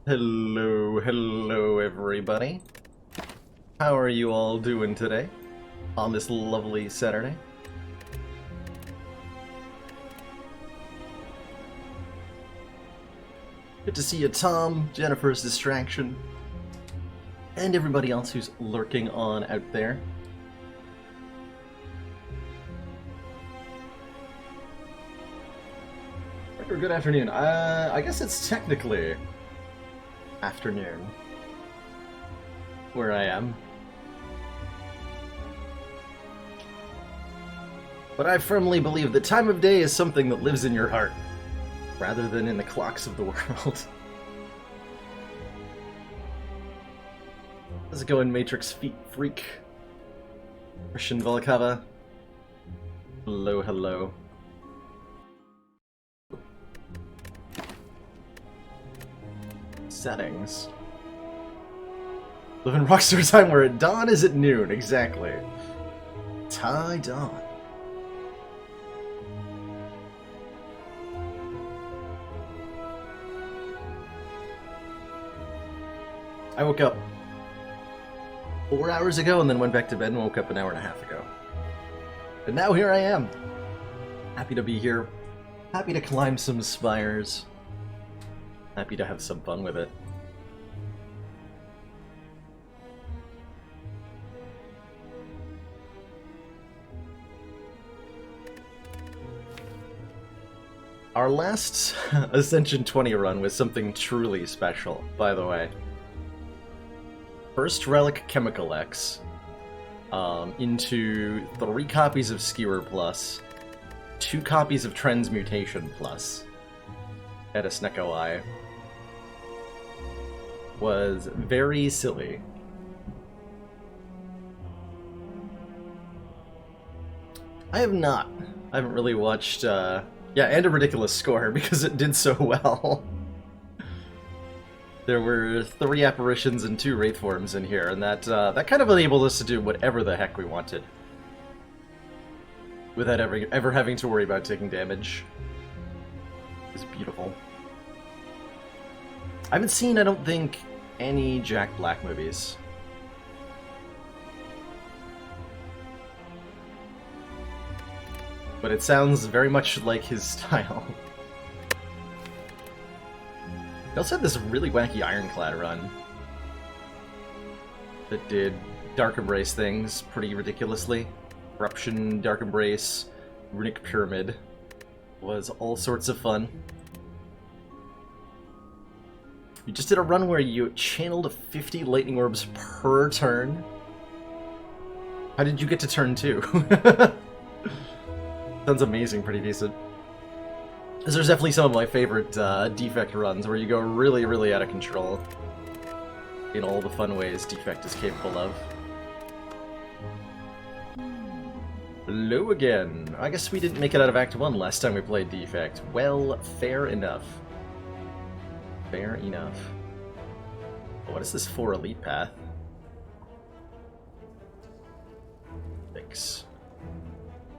Hello everybody. How are you all doing today on this lovely Saturday? Good to see you, Tom, Jennifer's Distraction, and everybody else who's lurking on out there. Or good afternoon. I guess it's technically afternoon where I am. But I firmly believe that time of day is something that lives in your heart, rather than in the clocks of the world. How's it going, Matrix Feet Freak? Christian Volkava? Hello, hello. Settings. Live in Rockstar time where at dawn is at noon, exactly. Tie dawn. I woke up 4 hours ago and then went back to bed and woke up an hour and a half ago. And now here I am. Happy to be here. Happy to climb some spires. Happy to have some fun with it. Our last Ascension 20 run was something truly special, by the way. First Relic Chemical X, into 3 copies of Skewer Plus, 2 copies of Transmutation Plus, at a Snecko Eye. Was very silly. I have not. I haven't really watched, yeah, and a ridiculous score because it did so well. There were 3 apparitions and 2 wraith forms in here, and that kind of enabled us to do whatever the heck we wanted, without ever having to worry about taking damage. It's beautiful. I haven't seen, I don't think, any Jack Black movies. But it sounds very much like his style. He also had this really wacky Ironclad run that did Dark Embrace things pretty ridiculously. Corruption, Dark Embrace, Runic Pyramid. Was all sorts of fun. You just did a run where you channeled 50 lightning orbs per turn? How did you get to turn 2? Sounds amazing, pretty decent. Those are definitely some of my favorite Defect runs, where you go really, really out of control in all the fun ways Defect is capable of. Hello again. I guess we didn't make it out of Act 1 last time we played Defect. Well, fair enough. Fair enough. What is this for Elite Path? Let's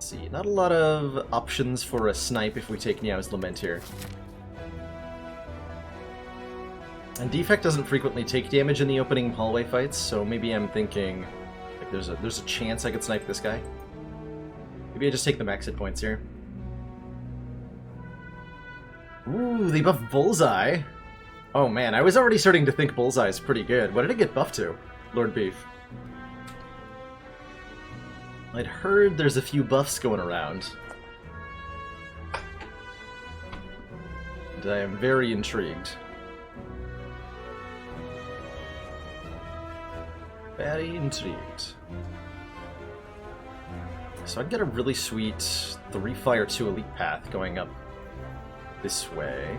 see, not a lot of options for a snipe if we take Niao's Lament here. And Defect doesn't frequently take damage in the opening hallway fights, so maybe I'm thinking like there's a chance I could snipe this guy. Maybe I just take the max hit points here. Ooh, they buffed Bullseye. Oh man, I was already starting to think Bullseye is pretty good. What did it get buffed to, Lord Beef? I'd heard there's a few buffs going around. And I am very intrigued. Very intrigued. So I'd get a really sweet 3 Fire 2 Elite Path going up this way.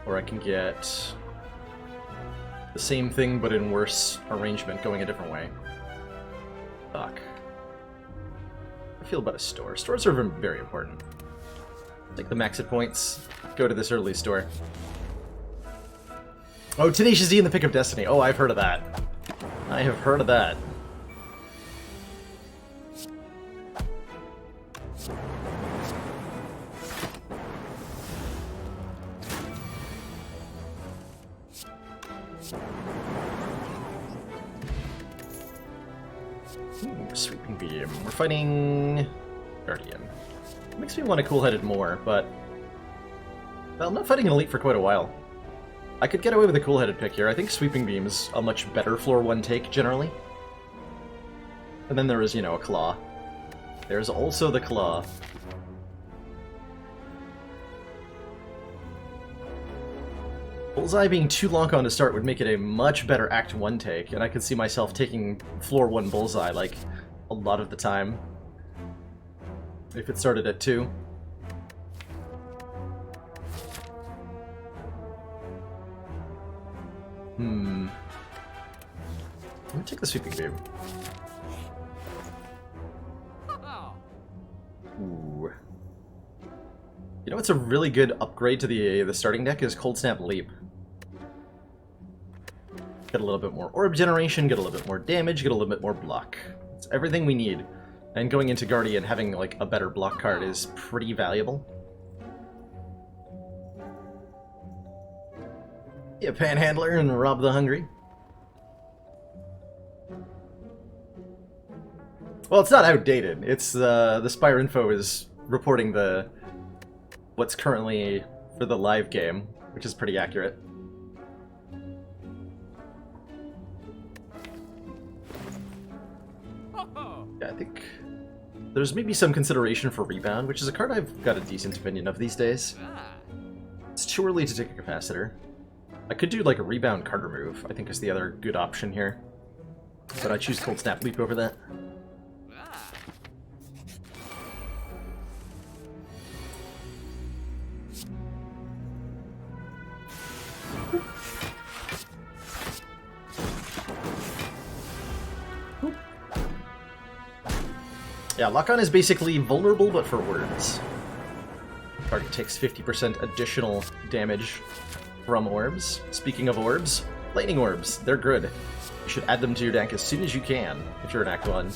Or I can get the same thing but in worse arrangement going a different way. Fuck. I feel about a store. Stores are very important. Take the max hit points, go to this early store. Oh, Tenacious D in the Pick of Destiny. Oh, I've heard of that. I have heard of that. Ooh, Sweeping Beam. We're fighting Guardian. It makes me want a cool-headed more, but... Well, I'm not fighting an elite for quite a while. I could get away with a cool-headed pick here. I think Sweeping Beam is a much better floor 1 take, generally. And then there is, you know, a Claw. There's also the Claw. Bullseye being too long on to start would make it a much better Act 1 take, and I could see myself taking floor 1 Bullseye, like, a lot of the time. If it started at 2. I'm gonna take the Sweeping Beam. Ooh. You know what's a really good upgrade to the starting deck is Cold Snap Leap. Get a little bit more orb generation, get a little bit more damage, get a little bit more block. It's everything we need. And going into Guardian, having like a better block card is pretty valuable. Yeah, Panhandler and Rob the Hungry. Well, it's not outdated. It's the Spire Info is reporting what's currently for the live game, which is pretty accurate. Yeah, I think there's maybe some consideration for Rebound, which is a card I've got a decent opinion of these days. It's too early to take a Capacitor. I could do like a Rebound card remove, I think is the other good option here. But I choose Cold Snap Leap over that. Yeah, Lock-On is basically vulnerable, but for words. Target takes 50% additional damage from orbs. Speaking of orbs, lightning orbs, they're good. You should add them to your deck as soon as you can, if you're in Act 1.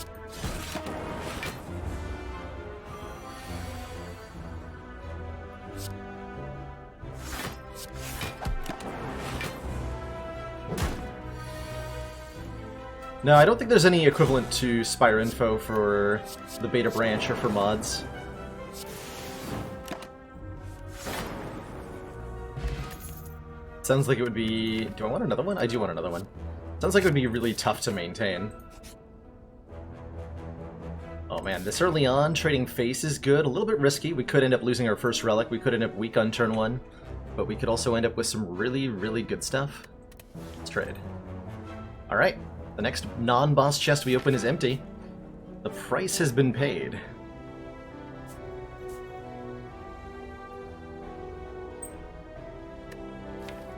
No, I don't think there's any equivalent to Spire Info for the beta branch or for mods. Sounds like it would be... Do I want another one? I do want another one. Sounds like it would be really tough to maintain. Oh man, this early on, trading face is good. A little bit risky. We could end up losing our first relic. We could end up weak on turn 1. But we could also end up with some really, really good stuff. Let's trade. Alright. The next non-boss chest we open is empty. The price has been paid.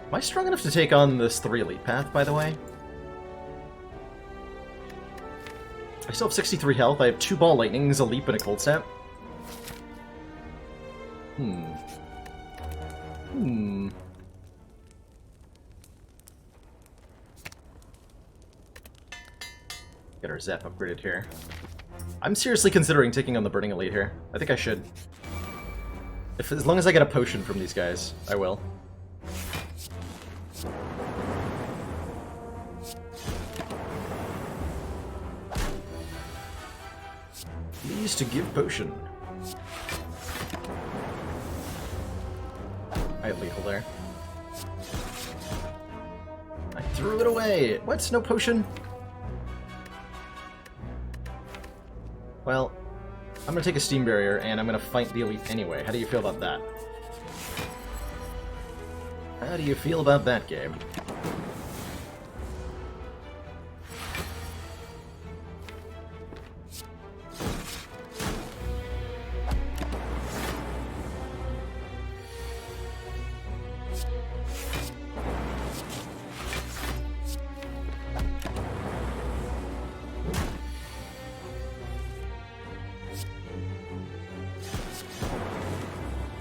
Am I strong enough to take on this 3 elite path, by the way? I still have 63 health. I have 2 ball lightnings, a leap, and a cold snap. Get our Zap upgraded here. I'm seriously considering taking on the Burning Elite here. I think I should. As long as I get a potion from these guys, I will. Please to give potion. I had lethal there. I threw it away! What? No potion? Well, I'm gonna take a Steam Barrier, and I'm gonna fight the Elite anyway. How do you feel about that? How do you feel about that game?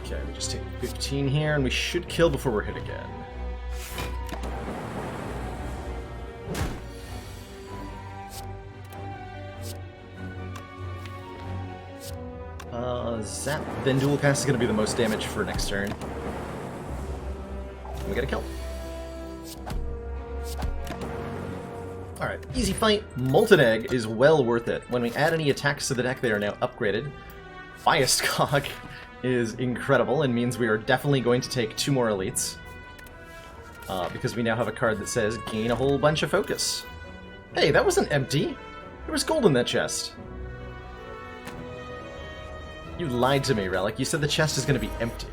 Okay, we just take 15 here, and we should kill before we're hit again. Zap, then dual cast is going to be the most damage for next turn. And we get a kill. Alright, easy fight. Molten Egg is well worth it. When we add any attacks to the deck, they are now upgraded. Biased Cog is incredible and means we are definitely going to take 2 more elites. Because we now have a card that says gain a whole bunch of focus. Hey, that wasn't empty. There was gold in that chest. You lied to me, Relic. You said the chest is going to be empty.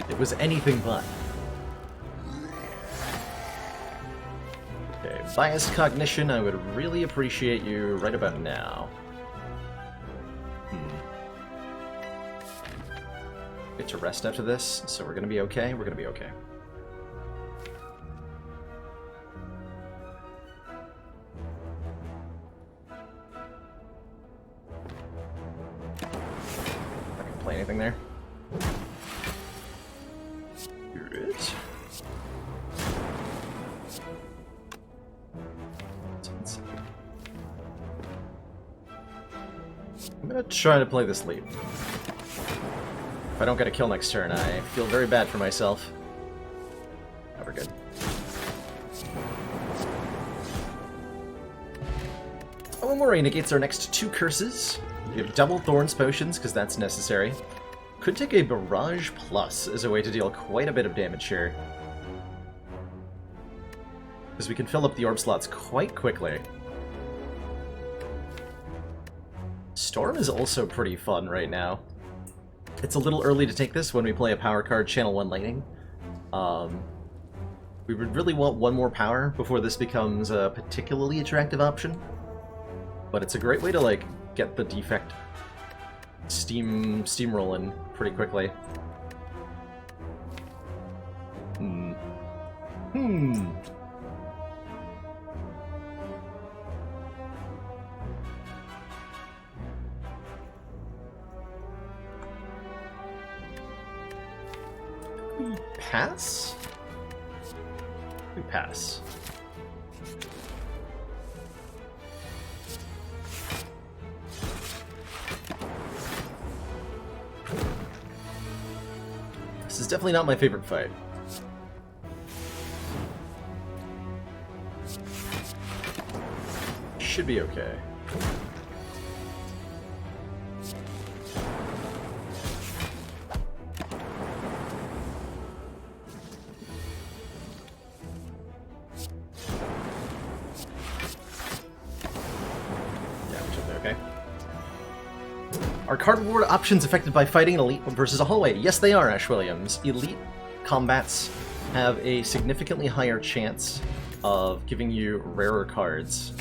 It was anything but. Okay, Biased Cognition, I would really appreciate you right about now. Get to rest after this, so we're gonna be okay. We're gonna be okay. Not gonna play anything there. Good. I'm gonna try to play this lead. If I don't get a kill next turn, I feel very bad for myself. Oh, we're good. Omori negates our next 2 curses. We have double Thorns Potions, because that's necessary. Could take a Barrage Plus as a way to deal quite a bit of damage here. Because we can fill up the orb slots quite quickly. Storm is also pretty fun right now. It's a little early to take this when we play a power card, Channel 1 Lightning. We would really want 1 more power before this becomes a particularly attractive option. But it's a great way to, like, get the defect steamrolling pretty quickly. Pass? We pass. This is definitely not my favorite fight. Should be okay. Are card reward options affected by fighting an elite versus a hallway? Yes, they are, Ash Williams. Elite combats have a significantly higher chance of giving you rarer cards.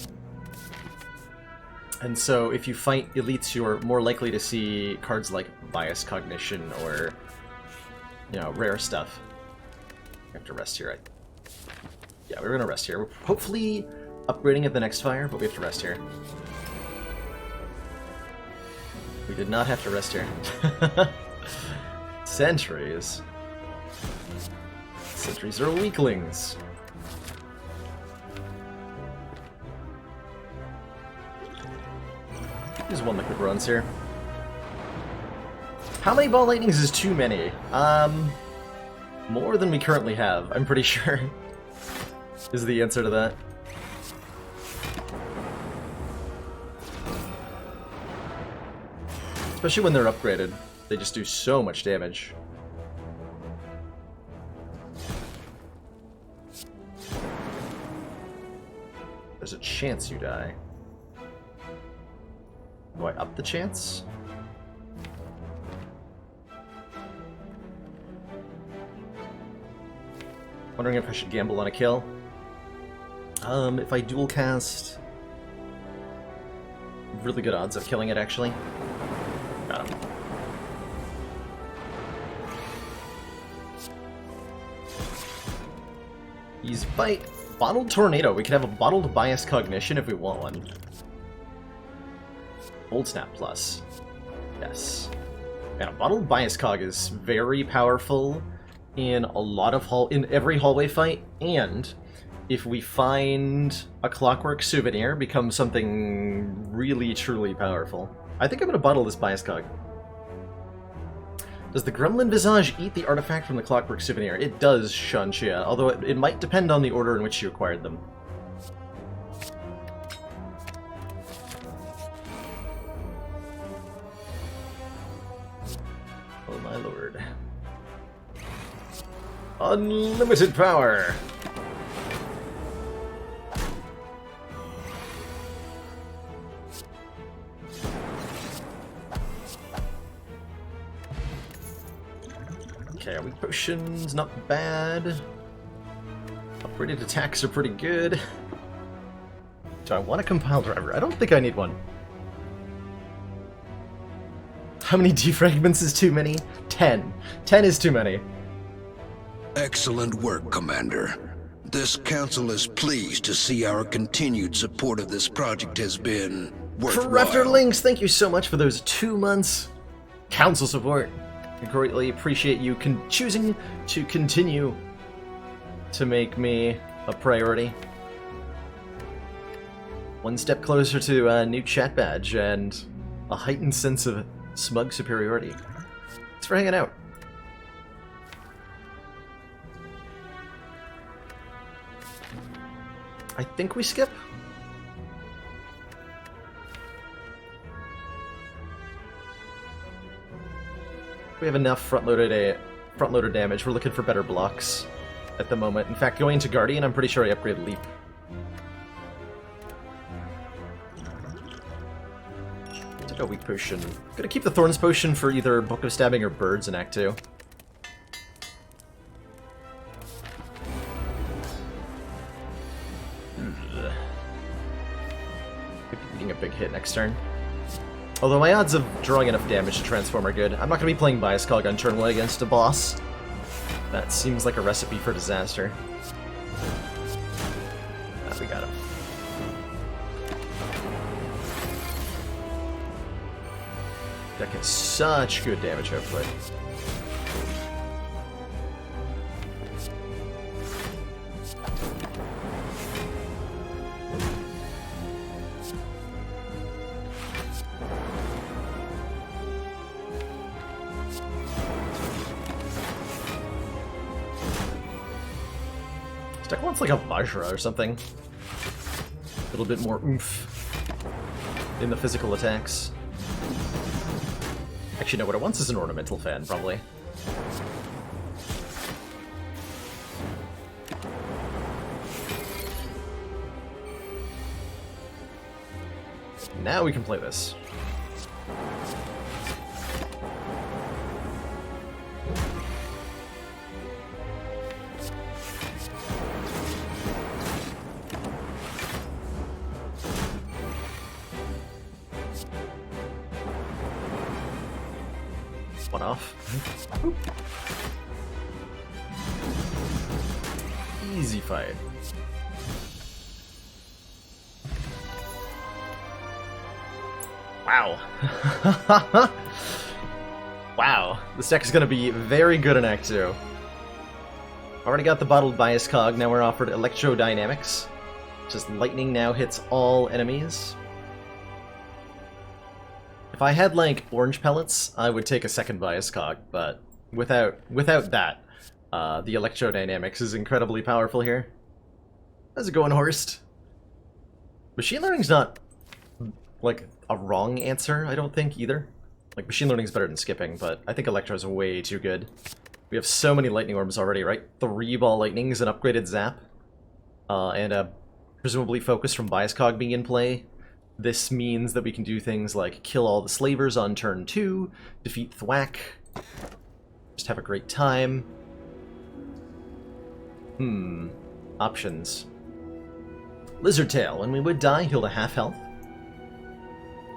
And so if you fight elites, you're more likely to see cards like Bias Cognition or, you know, rare stuff. We have to rest here, right? Yeah, we're gonna rest here. We're hopefully upgrading at the next fire, but we have to rest here. We did not have to rest here. Sentries. Sentries are weaklings. There's 1 liquid bronze here. How many ball lightnings is too many? More than we currently have, I'm pretty sure, is the answer to that. Especially when they're upgraded. They just do so much damage. There's a chance you die. Do I up the chance? Wondering if I should gamble on a kill. If I dual cast... Really good odds of killing it, actually. Got him. He's bite. Bottled Tornado. We could have a bottled Bias Cognition if we want one. Old Snap Plus. Yes. And a bottled Bias Cog is very powerful in a lot of in every hallway fight, and if we find a Clockwork Souvenir, becomes something really truly powerful. I think I'm gonna bottle this Bias Cog. Does the Gremlin Visage eat the artifact from the Clockwork Souvenir? It does, Shanxia, although it might depend on the order in which you acquired them. Oh my lord. Unlimited power! Okay, weak potions, not bad. Upgraded attacks are pretty good. Do I want a compile driver? I don't think I need one. How many defragments is too many? 10. 10 is too many. Excellent work, Commander. This council is pleased to see our continued support of this project has been worthwhile. Crafter Links, thank you so much for those 2 months. Council support. I greatly appreciate you choosing to continue to make me a priority. One step closer to a new chat badge and a heightened sense of smug superiority. Thanks for hanging out. I think we skip. We have enough front-loader damage. We're looking for better blocks at the moment. In fact, going into Guardian, I'm pretty sure I upgraded Leap. Take a weak potion. Gonna keep the Thorns potion for either Book of Stabbing or Birds in Act 2. Eating a big hit next turn. Although my odds of drawing enough damage to transform are good. I'm not going to be playing Bias Cog on turn 1 against a boss. That seems like a recipe for disaster. Ah, we got him. That gets such good damage output. Deck wants like a Vajra or something. A little bit more oomph in the physical attacks. Actually, no, what it wants is an Ornamental Fan, probably. Now we can play this. One off. Oop. Easy fight. Wow. Wow. This deck is going to be very good in Act 2. Already got the bottled Bias Cog, now we're offered Electrodynamics. Just lightning now hits all enemies. If I had, like, orange pellets, I would take a second Bias Cog, but without that, the Electrodynamics is incredibly powerful here. How's it going, Horst? Machine Learning's not, like, a wrong answer, I don't think, either. Like, Machine Learning's better than skipping, but I think Electro's way too good. We have so many Lightning Orbs already, right? 3 Ball Lightnings, an upgraded Zap, and a presumably Focus from Bias Cog being in play. This means that we can do things like kill all the Slavers on turn 2, defeat Thwack, just have a great time. Options. Lizard Tail. When we would die, heal to half health.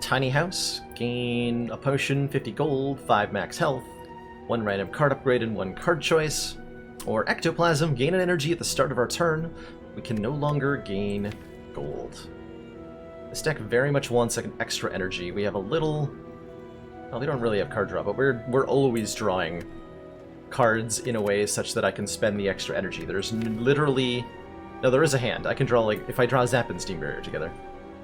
Tiny House. Gain a potion, 50 gold, 5 max health, 1 random card upgrade, and 1 card choice. Or Ectoplasm. Gain an energy at the start of our turn. We can no longer gain gold. This deck very much wants an extra energy. We have a little... Well, we don't really have card draw, but we're always drawing cards in a way such that I can spend the extra energy. There's literally... No, there is a hand. I can draw, like, if I draw Zap and Steam Barrier together,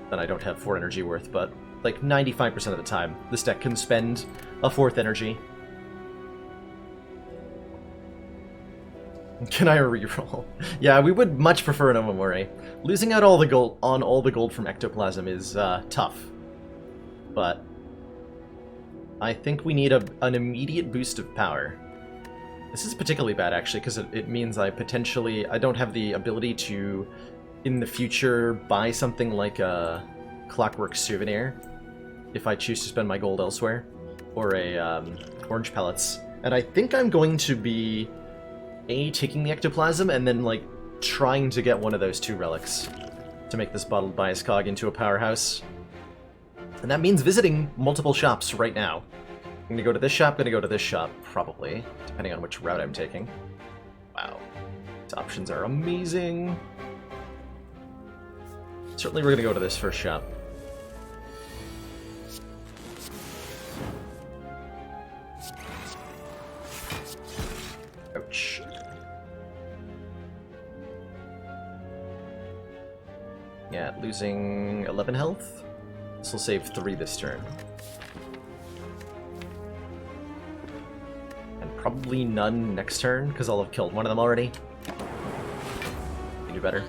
then I don't have 4 energy worth, but, like, 95% of the time, this deck can spend a 4th energy. Can I reroll? Yeah, we would much prefer an Omamori. Losing out all the gold on all the gold from ectoplasm is tough, but I think we need an immediate boost of power. This is particularly bad actually because it means I don't have the ability to, in the future, buy something like a clockwork souvenir if I choose to spend my gold elsewhere, or a orange pellets. And I think I'm going to be taking the ectoplasm and then like trying to get one of those 2 relics to make this bottled bias cog into a powerhouse. And that means visiting multiple shops right now. I'm gonna go to this shop, gonna go to this shop, probably, depending on which route I'm taking. Wow. These options are amazing. Certainly we're gonna go to this first shop. Ouch. Yeah, losing 11 health. This will save 3 this turn. And probably none next turn, because I'll have killed one of them already. You do better.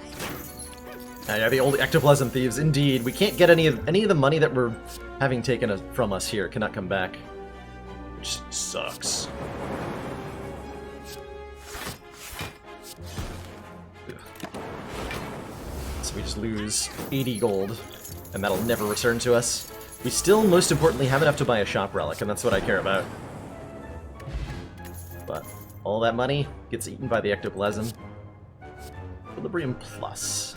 Yeah, the old ectoplasm thieves, indeed. We can't get any of the money that we're having taken from us here. Cannot come back. Which sucks. So we just lose 80 gold, and that'll never return to us. We still, most importantly, have enough to buy a shop relic, and that's what I care about. But all that money gets eaten by the ectoplasm. Equilibrium plus.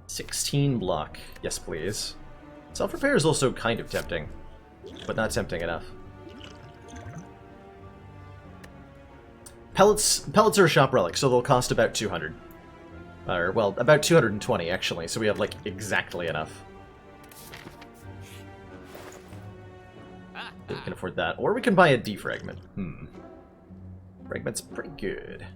16 block. Yes, please. Self-repair is also kind of tempting, but not tempting enough. Pellets are a shop relic, so they'll cost about 200. Or, well, about 220, actually, so we have, like, exactly enough. We can afford that. Or we can buy a defragment. Fragment's pretty good.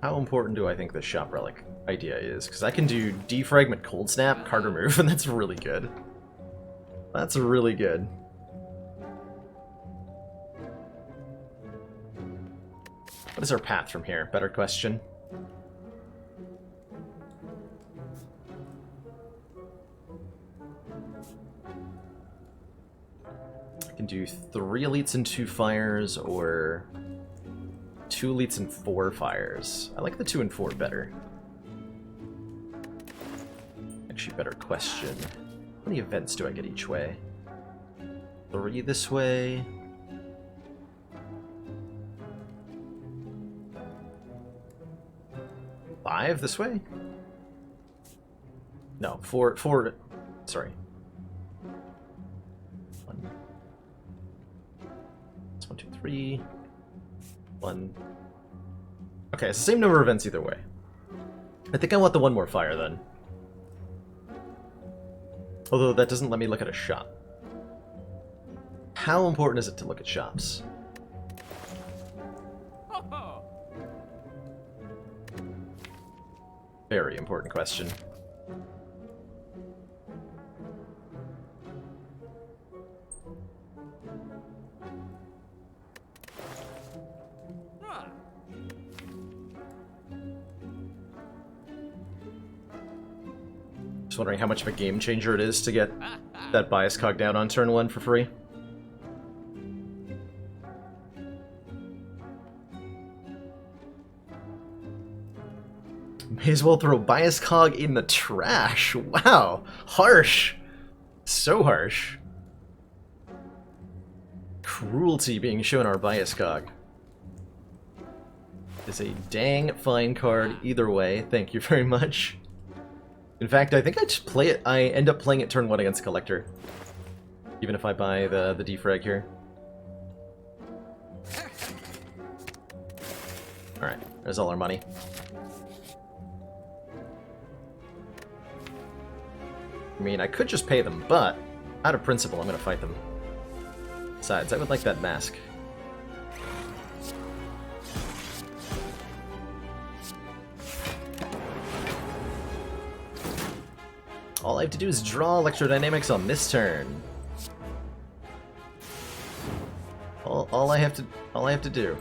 How important do I think this shop relic idea is? Because I can do defragment, cold snap, card remove, and that's really good. That's really good. What is our path from here? Better question. I can do 3 elites and 2 fires, or 2 elites and 4 fires. I like the 2 and 4 better. Actually, better question. How many events do I get each way? 3 this way. 5 this way? No, 4, sorry. 1. It's 1, 2, 3. 1. Okay, it's the same number of events either way. I think I want the 1 more fire then. Although that doesn't let me look at a shop. How important is it to look at shops? Very important question. Just wondering how much of a game changer it is to get that bias cog down on turn 1 for free. May as well throw bias cog in the trash. Wow, harsh. So harsh. Cruelty being shown our bias cog. It's a dang fine card either way. Thank you very much. In fact, I think I just play it. I end up playing it turn 1 against Collector, even if I buy the defrag here. All right, there's all our money. I mean, I could just pay them, but out of principle, I'm going to fight them. Besides, I would like that mask. All I have to do is draw electrodynamics on this turn. all I have to do.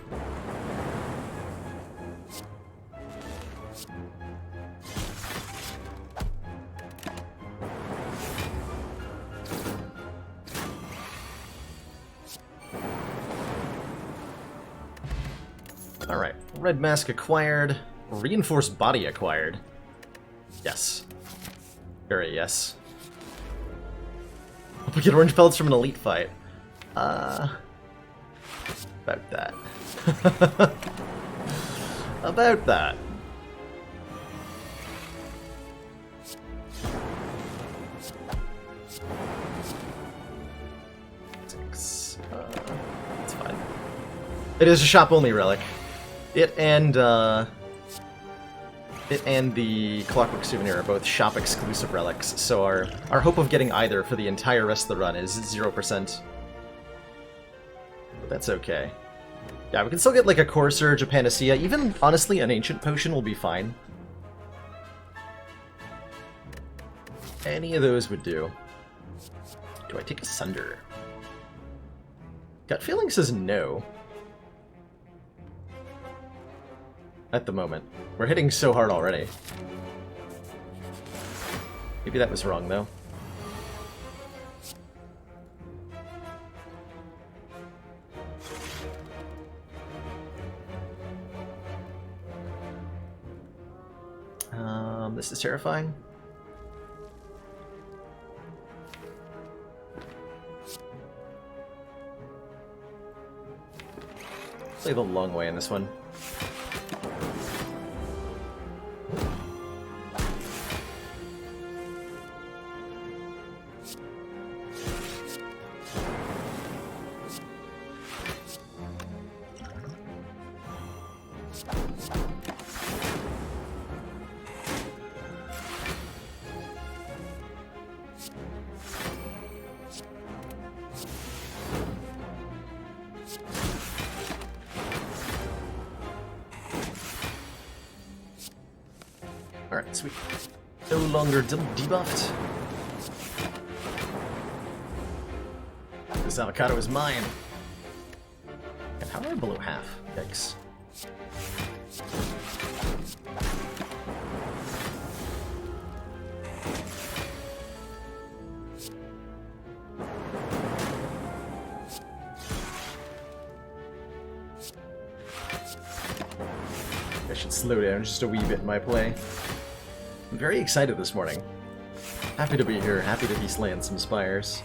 Alright, red mask acquired. Reinforced body acquired. Yes. Very yes. We get orange pelts from an elite fight. About that. About that. Six. It's fine. It is a shop-only relic. It and the Clockwork Souvenir are both shop-exclusive relics, so our hope of getting either for the entire rest of the run is 0%. But that's okay. Yeah, we can still get like a Core Surge, a Panacea, even, honestly, an Ancient Potion will be fine. Any of those would do. Do I take Asunder? Gut feeling says no. At the moment. We're hitting so hard already. Maybe that was wrong, though. This is terrifying. Play the long way in this one. Alright, sweet. No longer debuffed. This avocado is mine. And how am I below half? Yikes. I should slow down just a wee bit in my play. I'm very excited this morning. Happy to be here, happy to be slaying some spires.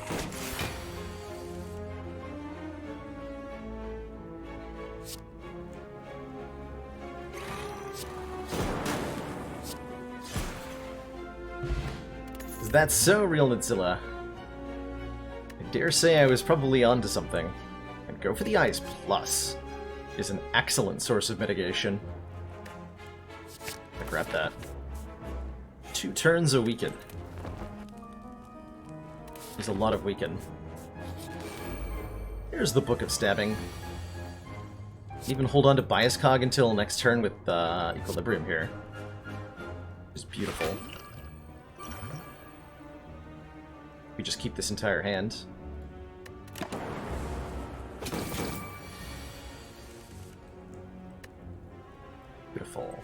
Is that so, real Nidzilla? I dare say I was probably onto something. And Go for the Eyes Plus is an excellent source of mitigation. I grab that. 2 turns a weaken. There's a lot of weaken. Here's the Book of Stabbing. Even hold on to Bias Cog until next turn with Equilibrium here. It's beautiful. We just keep this entire hand. Beautiful.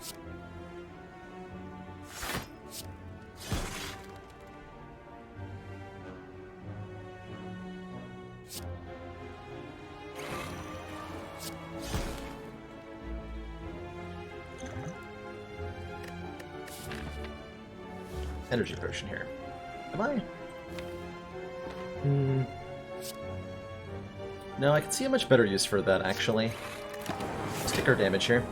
Energy potion here. Am I? No, I can see a much better use for that, actually. Let's take our damage here.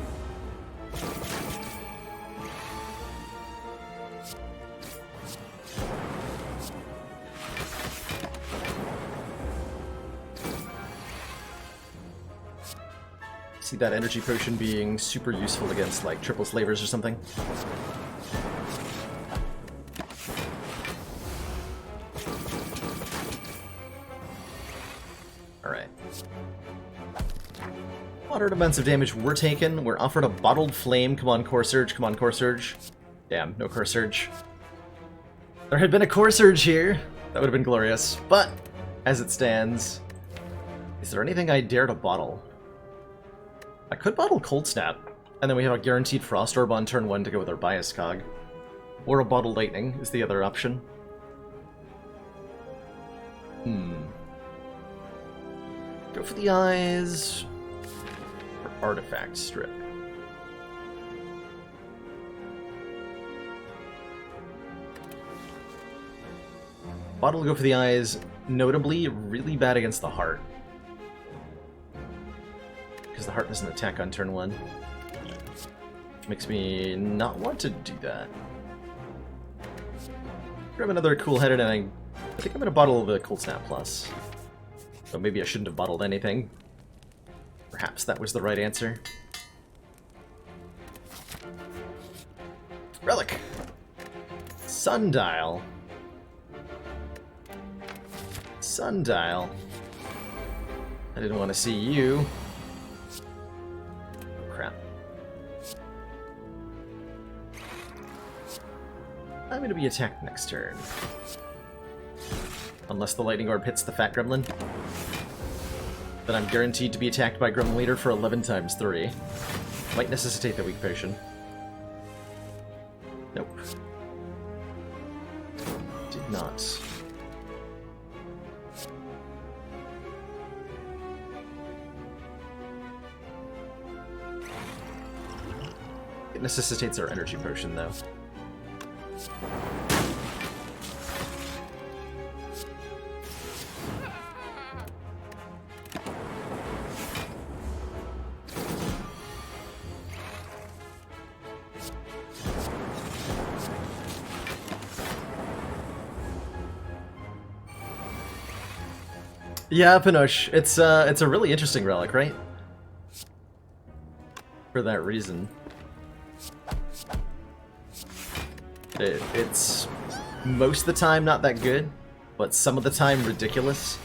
See that energy potion being super useful against, like, triple slavers or something? Alright. Moderate amounts of damage were taken. We're offered a Bottled Flame. Come on, Core Surge. Come on, Core Surge. Damn, no Core Surge. There had been a Core Surge here. That would have been glorious. But, as it stands, Is there anything I dare to bottle? I could bottle Cold Snap, and then we have a guaranteed Frost Orb on turn 1 to go with our Bias Cog. Or a Bottle Lightning is the other option. Go for the eyes. Or Artifact Strip. Bottle go for the eyes, notably really bad against the heart. Because the heart doesn't attack on turn 1. Which makes me not want to do that. Grab another Cool-Headed, and I think I'm going to bottle the Cold Snap Plus. So maybe I shouldn't have bottled anything. Perhaps that was the right answer. Relic! Sundial. Sundial. I didn't want to see you. Crap. I'm going to be attacked next turn. Unless the Lightning Orb hits the Fat Gremlin. Then I'm guaranteed to be attacked by Gremlin Leader for 11 times 3. Might necessitate the Weak Potion. Nope. Did not. It necessitates our Energy Potion, though. Yeah, Pinoche. It's a really interesting relic, right? For that reason. It's most of the time not that good, but some of the time ridiculous.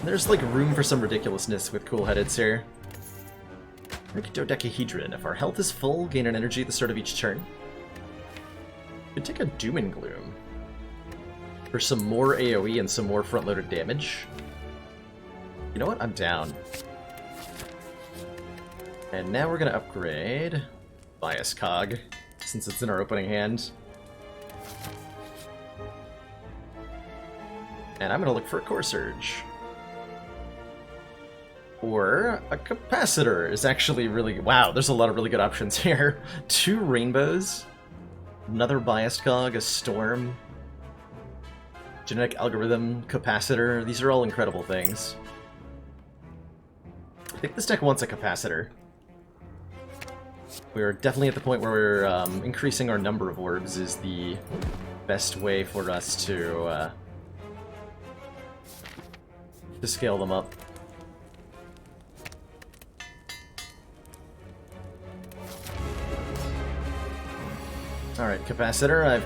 There's like room for some ridiculousness with Cool-Headeds here. Dodecahedron. If our health is full, gain an energy at the start of each turn. Could take a Doom and Gloom. For some more AoE and some more front-loaded damage. You know what? I'm down. And now we're going to upgrade Bias Cog, since it's in our opening hand. And I'm going to look for a Core Surge. Or a Capacitor is actually really... Wow, there's a lot of really good options here. 2 Rainbows, another Bias Cog, a Storm, Genetic Algorithm, Capacitor. These are all incredible things. I think this deck wants a Capacitor. We're definitely at the point where we're increasing our number of orbs is the best way for us to scale them up. Alright, Capacitor,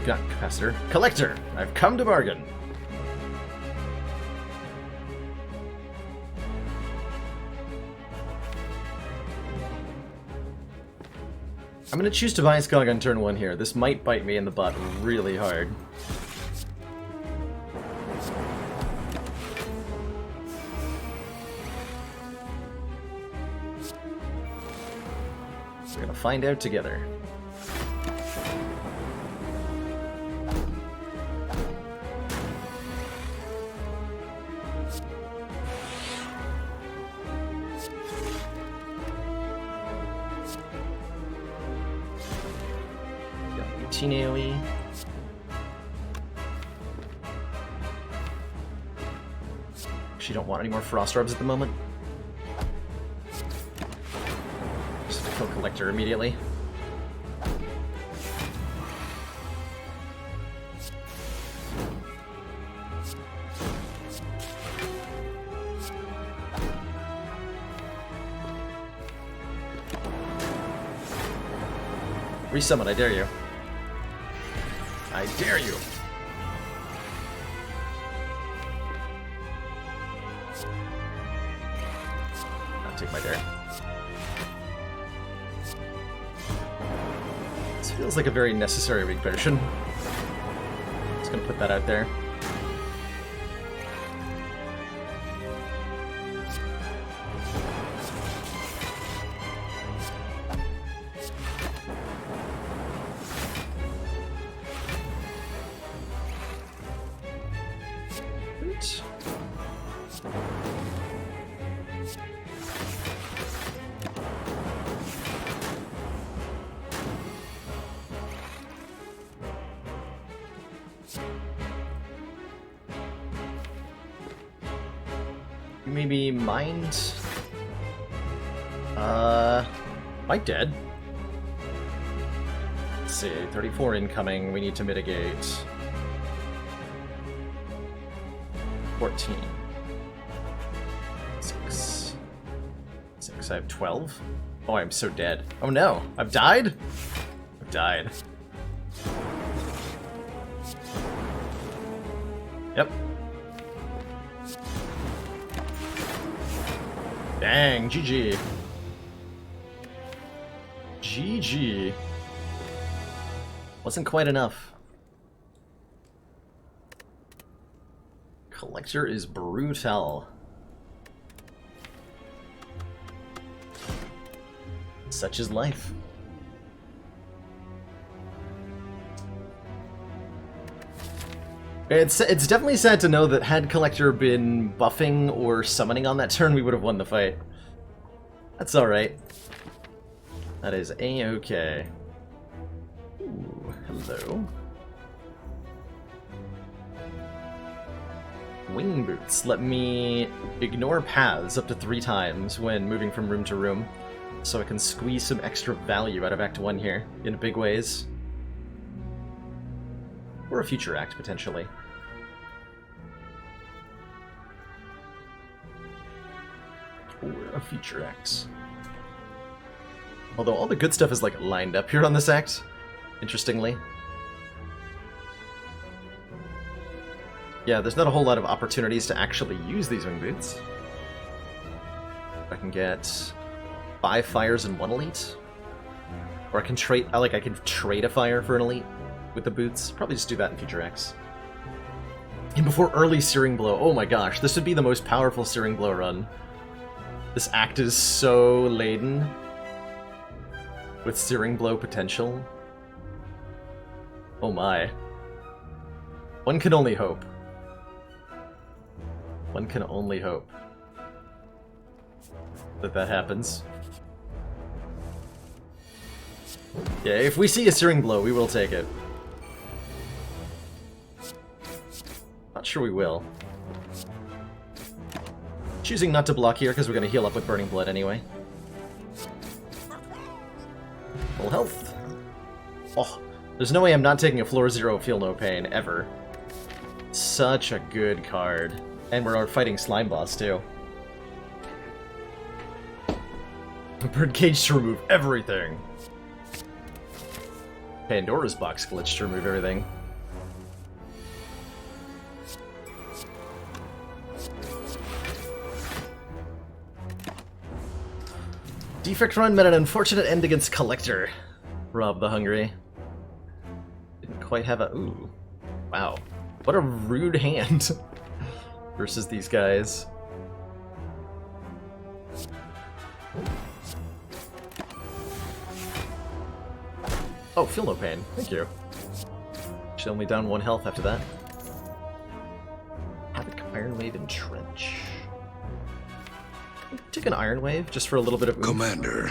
not Capacitor, Collector, I've come to bargain. I'm gonna choose to Bias Cog on turn 1 here. This might bite me in the butt really hard. We're gonna find out together. AoE. Actually don't want any more Frost Orbs at the moment. Just kill Collector immediately. Resummon, I dare you. I dare you! I'll take my dare. This feels like a very necessary weak potion. Just gonna put that out there. Maybe mind? Am I dead? Let's see, 34 incoming, we need to mitigate. 14. 6. I have 12? Oh, I'm so dead. Oh no, I've died? I've died. Yep. Dang, GG. GG. Wasn't quite enough. Collector is brutal. Such is life. It's definitely sad to know that had Collector been buffing or summoning on that turn, we would have won the fight. That's alright. That is A-okay. Ooh, hello. Wing boots let me ignore paths up to 3 times when moving from room to room, so I can squeeze some extra value out of Act 1 here, in big ways. Or a future act, potentially. Or a future act. Although all the good stuff is, like, lined up here on this act, interestingly. Yeah, there's not a whole lot of opportunities to actually use these wing boots. I can get 5 fires and 1 elite. Or I can trade, I can trade a fire for an elite with the boots. Probably just do that in future X. And before early Searing Blow, oh my gosh, this would be the most powerful Searing Blow run. This act is so laden with Searing Blow potential. Oh my. One can only hope. One can only hope that happens. Yeah, if we see a Searing Blow, we will take it. Not sure we will. Choosing not to block here because we're going to heal up with Burning Blood anyway. Full health. Oh, there's no way I'm not taking a floor 0 Feel No Pain, ever. Such a good card. And we're fighting Slime Boss, too. Birdcage to remove everything. Pandora's Box glitch to remove everything. Defect run met an unfortunate end against Collector. Rob the Hungry. Didn't quite have a... Ooh. Wow. What a rude hand. Versus these guys. Oh, Feel No Pain. Thank you. She's only down 1 health after that. Havoc, Iron Wave, and Trench. Take an Iron Wave just for a little bit of oomph. Commander,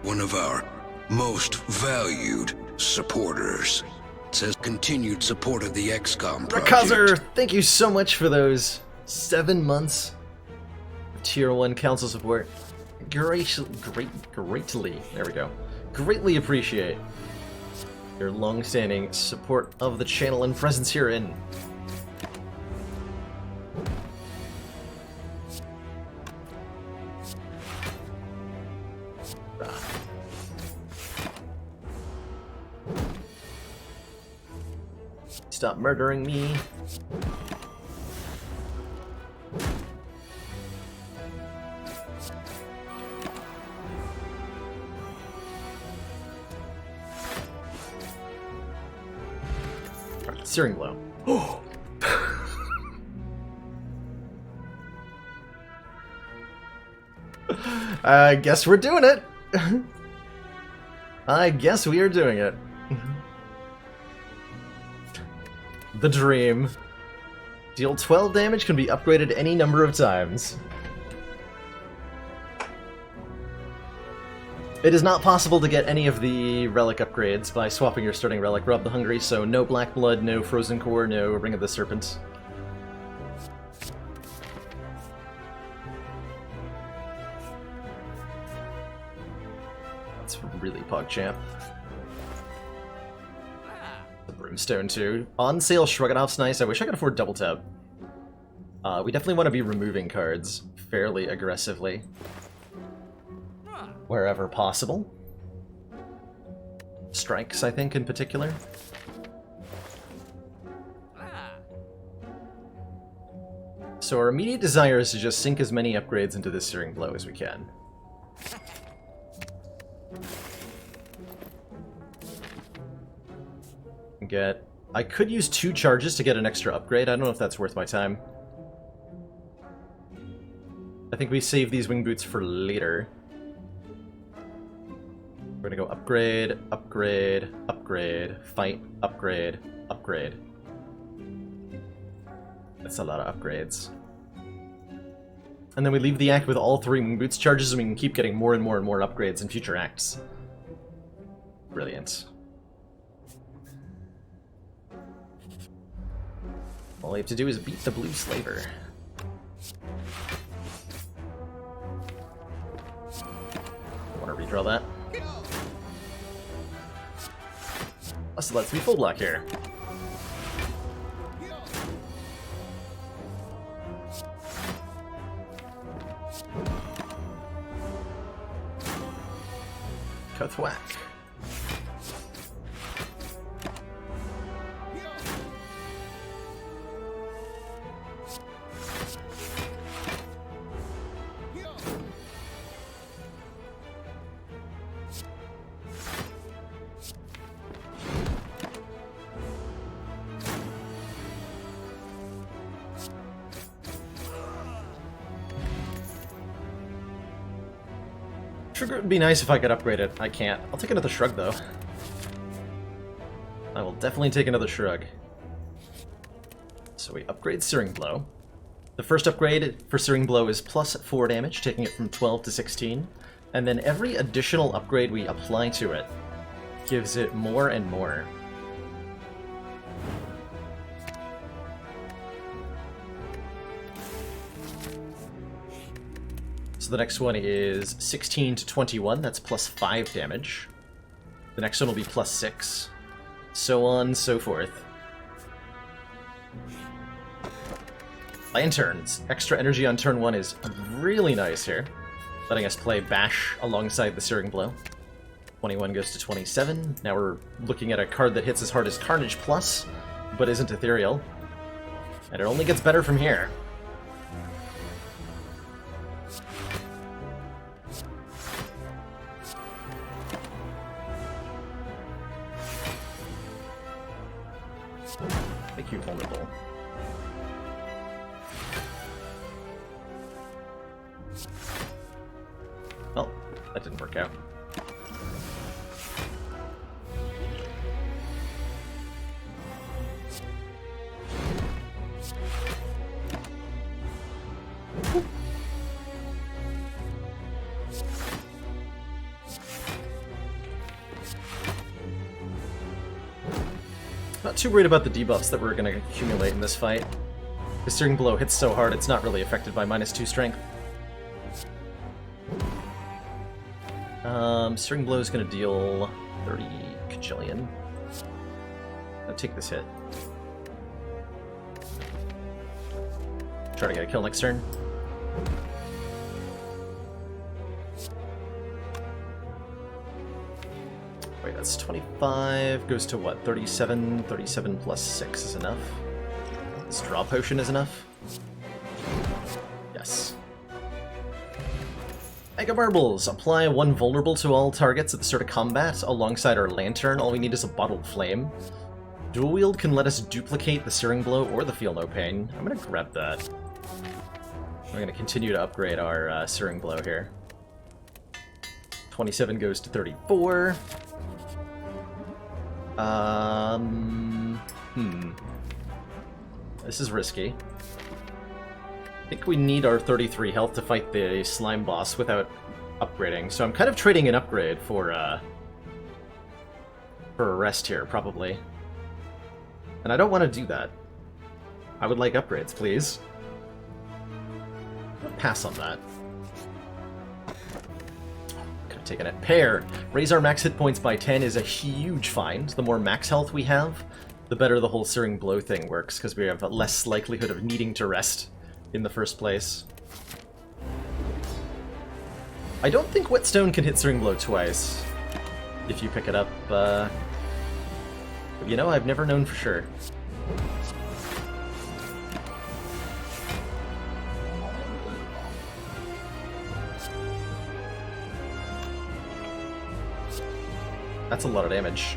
one of our most valued supporters, says continued support of the XCOM project. Rakazer, thank you so much for those 7 months of Tier 1 council support. Greatly, there we go. Greatly appreciate your long-standing support of the channel and presence herein. Stop murdering me. Alright, Searing Blow. Oh! I guess we're doing it! I guess we are doing it. The dream. Deal 12 damage, can be upgraded any number of times. It is not possible to get any of the relic upgrades by swapping your starting relic, Rob the Hungry, so no Black Blood, no Frozen Core, no Ring of the Serpent. That's really PogChamp. The Brimstone too. On sale, Shrug It Off's nice. I wish I could afford Double Tap. We definitely want to be removing cards fairly aggressively. Wherever possible. Strikes, I think, in particular. So our immediate desire is to just sink as many upgrades into this Searing Blow as we can. I could use 2 charges to get an extra upgrade. I don't know if that's worth my time. I think we save these wing boots for later. We're gonna go upgrade, upgrade, upgrade, fight, upgrade, upgrade. That's a lot of upgrades. And then we leave the act with all 3 wing boots charges and we can keep getting more and more and more upgrades in future acts. Brilliant. All we have to do is beat the Blue Slaver. I want to redraw that. So let's be full black here. Kathwack. Shrug would be nice if I could upgrade it. I can't. I'll take another Shrug, though. I will definitely take another Shrug. So we upgrade Searing Blow. The first upgrade for Searing Blow is plus 4 damage, taking it from 12 to 16. And then every additional upgrade we apply to it gives it more and more. So the next one is 16 to 21, that's plus 5 damage. The next one will be plus 6. So on, so forth. Lanterns. Extra energy on turn 1 is really nice here, letting us play Bash alongside the Searing Blow. 21 goes to 27. Now we're looking at a card that hits as hard as Carnage Plus, but isn't ethereal. And it only gets better from here. Make you vulnerable. Well, that didn't work out. Not too worried about the debuffs that we're going to accumulate in this fight. The Searing Blow hits so hard it's not really affected by -2 strength. Searing Blow is going to deal 30 kajillion. I'll take this hit. Try to get a kill next turn. Wait, that's 25, goes to what, 37? 37 plus 6 is enough. This draw potion is enough? Yes. Mega Marbles! Apply 1 vulnerable to all targets at the start of combat alongside our Lantern. All we need is a Bottled Flame. Dual Wield can let us duplicate the Searing Blow or the Feel No Pain. I'm gonna grab that. We're gonna continue to upgrade our Searing Blow here. 27 goes to 34. This is risky. I think we need our 33 health to fight the slime boss without upgrading, so I'm kind of trading an upgrade for a rest here, probably. And I don't want to do that. I would like upgrades, please. I'll pass on that. Could have taken it. Pair. Raise our max hit points by 10 is a huge find. The more max health we have, the better the whole Searing Blow thing works, because we have a less likelihood of needing to rest in the first place. I don't think Whetstone can hit Searing Blow twice if you pick it up. But you know, I've never known for sure. That's a lot of damage.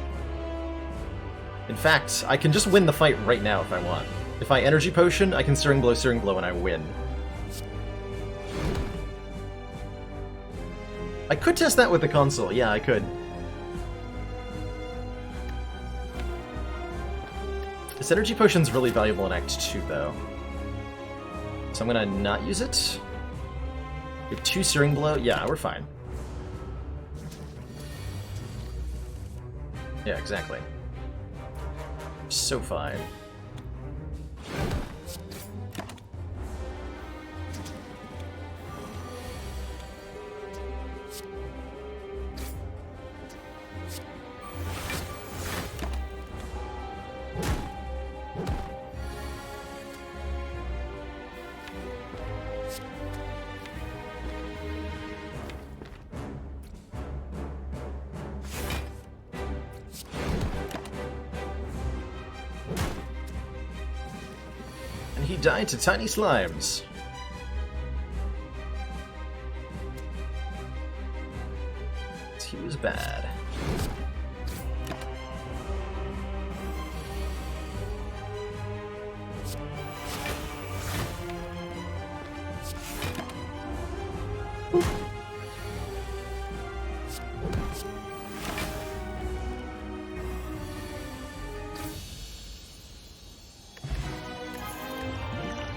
In fact, I can just win the fight right now if I want. If I Energy Potion, I can Searing Blow, and I win. I could test that with the console. Yeah, I could. This Energy Potion's really valuable in Act 2, though. So I'm gonna not use it. We have 2 Searing Blow. Yeah, we're fine. Yeah, exactly. So fine. He died to tiny slimes. He was bad.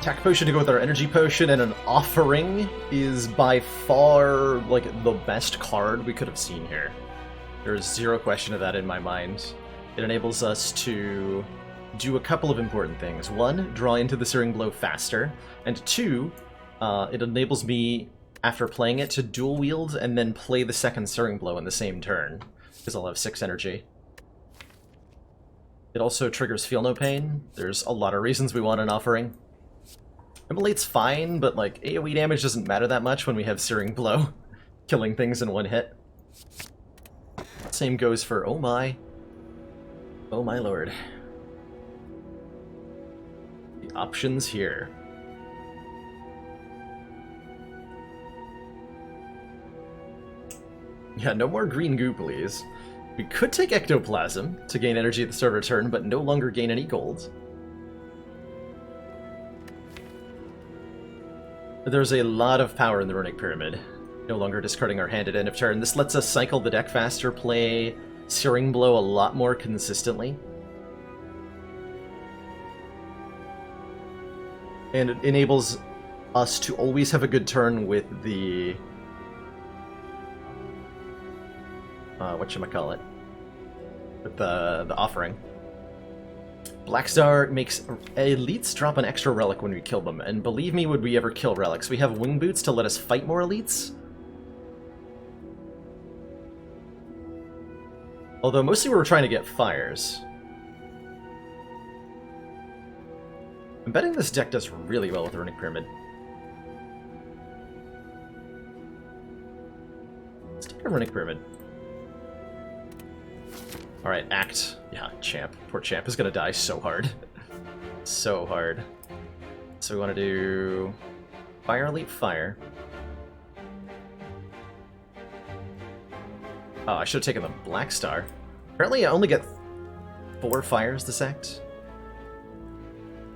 Attack Potion to go with our Energy Potion, and an Offering is by far, like, the best card we could have seen here. There's zero question of that in my mind. It enables us to do a couple of important things. One, draw into the Searing Blow faster, and two, it enables me, after playing it, to dual wield and then play the second Searing Blow in the same turn, because I'll have 6 energy. It also triggers Feel No Pain. There's a lot of reasons we want an Offering. Immolate's fine, but like AoE damage doesn't matter that much when we have Searing Blow, killing things in one hit. Same goes for oh my lord. The options here. Yeah, no more green goo, please. We could take Ectoplasm to gain energy at the start of our turn, but no longer gain any gold. There's a lot of power in the Runic Pyramid. No longer discarding our hand at end of turn. This lets us cycle the deck faster, play Searing Blow a lot more consistently. And it enables us to always have a good turn with the... whatchamacallit? With the Offering. Blackstar makes elites drop an extra relic when we kill them, and believe me, would we ever kill relics. We have wing boots to let us fight more elites. Although mostly we're trying to get fires. I'm betting this deck does really well with the Runic Pyramid. Let's take a Runic Pyramid. Alright, Act. Yeah, Champ. Poor Champ is gonna die so hard. So hard. So we want to do... Fire Elite Fire. Oh, I should have taken the Black Star. Apparently I only get 4 fires this act.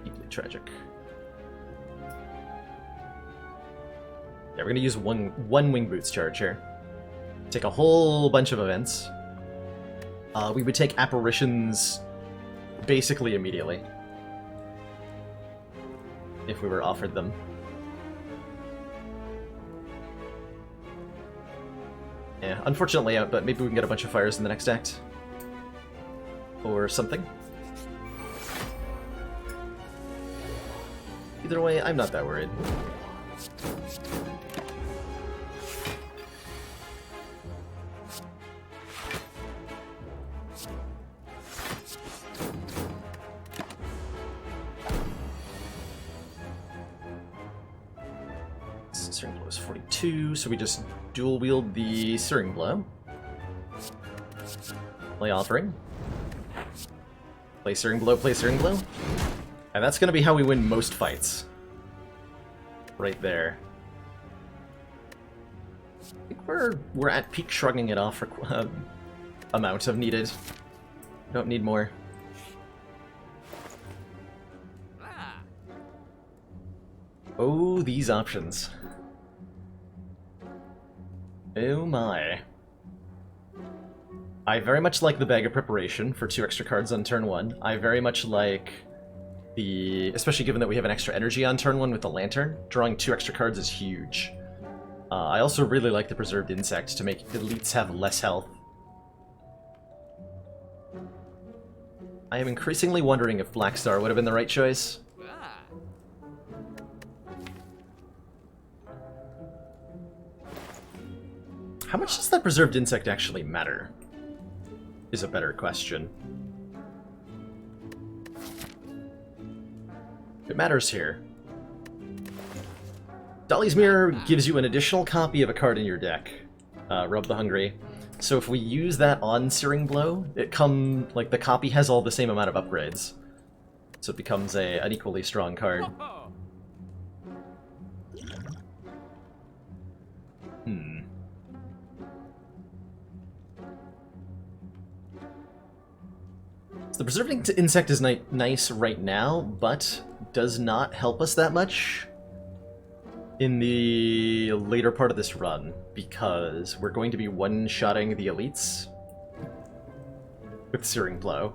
Deeply tragic. Yeah, we're gonna use one Wing Boots charge here. Take a whole bunch of events. We would take Apparitions basically immediately. If we were offered them. Yeah, unfortunately out, but maybe we can get a bunch of fires in the next act. Or something. Either way, I'm not that worried. Searing Blow is 42, so we just dual wield the Searing Blow. Play Offering. Play Searing Blow, play Searing Blow. And that's gonna be how we win most fights. Right there. I think we're at peak shrugging it off amount of needed. Don't need more. Oh, these options. Oh my. I very much like the Bag of Preparation for 2 extra cards on turn 1. I very much like the... especially given that we have an extra energy on turn 1 with the Lantern. Drawing 2 extra cards is huge. I also really like the Preserved Insect to make elites have less health. I am increasingly wondering if Black Star would have been the right choice. How much does that Preserved Insect actually matter? Is a better question. It matters here. Dolly's Mirror gives you an additional copy of a card in your deck. Rub the Hungry. So if we use that on Searing Blow, like the copy has all the same amount of upgrades. So it becomes an equally strong card. So the Preserving Insect is nice right now, but does not help us that much in the later part of this run, because we're going to be one-shotting the elites with Searing Blow.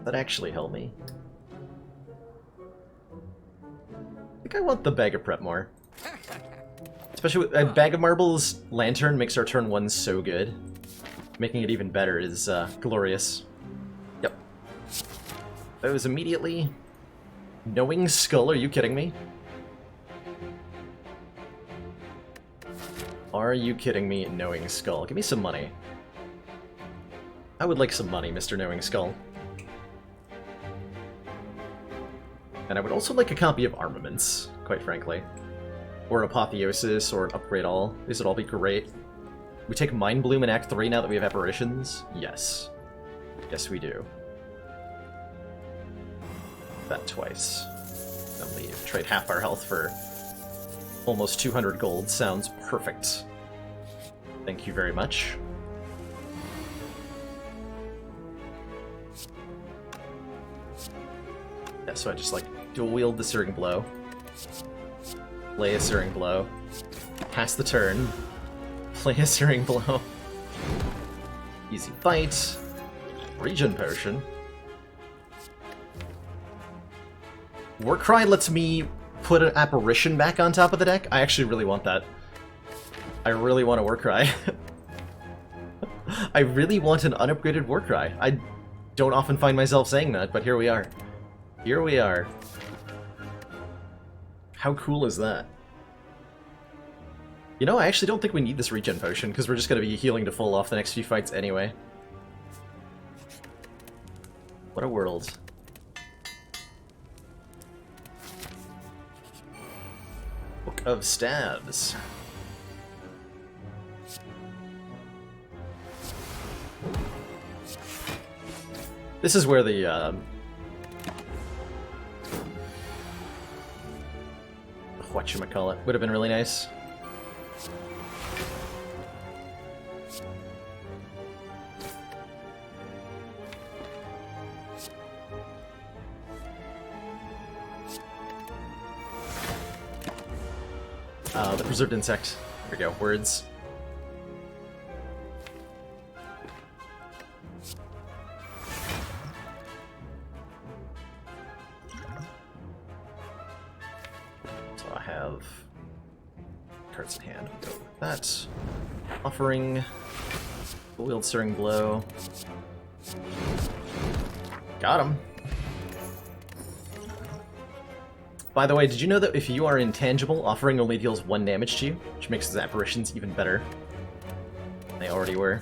That actually helped me. I think I want the Bag of Prep more. Especially with a Bag of Marbles Lantern makes our turn 1 so good. Making it even better is glorious. Yep. That was immediately... Knowing Skull, are you kidding me? Are you kidding me, Knowing Skull? Give me some money. I would like some money, Mr. Knowing Skull. And I would also like a copy of Armaments, quite frankly. Or Apotheosis, or an Upgrade All. These would all be great. We take Mind Bloom in Act 3 now that we have Apparitions? Yes. Yes, we do. That twice. Then leave. Trade half our health for almost 200 gold. Sounds perfect. Thank you very much. Yeah, so I just like dual wield the Searing Blow. Play a Searing Blow. Pass the turn. Play a Searing Blow. Easy fight. Regen Potion. Warcry lets me put an Apparition back on top of the deck. I actually really want that. I really want a Warcry. I really want an unupgraded Warcry. I don't often find myself saying that, but here we are. Here we are. How cool is that? You know, I actually don't think we need this Regen Potion, because we're just going to be healing to full off the next few fights anyway. What a world. Book of Stabs. This is where the, whatchamacallit would have been really nice. The Preserved Insect. Here we go. Words. So I have cards in hand. We'll go with that. Offering. Wield Searing Blow. Got him. By the way, did you know that if you are intangible, Offering only deals 1 damage to you, which makes his apparitions even better than they already were.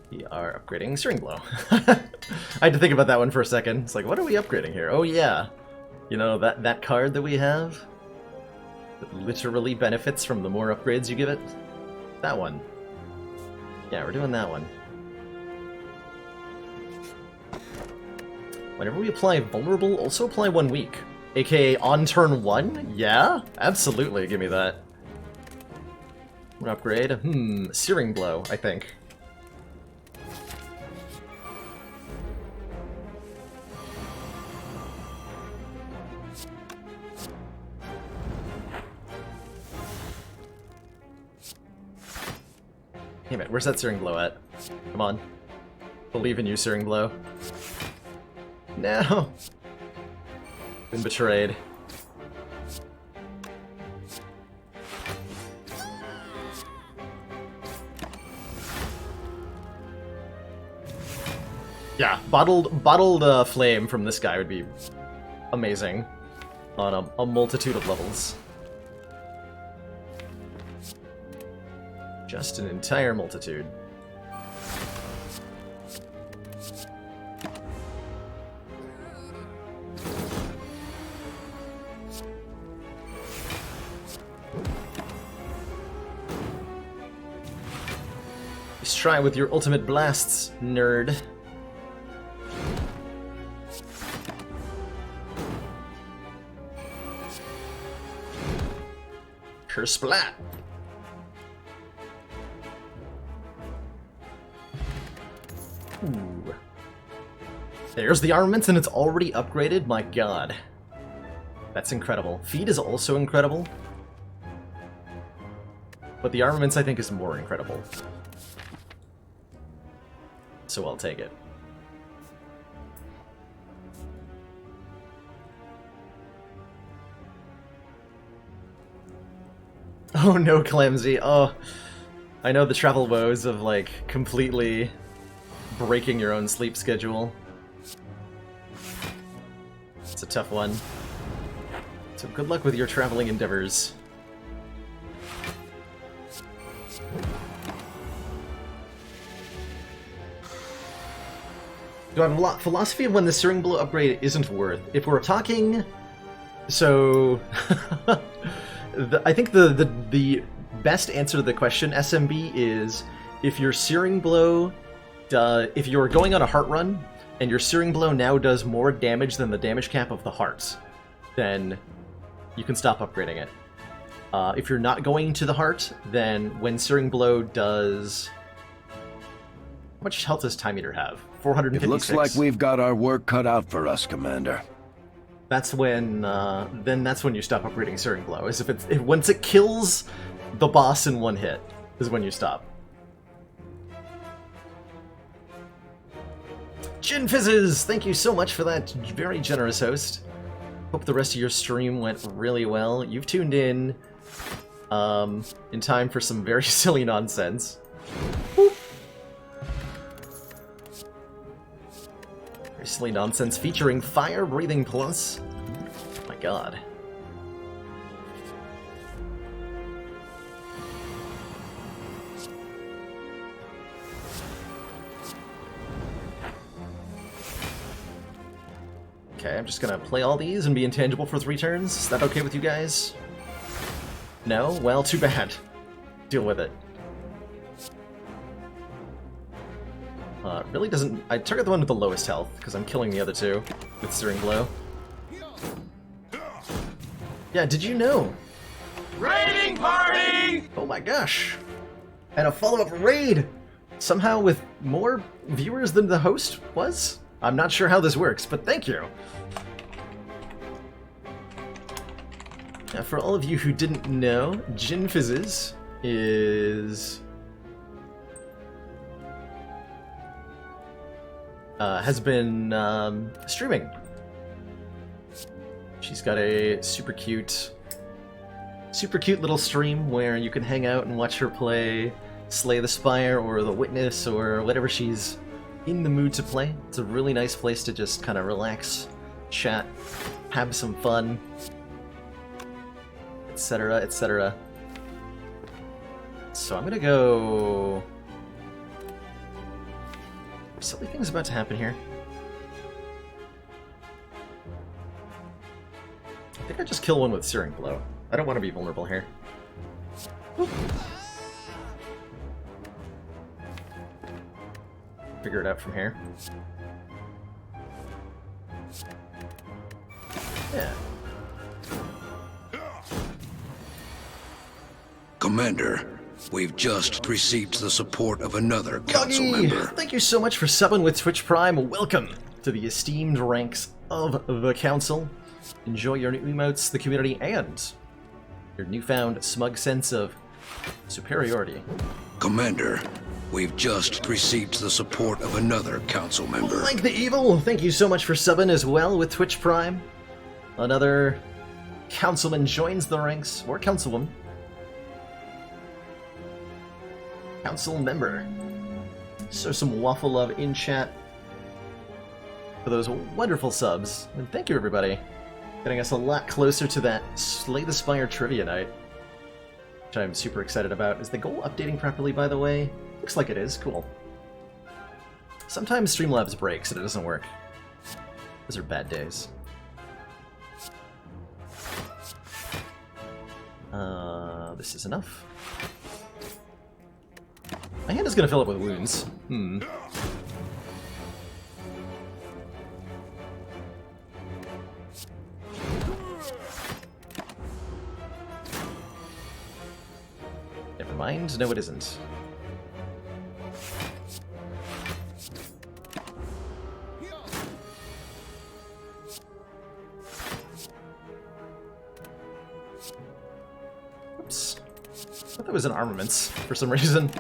We are upgrading Searing Blow. I had to think about that one for a second. It's like, what are we upgrading here? Oh yeah, you know, that card that we have that literally benefits from the more upgrades you give it? That one. Yeah, we're doing that one. Whenever we apply Vulnerable, also apply 1 week. AKA on turn 1? Yeah? Absolutely, give me that. An upgrade? Searing Blow, I think. Damn it, where's that Searing Blow at? Come on. Believe in you, Searing Blow. No! Been betrayed. Yeah, bottled flame from this guy would be amazing on a multitude of levels. Just an entire multitude. Let's try with your ultimate blasts, nerd. Splat. Ooh. There's the armaments and it's already upgraded? My god. That's incredible. Feed is also incredible. But the armaments, I think, is more incredible. So I'll take it. Oh no, Clamsy. Oh, I know the travel woes of, like, completely breaking your own sleep schedule. It's a tough one. So good luck with your traveling endeavors. Do I have a philosophy of when the Searing Blow upgrade isn't worth? If we're talking... So... I think the best answer to the question, SMB, is if your Searing Blow... if you're going on a heart run, and your Searing Blow now does more damage than the damage cap of the hearts, then you can stop upgrading it. If you're not going to the heart, then when Searing Blow does... How much health does Time Eater have? 456. It looks like we've got our work cut out for us, Commander. That's when, then that's when you stop upgrading Searing Blow. Is once it kills the boss in 1 hit, is when you stop. Gin Fizzes! Thank you so much for that very generous host. Hope the rest of your stream went really well. You've tuned in time for some very silly nonsense. Boop. Very silly nonsense featuring Fire Breathing Plus. Oh my god. Okay, I'm just gonna play all these and be intangible for 3 turns. Is that okay with you guys? No? Well, too bad. Deal with it. Really doesn't... I target the one with the lowest health, because I'm killing the other 2 with Searing Blow. Yeah, did you know? Raiding party! Oh my gosh. And a follow-up raid! Somehow with more viewers than the host was? I'm not sure how this works, but thank you! Now, for all of you who didn't know, Gin Fizzes is... has been streaming. She's got a super cute little stream where you can hang out and watch her play Slay the Spire or The Witness or whatever she's in the mood to play. It's a really nice place to just kind of relax, chat, have some fun, etc., etc. So I'm gonna go... Silly things about to happen here. I think I just kill one with Searing Blow. I don't want to be vulnerable here. Whoop. Figure it out from here. Yeah. Commander, we've just received the support of another council Yogi, member. thank you so much for subbing with Twitch Prime. Welcome to the esteemed ranks of the council. Enjoy your new emotes, the community, and your newfound smug sense of superiority. Commander, we've just received the support of another council member. Like the Evil, thank you so much for subbing as well with Twitch Prime. Another councilman joins the ranks, or councilwoman. Council member. So some waffle love in chat for those wonderful subs. And thank you, everybody. Getting us a lot closer to that Slay the Spire trivia night, which I'm super excited about. Is the goal updating properly, by the way? Looks like it is. Cool. Sometimes Streamlabs breaks and it doesn't work. Those are bad days. This is enough. My hand is gonna fill up with wounds. Never mind. No, it isn't. Oops. I thought that was an armaments for some reason.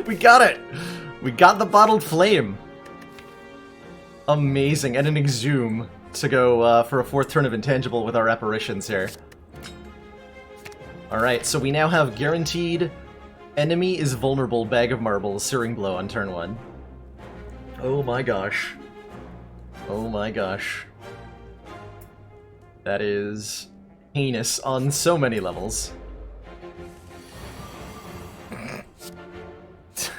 We got it! We got the bottled flame! Amazing, and an exhume to go for a 4th turn of intangible with our apparitions here. Alright, so we now have guaranteed enemy is vulnerable bag of marbles, Searing Blow on turn 1. Oh my gosh. Oh my gosh. That is heinous on so many levels.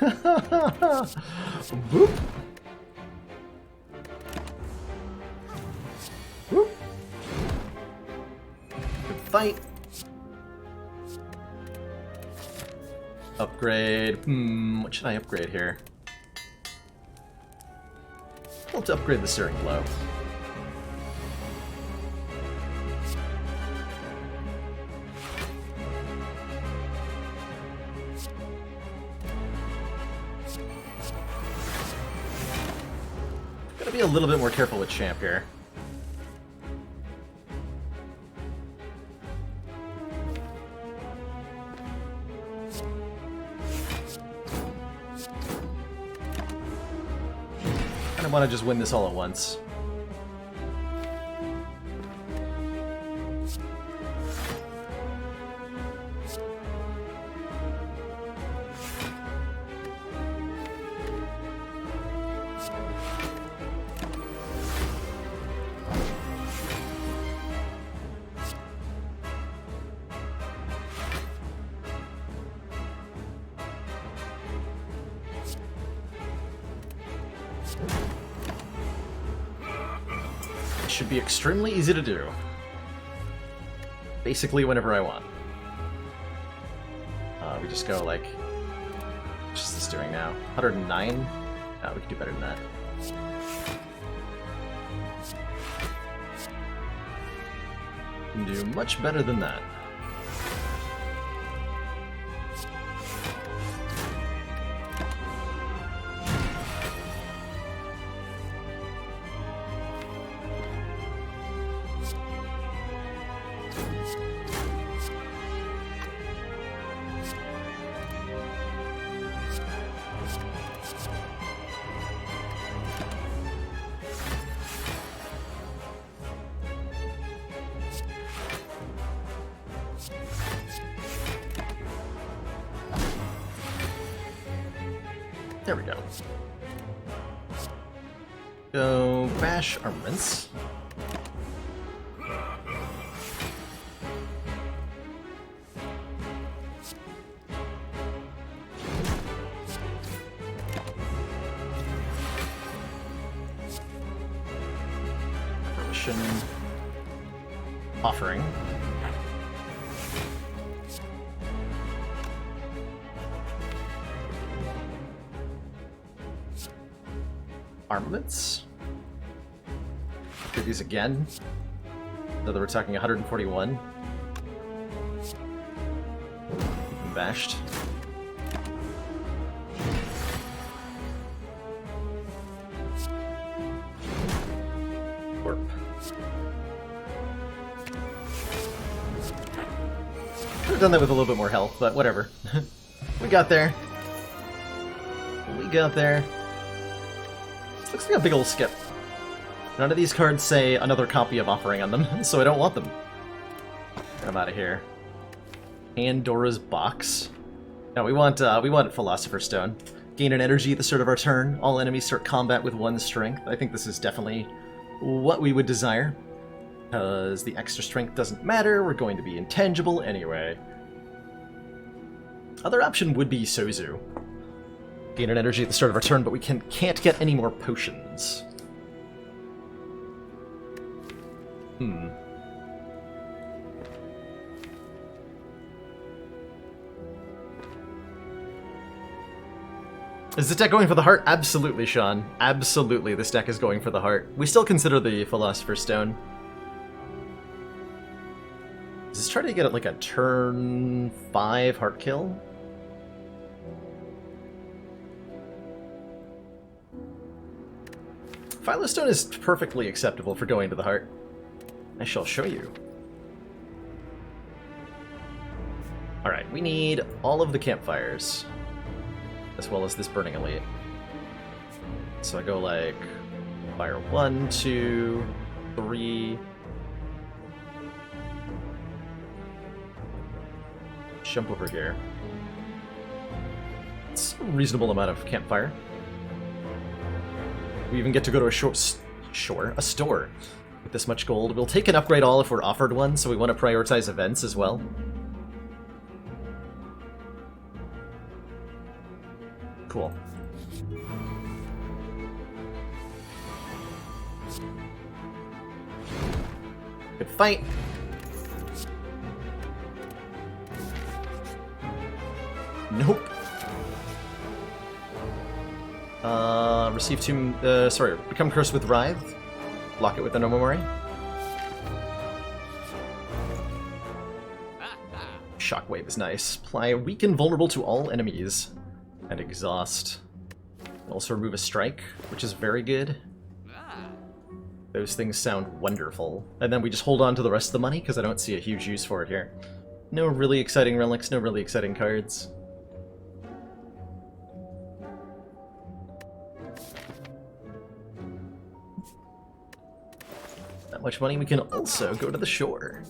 Boop. Whoop. Good fight. Upgrade. What should I upgrade here? I'll have to upgrade the Searing Blow. Gotta be a little bit more careful with Champ here. I want to just win this all at once. Should be extremely easy to do. Basically whenever I want. We just go like... What's this doing now? 109? No, we can do better than that. We can do much better than that. There we go. Go bash armaments. Permission. Offering. Armaments. Do these again. So that we're talking 141. Bashed. Warp. Could have done that with a little bit more health, but whatever. We got there. We got there. Looks like a big old skip. None of these cards say another copy of Offering on them, so I don't want them. I'm out of here. Pandora's Box. No, we want Philosopher's Stone. Gain an energy at the start of our turn. All enemies start combat with 1 strength. I think this is definitely what we would desire. Because the extra strength doesn't matter, we're going to be intangible anyway. Other option would be Sozu. Gain an energy at the start of our turn, but we can't get any more potions. Is this deck going for the heart? Absolutely, Sean. Absolutely, this deck is going for the heart. We still consider the Philosopher's Stone. Is this trying to get like a turn 5 heart kill? Philostone is perfectly acceptable for going to the heart. I shall show you. Alright, we need all of the campfires, as well as this Burning Elite. So I go like fire 1, 2, 3. Jump over here. It's a reasonable amount of campfire. We even get to go to a store with this much gold. We'll take an upgrade all if we're offered one, so we want to prioritize events as well. Cool. Good fight. Nope. Receive become cursed with Writhe. Block it with an Omamori. Shockwave is nice. Apply weaken vulnerable to all enemies. And exhaust. Also remove a strike, which is very good. Those things sound wonderful. And then we just hold on to the rest of the money, because I don't see a huge use for it here. No really exciting relics, no really exciting cards. That much money, we can also go to the shore.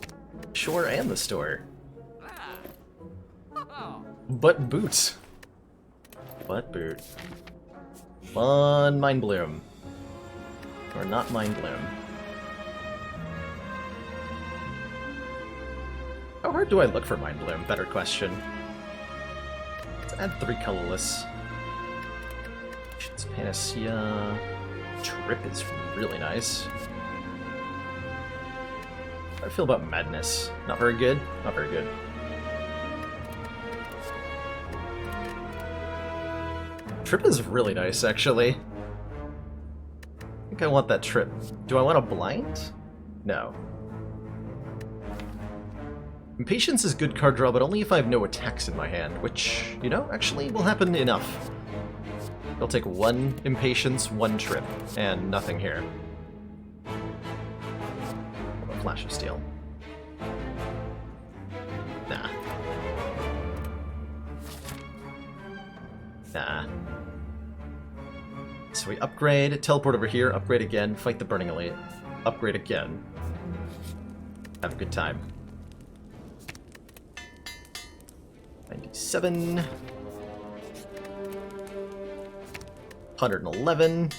Shore and the store. But boot. But boot. Come on, Mind Bloom. Or not Mind Bloom. How hard do I look for Mind Bloom? Better question. Let's add 3 colorless. Panacea. Trip is really nice. How do I feel about Madness? Not very good? Not very good. Trip is really nice, actually. I think I want that Trip. Do I want a blind? No. Impatience is good card draw, but only if I have no attacks in my hand, which, you know, actually will happen enough. I'll take 1 Impatience, 1 Trip, and nothing here. A Flash of Steel. Nah. Nah. So we upgrade, teleport over here, upgrade again, fight the Burning Elite, upgrade again. Have a good time. 97. 111.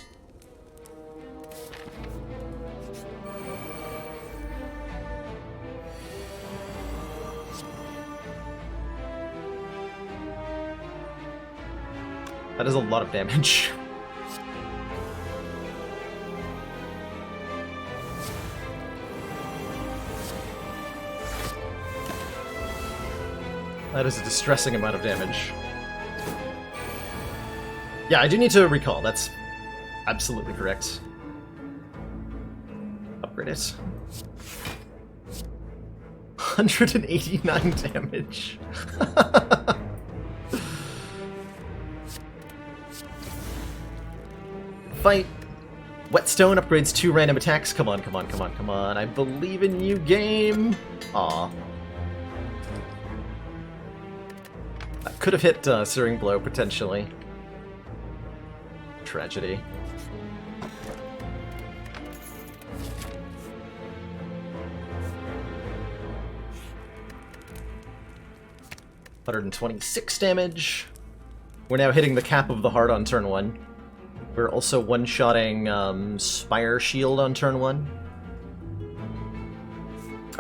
That is a lot of damage. That is a distressing amount of damage. Yeah, I do need to recall. That's absolutely correct. Upgrade it. 189 damage. Fight. Whetstone upgrades 2 random attacks. Come on, come on, come on, come on. I believe in you, game. Aw. That could have hit Searing Blow, potentially. Tragedy. $126 damage. We're now hitting the cap of the heart on turn 1. We're also one-shotting Spire Shield on turn 1.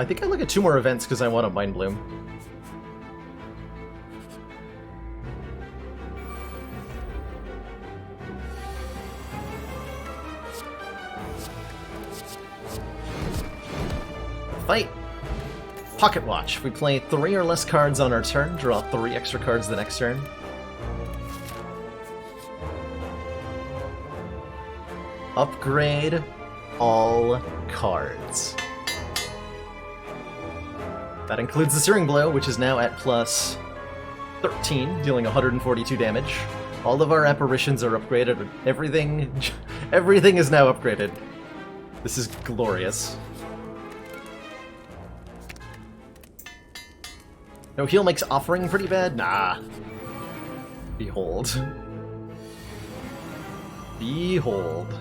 I think I look at 2 more events because I want a Mind Bloom. Fight! Pocket Watch. We play 3 or less cards on our turn, draw 3 extra cards the next turn. Upgrade all cards. That includes the Searing Blow, which is now at plus 13, dealing 142 damage. All of our apparitions are upgraded. Everything is now upgraded. This is glorious. No heal makes offering pretty bad? Nah. Behold. Behold.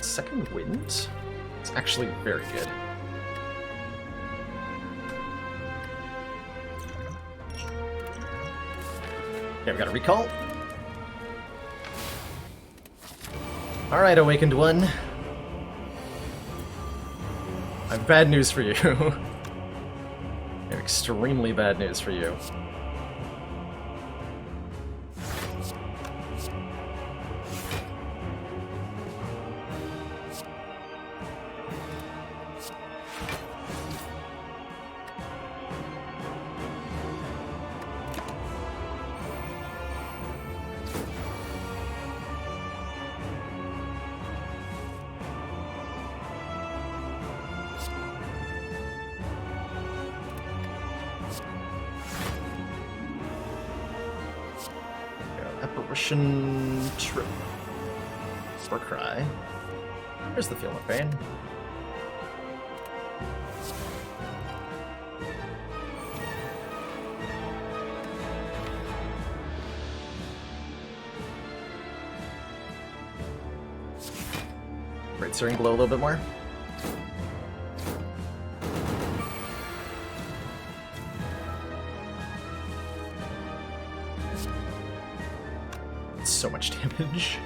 Second Wind? It's actually very good. Okay, we got a recall. Alright, Awakened One. I have bad news for you. I have extremely bad news for you. Apparition Trip. Or Cry. Here's the Feel of Pain. Right, Searing Blow a little bit more. So much damage.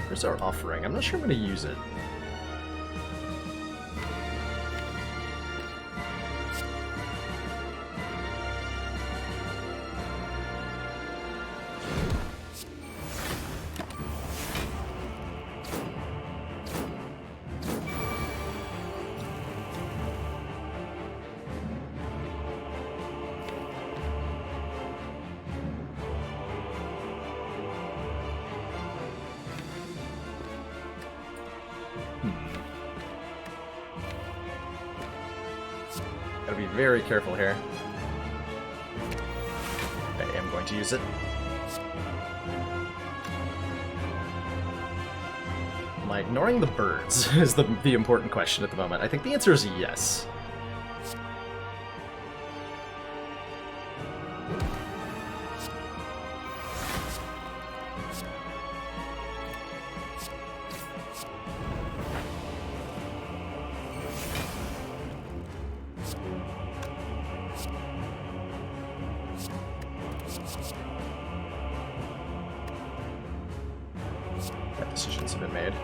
Here's our offering. I'm not sure I'm going to use it. Gotta be very careful here. I am going to use it. Am I ignoring the birds? Is the important question at the moment. I think the answer is yes. That decisions have been made.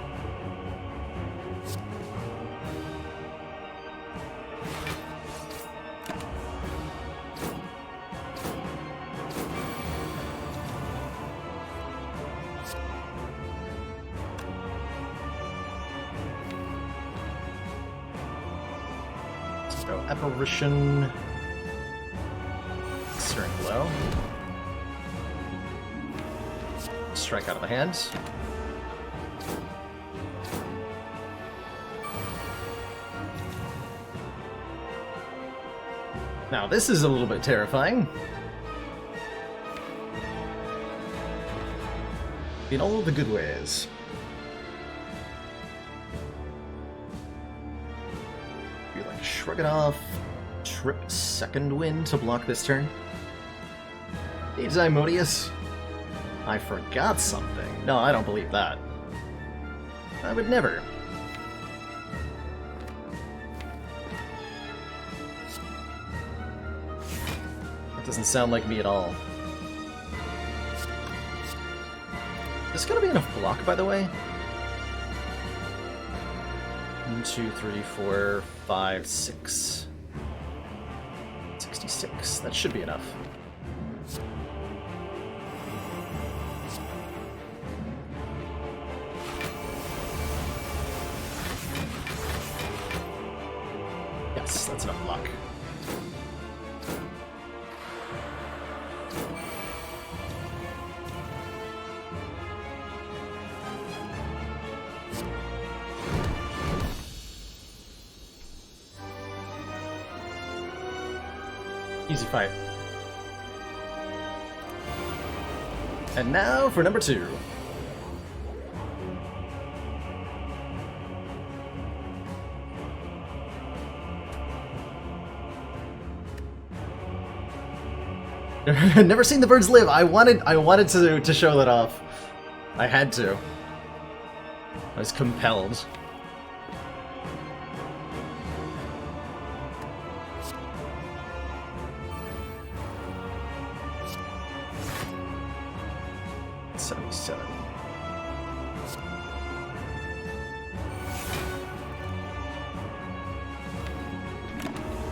Let's go Apparition. Searing Blow. Strike out of the hands. Now this is a little bit terrifying. In all the good ways. You like shrug it off. Trip Second Wind to block this turn. Hey, Zymodius. I forgot something. No, I don't believe that. I would never. That doesn't sound like me at all. Is this gonna be enough block, by the way? 1, 2, 3, 4, 5, 6. 66. That should be enough. Yes, that's enough block. Easy fight. And now for number 2. Never seen the birds live. I wanted to show that off. I had to. I was compelled.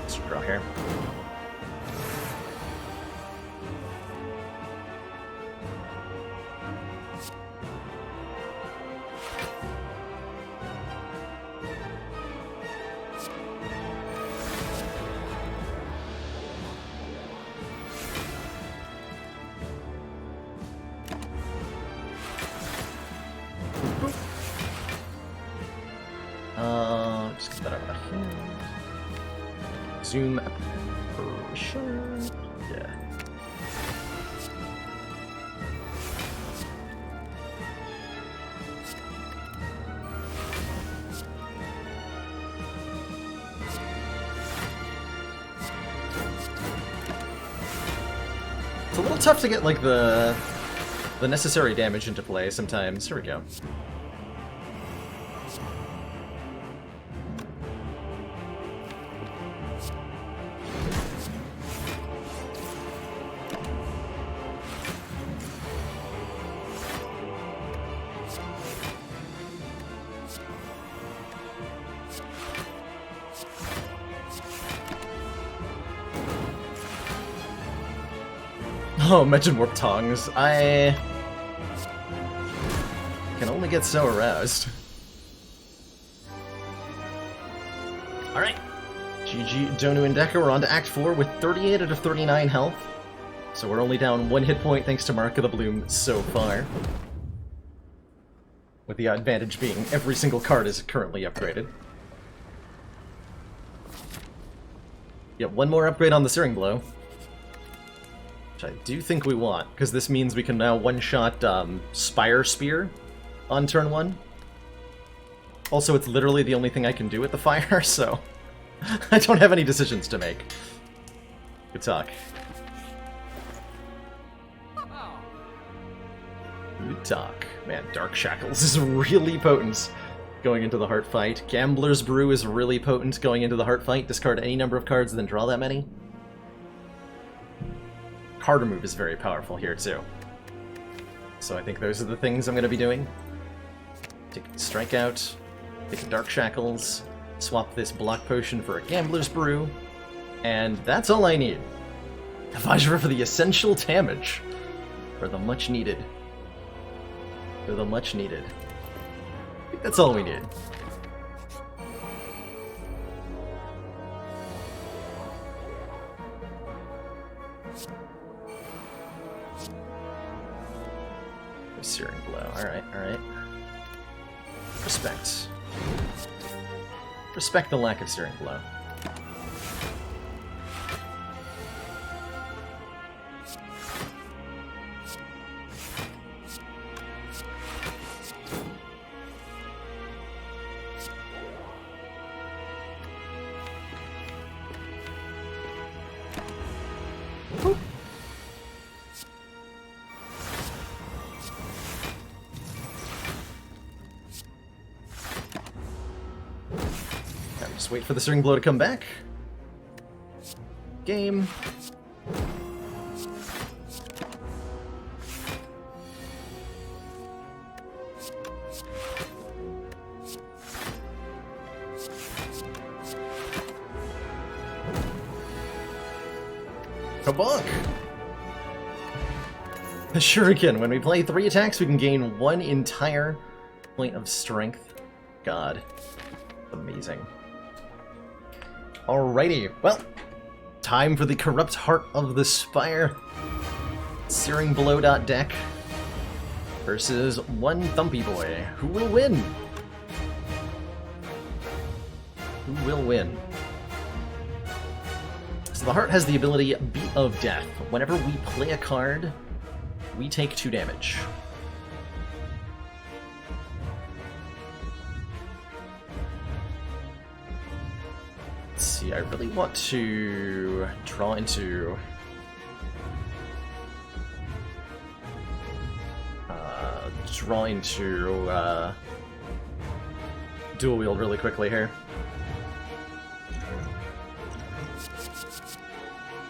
Let's draw here. Just get that out of the hand. Zoom apparition. Yeah. It's a little tough to get like the necessary damage into play sometimes. Here we go. Oh, mention warp tongues. I can only get so aroused. Alright. GG, Donu and Decker. We're on to Act 4 with 38 out of 39 health. So we're only down 1 hit point thanks to Mark of the Bloom so far. With the advantage being every single card is currently upgraded. Yep, one more upgrade on the Searing Blow. Which I do think we want, because this means we can now one-shot Spire Spear on turn 1. Also, it's literally the only thing I can do with the fire, so I don't have any decisions to make. Good talk. Good talk. Man, Dark Shackles is really potent going into the Heart Fight. Gambler's Brew is really potent going into the Heart Fight. Discard any number of cards and then draw that many. Card remove is very powerful here, too. So I think those are the things I'm going to be doing. Take the Strikeout, take the Dark Shackles, swap this Block Potion for a Gambler's Brew, and that's all I need. A Vajra for the essential damage. For the much needed. For the much needed. I think that's all we need. Searing Blow. Alright, alright. Respect. Respect the lack of Searing Blow. Just wait for the Searing Blow to come back. Game. Kabonk! The Shuriken. When we play 3 attacks, we can gain 1 entire point of strength. God. Amazing. Alrighty, well, time for the Corrupt Heart of the Spire. Searing Blow deck versus one Thumpy Boy. Who will win? Who will win? So the Heart has the ability Beat of Death. Whenever we play a card, we take 2 damage. Let's see, I really want to draw into dual wield really quickly here.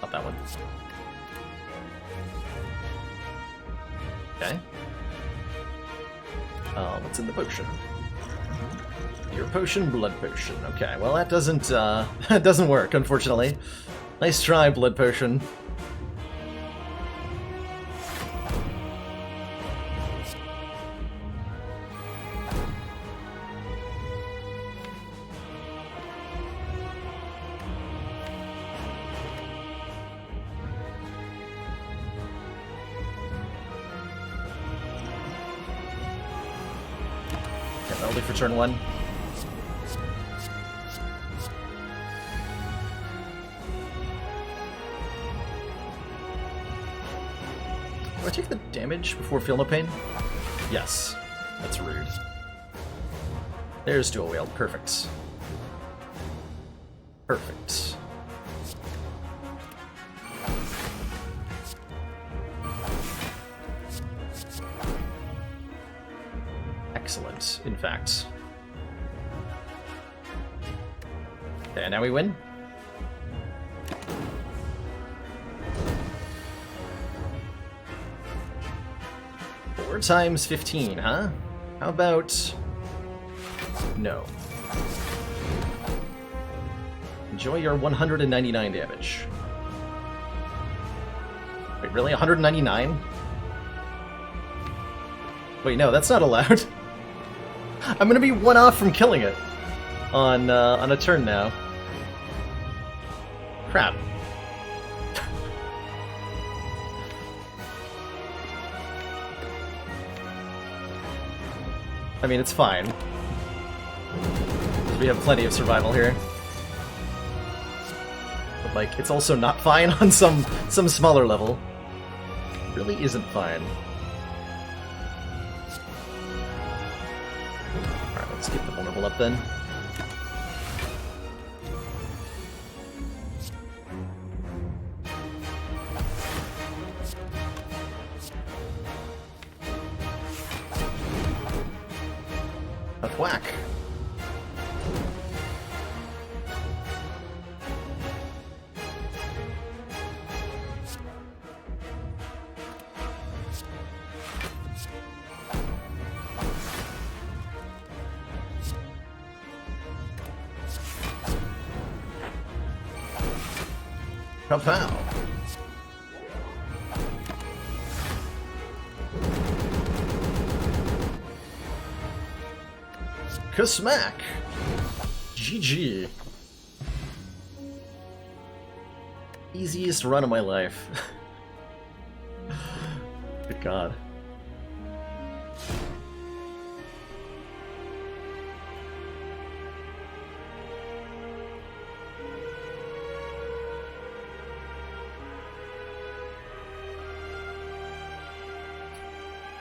Not that one. Okay. What's in the potion? Your potion, blood potion. Okay, well that doesn't that doesn't work, unfortunately. Nice try, blood potion. Okay, that'll do for turn 1. Do I take the damage before Feel No Pain? Yes. That's rude. There's dual wield. Perfect. Perfect. Excellent, in fact. Okay, now we win. Times 15, huh? How about... no. Enjoy your 199 damage. Wait, really? 199? Wait, no, that's not allowed. I'm gonna be 1 off from killing it on a turn now. Crap. I mean, it's fine. We have plenty of survival here. But, like, it's also not fine on some smaller level. It really isn't fine. Alright, let's get the vulnerable up then. Whack. Kapow! Kasmack! GG. Easiest run of my life. Good God.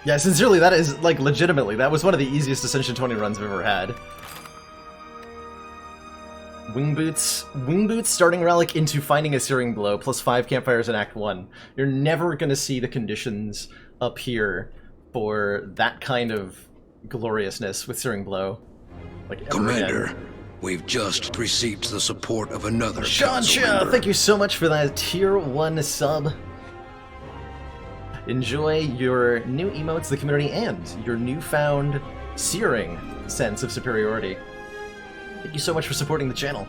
Yeah, sincerely, that is, like, legitimately, that was one of the easiest Ascension 20 runs I've ever had. Wing Boots starting relic into finding a Searing Blow, plus 5 campfires in Act 1. You're never gonna see the conditions up here for that kind of gloriousness with Searing Blow. Like, ever Commander, again. we've just received the support of another Sean council Chia, member. thank you so much for that Tier 1 sub. Enjoy your new emotes, the community, and your newfound searing sense of superiority. Thank you so much for supporting the channel.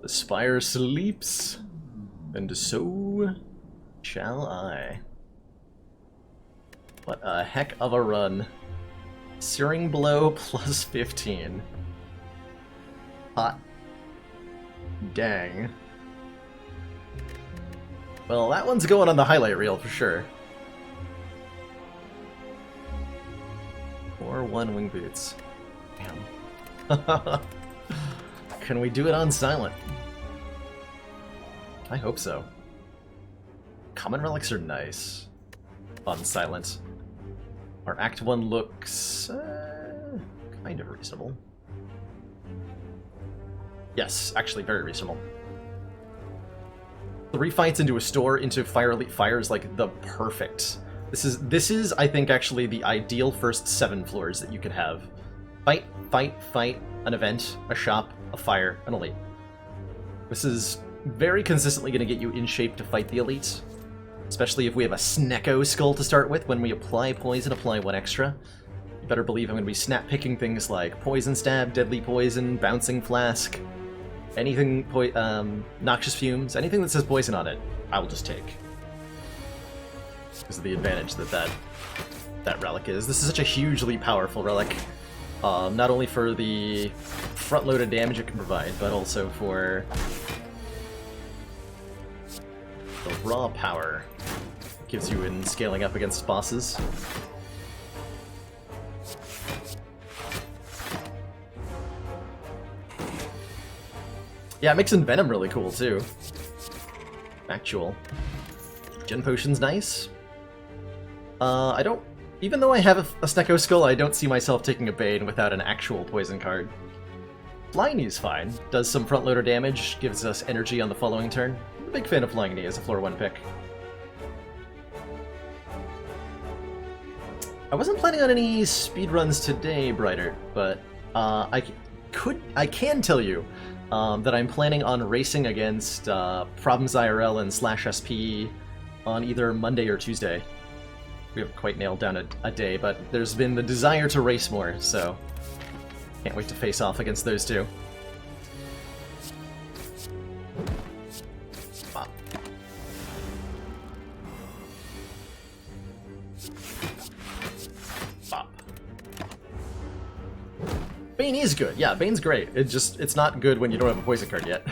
The Spire sleeps, and so shall I. What a heck of a run. Searing Blow plus 15. Hot dang. Well, that one's going on the highlight reel for sure. 4-1 Wing Boots. Damn. Can we do it on silent? I hope so. Common relics are nice. On silent. Our Act 1 looks kind of reasonable. Yes, actually very reasonable. 3 fights into a store into Fire Elite Fire is like the perfect. This is I think actually the ideal first 7 floors that you could have. Fight, fight, fight, an event, a shop, a fire, an elite. This is very consistently going to get you in shape to fight the elites. Especially if we have a Snecko skull to start with. When we apply poison, apply 1 extra. You better believe I'm going to be snap picking things like Poison Stab, Deadly Poison, Bouncing Flask, anything, Noxious Fumes, anything that says poison on it, I will just take. Because of the advantage that relic is. This is such a hugely powerful relic. Not only for the front-loaded damage it can provide, but also for the raw power it gives you in scaling up against bosses. Yeah, it makes Venom really cool, too. Actual. Gen Potion's nice. I don't... Even though I have a Snecko Skull, I don't see myself taking a Bane without an actual poison card. Flying Knee's fine. Does some front-loader damage, gives us energy on the following turn. I'm a big fan of Flying Knee as a floor 1 pick. I wasn't planning on any speedruns today, Brighter, but I can tell you that I'm planning on racing against Problems IRL and /SP on either Monday or Tuesday. We haven't quite nailed down a day, but there's been the desire to race more, so can't wait to face off against those two. Bop. Bop. Bane is good. Yeah, Bane's great. It's not good when you don't have a poison card yet.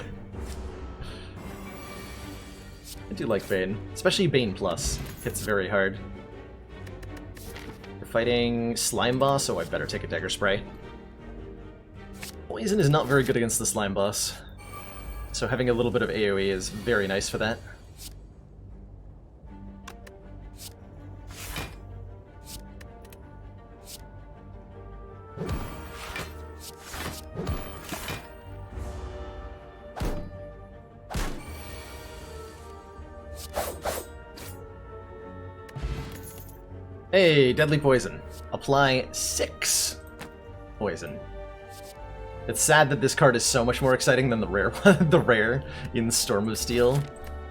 I do like Bane, especially Bane Plus. Hits very hard. We're fighting Slime Boss, so I better take a Dagger Spray. Poison is not very good against the Slime Boss, so having a little bit of AoE is very nice for that. Hey, Deadly Poison. Apply 6 poison. It's sad that this card is so much more exciting than the rare one, the rare in Storm of Steel.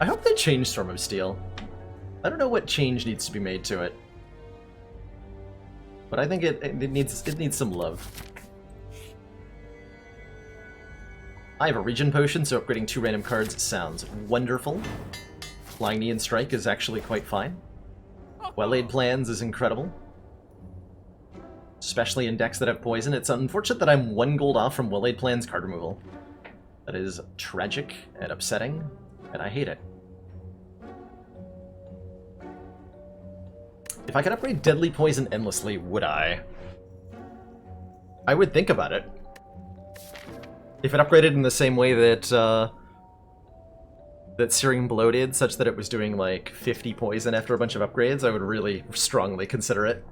I hope they change Storm of Steel. I don't know what change needs to be made to it, but I think it needs some love. I have a regen potion, so upgrading 2 random cards sounds wonderful. Flying Knee and Strike is actually quite fine. Well-laid plans is incredible. Especially in decks that have poison. It's unfortunate that I'm 1 gold off from well-laid plans card removal. That is tragic and upsetting, and I hate it. If I could upgrade Deadly Poison endlessly, would I? I would think about it. If it upgraded in the same way that that Searing Blow did, such that it was doing like 50 poison after a bunch of upgrades, I would really strongly consider it.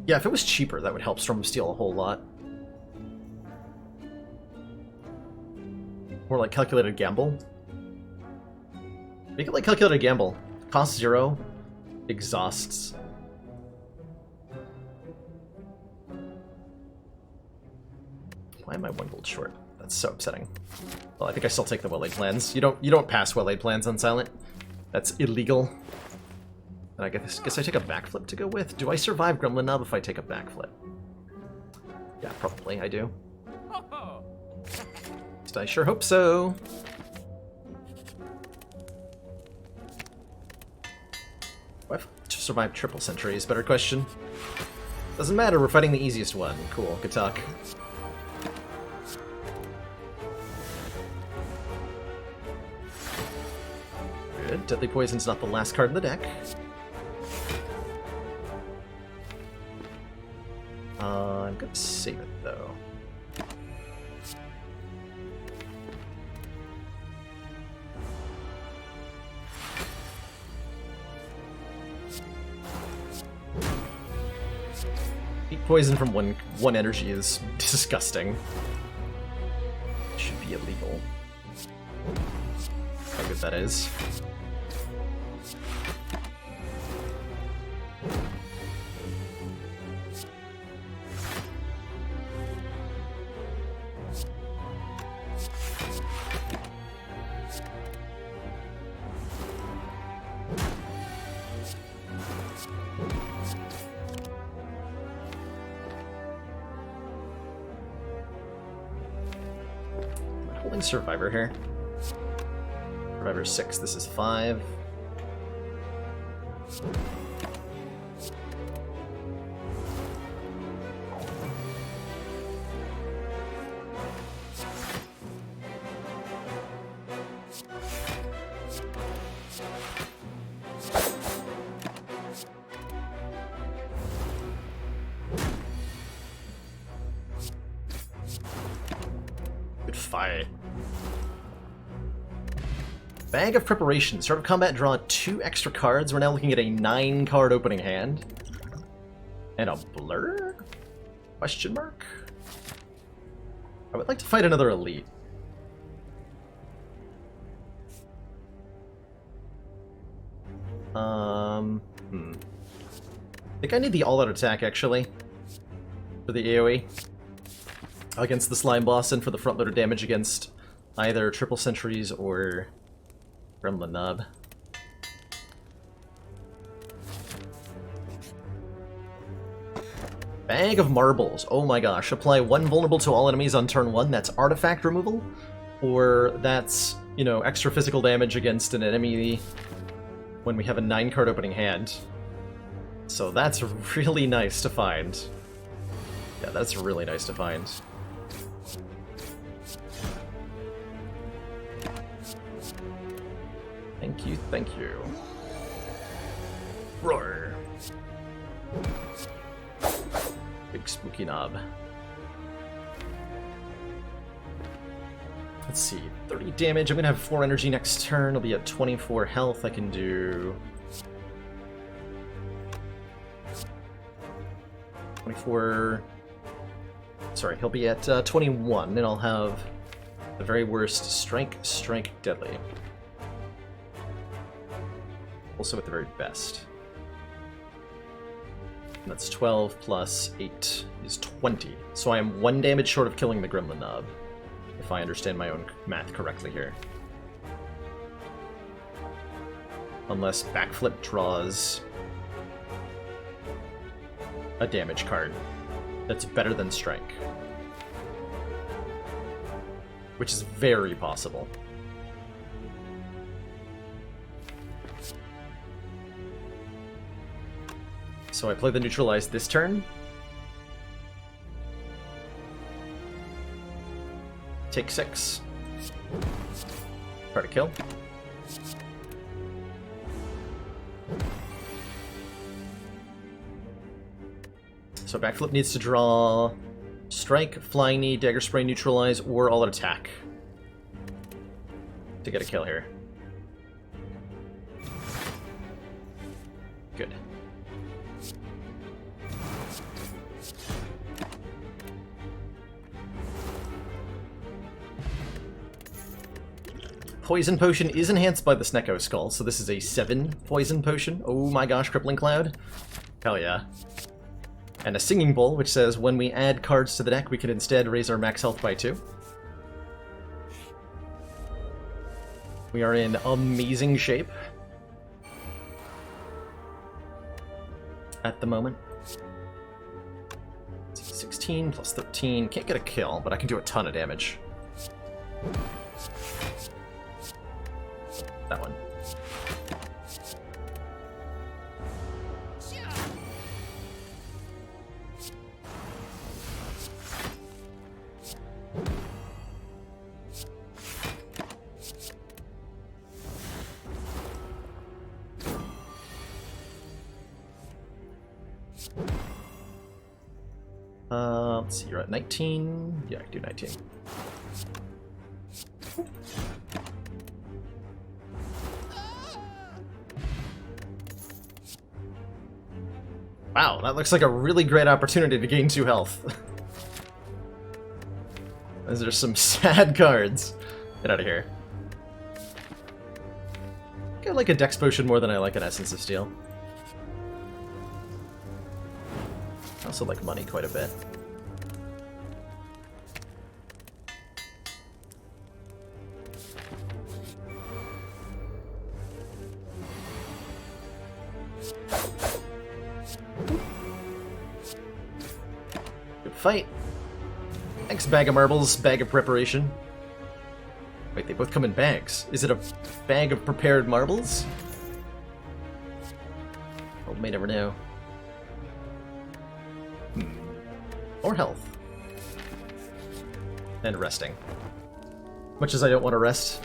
Yeah, if it was cheaper, that would help Storm of Steel a whole lot. More like Calculated Gamble. Make it like Calculated Gamble. Cost 0. Exhausts. Why am I 1 gold short? That's so upsetting. Well, I think I still take the well-laid plans. You don't pass well-laid plans on Silent. That's illegal. And I guess I take a backflip to go with. Do I survive Gremlin Nub if I take a backflip? Yeah, probably I do. At least I sure hope so. Do I survive triple centuries? Better question. Doesn't matter, we're fighting the easiest one. Cool, good talk. Good. Deadly Poison's not the last card in the deck. I'm gonna save it though. Poison from one energy is disgusting. It should be illegal. How good that is. Survivor here. Survivor 6, this is 5. Good fight. Bag of Preparation. Start of combat, draw 2 extra cards. We're now looking at a 9-card opening hand. And a blur? Question mark? I would like to fight another elite. I think I need the all-out attack, actually. For the AoE. Against the Slime Boss and for the front-loader damage against either Triple Sentries or Gremlin Nub. Bag of Marbles. Oh my gosh. Apply 1 vulnerable to all enemies on turn 1. That's artifact removal. Or that's, you know, extra physical damage against an enemy when we have a 9-card opening hand. So that's really nice to find. Yeah, that's really nice to find. Thank you, thank you. Roar. Big spooky knob. Let's see, 30 damage. I'm gonna have 4 energy next turn. I'll be at 24 health. I can do 24. Sorry, he'll be at 21, and I'll have the very worst strike, deadly. Also at the very best. And that's 12 plus 8 is 20. So I am 1 damage short of killing the Gremlin Nub, if I understand my own math correctly here. Unless backflip draws a damage card that's better than strike. Which is very possible. So I play the neutralize this turn. Take 6. Try to kill. So backflip needs to draw strike, flying knee, dagger spray, neutralize, or all out attack to get a kill here. Good. Poison Potion is enhanced by the Snecko Skull, so this is a 7 Poison Potion. Oh my gosh, Crippling Cloud. Hell yeah. And a Singing Bowl, which says when we add cards to the deck, we can instead raise our max health by 2. We are in amazing shape at the moment. 16 plus 13. Can't get a kill, but I can do a ton of damage. That one. Let's see, you're at 19. Yeah, I can do 19. Wow, that looks like a really great opportunity to gain 2 health. Those are some sad cards. Get out of here. I like a Dex Potion more than I like an Essence of Steel. I also like money quite a bit. Good fight. Thanks, bag of marbles, bag of preparation. Wait, they both come in bags. Is it a bag of prepared marbles? Well, may never know. Or health. And resting. Much as I don't want to rest.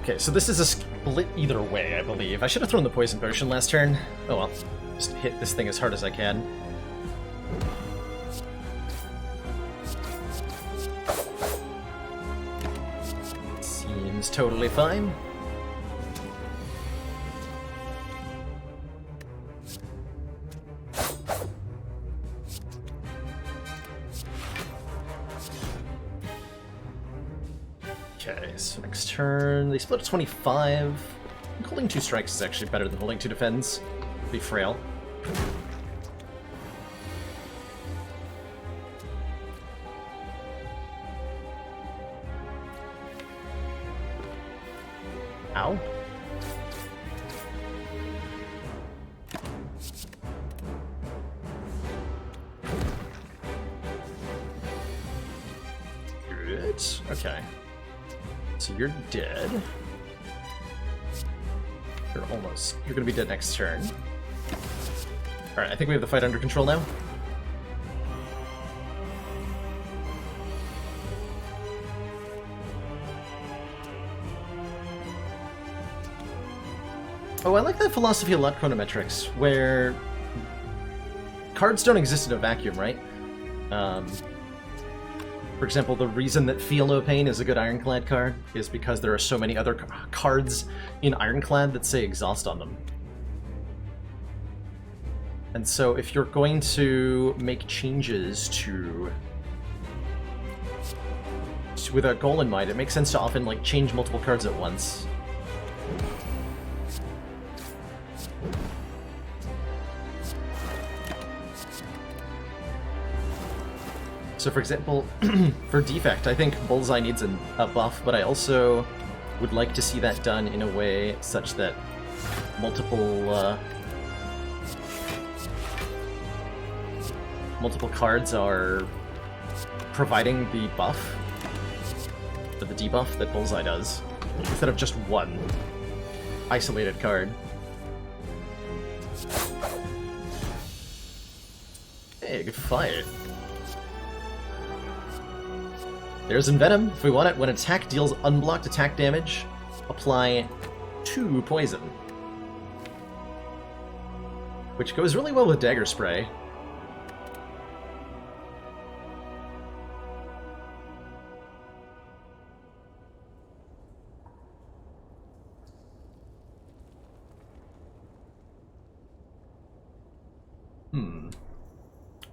Okay, so this is a split either way, I believe. I should have thrown the Poison Potion last turn. Oh well. Just hit this thing as hard as I can. Seems totally fine. Okay, so next turn, they split to 25. I think holding 2 strikes is actually better than holding 2 defends. Be frail. Ow. Good. Okay. So you're dead. You're gonna be dead next turn. Alright, I think we have the fight under control now. Oh, I like that philosophy a lot, Chronometrics, where cards don't exist in a vacuum, right? For example, the reason that Feel No Pain is a good Ironclad card is because there are so many other cards in Ironclad that say Exhaust on them. And so if you're going to make changes with a goal in mind, it makes sense to often like change multiple cards at once. So for example, for Defect, I think Bullseye needs a buff, but I also would like to see that done in a way such that multiple cards are providing the buff, or the debuff that Bullseye does, instead of just one isolated card. Hey, good fight. There's Envenom. If we want it, when attack deals unblocked attack damage, apply 2 poison. Which goes really well with Dagger Spray.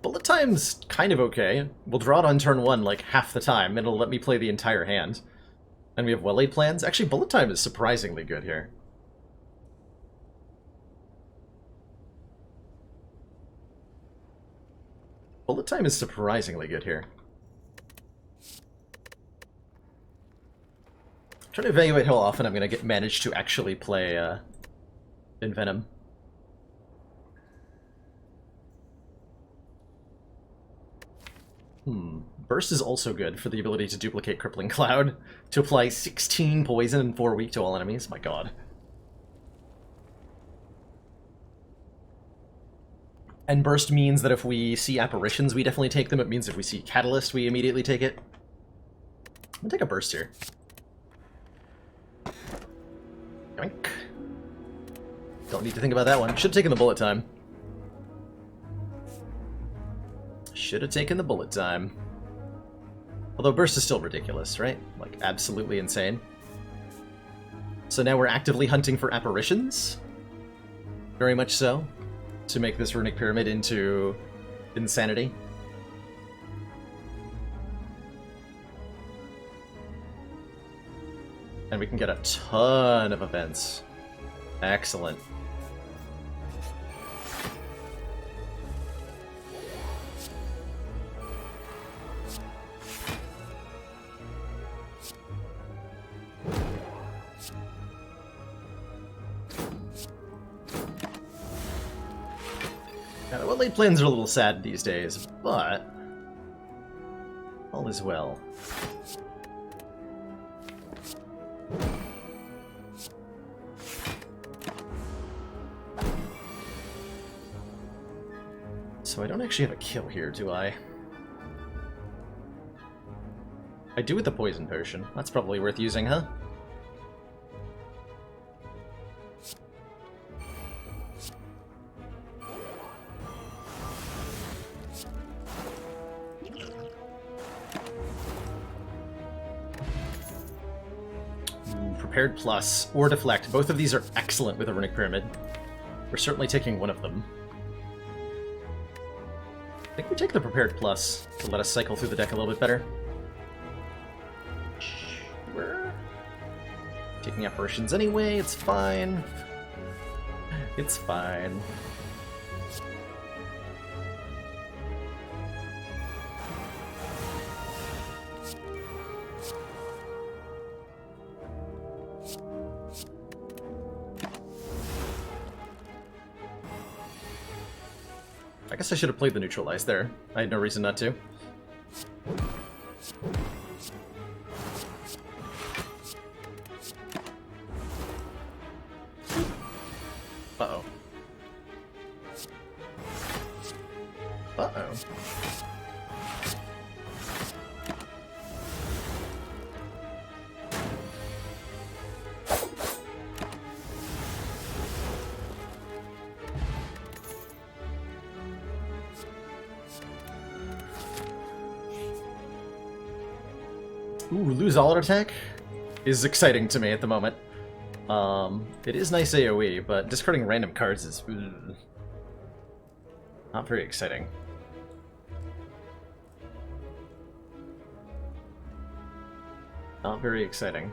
Bullet time's kind of okay. We'll draw it on turn 1 like half the time, and it'll let me play the entire hand. And we have well-laid plans. Actually, bullet time is surprisingly good here. Bullet time is surprisingly good here. I'm trying to evaluate how often I'm going to manage to actually play Envenom. Burst is also good for the ability to duplicate Crippling Cloud, to apply 16 poison and 4 weak to all enemies. My god. And Burst means that if we see apparitions, we definitely take them. It means if we see Catalyst, we immediately take it. I'm gonna take a Burst here. Yoink. Don't need to think about that one. Should have taken the bullet time. Should have taken the bullet time. Although Burst is still ridiculous, right? Like, absolutely insane. So now we're actively hunting for apparitions. Very much so. To make this Runic Pyramid into insanity. And we can get a ton of events. Excellent. Now, the late plans are a little sad these days, but all is well. So I don't actually have a kill here, do I? I do with the poison potion. That's probably worth using, huh? Prepared Plus or Deflect. Both of these are excellent with a Runic Pyramid. We're certainly taking one of them. I think we take the Prepared Plus to let us cycle through the deck a little bit better. Sure. Taking apparitions anyway, it's fine. It's fine. I guess I should have played the Neutralize there. I had no reason not to. Uh-oh. Uh-oh. Ooh, lose all attack is exciting to me at the moment. It is nice AoE, but discarding random cards is... Not very exciting. Not very exciting.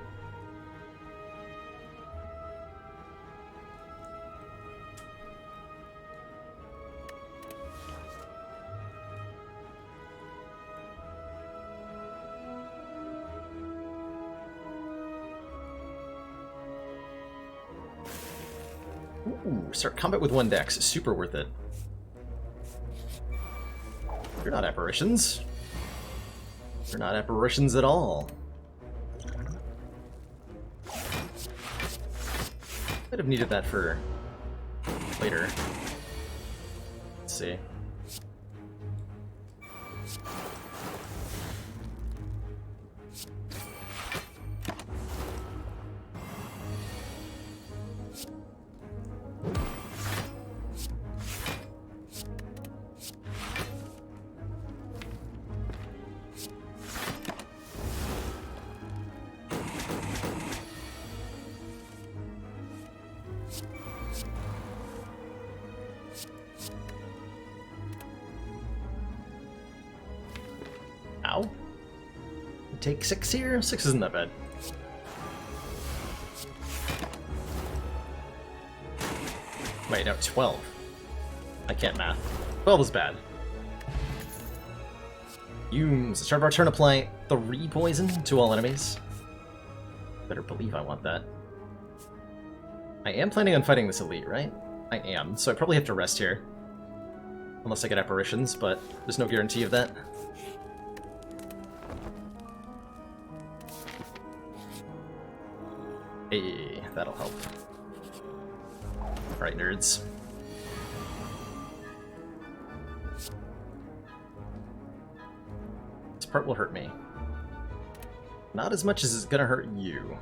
Ooh, start combat with 1 dex. Super worth it. You're not apparitions. You're not apparitions at all. Might have needed that for later. Let's see. Ow. Take 6 here? 6 isn't that bad. Wait, no, 12. I can't math. 12 is bad. Fumes. Start of our turn, apply 3 poison to all enemies. Better believe I want that. I am planning on fighting this elite, right? I am, so I probably have to rest here. Unless I get apparitions, but there's no guarantee of that. Hey, that'll help. Alright, nerds. This part will hurt me. Not as much as it's gonna hurt you.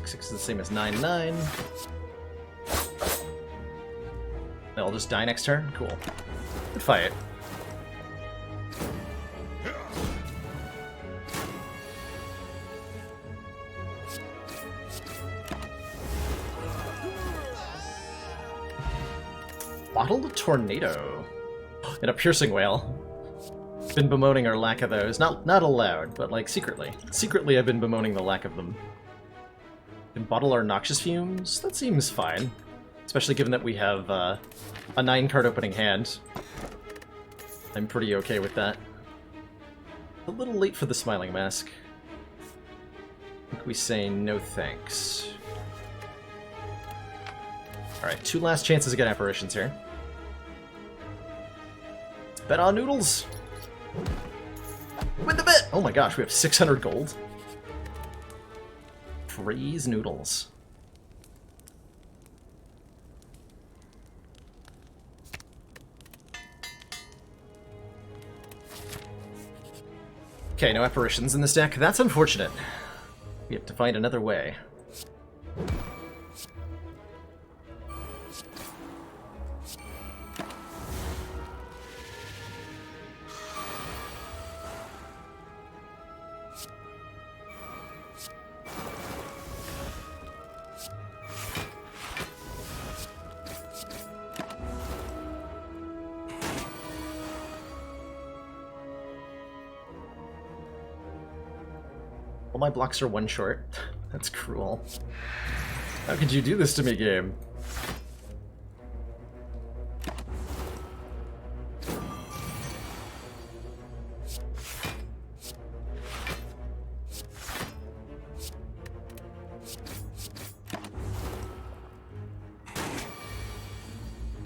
Six is the same as 9-9. They'll just die next turn? Cool. Good fight. Bottled tornado. And a piercing whale. Been bemoaning our lack of those. Not allowed, but like secretly. Secretly I've been bemoaning the lack of them. And bottle our noxious fumes? That seems fine. Especially given that we have a 9-card opening hand. I'm pretty okay with that. A little late for the smiling mask. I think we say no thanks. Alright, 2 last chances to get apparitions here. Let's bet on noodles! Win the bet! Oh my gosh, we have 600 gold. Praise noodles. Okay, no apparitions in this deck. That's unfortunate. We have to find another way. All my blocks are 1 short. That's cruel. How could you do this to me, game?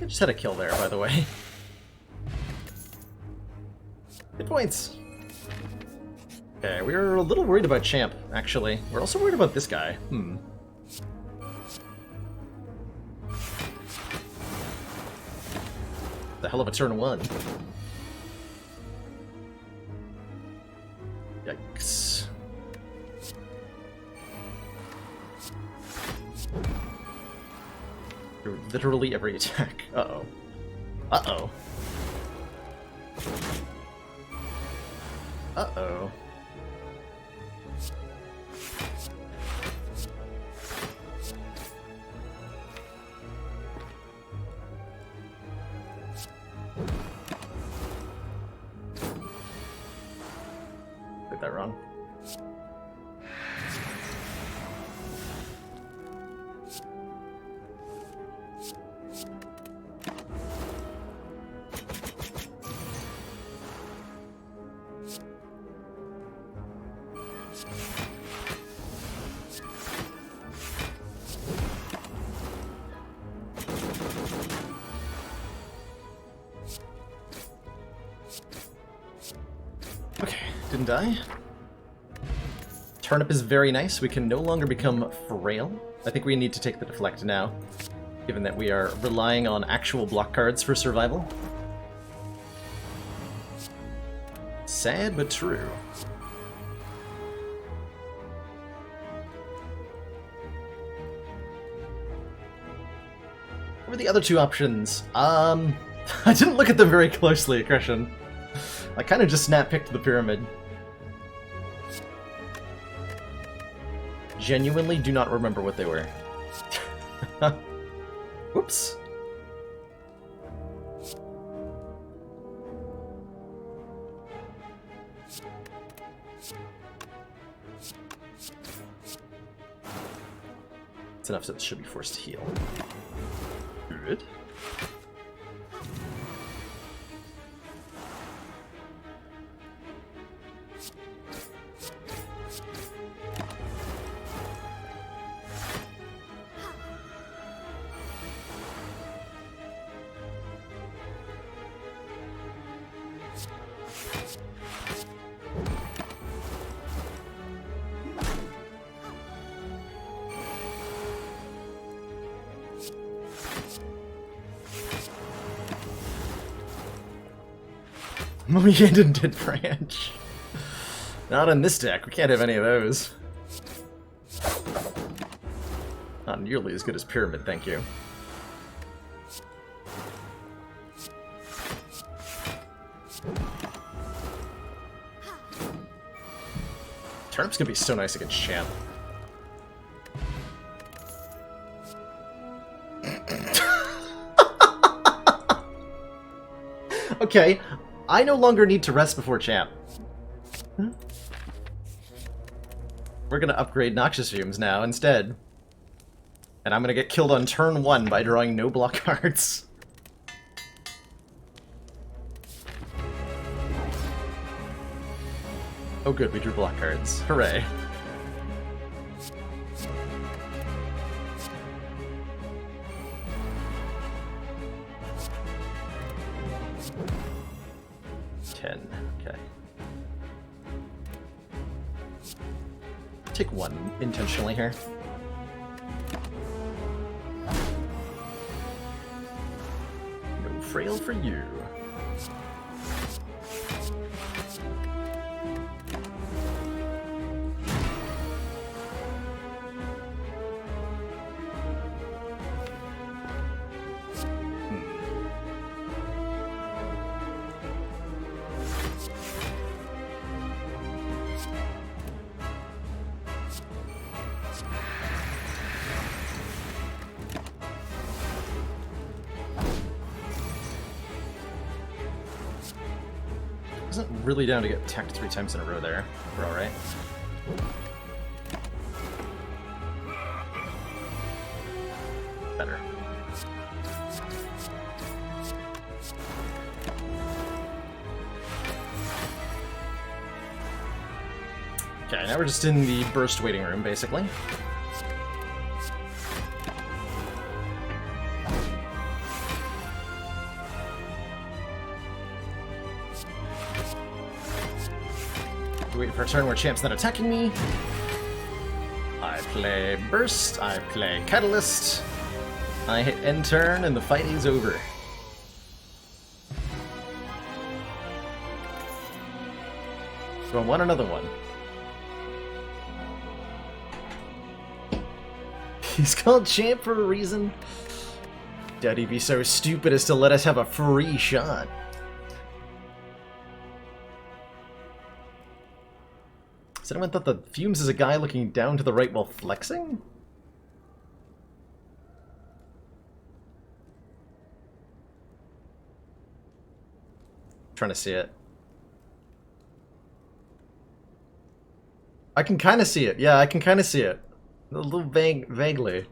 I just had a kill there, by the way. Good points! Okay, we're a little worried about Champ, actually. We're also worried about this guy. The hell of a turn 1. Yikes. literally every attack. Uh-oh. Uh-oh. Uh-oh. Did that wrong. Okay, didn't die. Turnip is very nice. We can no longer become frail. I think we need to take the deflect now, given that we are relying on actual block cards for survival. Sad but true. What were the other two options? I didn't look at them very closely, Christian. I kind of just snap-picked the pyramid. Genuinely do not remember what they were. Whoops. It's enough that it should be forced to heal. Good. Moyandin did branch. Not in this deck. We can't have any of those. Not nearly as good as Pyramid, thank you. Turnip's gonna be so nice against Champ. Okay, I no longer need to rest before Champ. We're gonna upgrade Noxious Fumes now instead. And I'm gonna get killed on turn 1 by drawing no block cards. Oh good, we drew block cards. Hooray. Okay. Take 1 intentionally here. No frail for you. Wasn't really down to get attacked 3 times in a row there. We're alright. Better. Okay, now we're just in the burst waiting room, basically. Wait for a turn where Champ's not attacking me. I play Burst, I play Catalyst. I hit end turn and the fight is over. So I want another one. He's called Champ for a reason. Daddy be so stupid as to let us have a free shot. Has anyone thought the Fumes is a guy looking down to the right while flexing? Trying to see it. I can kind of see it. Yeah, I can kind of see it. A little vaguely.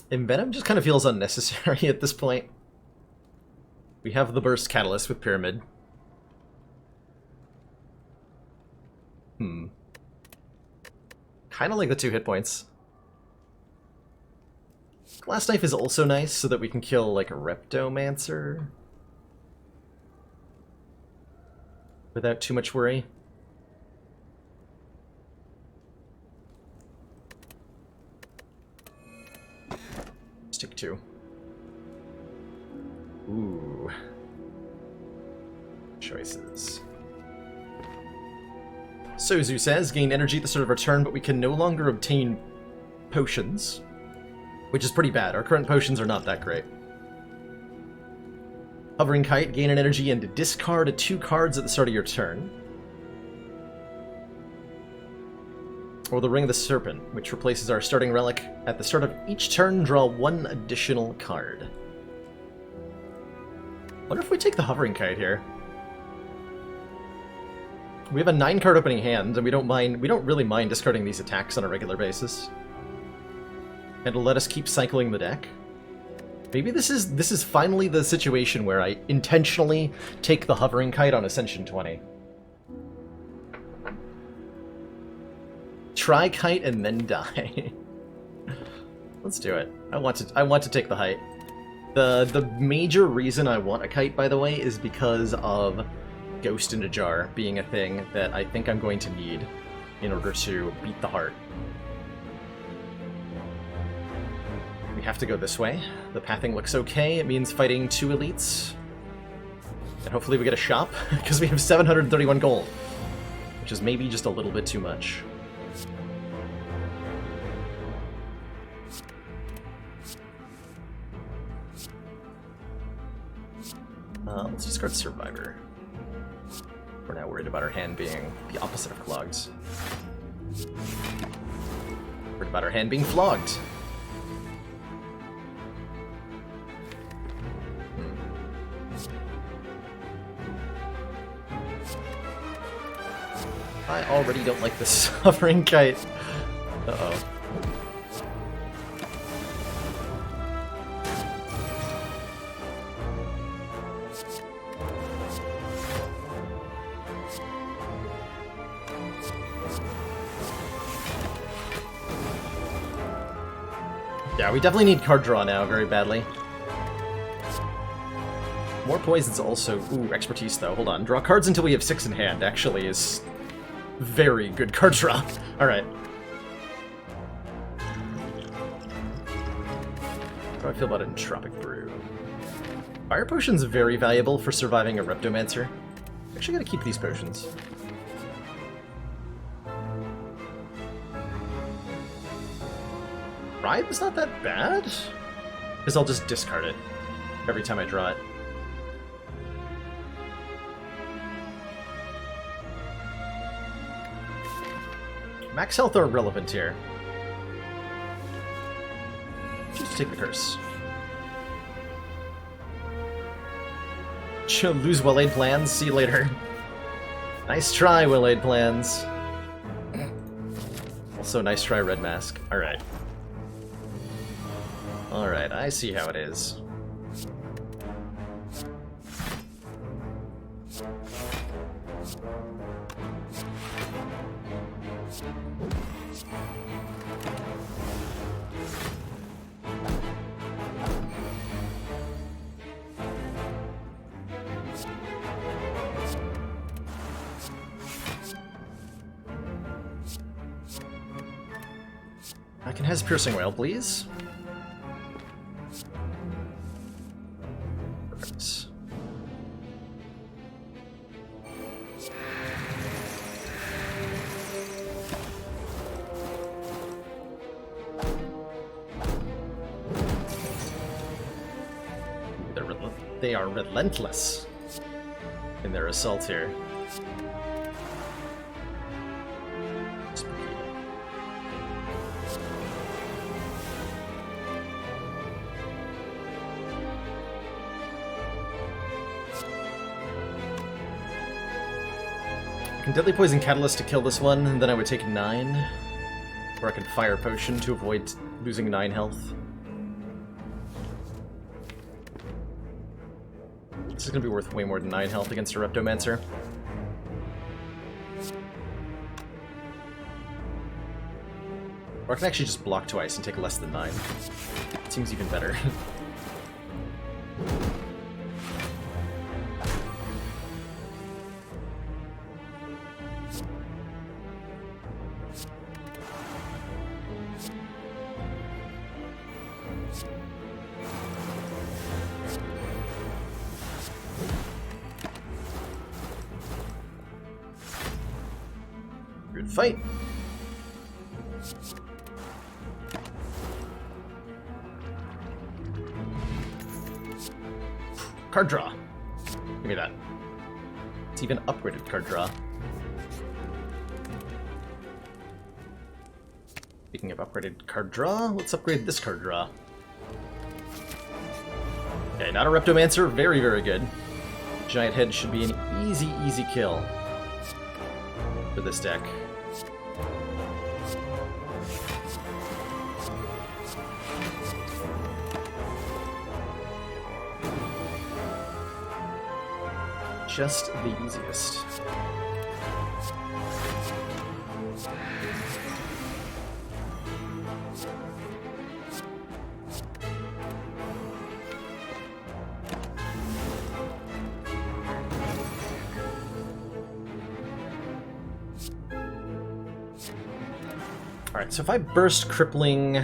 Envenom just kind of feels unnecessary at this point. We have the Burst Catalyst with Pyramid. Kind of like the 2 hit points. Glass Knife is also nice so that we can kill, like, a Reptomancer without too much worry. Stick 2. Ooh. Choices. Sozu says, gain energy at the start of our turn, but we can no longer obtain potions. Which is pretty bad. Our current potions are not that great. Hovering Kite, gain an energy and discard 2 cards at the start of your turn. Or the Ring of the Serpent, which replaces our starting relic. At the start of each turn, draw 1 additional card. Wonder if we take the Hovering Kite here. We have a 9-card opening hand, and we don't really mind discarding these attacks on a regular basis. And it'll let us keep cycling the deck. Maybe this is finally the situation where I intentionally take the Hovering Kite on Ascension 20. Try Kite and then die. Let's do it. I want to take the height. The major reason I want a Kite, by the way, is because of Ghost in a Jar being a thing that I think I'm going to need in order to beat the heart. We have to go this way. The pathing looks okay. It means fighting 2 elites. And hopefully we get a shop, because we have 731 gold. Which is maybe just a little bit too much. Let's discard Survivor. We're now worried about our hand being the opposite of clogged. Worried about our hand being flogged. I already don't like this Hovering Kite. Uh-oh. Yeah, we definitely need card draw now very badly. More poisons also... Ooh, expertise though. Hold on. Draw cards until we have 6 in hand actually is very good card draw. Alright. How do I feel about Entropic Brew? Fire Potion's very valuable for surviving a Reptomancer. Actually gotta keep these potions. Bribe's not that bad, because I'll just discard it every time I draw it. Max health are relevant here. Just take the curse. She'll lose well-laid plans. See you later. Nice try, well-laid plans. Also, nice try, Red Mask. Alright. Alright, I see how it is. I can has Piercing Wail, please. They are relentless in their assault here. Spooky. I can Deadly Poison Catalyst to kill this one, and then I would take 9. Or I can Fire Potion to avoid losing 9 health. This is going to be worth way more than 9 health against a Reptomancer. Or I can actually just block twice and take less than 9. It seems even better. Good fight. Card draw. Give me that. It's even upgraded card draw. Speaking of upgraded card draw, let's upgrade this card draw. Okay, not a Reptomancer. Very, very good. Giant Head should be an easy, easy kill for this deck. Just the easiest. Alright, so if I burst Crippling, we'll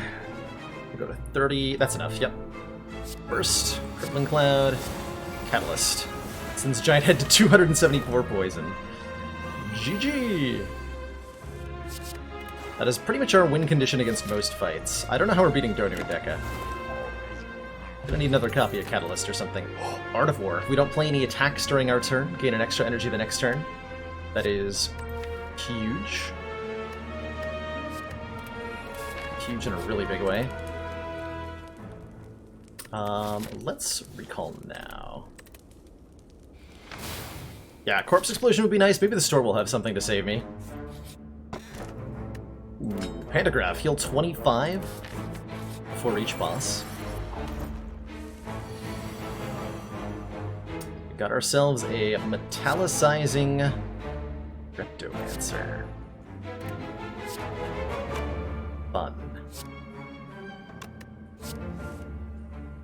go to 30, that's enough, yep. Burst, Crippling Cloud, Catalyst. Sends Giant Head to 274 poison. GG! That is pretty much our win condition against most fights. I don't know how we're beating Donu and Deca. Gonna need another copy of Catalyst or something. Art of War. If we don't play any attacks during our turn, gain an extra energy the next turn. That is huge. Huge in a really big way. Let's recall now. Yeah, Corpse Explosion would be nice. Maybe the store will have something to save me. Ooh, Pantograph. Heal 25 before each boss. We got ourselves a Metallicizing Reptomancer. Fun.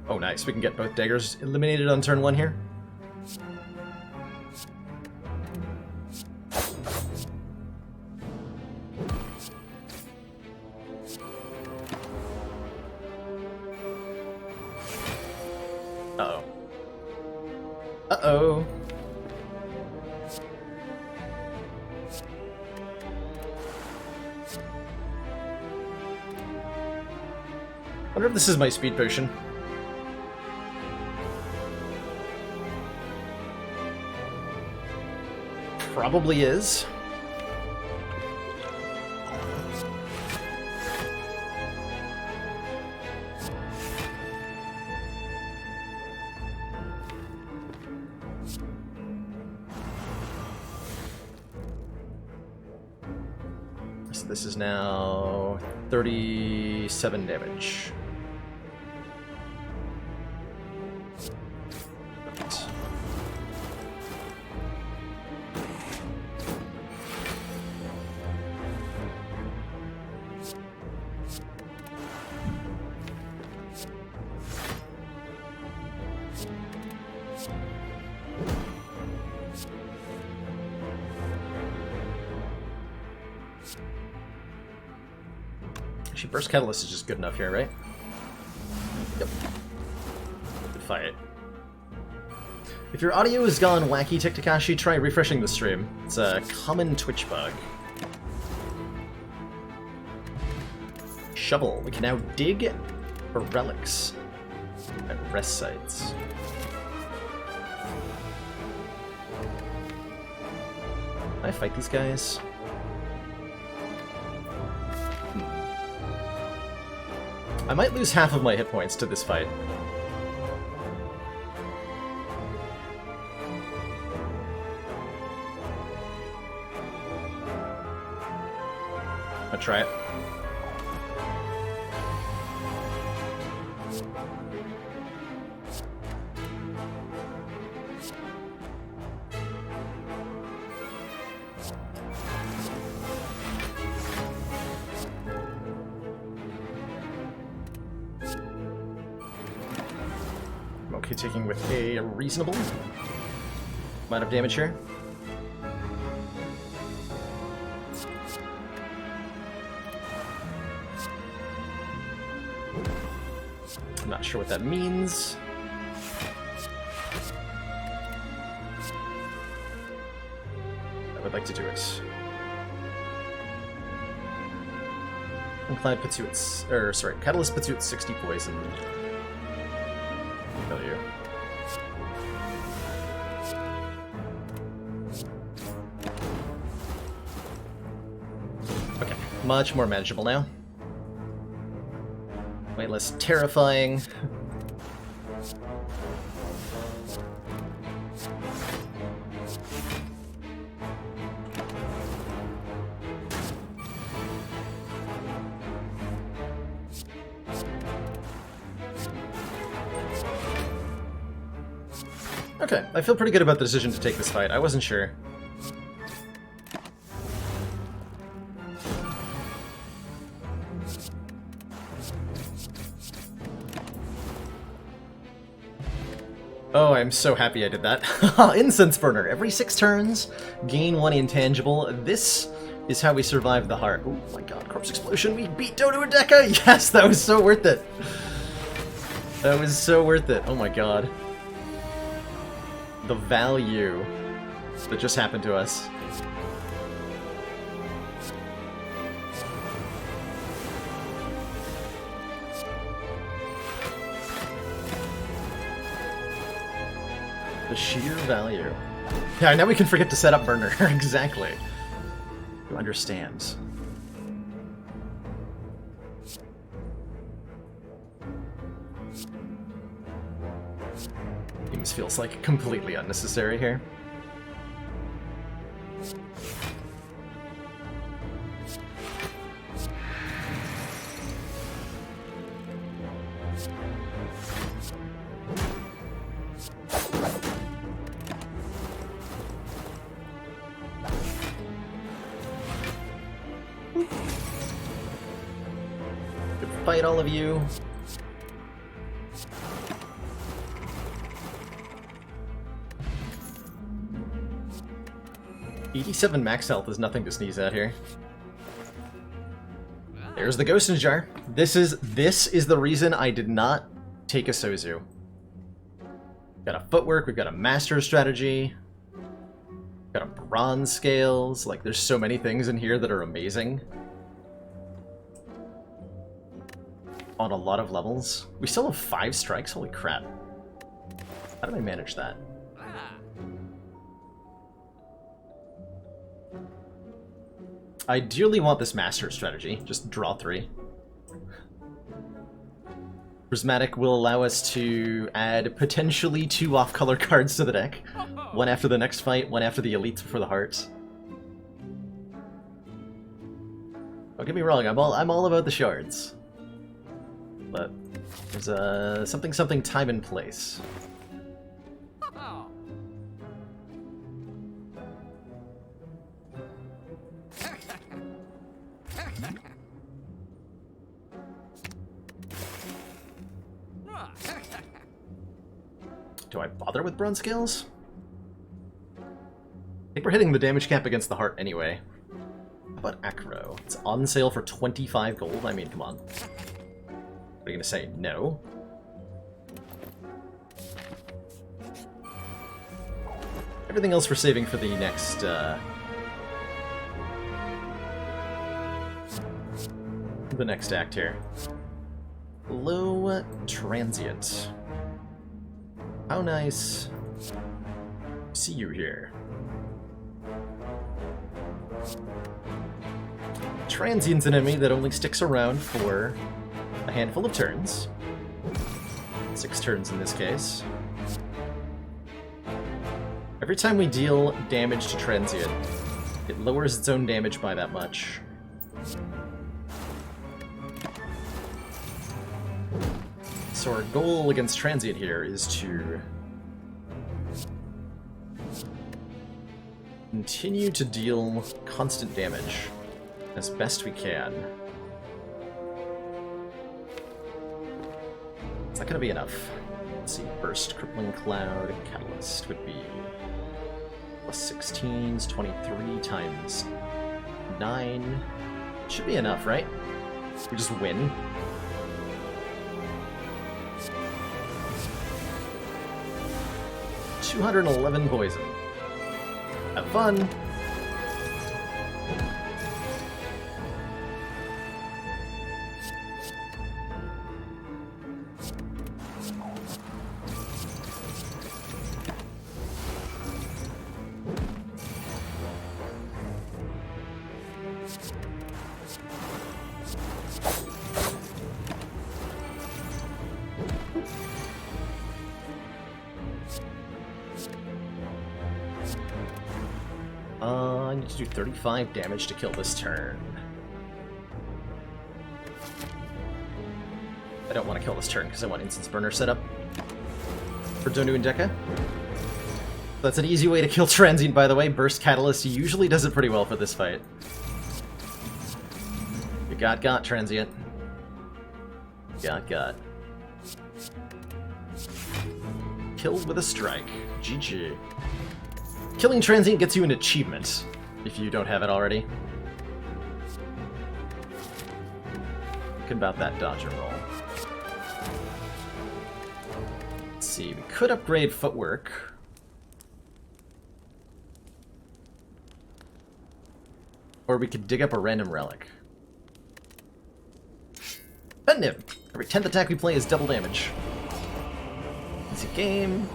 Oh, nice. We can get both daggers eliminated on turn 1 here. Uh-oh. Uh-oh. Wonder if this is my speed potion. Probably is. So this is now 37 damage. Perfect. Actually, Burst Catalyst is just good enough here, right? Yep. Good fight. If your audio has gone wacky, Tiktakashi, try refreshing the stream. It's a common Twitch bug. Shovel. We can now dig for relics at rest sites. I fight these guys? I might lose half of my hit points to this fight. I'll try it. I'm okay taking with a reasonable amount of damage here. I'm not sure what that means. I would like to do it. Incline puts you at, Catalyst puts you at 60 poison. Kill you. Okay, much more manageable now. Way less terrifying. Okay, I feel pretty good about the decision to take this fight. I wasn't sure. Oh, I'm so happy I did that. Incense Burner. Every 6 turns, gain 1 intangible. This is how we survive the heart. Oh my god, Corpse Explosion. We beat Dodo Adeka! Yes, that was so worth it. That was so worth it. Oh my god. The value that just happened to us. The sheer value. Yeah, now we can forget to set up Burner. Exactly. Who understands? This feels like completely unnecessary here. Good fight, all of you. $87 max health is nothing to sneeze at here. There's the Ghost in a Jar. This is the reason I did not take a Sozu. We've got a footwork, we've got a master strategy, we've got a bronze scales. Like, there's so many things in here that are amazing. On a lot of levels. We still have 5 strikes? Holy crap. How did I manage that? I dearly want this master strategy. Just draw 3. Prismatic will allow us to add potentially 2 off-color cards to the deck. One after the next fight, one after the elites before the hearts. Don't get me wrong, I'm all about the shards. But there's a something time and place. Do I bother with bronze scales? I think we're hitting the damage cap against the heart anyway. How about Acro? It's on sale for 25 gold. I mean, come on. What are you gonna say? No? Everything else we're saving for the next, the next act here. Low Transient. How nice to see you here. Transient's an enemy that only sticks around for a handful of turns. 6 turns in this case. Every time we deal damage to Transient, it lowers its own damage by that much. So our goal against Transient here is to continue to deal constant damage as best we can. Is that going to be enough? Let's see, Burst, Crippling Cloud, Catalyst would be plus 16 is 23 times 9. Should be enough, right? We just win. $211 poison. Have fun! I need to do 35 damage to kill this turn. I don't want to kill this turn because I want Instance Burner set up for Donu and Deka. That's an easy way to kill Transient, by the way. Burst Catalyst usually does it pretty well for this fight. You got Transient. Got. Killed with a strike. GG. Killing Transient gets you an achievement, if you don't have it already. Think about that dodge and roll. Let's see, we could upgrade footwork. Or we could dig up a random relic. Pendiv! Every 10th attack we play is double damage. Easy game.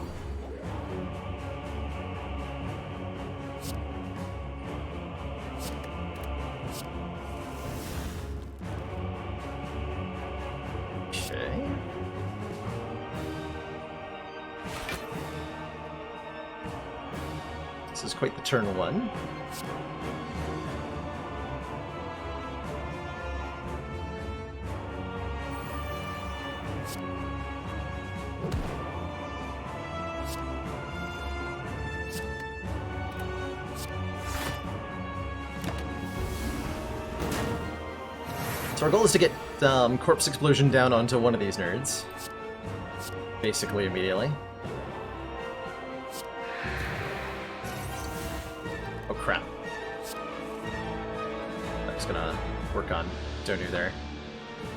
This is quite the turn 1. So our goal is to get Corpse Explosion down onto one of these nerds. Basically immediately. Oh crap. I'm just gonna work on Donu there.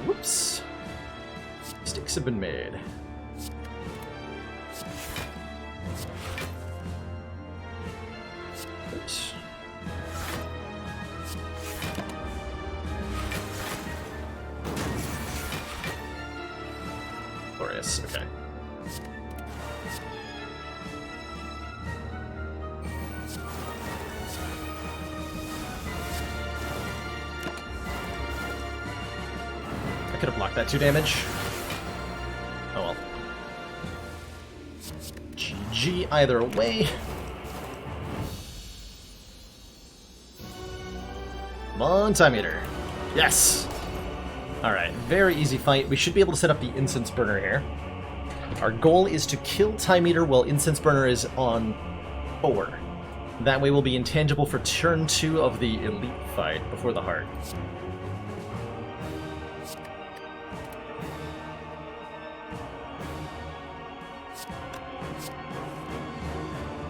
Whoops. Mistakes have been made. Oops. Glorious, okay. I could have blocked that 2 damage. Oh well. GG either way. Come on, Time Eater. Yes! Alright, very easy fight. We should be able to set up the Incense Burner here. Our goal is to kill Time Eater while Incense Burner is on 4. That way we'll be intangible for turn 2 of the Elite fight before the Heart.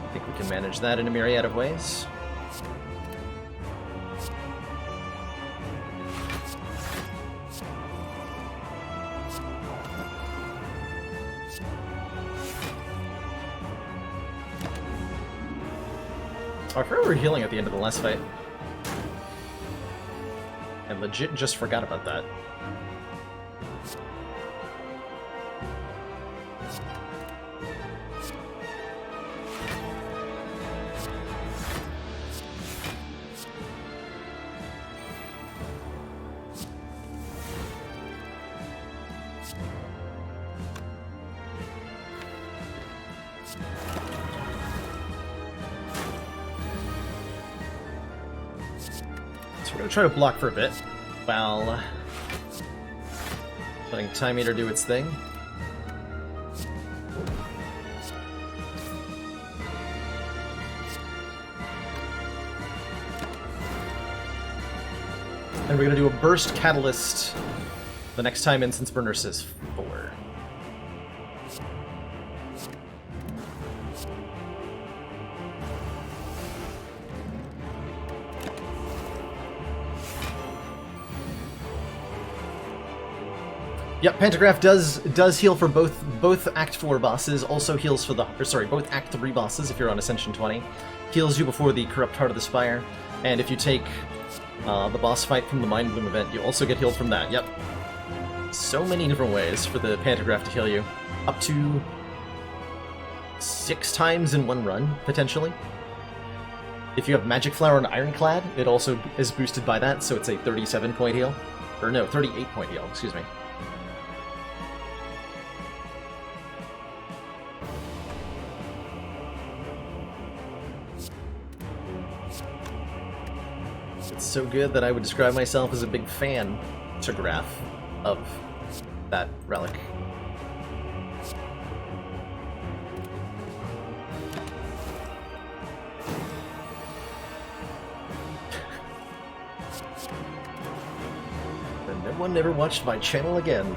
I think we can manage that in a myriad of ways. Oh, I forgot we were healing at the end of the last fight. I legit just forgot about that. So we're going to try to block for a bit, while letting Time Eater do its thing. And we're going to do a Burst Catalyst the next time Instance Burner says 4. Yep, Pantograph does heal for both Act 4 bosses, also heals for both Act 3 bosses if you're on Ascension 20. Heals you before the Corrupt Heart of the Spire, and if you take the boss fight from the Mind Bloom event, you also get healed from that. Yep. So many different ways for the Pantograph to heal you. Up to 6 times in one run, potentially. If you have Magic Flower and Ironclad, it also is boosted by that, so it's a 37-point heal. Or no, 38-point heal, excuse me. It's so good that I would describe myself as a big fan, Graph, of that relic. And no one ever watched my channel again.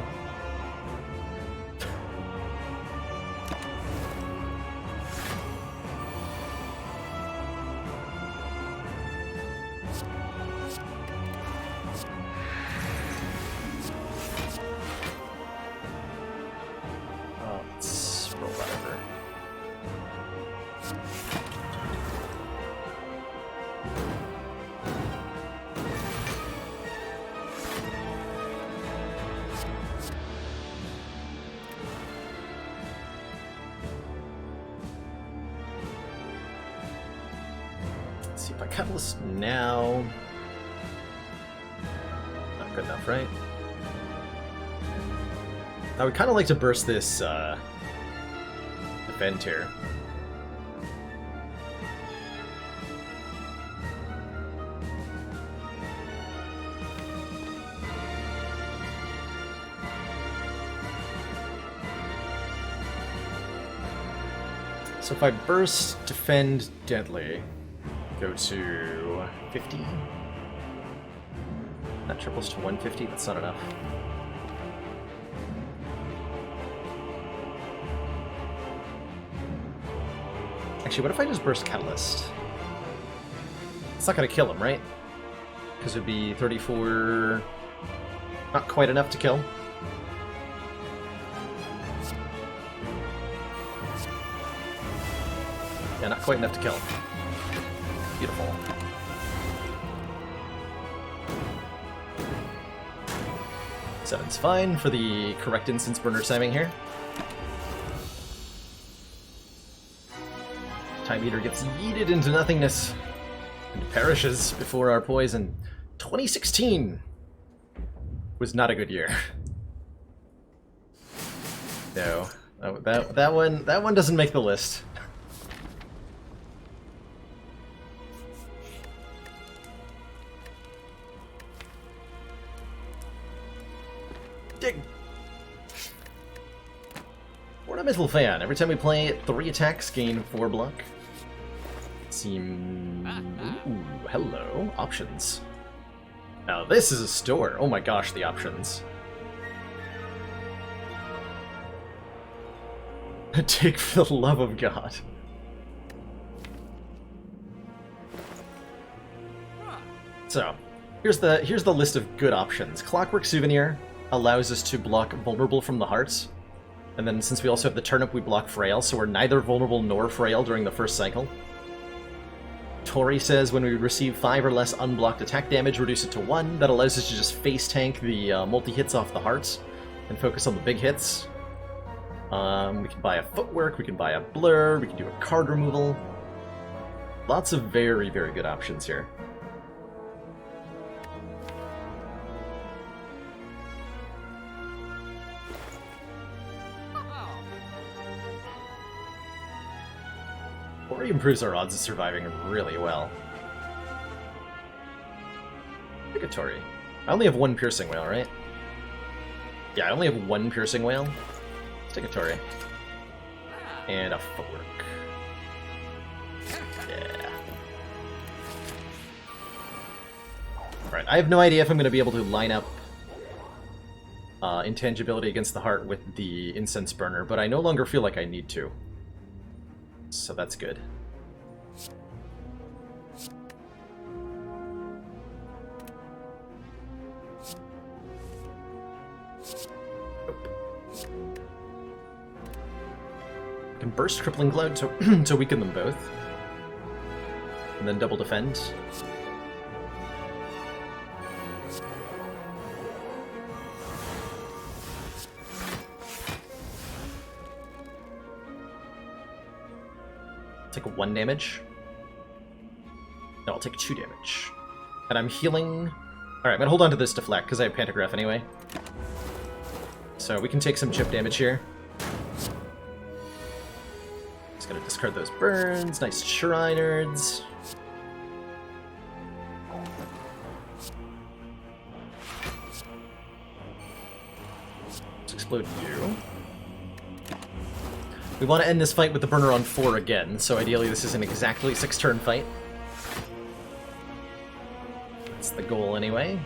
See if I Catalyst now. Not good enough, right? I would kind of like to burst this defend here. So if I burst, defend, deadly, go to 50. That triples to 150, that's not enough. Actually, what if I just burst Catalyst? It's not gonna kill him, right? Because it'd be 34... not quite enough to kill. Yeah, not quite enough to kill. Beautiful. Seven's fine for the correct instance burner timing here. Time Eater gets yeeted into nothingness and perishes before our poison. 2016 was not a good year. No, that one doesn't make the list. Dig! Ornamental Fan. Every time we play it, 3 attacks, gain 4 block. Ooh, hello. Options. Now this is a store. Oh my gosh, the options. Take for the love of God. So, here's the list of good options. Clockwork Souvenir allows us to block Vulnerable from the Hearts. And then since we also have the Turnip, we block Frail, so we're neither vulnerable nor frail during the first cycle. Tori says when we receive 5 or less unblocked attack damage, reduce it to 1. That allows us to just face tank the multi-hits off the Hearts and focus on the big hits. We can buy a Footwork, we can buy a Blur, we can do a card removal. Lots of very, very good options here. Already improves our odds of surviving really well. Purgatory. I only have one piercing whale, right? Yeah, I only have one piercing whale. Let's take a Tory. And a footwork. Yeah. Alright, I have no idea if I'm going to be able to line up intangibility against the heart with the incense burner, but I no longer feel like I need to. So that's good. I can burst Crippling Cloud to weaken them both. And then double defend. Take 1 damage. No, I'll take 2 damage. And I'm healing... Alright, I'm gonna hold on to this deflect, because I have Pantograph anyway. So we can take some chip damage here. Just gonna discard those burns. Nice Shriners. Let's explode you. We want to end this fight with the burner on 4 again, so ideally this is an exactly 6-turn fight. That's the goal anyway.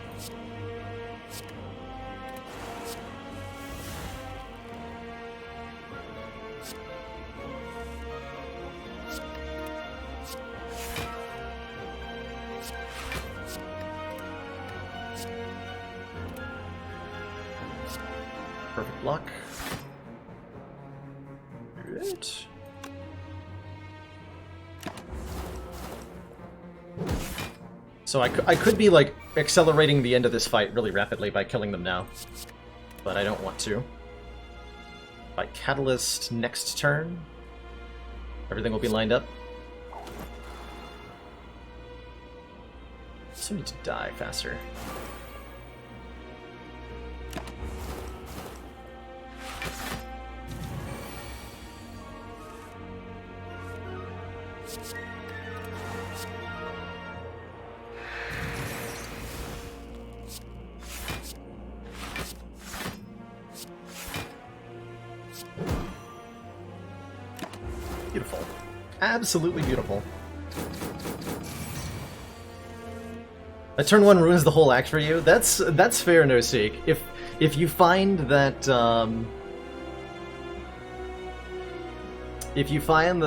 Perfect block. Good. So I could be, like, accelerating the end of this fight really rapidly by killing them now. But I don't want to. By Catalyst next turn, everything will be lined up. So need to die faster. Beautiful. Absolutely beautiful. A turn 1 ruins the whole act for you. That's fair, no seek. If you find that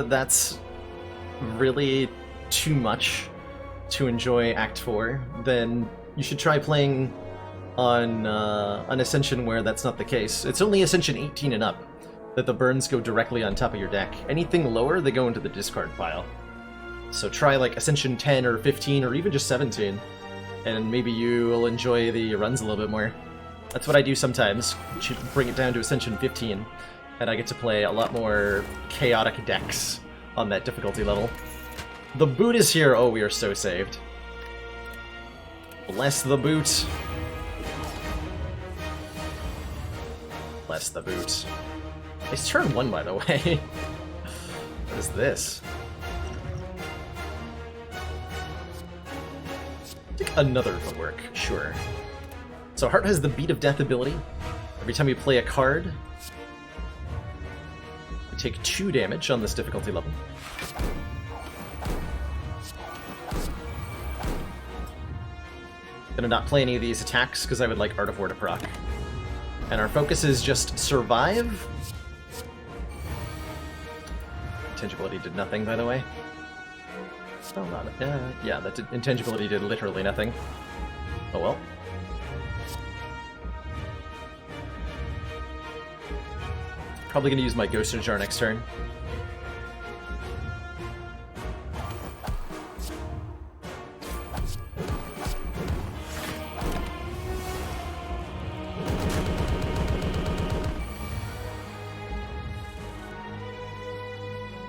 that's really too much to enjoy Act 4, then you should try playing on an Ascension where that's not the case. It's only Ascension 18 and up that the burns go directly on top of your deck. Anything lower, they go into the discard pile. So try like Ascension 10 or 15 or even just 17, and maybe you will enjoy the runs a little bit more. That's what I do sometimes. Bring it down to Ascension 15, and I get to play a lot more chaotic decks on that difficulty level. The boot is here. Oh, we are so saved. Bless the boot. Bless the boot. It's turn 1, by the way. What is this? Take another footwork, sure. So Heart has the Beat of Death ability. Every time you play a card, you take 2 damage on this difficulty level. Gonna not play any of these attacks because I would like Art of War to proc. And our focus is just survive. Intangibility did nothing, by the way. Oh, not yeah, that intangibility did literally nothing. Oh well. Probably gonna use my Ghost Jar next turn.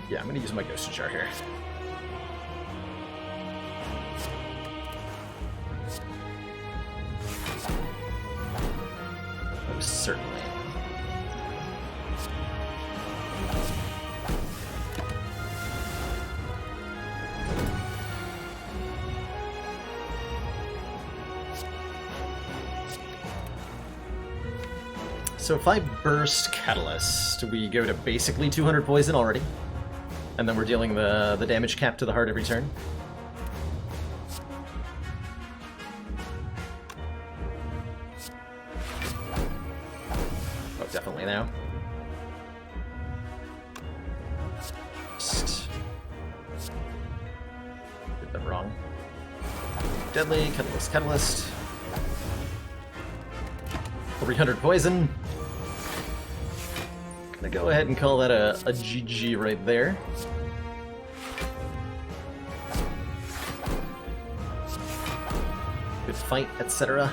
Yeah, I'm gonna use my Ghost Jar here. Oh, certainly. So if I burst Catalyst, we go to basically 200 poison already. And then we're dealing the damage cap to the heart every turn. Oh, definitely now. Did that wrong. Deadly, Catalyst, Catalyst. 300 poison. Gonna go ahead and call that a GG right there. Good fight, etc.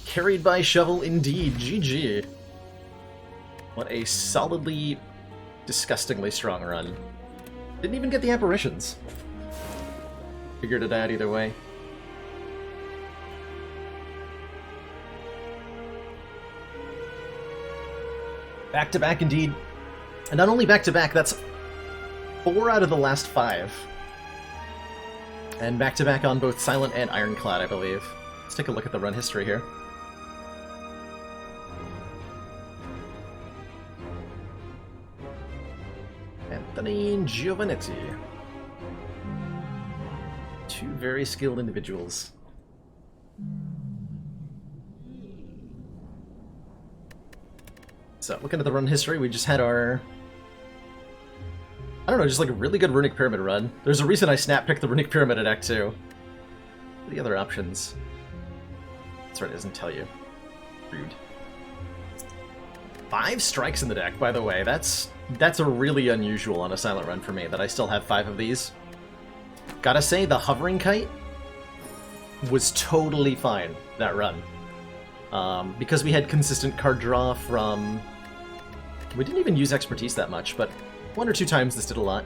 Carried by Shovel indeed, GG. What a solidly, disgustingly strong run. Didn't even get the apparitions. Figured it out either way. Back-to-back indeed. And not only back-to-back, that's 4 out of the last 5. And back-to-back on both Silent and Ironclad, I believe. Let's take a look at the run history here. Anthony Giovanetti. 2 very skilled individuals. So, looking at the run history, we just had our... I don't know, just like a really good Runic Pyramid run. There's a reason I snap-picked the Runic Pyramid at Act 2. What are the other options? That's right, it doesn't tell you. Rude. 5 strikes in the deck, by the way. That's a really unusual on a silent run for me, that I still have 5 of these. Gotta say, the Hovering Kite was totally fine, that run. Because we had consistent card draw from... We didn't even use Expertise that much, but 1 or 2 times this did a lot.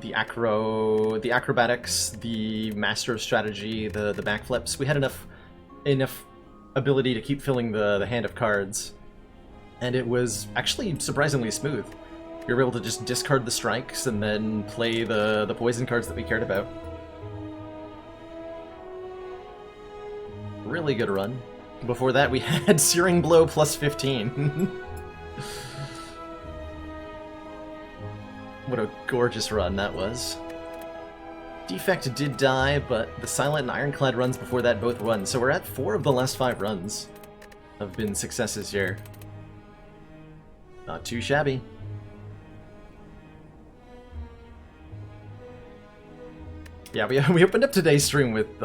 The Acrobatics, the Master of Strategy, the backflips. We had enough ability to keep filling the hand of cards. And it was actually surprisingly smooth. We were able to just discard the strikes and then play the poison cards that we cared about. Really good run. Before that, we had Searing Blow plus 15. What a gorgeous run that was. Defect did die, but the Silent and Ironclad runs before that both won, so we're at 4 of the last 5 runs have been successes here. Not too shabby. Yeah, we opened up today's stream with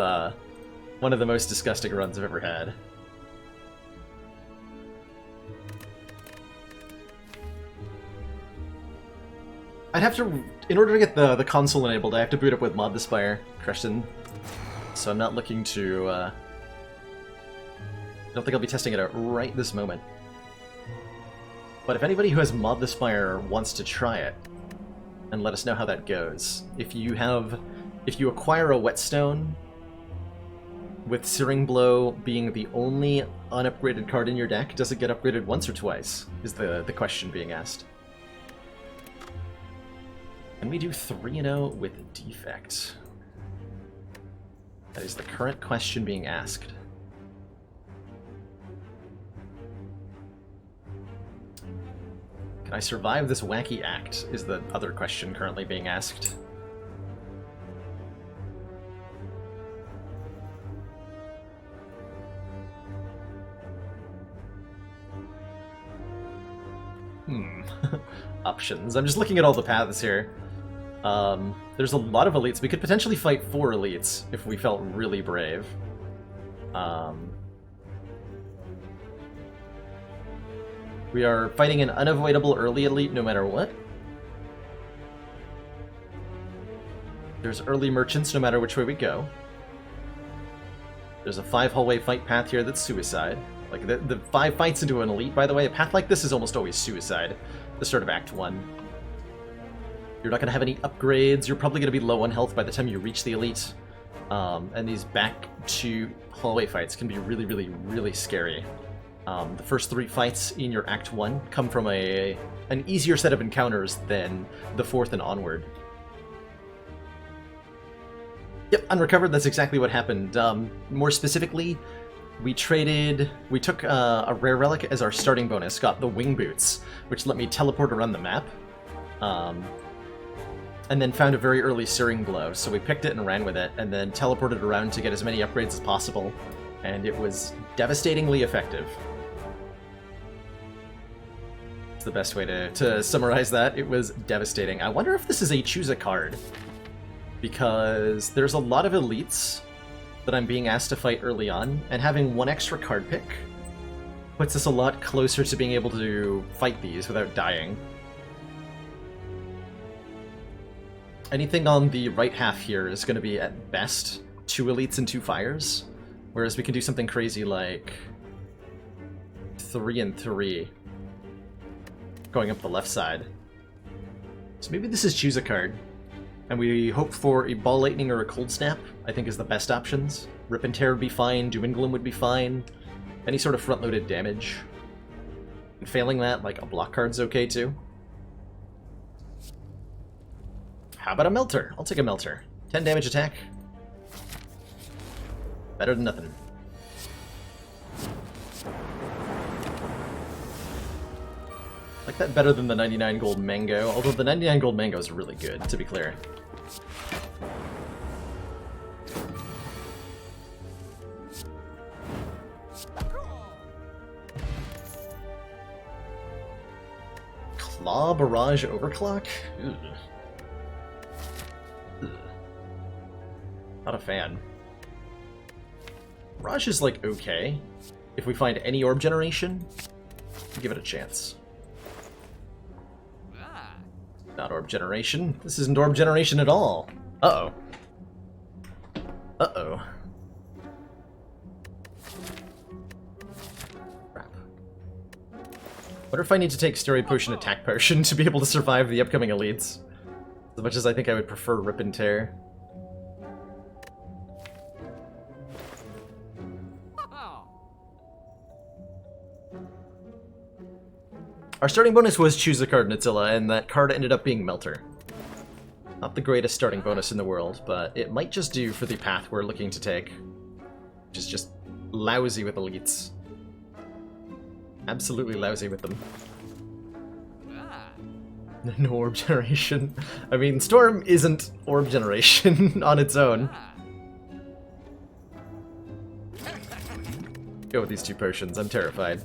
one of the most disgusting runs I've ever had. I'd have to, in order to get the console enabled, I have to boot up with Mod the Spire, Christian. So I'm not looking to, I don't think I'll be testing it out right this moment. But if anybody who has Mod the Spire wants to try it, and let us know how that goes. If you acquire a Whetstone, with Searing Blow being the only unupgraded card in your deck, does it get upgraded once or twice, is the question being asked. And we do 3-0 with Defect. That is the current question being asked. Can I survive this wacky act, is the other question currently being asked. Options. I'm just looking at all the paths here. There's a lot of elites. We could potentially fight 4 elites if we felt really brave. We are fighting an unavoidable early elite no matter what. There's early merchants no matter which way we go. There's a 5-hallway fight path here that's suicide. Like, the 5 fights into an elite, by the way, a path like this is almost always suicide. The start of Act 1. You're not going to have any upgrades. You're probably going to be low on health by the time you reach the elite. And these back to hallway fights can be really, really, really scary. The first 3 fights in your Act 1 come from an easier set of encounters than the 4th and onward. Yep, unrecovered, that's exactly what happened. More specifically, we took a rare relic as our starting bonus, got the wing boots, which let me teleport around the map. And then found a very early Searing Blow, so we picked it and ran with it, and then teleported around to get as many upgrades as possible, and it was devastatingly effective. It's the best way to summarize that. It was devastating. I wonder if this is a choose a card, because there's a lot of elites that I'm being asked to fight early on, and having 1 extra card pick puts us a lot closer to being able to fight these without dying. Anything on the right half here is going to be, at best, 2 elites and 2 fires, whereas we can do something crazy like 3 and 3 going up the left side. So maybe this is choose a card, and we hope for a Ball Lightning or a Cold Snap, I think is the best options. Rip and Tear would be fine, Doom and Gloom would be fine, any sort of front-loaded damage. And failing that, like, a block card's okay too. How about a Melter? I'll take a Melter. 10 damage attack. Better than nothing. Like that better than the 99 gold Mango, although the 99 gold Mango is really good, to be clear. Claw Barrage Overclock? Ugh. Not a fan. Barrage is, like, okay. If we find any orb generation, give it a chance. Not orb generation. This isn't orb generation at all. Uh-oh. Uh-oh. Crap. Wonder if I need to take Story Potion, Attack Potion to be able to survive the upcoming elites. As much as I think I would prefer Rip and Tear. Our starting bonus was choose a card, Natzilla, and that card ended up being Melter. Not the greatest starting bonus in the world, but it might just do for the path we're looking to take. Which is just lousy with elites. Absolutely lousy with them. No orb generation. I mean, Storm isn't orb generation on its own. Go with these 2 potions, I'm terrified.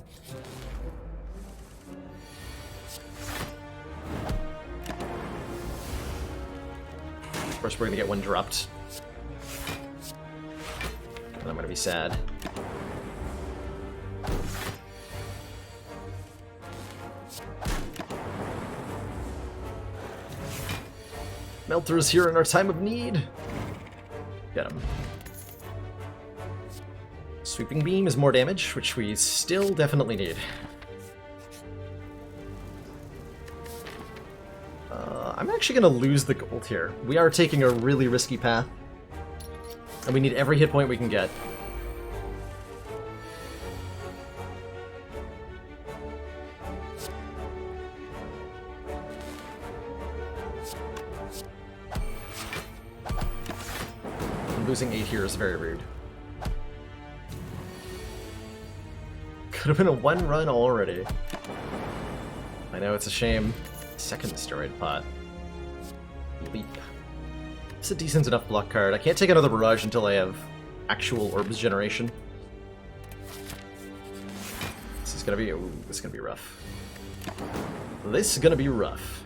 Of course, we're gonna get 1 dropped. And I'm gonna be sad. Melter is here in our time of need. Get him. Sweeping Beam is more damage, which we still definitely need. I'm actually going to lose the gold here. We are taking a really risky path. And we need every hit point we can get. And losing 8 here is very rude. Could have been a 1 run already. I know, it's a shame. Second Steroid Pot. Leap. It's a decent enough block card. I can't take another Barrage until I have actual Orbs generation. This is gonna be... Ooh, this is gonna be rough. This is gonna be rough.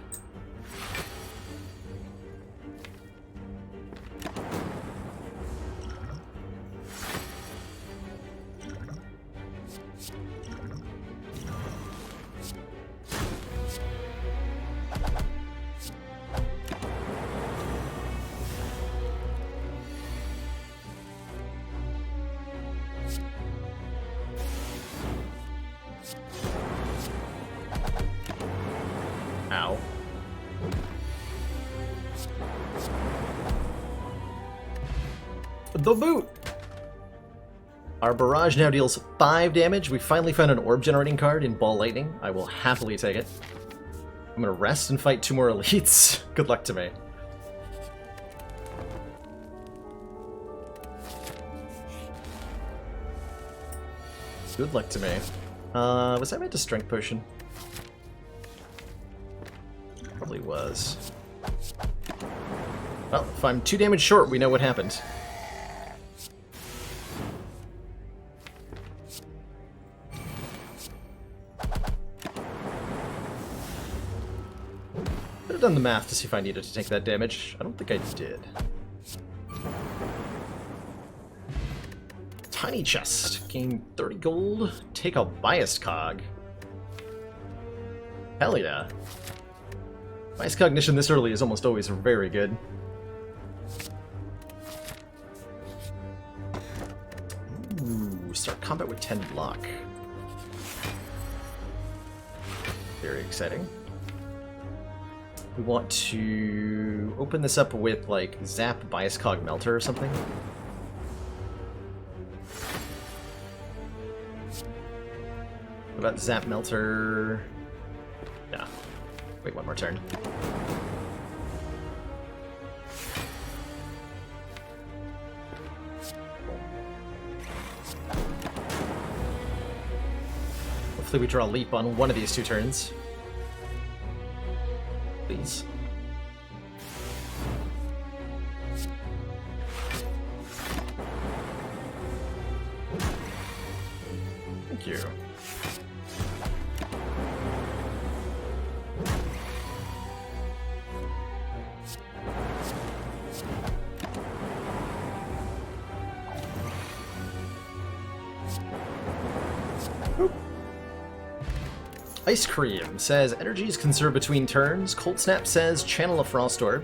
Ow. the boot! Our barrage now deals 5 damage. We finally found an orb generating card in Ball Lightning. I will happily take it. I'm gonna rest and fight 2 more elites. Good luck to me. Good luck to me. Was that meant to strength potion? Probably was. Well, if I'm 2 damage short, we know what happened. Could have done the math to see if I needed to take that damage. I don't think I did. Tiny chest. Gain 30 gold. Take a biased cog. Hell yeah. Biased cognition this early is almost always very good. Ooh, start combat with 10 block. Very exciting. We want to open this up with, like, Zap Bias Cog Melter or something. What about Zap Melter? Yeah. Wait one more turn. Hopefully we draw a leap on one of these 2 turns. Please. Thank you. Ice Cream says energy is conserved between turns. Cold Snap says channel a Frost Orb.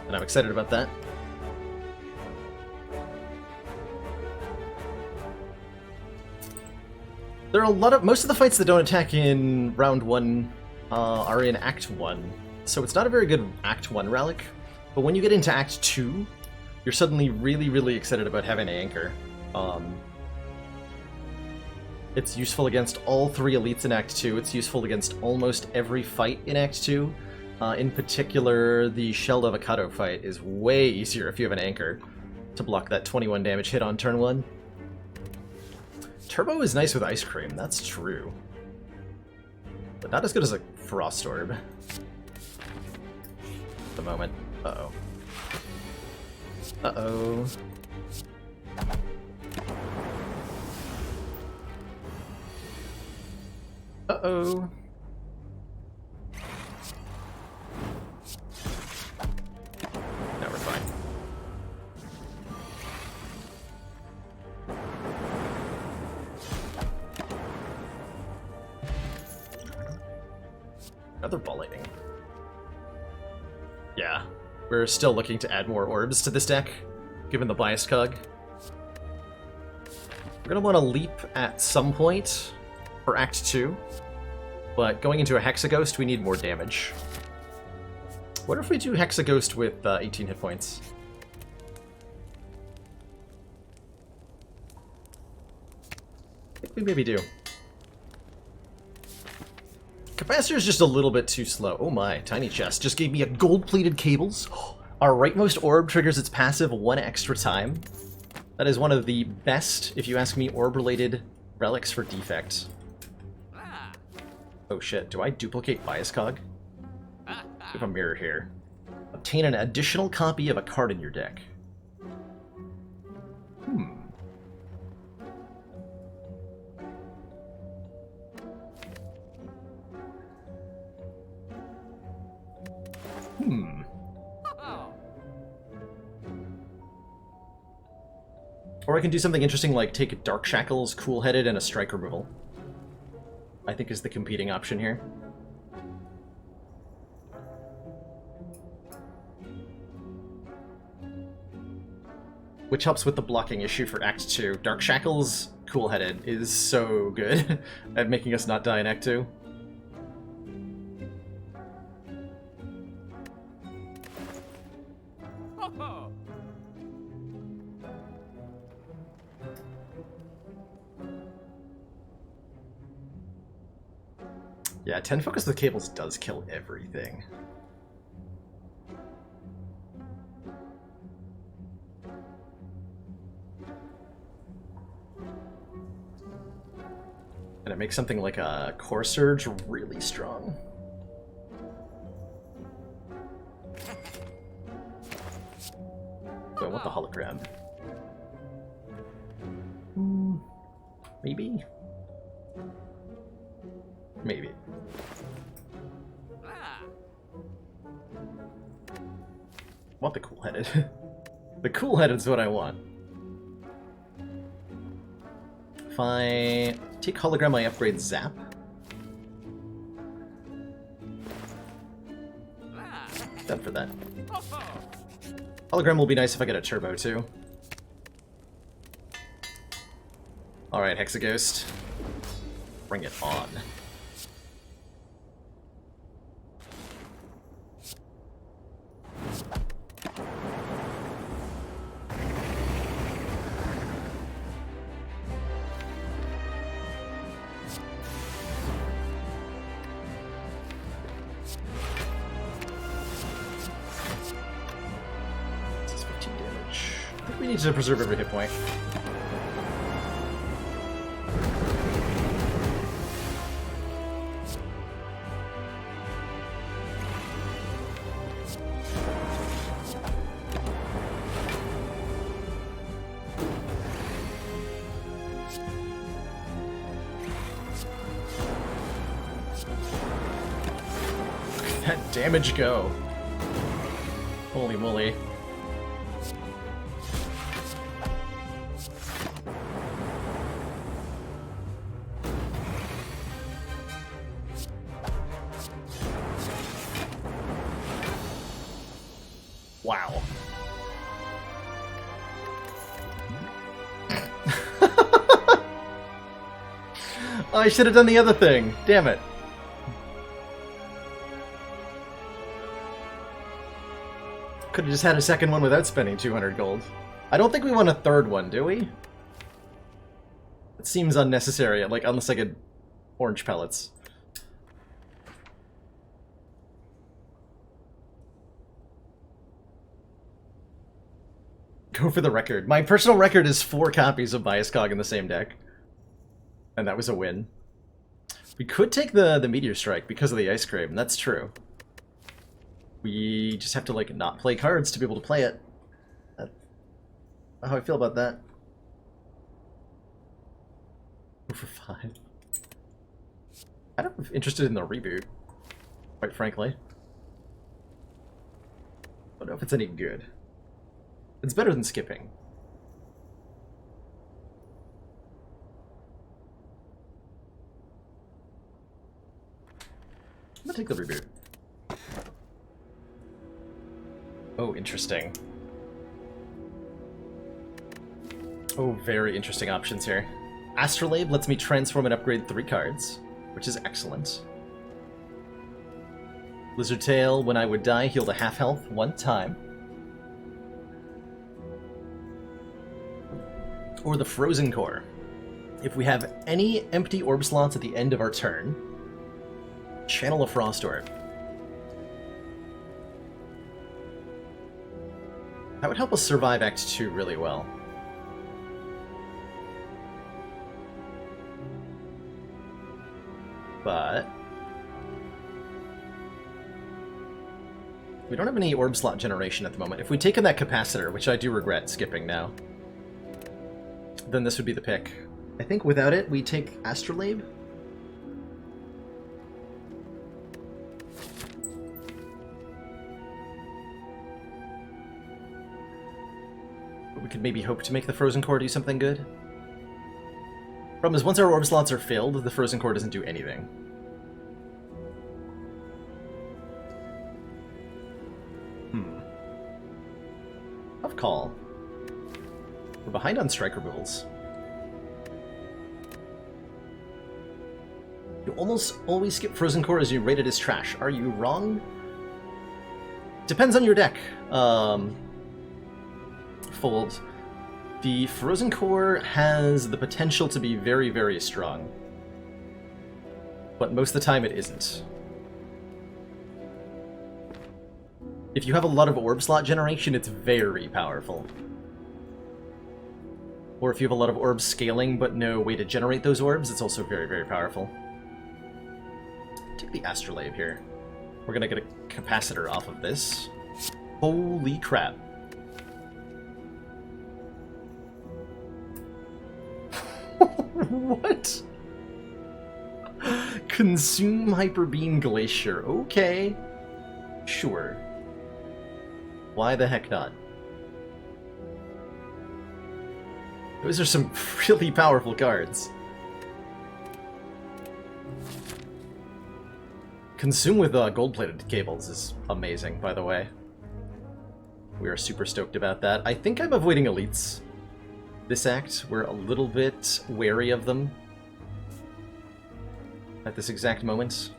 And I'm excited about that. There are most of the fights that don't attack in round 1 are in Act 1. So it's not a very good Act 1 relic. But when you get into Act 2, you're suddenly really, really excited about having an anchor. It's useful against all 3 elites in Act 2. It's useful against almost every fight in Act 2. In particular, the Shelled Avocado fight is way easier if you have an anchor to block that 21 damage hit on turn 1. Turbo is nice with Ice Cream, that's true. But not as good as a Frost Orb. At the moment. Uh-oh. Uh-oh. Uh-oh. Now we're fine. Another Ball Lightning. Yeah. We're still looking to add more orbs to this deck, given the biased cog. We're going to want to leap at some point for Act 2, but going into a Hexaghost, we need more damage. What if we do Hexaghost with 18 hit points? I think we maybe do. Capacitor is just a little bit too slow. Oh my, Tiny Chest just gave me a gold-plated cables. Our rightmost orb triggers its passive 1 extra time. That is one of the best, if you ask me, orb-related relics for defect. Oh shit, do I duplicate Bias Cog? I have a mirror here. Obtain an additional copy of a card in your deck. Or I can do something interesting like take Dark Shackles, Cool Headed, and a Strike Removal. I think is the competing option here. Which helps with the blocking issue for Act 2. Dark Shackles, Cool Headed is so good at making us not die in Act 2. Yeah, 10 focus with cables does kill everything. And it makes something like a Core Surge really strong. So I want the hologram. Maybe? Maybe. I want the cool-headed. The cool-headed is what I want. If I take hologram, I upgrade Zap. Done for that. Hologram will be nice if I get a turbo too. Alright, Hexaghost. Bring it on. We need to preserve every hit point. Look at that damage go. Holy moly. Wow. Oh, I should have done the other thing. Damn it. Could have just had a second one without spending 200 gold. I don't think we want a third one, do we? It seems unnecessary, like, unless I get orange pellets. Go for the record. My personal record is 4 copies of Bias Cog in the same deck. And that was a win. We could take the Meteor Strike because of the Ice Cream, that's true. We just have to, like, not play cards to be able to play it. That's how I feel about that. Go for 5. I'm kind of interested in the reboot, quite frankly. I don't know if it's any good. It's better than skipping. I'm gonna take the reboot. Oh, interesting. Oh, very interesting options here. Astrolabe lets me transform and upgrade 3 cards, which is excellent. Lizard Tail, when I would die, healed a half health 1 time. Or the Frozen Core. If we have any empty orb slots at the end of our turn, channel a Frost Orb. That would help us survive Act 2 really well. But we don't have any orb slot generation at the moment. If we'd taken that capacitor, which I do regret skipping now, then this would be the pick. I think without it, we take Astrolabe. But we could maybe hope to make the Frozen Core do something good. Problem is, once our orb slots are filled, the Frozen Core doesn't do anything. Tough call. We're behind on strike removals. You almost always skip Frozen Core as you rate it as trash. Are you wrong? Depends on your deck. Fold. The Frozen Core has the potential to be very, very strong. but most of the time it isn't. If you have a lot of orb slot generation, it's very powerful. Or if you have a lot of orb scaling but no way to generate those orbs, it's also very, very powerful. Take the astrolabe here. We're gonna get a capacitor off of this. Holy crap. What? Consume Hyper Beam Glacier. Okay. Sure. Why the heck not? Those are some really powerful cards. Consume with gold-plated cables is amazing, by the way. We are super stoked about that. I think I'm avoiding elites. This act, we're a little bit wary of them at this exact moment.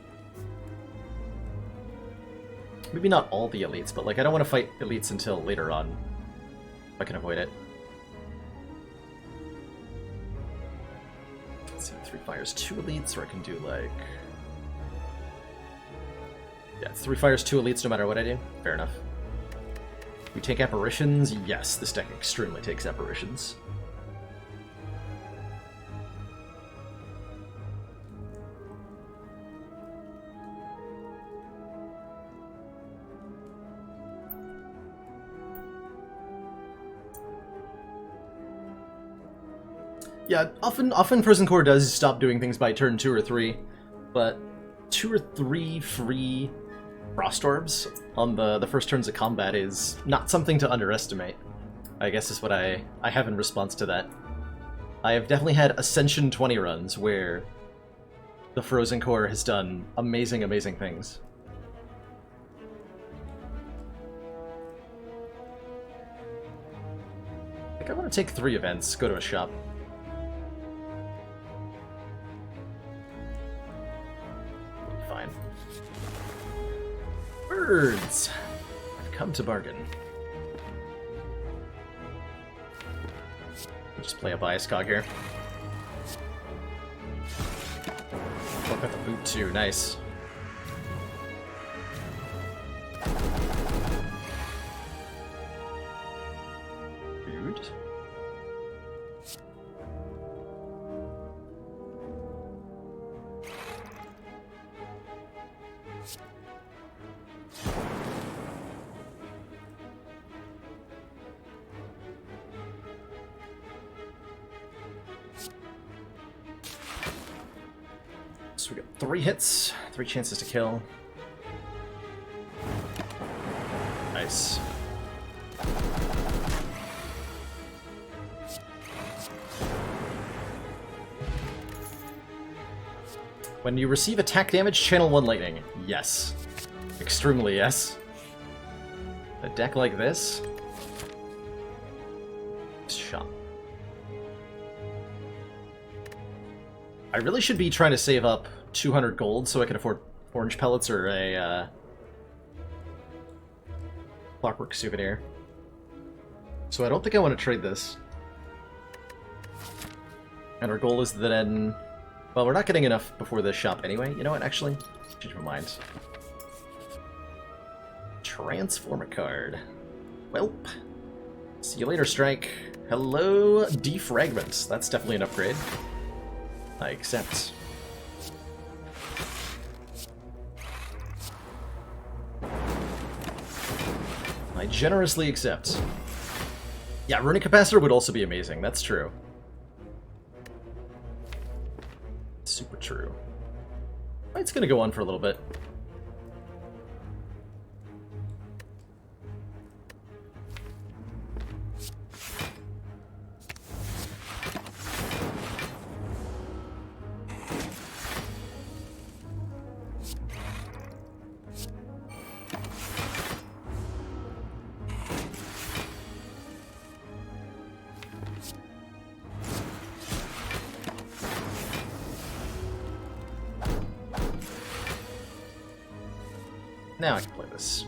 Maybe not all the elites, but like I don't want to fight elites until later on, if I can avoid it. Let's see, 3 fires, 2 elites, or I can do like... Yeah, it's 3 fires, 2 elites no matter what I do. Fair enough. We take apparitions? Yes, this deck extremely takes apparitions. Yeah, often Frozen Core does stop doing things by turn 2 or 3, but 2 or 3 free Frost Orbs on the first turns of combat is not something to underestimate, I guess is what I have in response to that. I have definitely had Ascension 20 runs where the Frozen Core has done amazing, amazing things. I think I want to take 3 events, go to a shop. Fine. Birds! I've come to bargain. Just play a bias cog here. Oh, got the boot too, nice. Dude. So we got 3 hits, 3 chances to kill. Nice. When you receive attack damage, channel 1 lightning. Yes. Extremely yes. A deck like this? Shot. I really should be trying to save up 200 gold so I can afford orange pellets or a clockwork souvenir. So I don't think I want to trade this. And our goal is then... Well, we're not getting enough before this shop anyway. You know what, actually? Change my mind. Transform a card. Welp. See you later, Strike. Hello, Defragment. That's definitely an upgrade. I accept. I generously accept. Yeah, Runic Capacitor would also be amazing. That's true. Super true. It's gonna go on for a little bit. Now I can play this.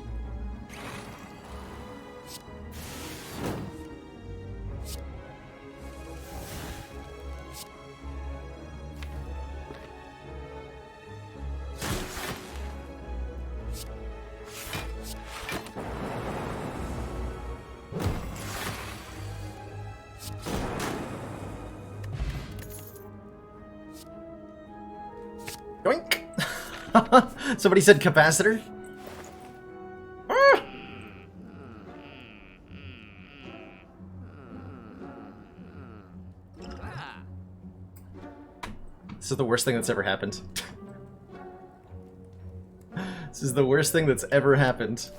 Yoink! Somebody said capacitor? Ah! This is the worst thing that's ever happened. This is the worst thing that's ever happened.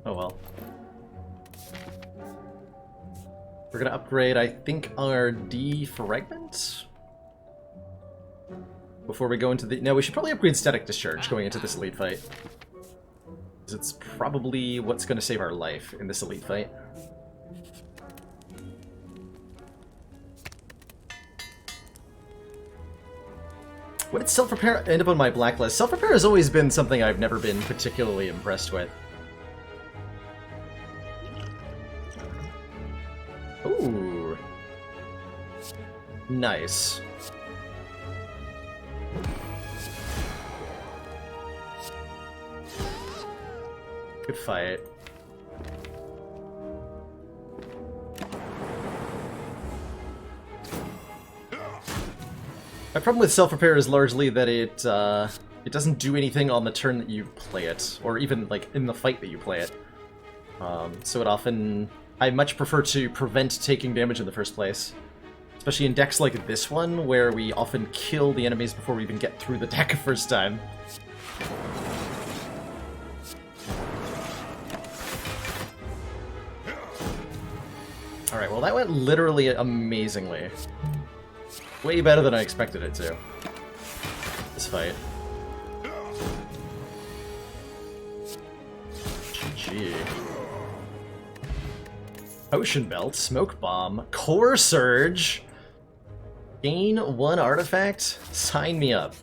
Oh well. We're gonna upgrade, I think, our defragment? Before we go into the... No, we should probably upgrade static discharge going into this elite fight. Because it's probably what's gonna save our life in this elite fight. What did self-repair end up on my blacklist? Self-repair has always been something I've never been particularly impressed with. Ooh. Nice. Good fight. My problem with self-repair is largely that it doesn't do anything on the turn that you play it, or even like in the fight that you play it. So it often... I much prefer to prevent taking damage in the first place. Especially in decks like this one, where we often kill the enemies before we even get through the deck first time. Alright, well that went literally amazingly. Way better than I expected it to. This fight. GG. Ocean Belt, Smoke Bomb, Core Surge, gain 1 artifact, sign me up.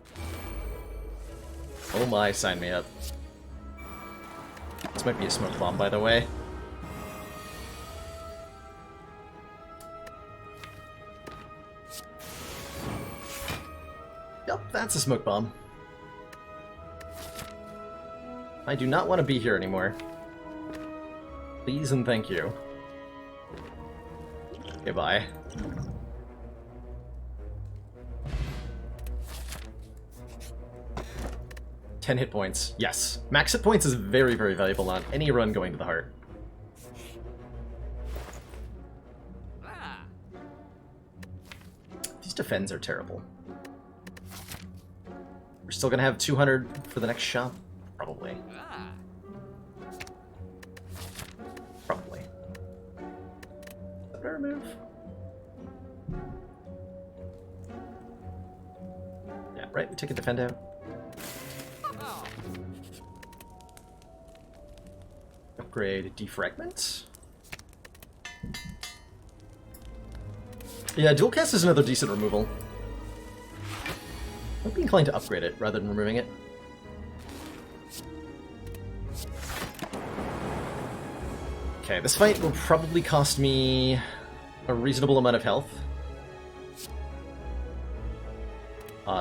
Oh my, sign me up. This might be a Smoke Bomb, by the way. Yep, that's a Smoke Bomb. I do not want to be here anymore. Please and thank you. Goodbye. Ten hit points. Yes. Max hit points is very, very valuable on any run going to the heart. These defends are terrible. We're still gonna have 200 for the next shop? Probably. Probably. Better move. Yeah, right, we take a defend out. Upgrade defragment. Yeah, dual cast is another decent removal. I'd be inclined to upgrade it rather than removing it. Okay, this fight will probably cost me a reasonable amount of health.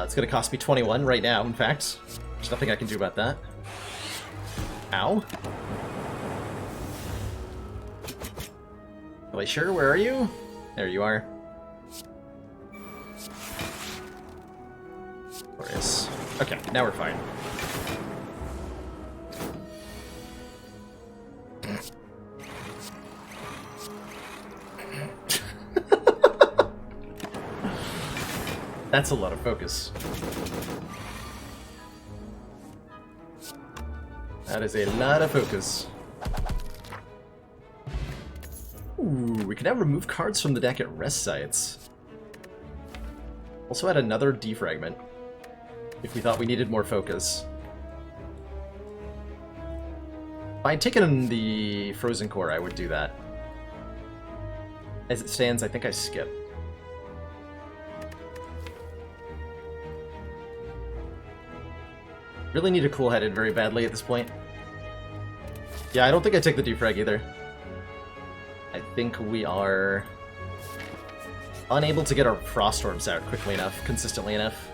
It's going to cost me 21 right now, in fact. There's nothing I can do about that. Ow. Are you sure? Where are you? There you are. Glorious. Okay, now we're fine. That's a lot of focus. That is a lot of focus. Ooh, we can now remove cards from the deck at rest sites. Also add another defragment, if we thought we needed more focus. If I'd taken the Frozen Core, I would do that. As it stands, I think I skip. Really need a cool-headed very badly at this point. Yeah, I don't think I take the defrag either. I think we are unable to get our Frost Orbs out quickly enough, consistently enough.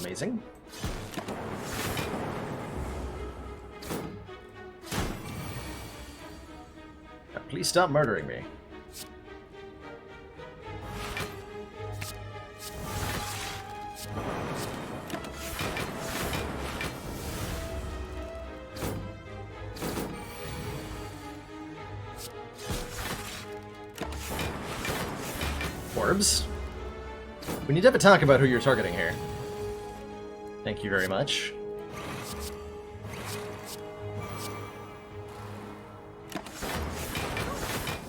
Amazing. Now, please stop murdering me. Orbs? We need to have a talk about who you're targeting here. Thank you very much.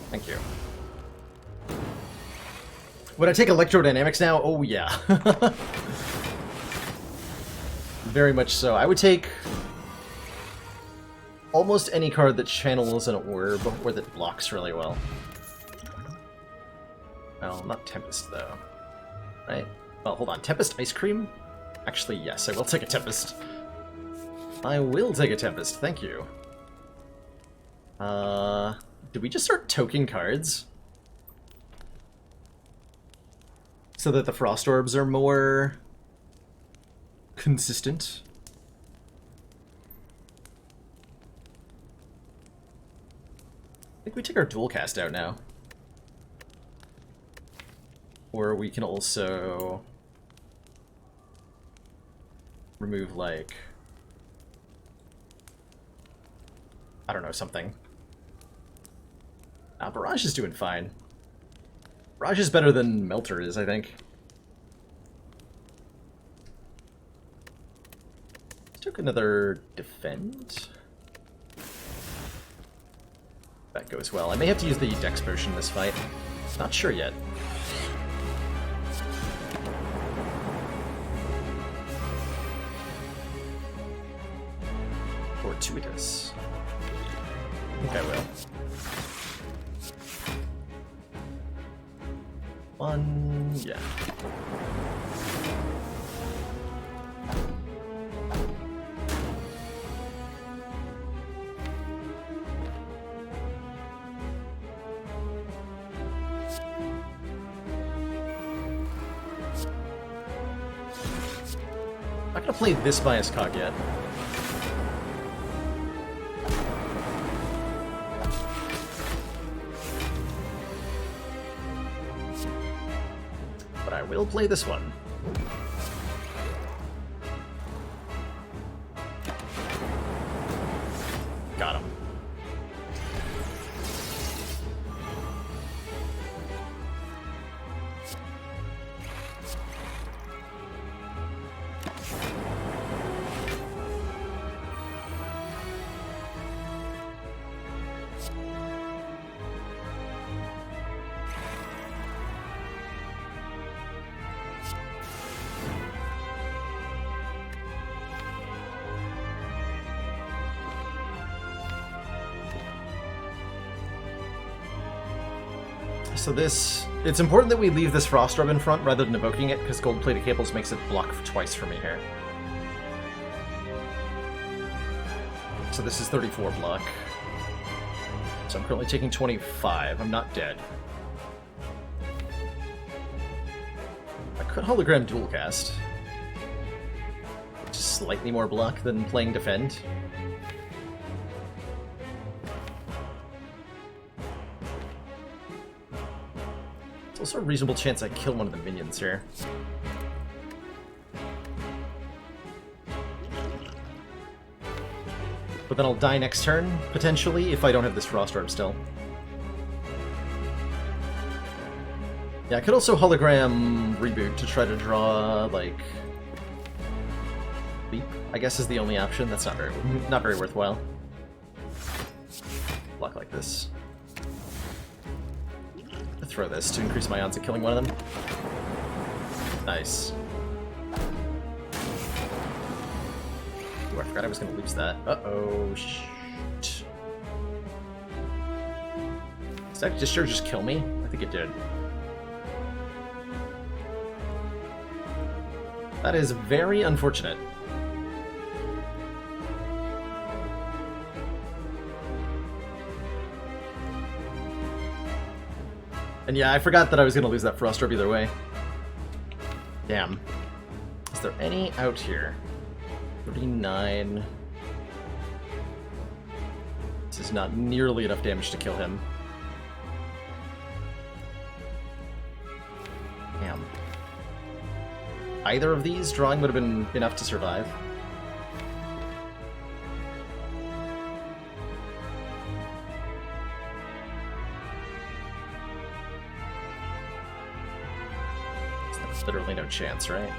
Thank you. Would I take electrodynamics now? Oh yeah. Very much so. I would take almost any card that channels an orb or that blocks really well. Well, not Tempest, though. Right? Well, hold on. Tempest Ice Cream? Actually, yes, I will take a Tempest. I will take a Tempest, thank you. Did we just start toking cards? So that the Frost Orbs are more consistent? I think we take our dual cast out now. Or we can also remove, like, I don't know, something. Barrage is doing fine. Barrage is better than Melter is, I think. Took another Defend. That goes well. I may have to use the Dex potion in this fight. Not sure yet. Fortuitous. I think I will. One, yeah. I'm not gonna play this bias cog yet. But I will play this one. Got him. So this... It's important that we leave this Frost Orb in front rather than evoking it, because Gold-Plated Cables makes it block twice for me here. So this is 34 block. So I'm currently taking 25. I'm not dead. I could Hologram Dual Cast. Just slightly more block than playing Defend. Also a reasonable chance I kill one of the minions here. But then I'll die next turn, potentially, if I don't have this Frost Orb still. Yeah, I could also Hologram Reboot to try to draw, like... Leap, I guess is the only option. That's not very worthwhile. Block like this. Throw this to increase my odds of killing one of them. Nice. Ooh, I forgot I was going to lose that. Uh-oh, shit. Does that discharge just kill me? I think it did. That is very unfortunate. And yeah, I forgot that I was going to lose that Frost Orb either way. Damn. there any out here? 39. This is not nearly enough damage to kill him. Damn. Either of these drawing would have been enough to survive. There's literally no chance, right?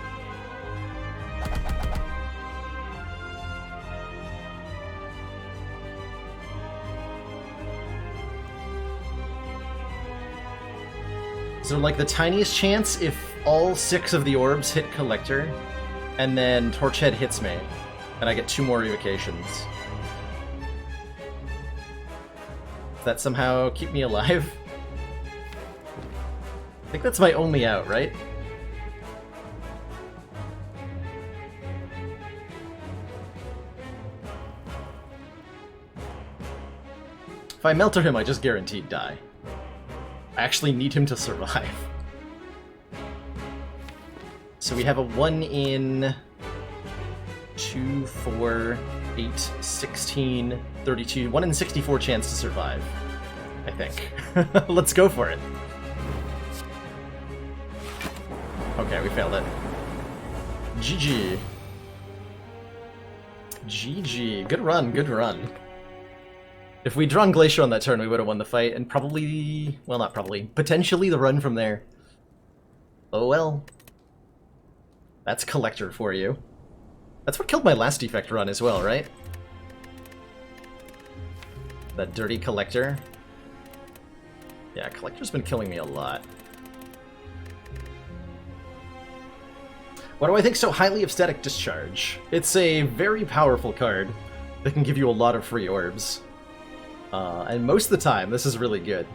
Is there like the tiniest chance if all 6 of the orbs hit Collector, and then Torchhead hits me, and I get 2 more evocations? Does that somehow keep me alive? I think that's my only out, right? If I Melter him, I just guaranteed die. I actually need him to survive. So we have a 1 in 2, 4, 8, 16, 32, 1 in 64 chance to survive, I think. Let's go for it. Okay, we failed it. GG. GG. Good run, good run. If we'd drawn Glacier on that turn, we would have won the fight, and probably... well, not probably. Potentially the run from there. Oh well. That's Collector for you. That's what killed my last Defect run as well, right? That dirty Collector. Yeah, Collector's been killing me a lot. Why do I think so highly of Static Discharge? It's a very powerful card that can give you a lot of free orbs. And most of the time, this is really good.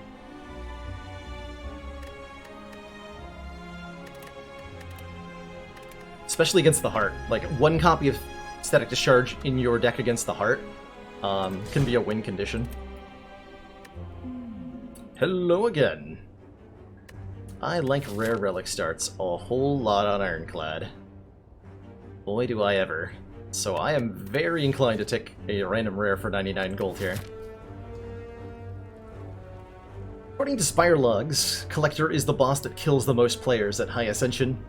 Especially against the Heart. Like, 1 copy of Static Discharge in your deck against the Heart can be a win condition. Hello again. I like rare relic starts a whole lot on Ironclad. Boy, do I ever. So I am very inclined to take a random rare for 99 gold here. According to Spire logs, Collector is the boss that kills the most players at High Ascension.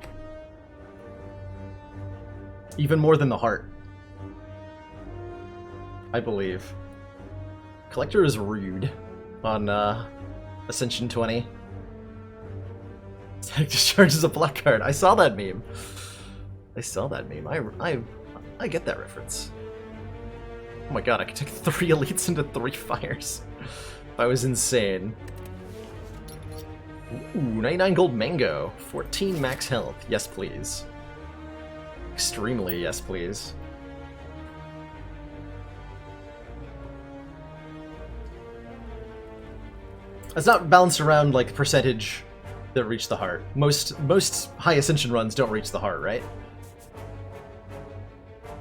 Even more than the Heart. I believe. Collector is rude on Ascension 20. Static Discharge is a black card. I saw that meme. I saw that meme. I get that reference. Oh my god, I could take 3 elites into 3 fires. That was insane. Ooh, 99 gold mango. 14 max health. Yes, please. Extremely yes, please. It's not balanced around, like, percentage that reach the Heart. Most High Ascension runs don't reach the Heart, right?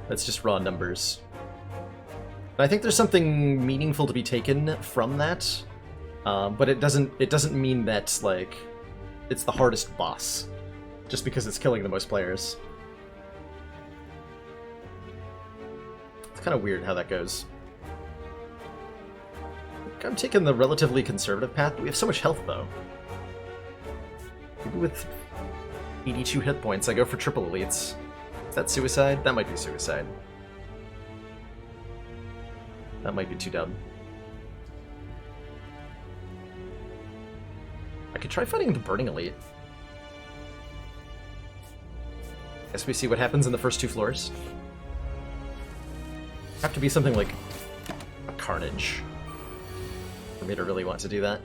That's just raw numbers. But I think there's something meaningful to be taken from that. But it doesn't mean that, like, it's the hardest boss, just because it's killing the most players. It's kind of weird how that goes. I'm taking the relatively conservative path, but we have so much health, though. Maybe with 82 hit points, I go for triple elites. Is that suicide? That might be suicide. That might be too dumb. I could try fighting the Burning Elite. Guess we see what happens in the first 2 floors. Have to be something like a Carnage for me to really want to do that.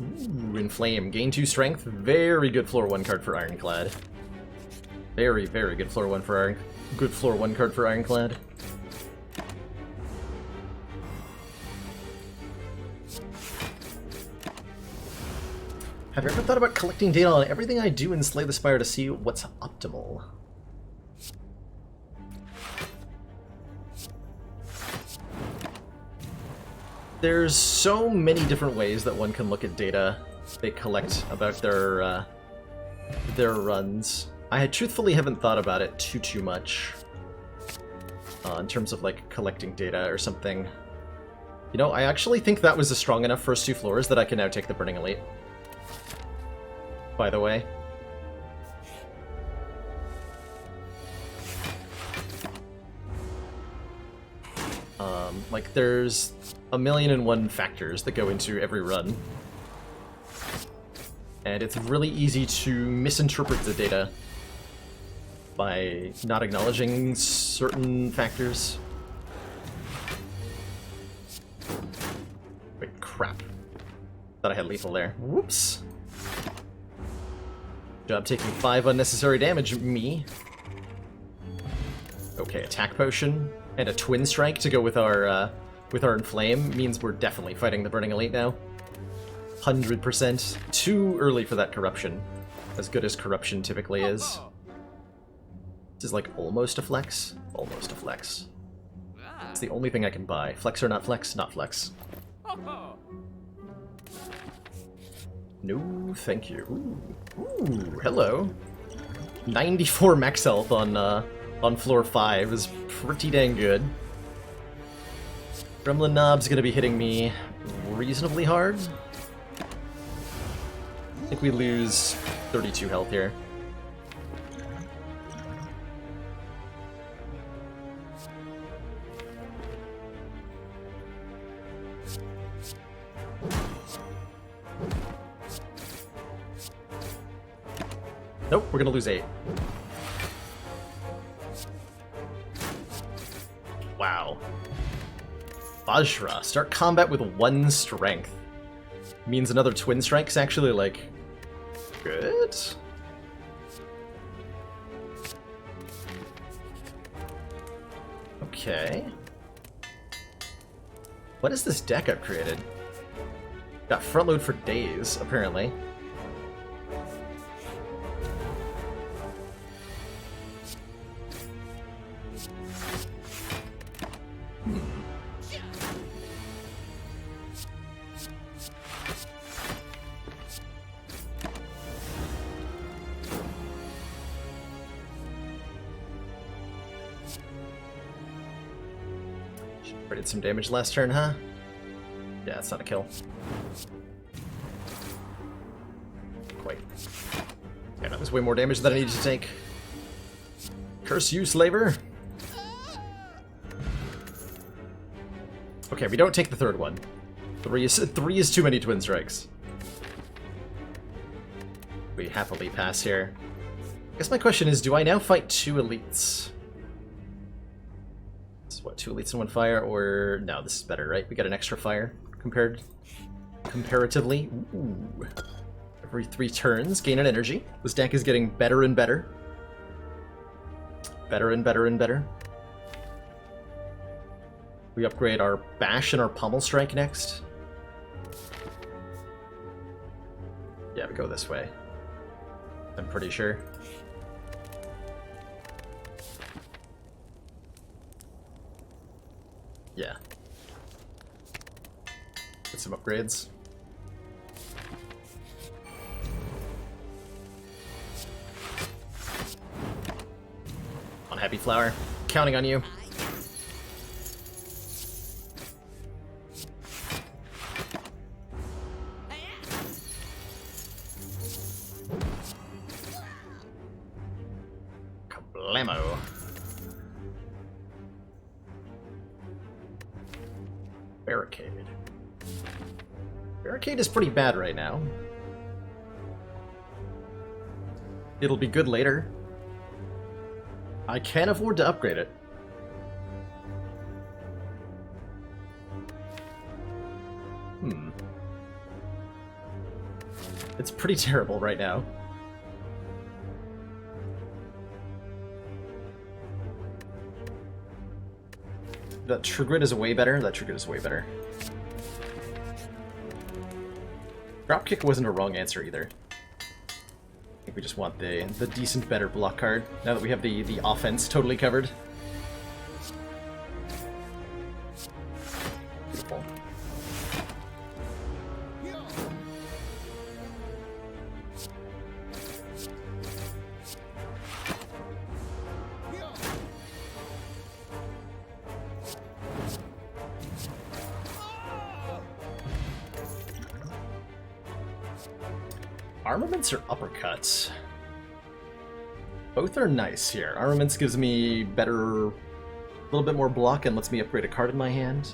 Ooh, Inflame. Gain 2 strength. Very good floor 1 card for Ironclad. Very, very good floor 1 for good floor 1 card for Ironclad. Have you ever thought about collecting data on everything I do in Slay the Spire to see what's optimal? There's so many different ways that one can look at data they collect about their runs. I truthfully haven't thought about it too much in terms of like collecting data or something. You know, I actually think that was a strong enough first 2 floors that I can now take the Burning Elite. By the way. Like, there's 1,000,001 factors that go into every run. And it's really easy to misinterpret the data by not acknowledging certain factors. Wait, crap. Thought I had lethal there. Whoops. Job taking 5 unnecessary damage, me. Okay, attack potion and a twin strike to go with our inflame means we're definitely fighting the Burning Elite now. 100%. Too early for that corruption. As good as corruption typically is. This is like almost a flex. Almost a flex. It's the only thing I can buy. Flex or not flex? Not flex. No, thank you. Ooh, hello. 94 max health on floor 5 is pretty dang good. Gremlin Knob's gonna be hitting me reasonably hard. I think we lose 32 health here. Nope, we're gonna lose 8. Wow. Vajra, start combat with 1 strength. Means another twin strike's actually, like, good? Okay. What is this deck I've created? Got front load for days, apparently. Did some damage last turn, huh? Yeah, it's not a kill. Quite. Yeah, that was way more damage than I needed to take. Curse you, slaver! Okay, we don't take the 3rd one. 3 is too many twin strikes. We happily pass here. I guess my question is, do I now fight 2 elites? What, 2 elites in 1 fire, or... No, this is better, right? We got an extra fire comparatively. Ooh. Every 3 turns, gain an energy. This deck is getting better and better. Better and better and better. We upgrade our Bash and our Pummel Strike next. Yeah, we go this way. I'm pretty sure. Yeah. Get some upgrades. On Happy Flower. Counting on you. Kablamo. Barricade. Barricade is pretty bad right now. It'll be good later. I can't afford to upgrade it. It's pretty terrible right now. That True Grit is way better. That True Grit is way better. Dropkick wasn't a wrong answer either. I think we just want the decent better block card, now that we have the offense totally covered. Beautiful. armaments or uppercuts? Both are nice here. Armaments gives me better, a little bit more block and lets me upgrade a card in my hand.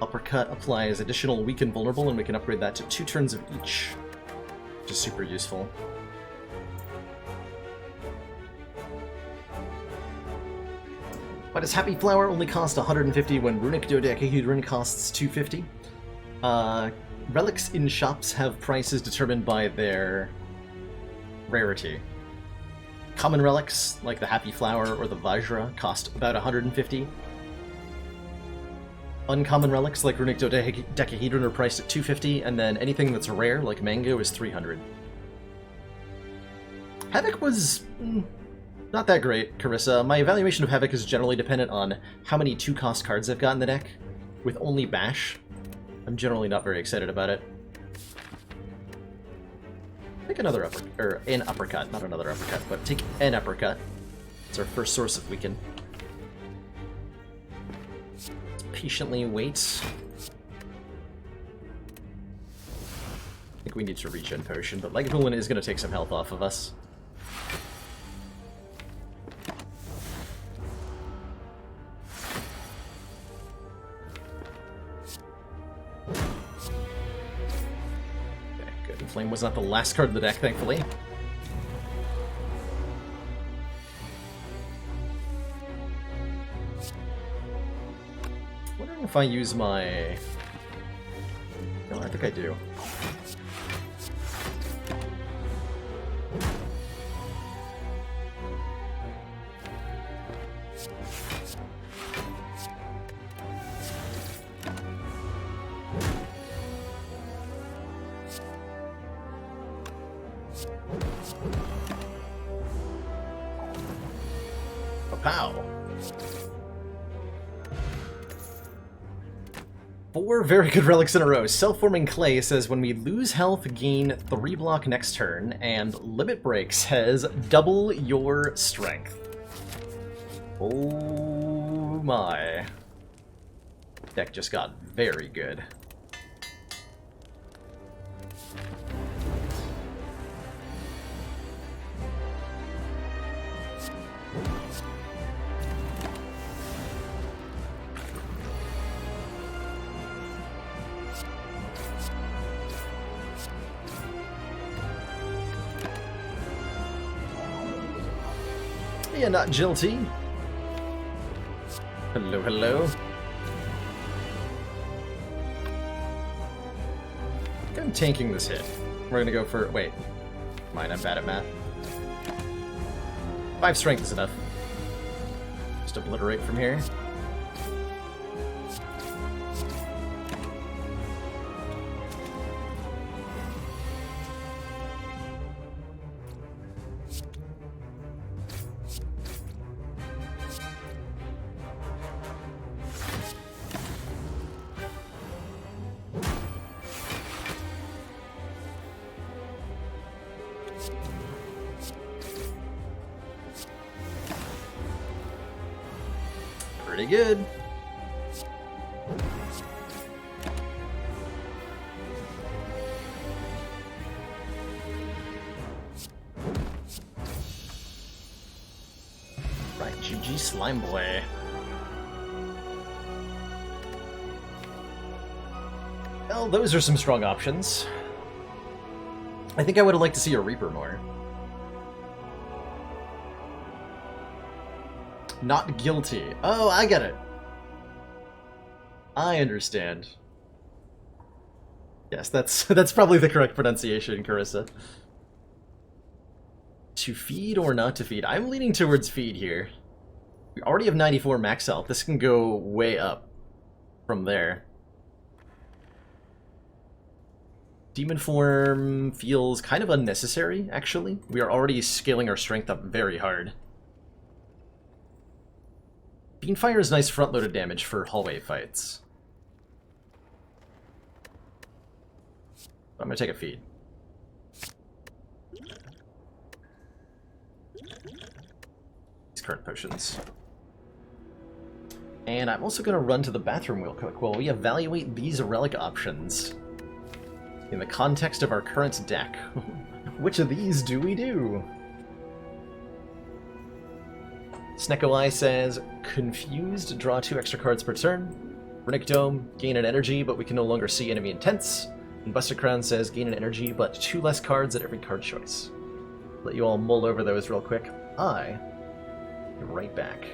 Uppercut applies additional weak and vulnerable, and we can upgrade that to 2 turns of each, which is super useful. Why does Happy Flower only cost 150 when Runic Dodecahedron costs 250? Relics in shops have prices determined by their rarity. Common relics, like the Happy Flower or the Vajra, cost about 150. Uncommon relics, like Runic Dodecahedron, are priced at 250, and then anything that's rare, like Mango, is 300. Havoc was not that great, Carissa. My evaluation of Havoc is generally dependent on how many 2-cost cards I've got in the deck. With only Bash, I'm generally not very excited about it. Take an uppercut, not another uppercut, but take an uppercut. It's our first source of weaken. Let's patiently wait. I think we need to regen potion, but Lagavulin is going to take some health off of us. Flame was not the last card in the deck, thankfully. Wondering if I use my... No, I think I do. Pow! 4 very good relics in a row. Self-forming Clay says when we lose health, gain 3 block next turn, and Limit Break says double your strength. Oh my. Deck just got very good. Yeah, not Jilty. Hello, hello. I'm tanking this hit. We're gonna go for... Wait. Mine, I'm bad at math. 5 strength is enough. Just obliterate from here. Pretty good. Right, GG Slime Boy. Well, those are some strong options. I think I would have liked to see a Reaper more. Not guilty. Oh, I get it. I understand. Yes, that's probably the correct pronunciation, Carissa. To feed or not to feed? I'm leaning towards feed here. We already have 94 max health. This can go way up from there. Demon form feels kind of unnecessary, actually. We are already scaling our strength up very hard. Beanfire is nice front-loaded damage for hallway fights. I'm gonna take a feed. These current potions. And I'm also gonna run to the bathroom real quick while we evaluate these relic options in the context of our current deck. which of these do we do? Snecko Eye says, confused, draw 2 extra cards per turn. Runic Dome, gain an energy, but we can no longer see enemy intents. And Busted Crown says, gain an energy, but 2 less cards at every card choice. Let you all mull over those real quick. I'll be right back.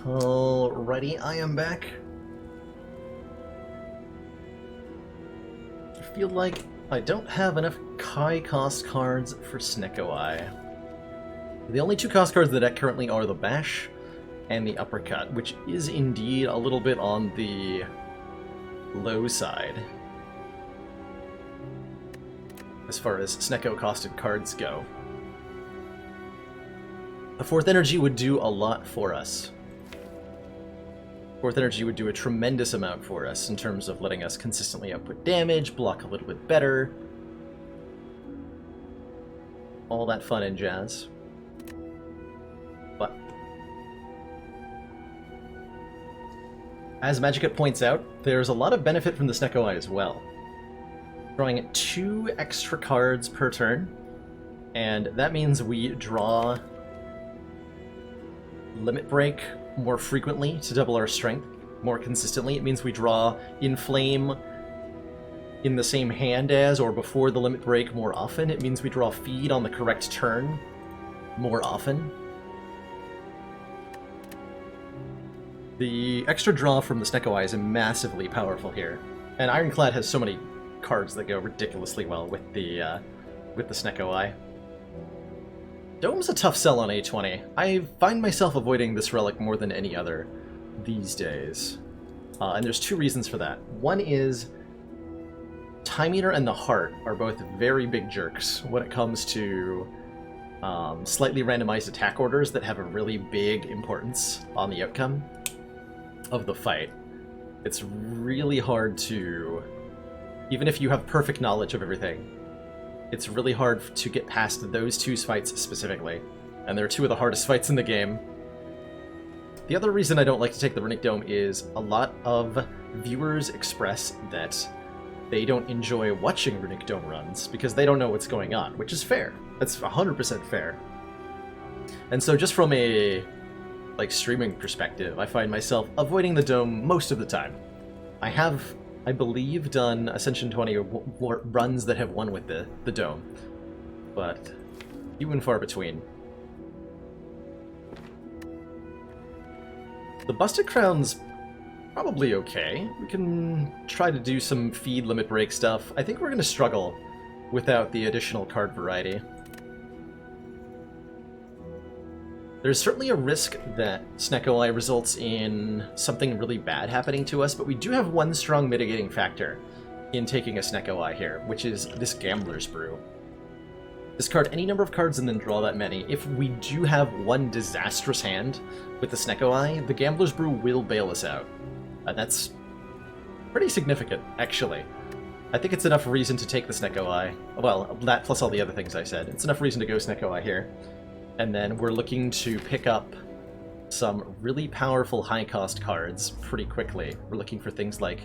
Alrighty, I am back. I feel like I don't have enough high cost cards for Snecko Eye. The only 2 cost cards in the deck currently are the Bash and the Uppercut, which is indeed a little bit on the low side as far as Snecko costed cards go. The 4th Energy would do a lot for us. 4th Energy would do a tremendous amount for us in terms of letting us consistently output damage, block a little bit better, all that fun and jazz. But as Magicka points out, there's a lot of benefit from the Snecko Eye as well. Drawing 2 extra cards per turn, and that means we draw Limit Break more frequently to double our strength more consistently. It means we draw Inflame in the same hand as or before the Limit Break more often. It means we draw Feed on the correct turn more often. The extra draw from the Snecko Eye is massively powerful here, and Ironclad has so many cards that go ridiculously well with the Snecko Eye. Dome's a tough sell on A20. I find myself avoiding this relic more than any other these days, and there's two reasons for that. One is Time Eater and the Heart are both very big jerks when it comes to slightly randomized attack orders that have a really big importance on the outcome of the fight. It's really hard to, even if you have perfect knowledge of everything, it's really hard to get past those two fights specifically, and they're two of the hardest fights in the game. The other reason I don't like to take the Runic Dome is a lot of viewers express that they don't enjoy watching Runic Dome runs because they don't know what's going on, which is fair. That's 100% fair. And so just from a streaming perspective, I find myself avoiding the Dome most of the time. I have, I believe, done Ascension 20 runs that have won with the Dome, but few and far between. The Busted Crown's probably okay. We can try to do some feed limit break stuff. I think we're going to struggle without the additional card variety. There's certainly a risk that Snecko Eye results in something really bad happening to us, but we do have one strong mitigating factor in taking a Snecko Eye here, which is this Gambler's Brew. Discard any number of cards and then draw that many. If we do have one disastrous hand with the Snecko Eye, the Gambler's Brew will bail us out. That's pretty significant, actually. I think it's enough reason to take the Snecko Eye. Well, that plus all the other things I said. It's enough reason to go Snecko Eye here. And then we're looking to pick up some really powerful high-cost cards pretty quickly. We're looking for things like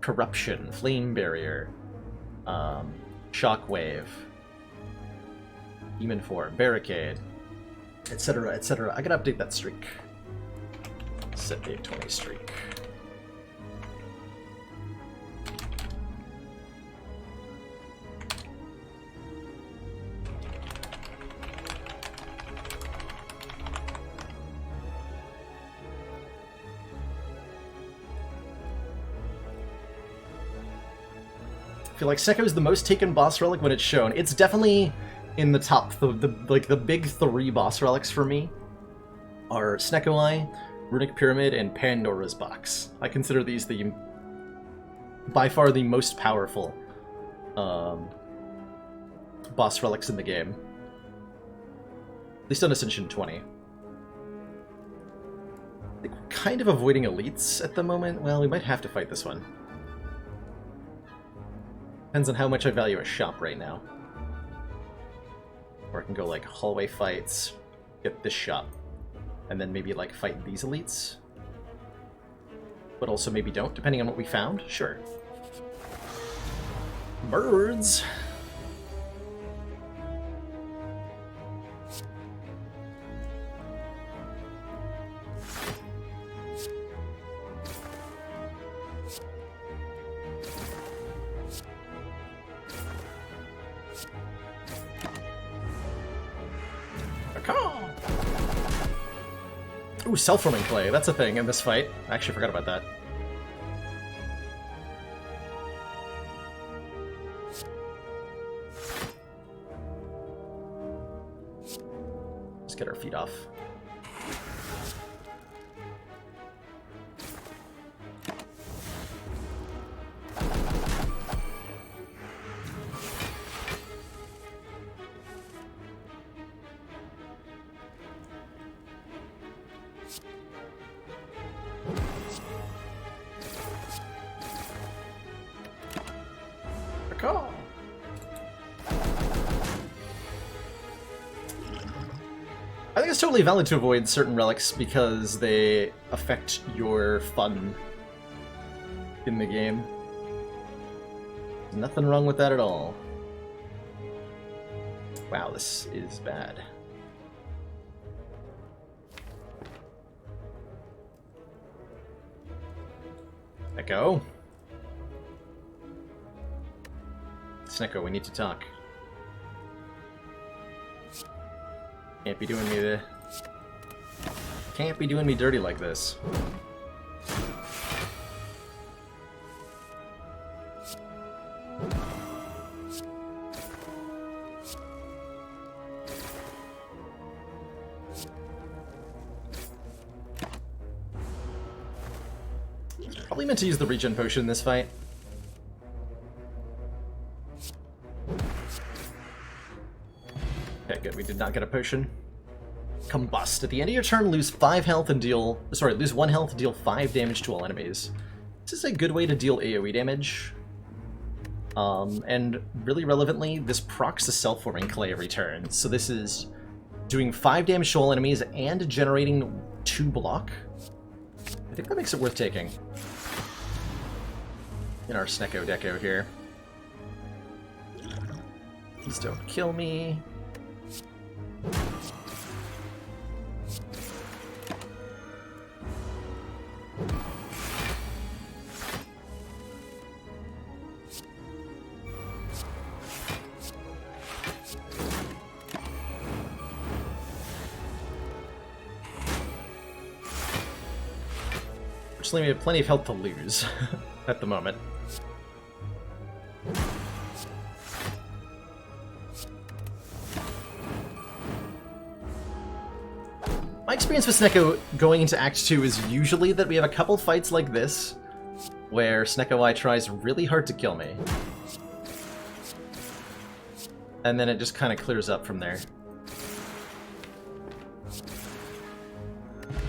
Corruption, Flame Barrier, Shockwave, Demon Form, Barricade, etc., etc. I gotta update that streak. Set the 20 streak. I feel like Snecko is the most taken boss relic when it's shown. It's definitely in the top, the big three boss relics for me are Snecko Eye, Runic Pyramid, and Pandora's Box. I consider these by far the most powerful boss relics in the game. At least on Ascension 20. I think we're kind of avoiding elites at the moment. Well, we might have to fight this one. Depends on how much I value a shop right now. Or I can go like hallway fights, get this shop, and then maybe like fight these elites. But also maybe don't, depending on what we found. Sure. Birds! Ooh, self-forming clay. That's a thing in this fight. I actually forgot about that. Let's get our feet off. I think it's totally valid to avoid certain relics because they affect your fun in the game. Nothing wrong with that at all. Wow, this is bad. Echo? Snecko, we need to talk. Can't be doing me dirty like this. Probably meant to use the regen potion in this fight. Okay, good. We did not get a potion. Combust. At the end of your turn, lose 5 health and deal... Sorry, lose 1 health and deal 5 damage to all enemies. This is a good way to deal AoE damage. And really relevantly, this procs the self-forming clay every turn. So this is doing 5 damage to all enemies and generating 2 block. I think that makes it worth taking. In our Snecko Deco here. Please don't kill me. Fortunately, we have plenty of health to lose at the moment. My experience with Snecko going into Act 2 is usually that we have a couple fights like this, where Snecko Eye tries really hard to kill me. And then it just kind of clears up from there.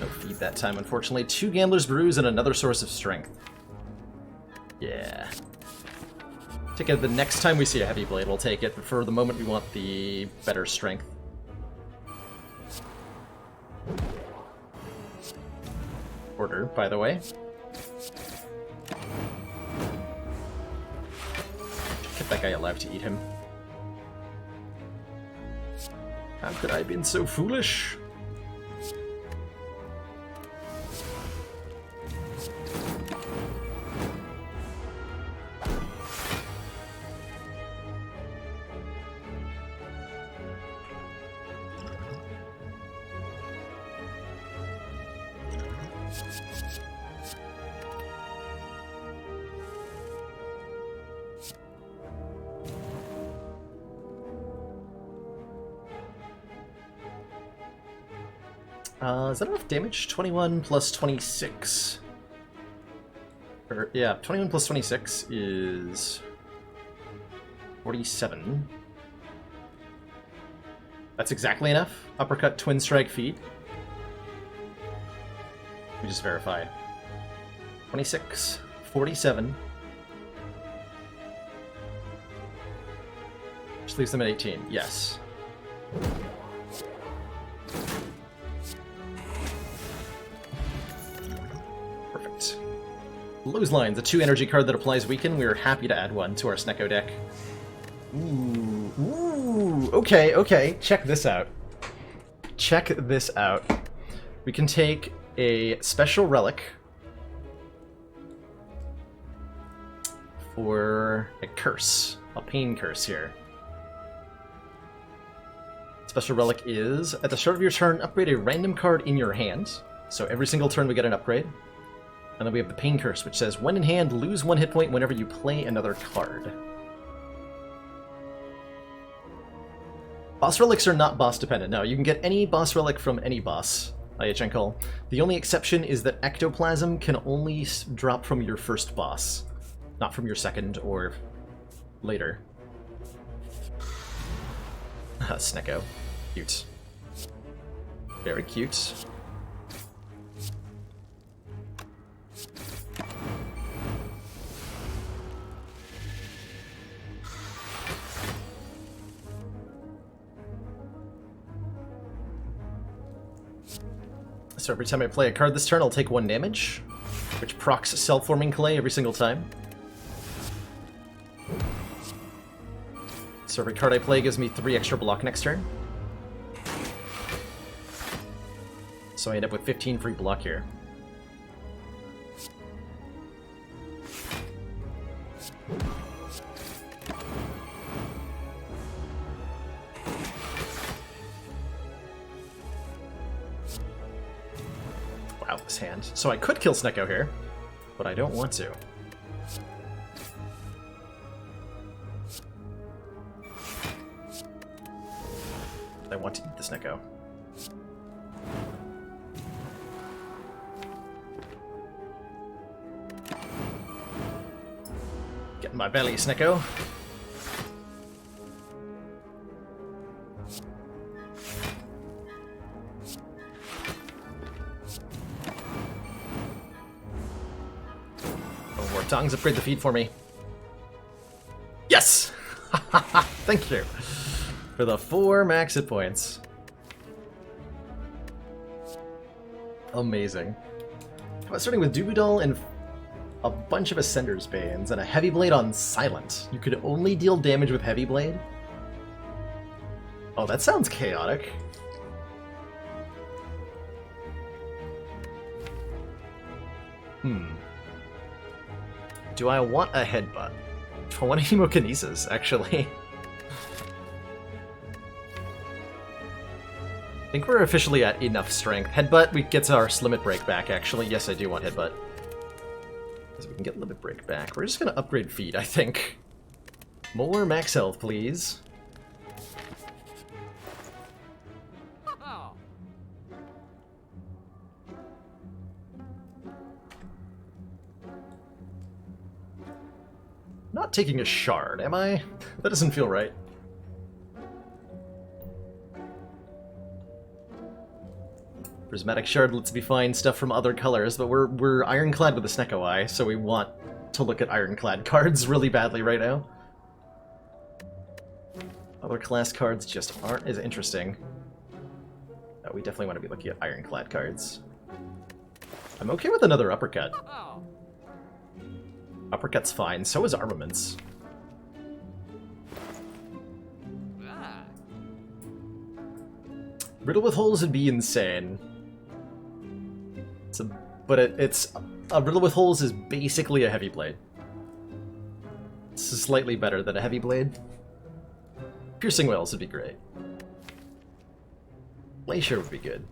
No feed that time, unfortunately. 2 Gambler's Brews and another source of strength. Yeah. Take it the next time we see a Heavy Blade, we'll take it, but for the moment we want the better strength. Order, by the way. Kept that guy alive to eat him. How could I have been so foolish? Is that enough damage? 21 plus 26. Yeah, 21 plus 26 is 47. That's exactly enough. Uppercut, twin strike, feet. Let me just verify. 26, 47. Which leaves them at 18. Yes. Lose Lines, a 2 energy card that applies Weaken. We are happy to add one to our Snecko deck. Ooh, okay, check this out. Check this out. We can take a special relic for a curse, a pain curse here. Special relic is, at the start of your turn, upgrade a random card in your hand. So every single turn we get an upgrade. And then we have the Pain Curse, which says, when in hand, lose 1 hit point whenever you play another card. Boss relics are not boss dependent. No, you can get any boss relic from any boss, IHN Cole. The only exception is that Ectoplasm can only drop from your first boss, not from your second or later. Snecko. Cute. Very cute. So every time I play a card this turn, I'll take 1 damage, which procs self-forming clay every single time. So every card I play gives me 3 extra block next turn. So I end up with 15 free block here. Wow, this hand. So I could kill Snecko here, but I don't want to. I want to eat the Snecko. my belly, Snicko. Oh, more tongues, upgrade the feed for me. Yes! Thank you for the 4 max hit points. Amazing. How about starting with Dubudal and a bunch of Ascender's Banes and a Heavy Blade on Silent? You could only deal damage with Heavy Blade? Oh, that sounds chaotic. Do I want a Headbutt? Do I want a Hemokinesis, actually? I think we're officially at enough strength. Headbutt, we get our Limit Break back, actually. Yes, I do want Headbutt. Because we can get Limit Break back. We're just going to upgrade Feed, I think. More max health, please. Not taking a shard, am I? That doesn't feel right. Prismatic Shard lets me find stuff from other colors, but we're ironclad with the Snecko Eye, so we want to look at ironclad cards really badly right now. Other class cards just aren't as interesting. No, we definitely want to be looking at ironclad cards. I'm okay with another Uppercut. Uppercut's fine, so is Armaments. Riddle with Holes would be insane. It's a Riddle with Holes is basically a Heavy Blade. It's slightly better than a Heavy Blade. Piercing Whales would be great. Glacier would be good.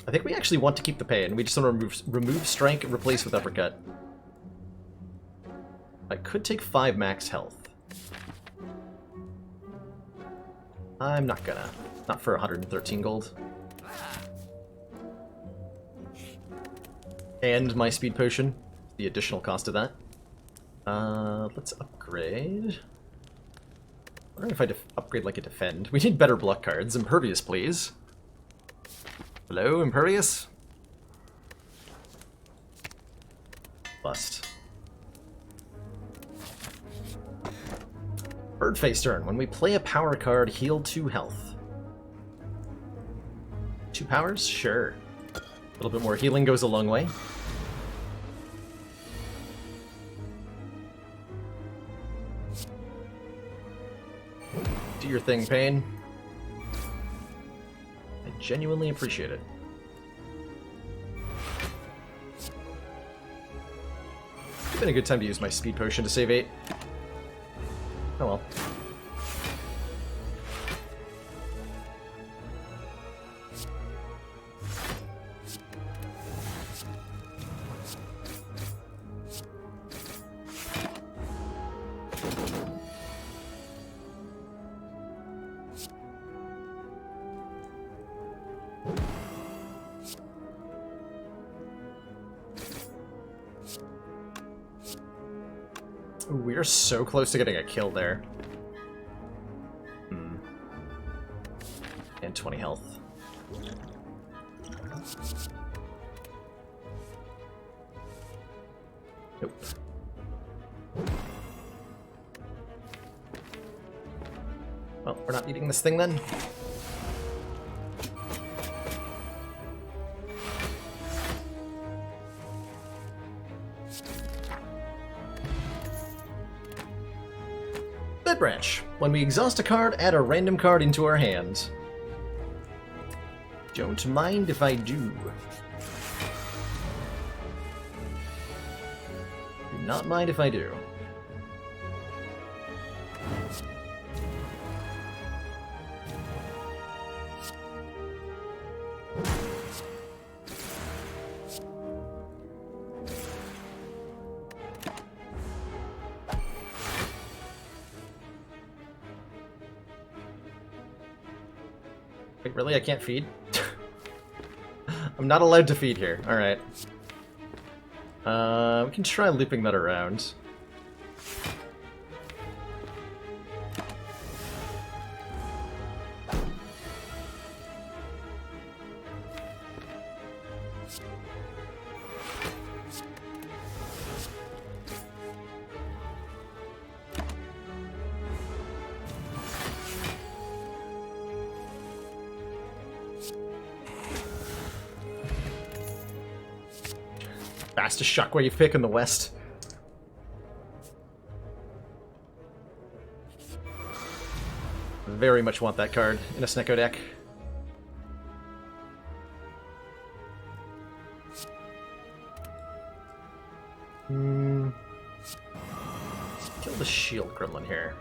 I think we actually want to keep the Pain. We just want to remove Strike and replace with Uppercut. I could take 5 max health. I'm not gonna. Not for 113 gold. And my Speed Potion. The additional cost of that. Let's upgrade. I wonder if I upgrade like a Defend. We need better block cards. Impervious, please. Hello, Impervious? Bust. Birdface turn. When we play a power card, heal 2 health. 2 powers? Sure. A little bit more healing goes a long way. Do your thing, Pain. I genuinely appreciate it. It's been a good time to use my Speed Potion to save 8. Oh well. We're so close to getting a kill there. And 20 health. Nope. Well, we're not eating this thing then. Branch. When we exhaust a card, add a random card into our hand. Don't mind if I do. Do not mind if I do. Wait, really? I can't feed? I'm not allowed to feed here. Alright. We can try looping that around. Fastest shockwave pick in the West. Very much want that card in a Snecko deck. Kill the shield gremlin here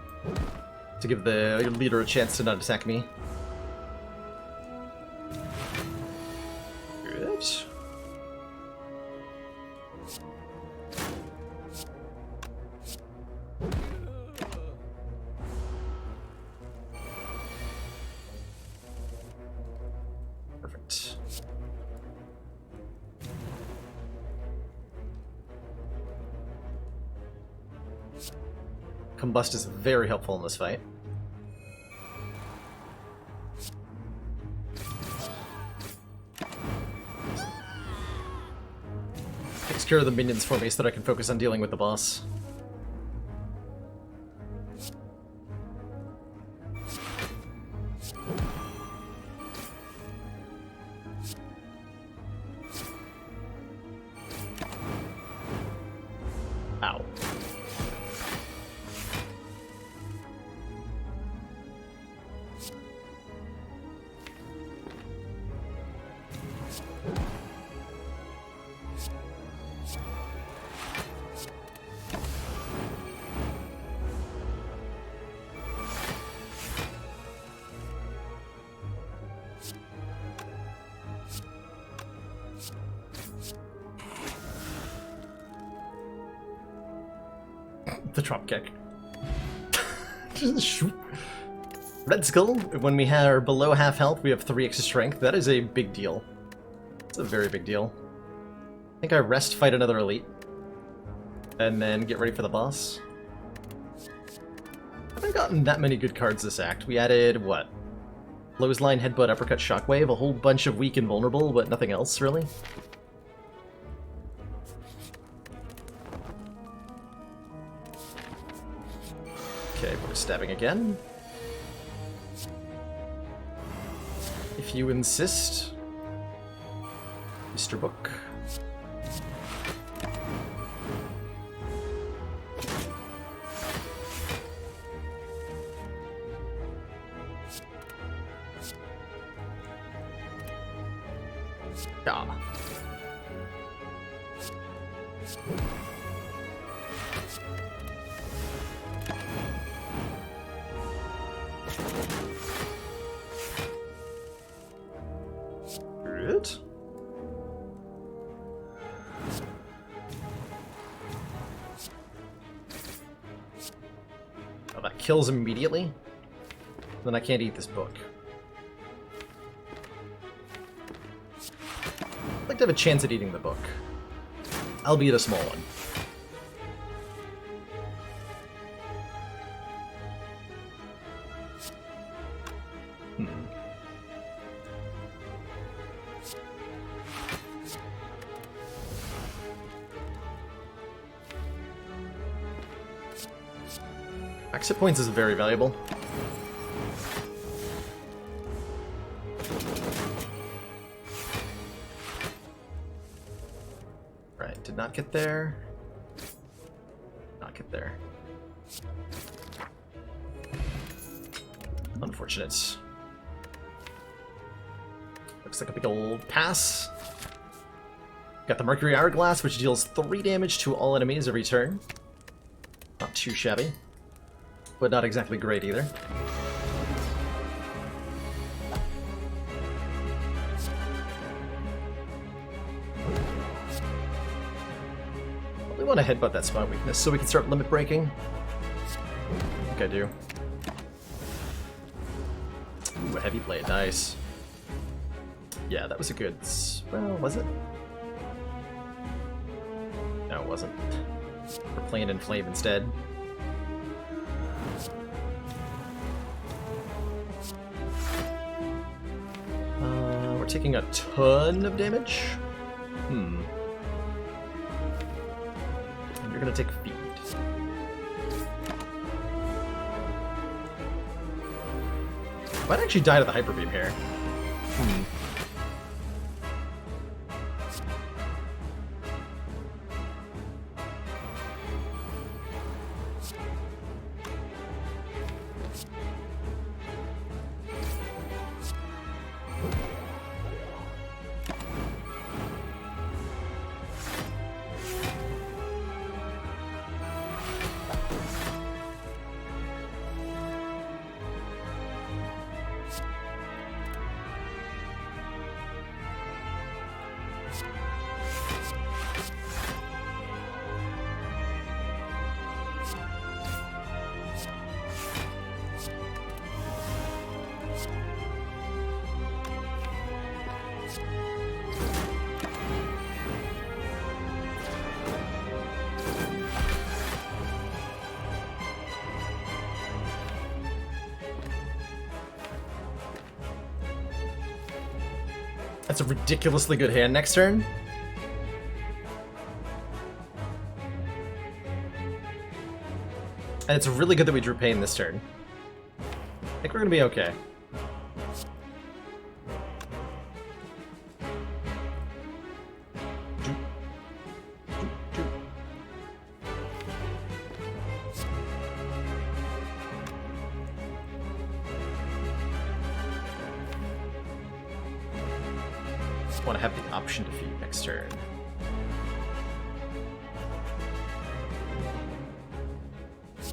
to give the leader a chance to not attack me. Good. Perfect. Combust is very helpful in this fight. Takes care of the minions for me so that I can focus on dealing with the boss. Ow. The drop kick. Just shoot. Red Skull, when we are below half health, we have 3 extra strength. That is a big deal. It's a very big deal. I think I rest, fight another elite, and then get ready for the boss. I haven't gotten that many good cards this act. We added, what? Clothesline, Headbutt, Uppercut, Shockwave, a whole bunch of weak and vulnerable, but nothing else, really. Okay, we're stabbing again. If you insist, Mr. Book. Ah. Good. Oh, that kills immediately? Then I can't eat this book. I'd like to have a chance at eating the book. Albeit a small one. Exit points is very valuable. Right, did not get there. Not get there. Unfortunate. Looks like a big old pass. Got the Mercury Hourglass, which deals 3 damage to all enemies every turn. Not too shabby. But not exactly great either. We want to headbutt that spot weakness so we can start limit breaking. I think I do. Ooh, a heavy blade, nice. Yeah, that was a good... Well, was it? wasn't. We're playing in Flame instead. We're taking a ton of damage. And you're gonna take feed. Might actually die to the Hyper Beam here. That's a ridiculously good hand next turn. And it's really good that we drew Pain this turn. I think we're gonna be okay. Want to have the option to feed next turn. Is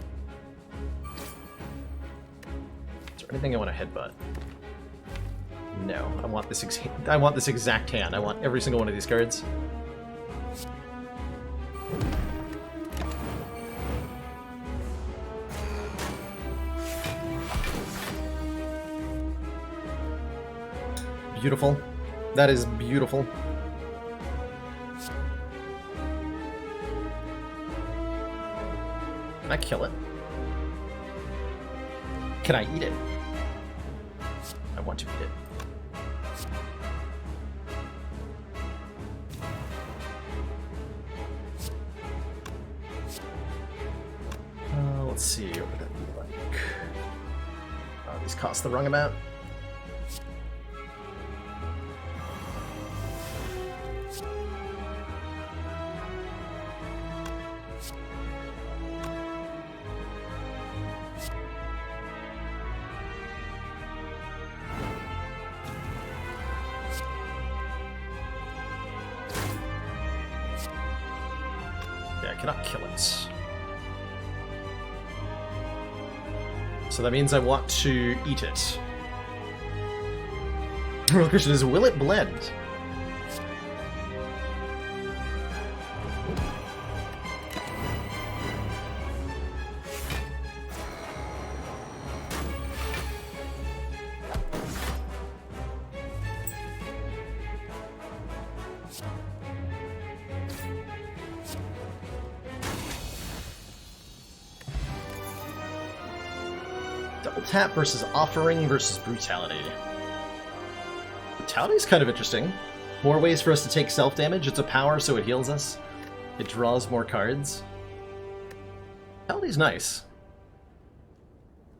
there anything I want to headbutt? No, I want this exact hand. I want every single one of these cards. Beautiful. That is beautiful. Can I kill it? Can I eat it? I want to eat it. Let's see what would that be like. Oh, these cost the wrong amount. I cannot kill it. So that means I want to eat it. The real question is, will it blend? Double tap versus offering versus brutality. Brutality is kind of interesting. More ways for us to take self-damage. It's a power, so it heals us. It draws more cards. Brutality's nice.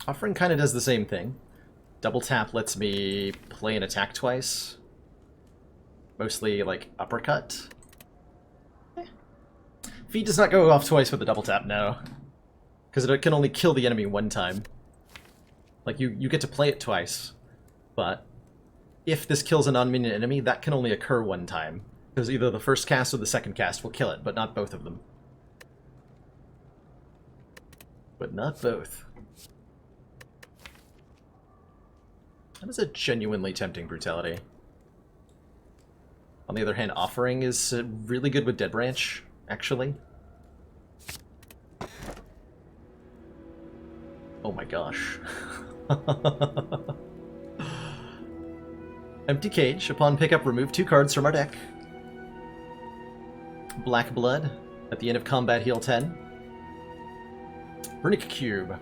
Offering kind of does the same thing. Double tap lets me play an attack twice. Mostly, like, uppercut. Feet does not go off twice with the double tap, no. Because it can only kill the enemy one time. Like, you get to play it twice, but if this kills a non-minion enemy, that can only occur one time. Because either the first cast or the second cast will kill it, but not both of them. But not both. That is a genuinely tempting brutality. On the other hand, offering is really good with Dead Branch, actually. Oh my gosh. Empty Cage. Upon pickup, remove 2 cards from our deck. Black Blood. At the end of combat, heal 10. Runic Cube.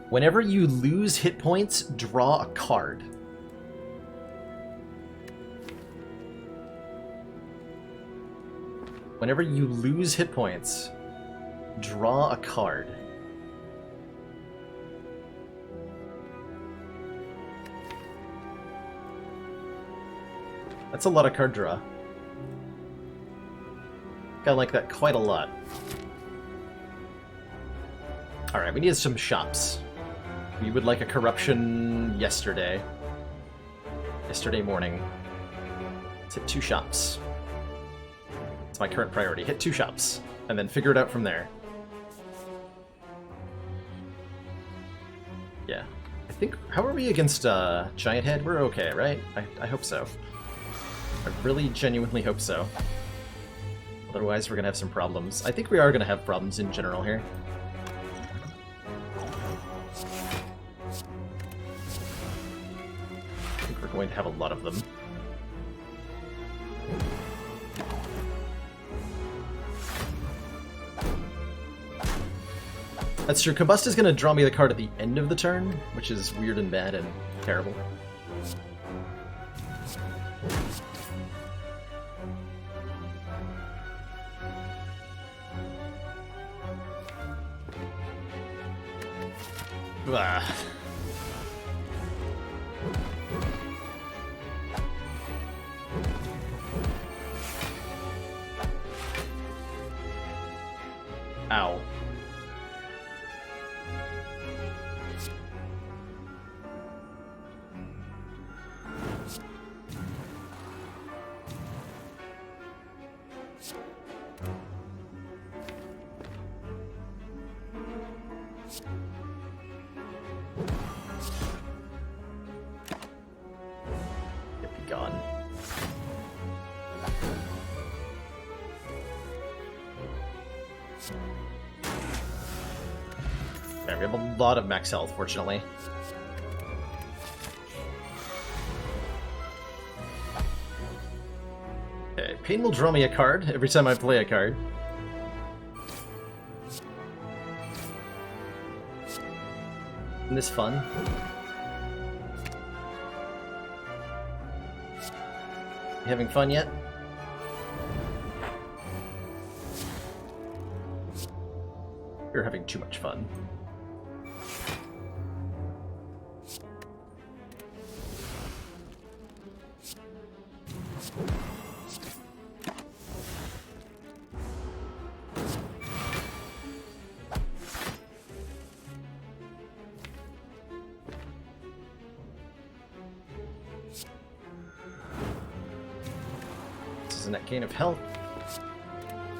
Whenever you lose hit points, draw a card. Whenever you lose hit points, draw a card. That's a lot of card draw. I like that quite a lot. Alright, we need some shops. We would like a corruption yesterday. Yesterday morning. Let's hit 2 shops. It's my current priority. Hit 2 shops, and then figure it out from there. Yeah. I think... How are we against Giant Head? We're okay, right? I hope so. I really genuinely hope so. Otherwise, we're gonna have some problems. I think we are gonna have problems in general here. I think we're going to have a lot of them. That's true. Combust is gonna draw me the card at the end of the turn, which is weird and bad and terrible. Ah. Ow. Gone. Yeah, we have a lot of max health, fortunately. Okay, Pain will draw me a card every time I play a card. Isn't this fun? You having fun yet? You're having too much fun. A net gain of health,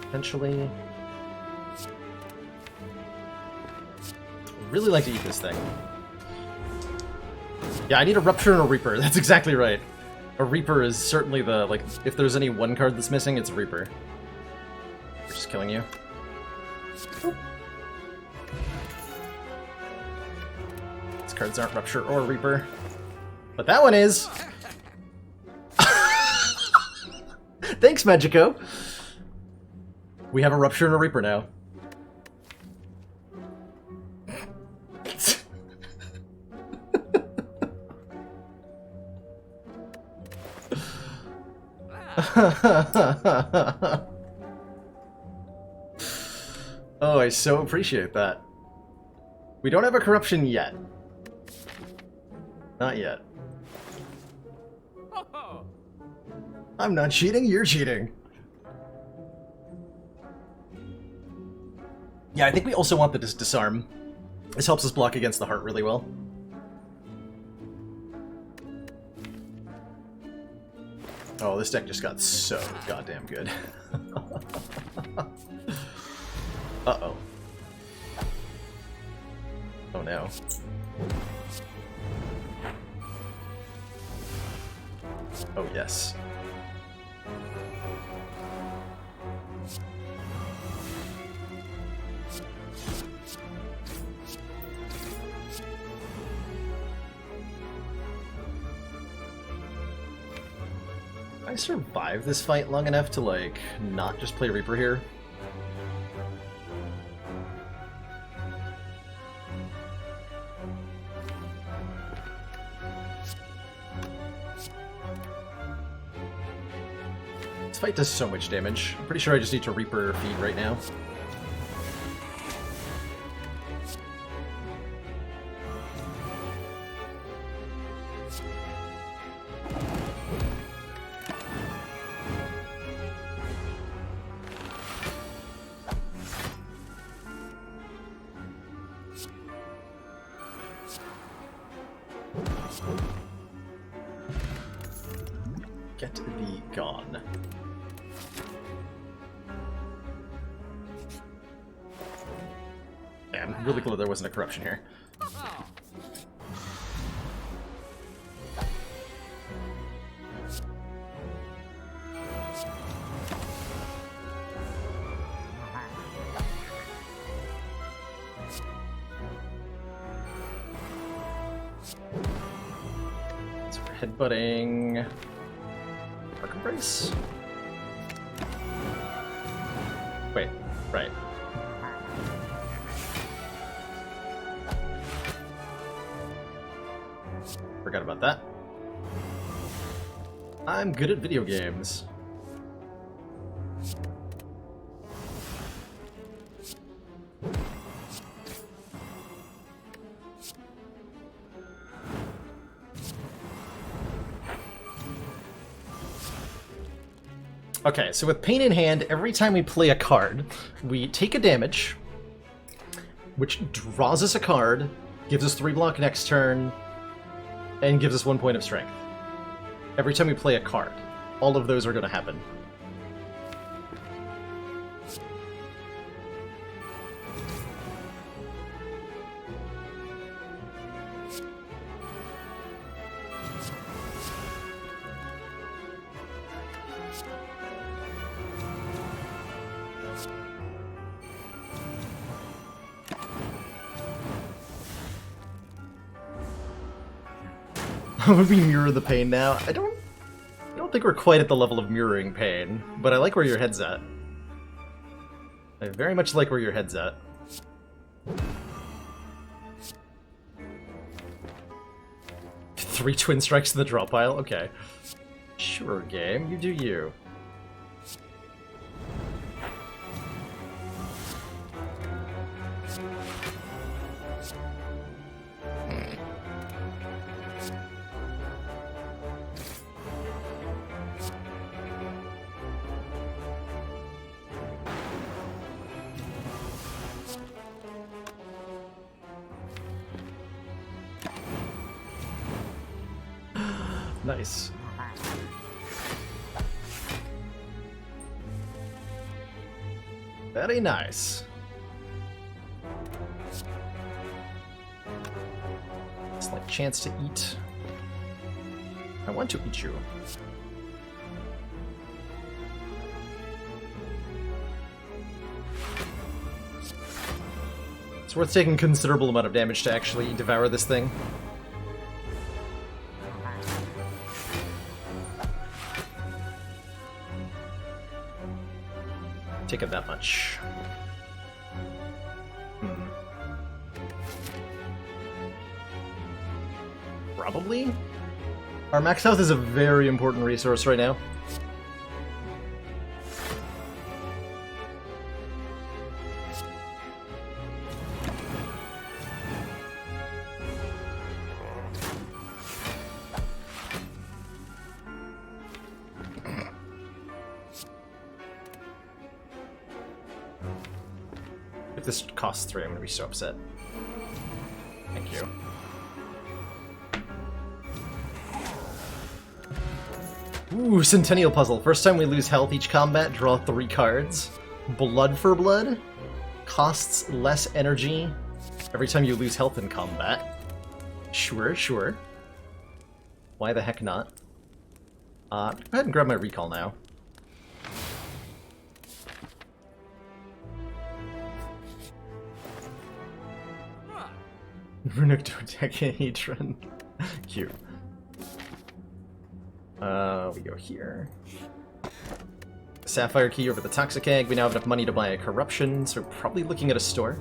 potentially. Really like to eat this thing. Yeah, I need a Rupture and a Reaper. That's exactly right. A Reaper is certainly the, like, if there's any one card that's missing, it's a Reaper. We're just killing you. These cards aren't Rupture or Reaper. But that one is! Thanks, Magico! We have a Rupture and a Reaper now. Oh, I so appreciate that. We don't have a corruption yet. Not yet. I'm not cheating, you're cheating. Yeah, I think we also want the disarm. This helps us block against the heart really well. Oh, this deck just got so goddamn good. Uh-oh. Oh no. Oh yes. I survived this fight long enough to, like, not just play Reaper here. fight does so much damage. I'm pretty sure I just need to Reaper feed right now. Get thee gone. Yeah, I'm really glad there wasn't a corruption here. So we're headbutting. Arc Embrace? Wait, right. Forgot about that. I'm good at video games. Okay, so with Pain in Hand, every time we play a card, we take a damage, which draws us a card, gives us 3 block next turn, and gives us 1 point of strength. Every time we play a card. All of those are going to happen. Would we mirror the pain now? I don't think we're quite at the level of mirroring pain, but I like where your head's at. I very much like where your head's at. Three twin strikes to the draw pile? Okay. Sure, game. You do you. Nice. Very nice. Slight chance to eat. I want to eat you. It's worth taking a considerable amount of damage to actually devour this thing. Take it that much. Probably? Our max health is a very important resource right now. If this costs 3, I'm gonna be so upset. Thank you. Ooh, Centennial Puzzle. First time we lose health each combat, draw 3 cards. Blood for Blood. Costs less energy every time you lose health in combat. Sure, sure. Why the heck not? Go ahead and grab my recall now. Runic dodecahedron. Cute. We go here. Sapphire key over the Toxic Egg. We now have enough money to buy a Corruption, so we're probably looking at a store.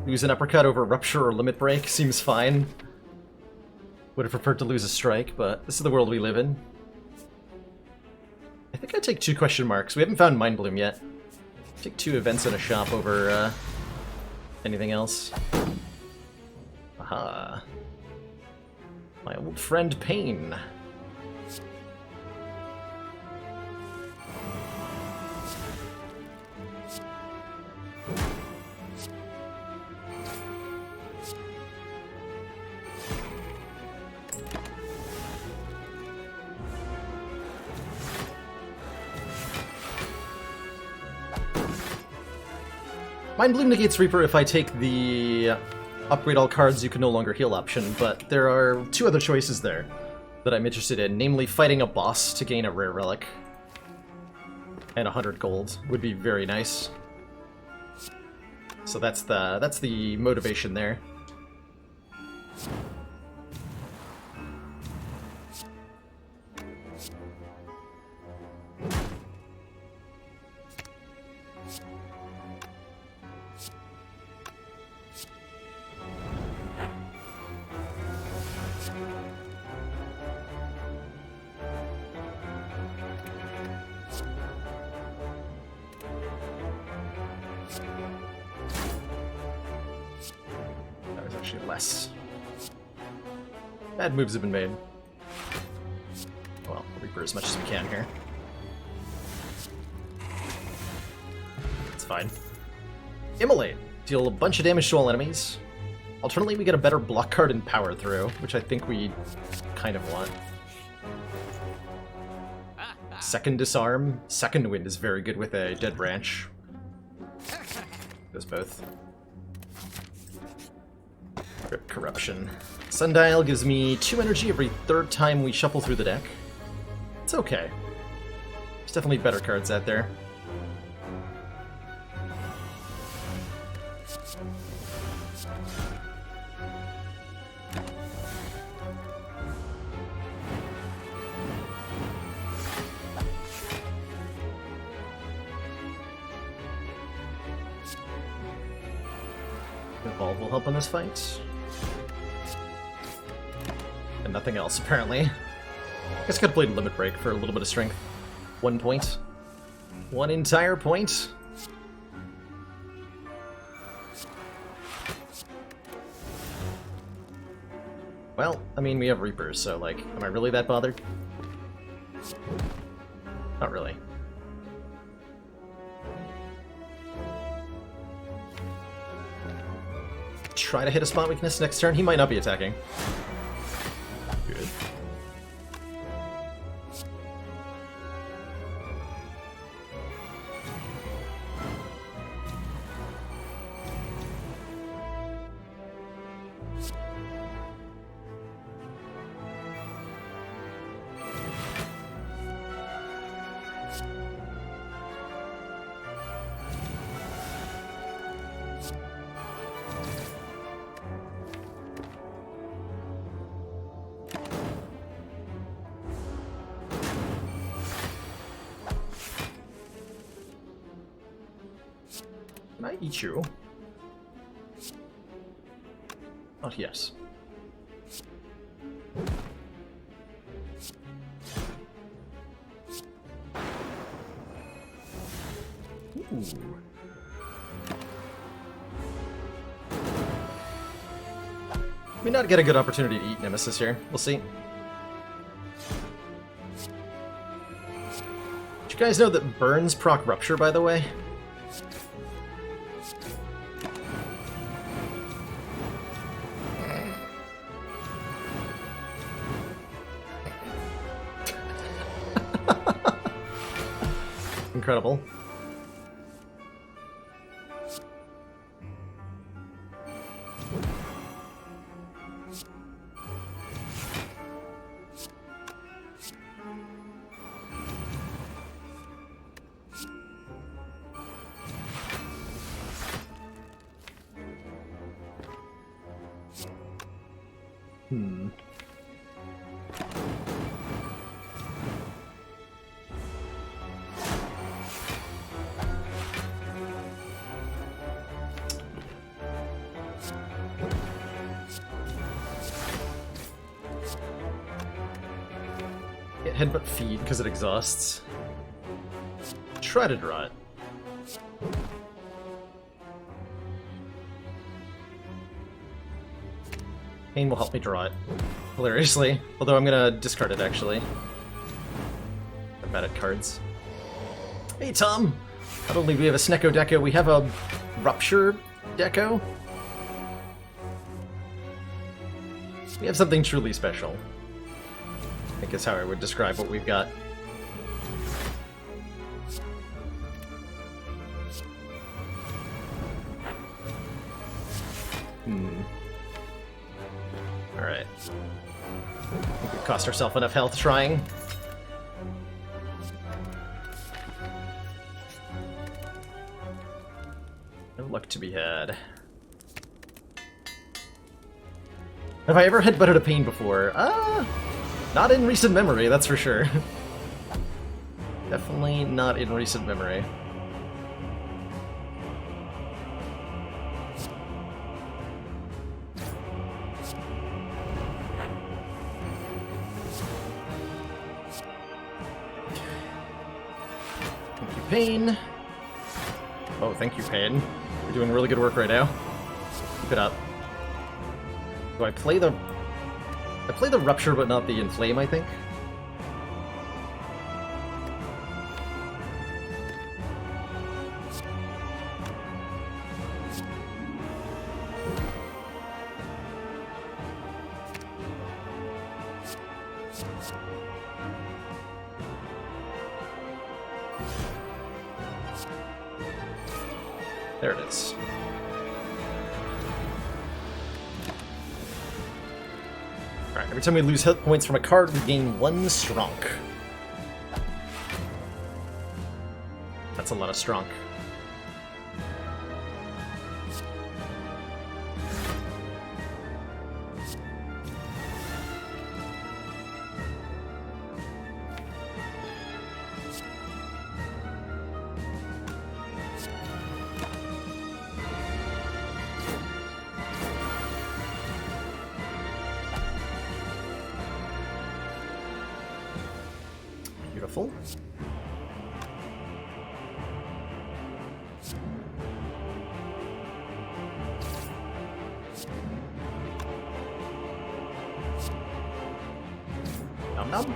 Lose an Uppercut over Rupture or Limit Break seems fine. Would have preferred to lose a strike, but this is the world we live in. I think I'd take 2 question marks. We haven't found Mind Bloom yet. Take 2 events in a shop over anything else. Aha. My old friend Pain. Mind Bloom negates Reaper if I take the upgrade all cards you can no longer heal option, but there are 2 other choices there that I'm interested in, namely fighting a boss to gain a rare relic. And 100 gold would be very nice. So that's the motivation there. Less. Bad moves have been made. Well, Reaper as much as we can here. It's fine. Immolate. Deal a bunch of damage to all enemies. Alternately, we get a better block card and power through, which I think we kind of want. Second Disarm. Second Wind is very good with a Dead Branch. Does both. Grip Corruption. Sundial gives me 2 energy every 3rd time we shuffle through the deck. It's okay. There's definitely better cards out there. Evolve will help in this fight. And nothing else, apparently. I guess I could've played Limit Break for a little bit of strength. 1 point. 1 entire point. Well, I mean, we have Reapers, so, like, am I really that bothered? Not really. Try to hit a spot weakness next turn. He might not be attacking. Good. Can I eat you? Not yet. Ooh. May not get a good opportunity to eat Nemesis here. We'll see. Did you guys know that burns proc Rupture, by the way? Incredible. headbutt feed because it exhausts. Try to draw it. Pain will help me draw it, hilariously. Although I'm gonna discard it, actually. I'm bad at cards. Hey, Tom! Not only do we have a Snecko Deco, we have a Rupture Deco. We have something truly special, I think is how I would describe what we've got. Alright. I think we cost ourselves enough health trying. No luck to be had. Have I ever headbutted a pain before? Not in recent memory, that's for sure. Definitely not in recent memory. Thank you, Pain. Oh, thank you, Pain. You're doing really good work right now. Keep it up. Do I play the... I play the Rupture, but not the Inflame, I think? There it is. Alright, every time we lose hit points from a card, we gain 1 Stronk. That's a lot of Stronk. Beautiful. Nom nom.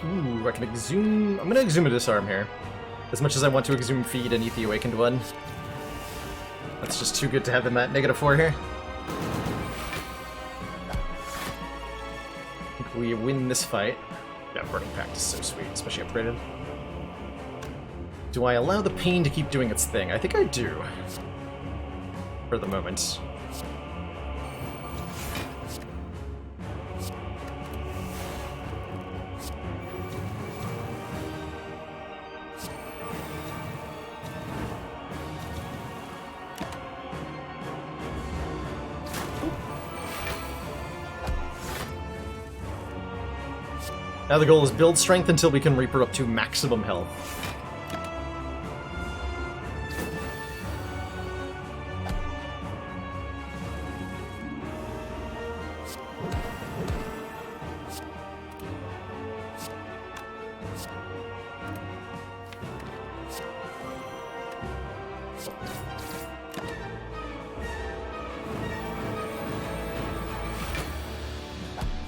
Ooh, I can exhume... I'm gonna exhume a Disarm here. As much as I want to exhume Feed and eat the Awakened one. That's just too good to have in that -4 here. I think we win this fight. Yeah, Burning Pact is so sweet, especially upgraded. Do I allow the Pain to keep doing its thing? I think I do. For the moment. Now the goal is build strength until we can Reaper up to maximum health.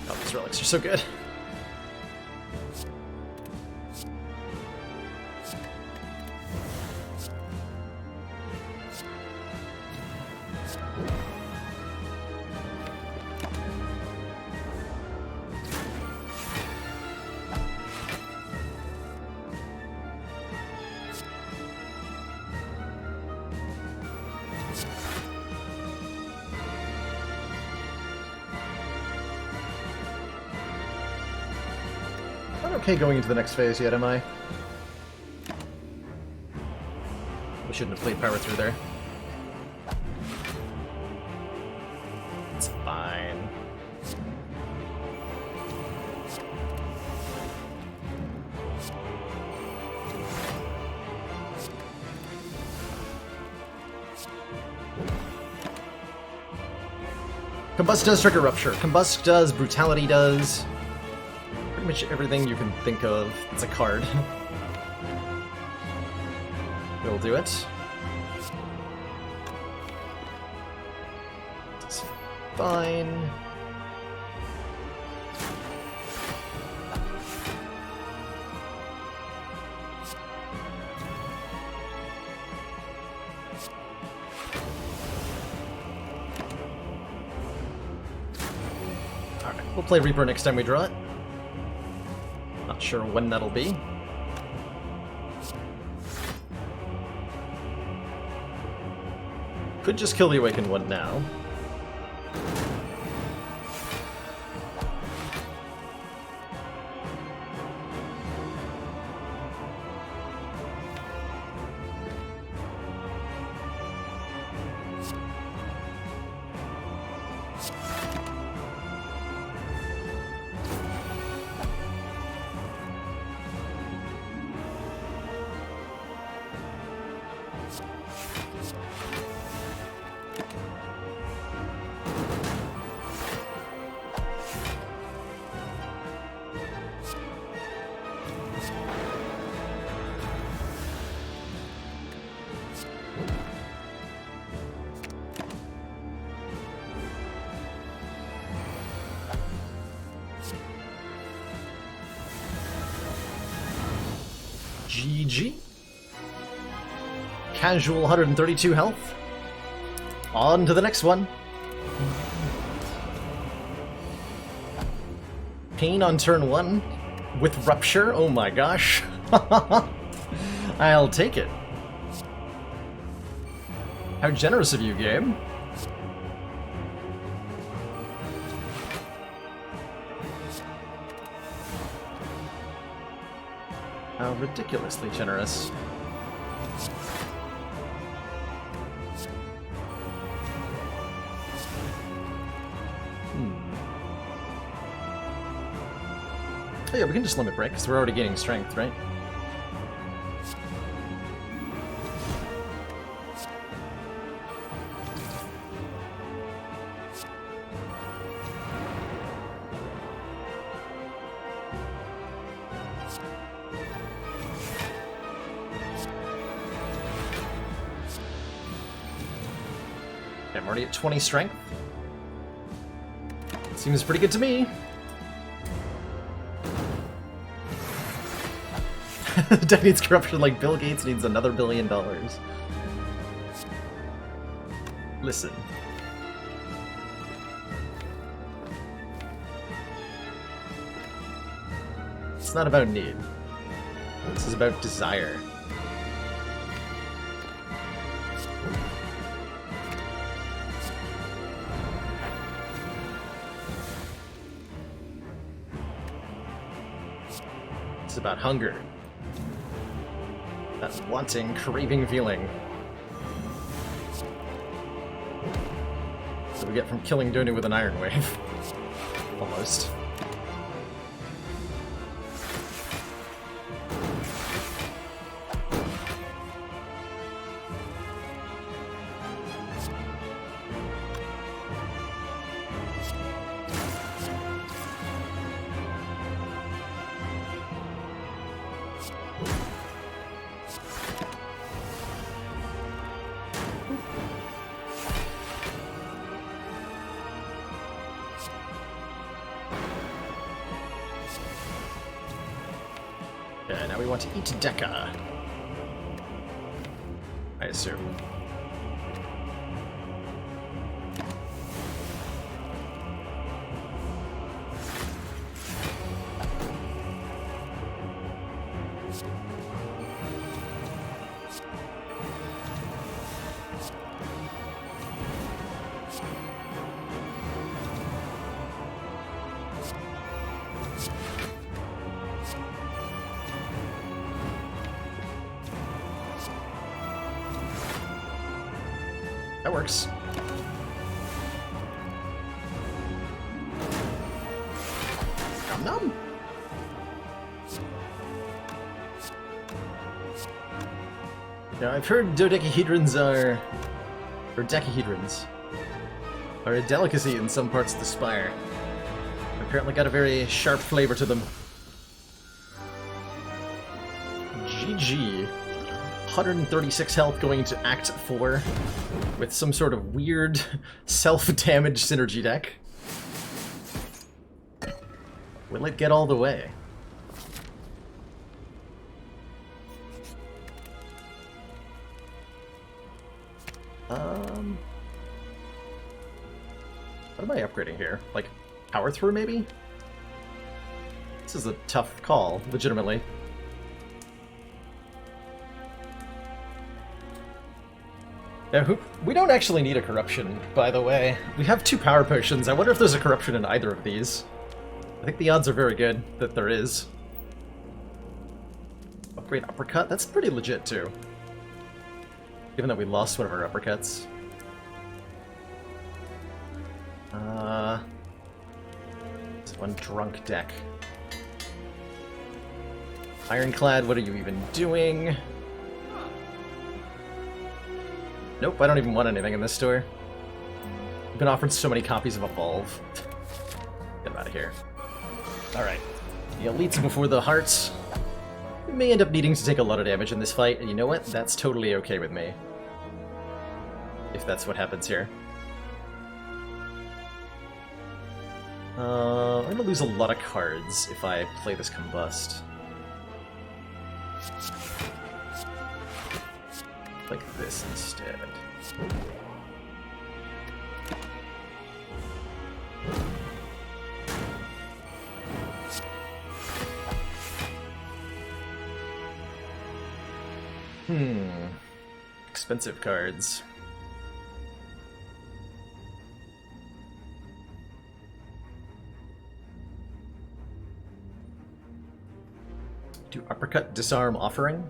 Oh, these relics are so good. Not okay going into the next phase yet, am I? We shouldn't have played power through there. It's fine. Combust does trigger Rupture. Combust does, Brutality does. Pretty much everything you can think of. It's a card. We'll do it. It's fine. We'll play Reaper next time we draw it. Not sure when that'll be. Could just kill the Awakened one now. GG. Casual 132 health. On to the next one. Pain on turn 1 with Rupture. Oh my gosh. I'll take it. How generous of you, game. How ridiculously generous. Oh yeah, we can just limit break, because we're already gaining strength, right? Okay, I'm already at 20 strength. Seems pretty good to me. Deck needs corruption like Bill Gates needs another $1 billion. Listen. It's not about need. This is about desire. It's about hunger. That wanting, craving feeling that we get from killing Donu with an Iron Wave. Almost. Okay, now we want to eat Deca. I assume. That works. Nom nom. Now I've heard dodecahedrons are... or decahedrons are a delicacy in some parts of the Spire. Apparently got a very sharp flavor to them. GG. 136 health going into Act 4 with some sort of weird self-damage synergy deck. Will it get all the way? What am I upgrading here? Like, power through, maybe? This is a tough call, legitimately. Yeah, we don't actually need a corruption, by the way. We have 2 power potions. I wonder if there's a corruption in either of these. I think the odds are very good that there is. Upgrade uppercut? That's pretty legit, too. Given that we lost one of our uppercuts. It's one drunk deck. Ironclad, what are you even doing? Nope, I don't even want anything in this store. I've been offered so many copies of Evolve. Get him out of here. Alright. The elites before the hearts. We may end up needing to take a lot of damage in this fight, and you know what? That's totally okay with me. If that's what happens here. I'm gonna lose a lot of cards if I play this Combust. Like this instead. Expensive cards. Do uppercut, disarm, offering?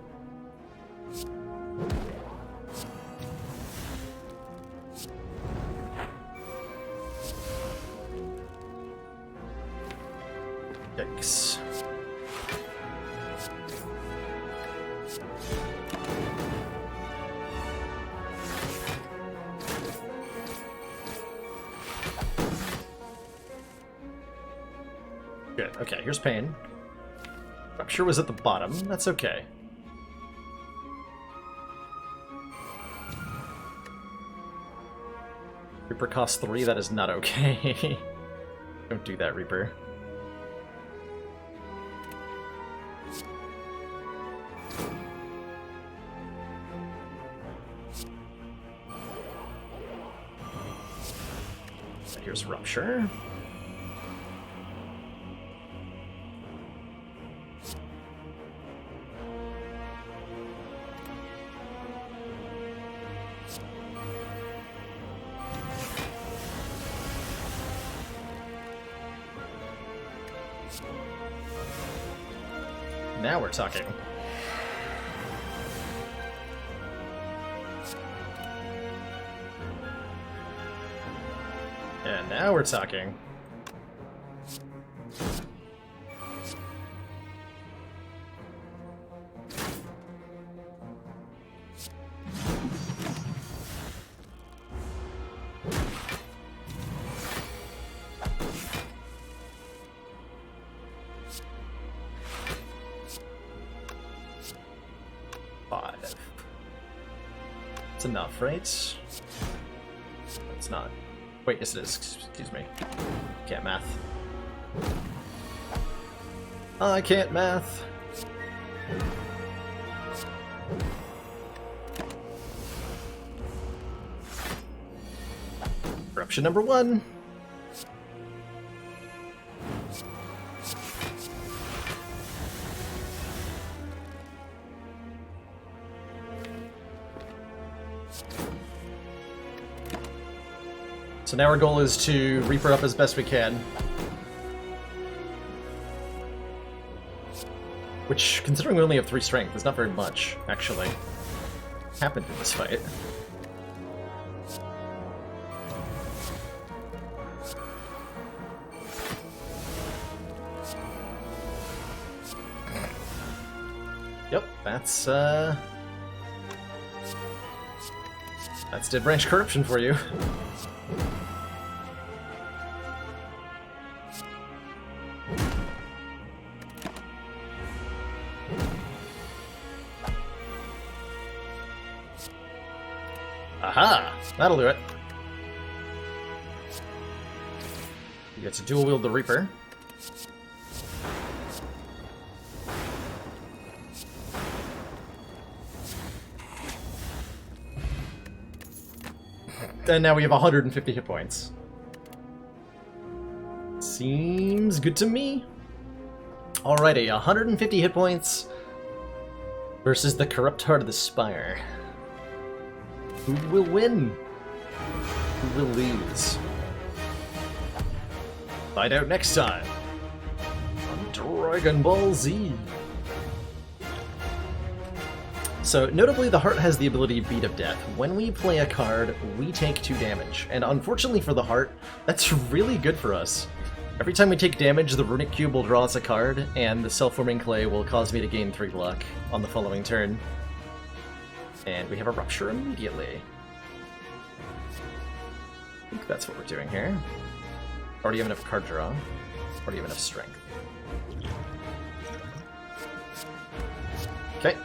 Yikes. Good, okay, here's pain. Rupture was at the bottom, that's okay. Reaper costs 3, that is not okay. Don't do that, Reaper. Here's Rupture. Now we're talking. And now we're talking. It's enough, right? It's not. Wait, yes it is. Excuse me. Can't math. I can't math. Corruption number 1. So now our goal is to Reaper up as best we can. Which, considering we only have 3 strength, is not very much, actually. Happened in this fight. Yep, that's Dead Branch Corruption for you. Aha! That'll do it. You get to dual wield the Reaper. And now we have 150 hit points. Seems good to me. Alrighty, 150 hit points versus the Corrupt Heart of the Spire. Who will win? Who will lose? Find out next time on Dragon Ball Z. So, notably, the Heart has the ability Beat of Death. When we play a card, we take 2 damage. And unfortunately for the Heart, that's really good for us. Every time we take damage, the Runic Cube will draw us a card, and the Self-Forming Clay will cause me to gain 3 luck on the following turn. And we have a Rupture immediately. I think that's what we're doing here. Already have enough card draw. Already have enough strength. Okay.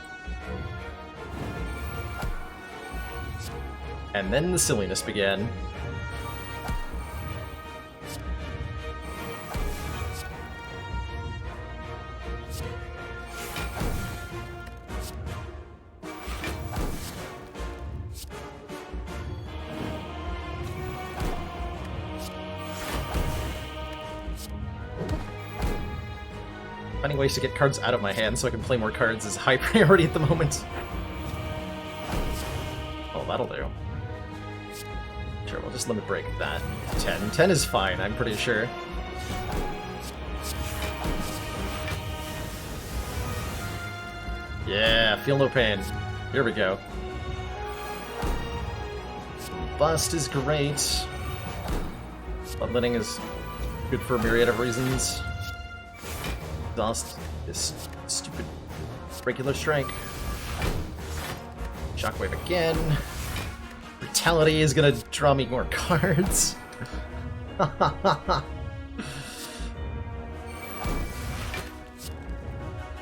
And then the silliness began. Finding ways to get cards out of my hand so I can play more cards is high priority at the moment. Oh, that'll do. Sure, we'll just limit break that. 10. 10 is fine, I'm pretty sure. Yeah, feel no pain. Here we go. Bust is great. Bloodletting is good for a myriad of reasons. Exhaust is stupid regular strike. Shockwave again. Brutality is gonna draw me more cards. Give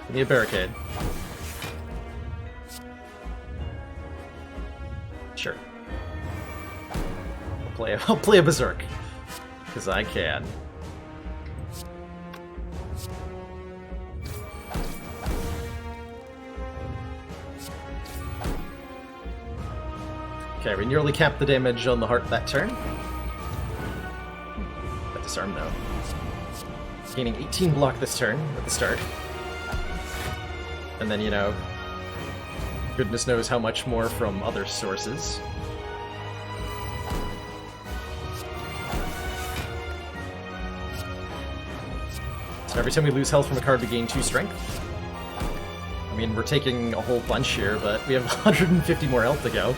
me a barricade. Sure. I'll play a Berserk. Because I can. Okay, we nearly capped the damage on the Heart that turn. Got disarmed though. Gaining 18 block this turn at the start. And then, you know, goodness knows how much more from other sources. So every time we lose health from a card, we gain 2 strength. I mean, we're taking a whole bunch here, but we have 150 more health to go.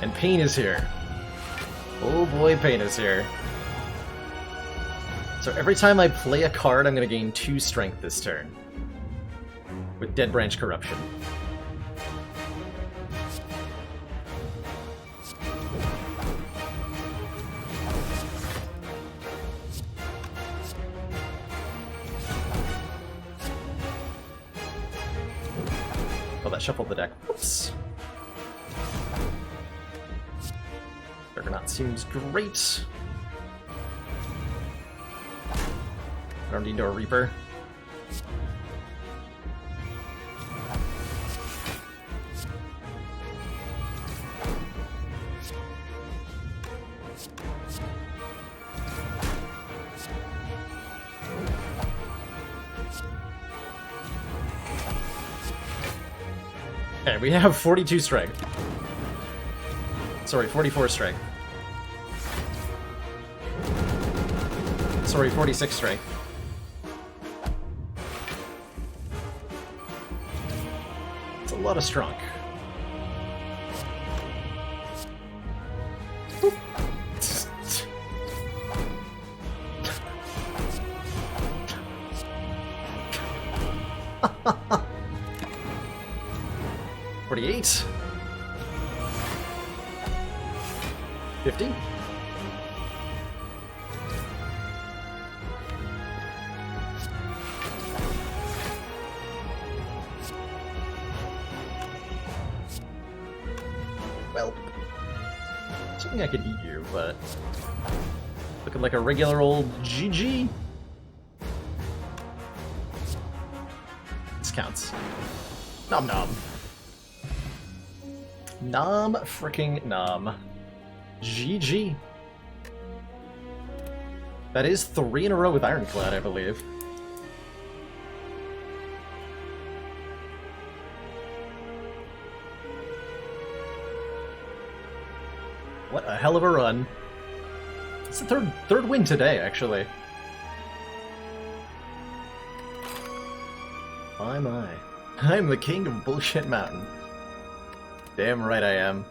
And Pain is here. Oh boy, Pain is here. So every time I play a card, I'm going to gain 2 strength this turn. With Dead Branch Corruption. Oh, that shuffled the deck. Whoops. Juggernaut seems great. I don't need no Reaper. Okay, we have 42 strength. Sorry, 44 strength. Sorry, 46 strength. It's a lot of strong. $48. 50. Well, something I could eat you, but looking like a regular old GG. This counts. Nom nom. Nom fricking nom. GG. That is 3 in a row with Ironclad, I believe. What a hell of a run. It's the third win today, actually. My. I'm the king of Bullshit Mountain. Damn right I am.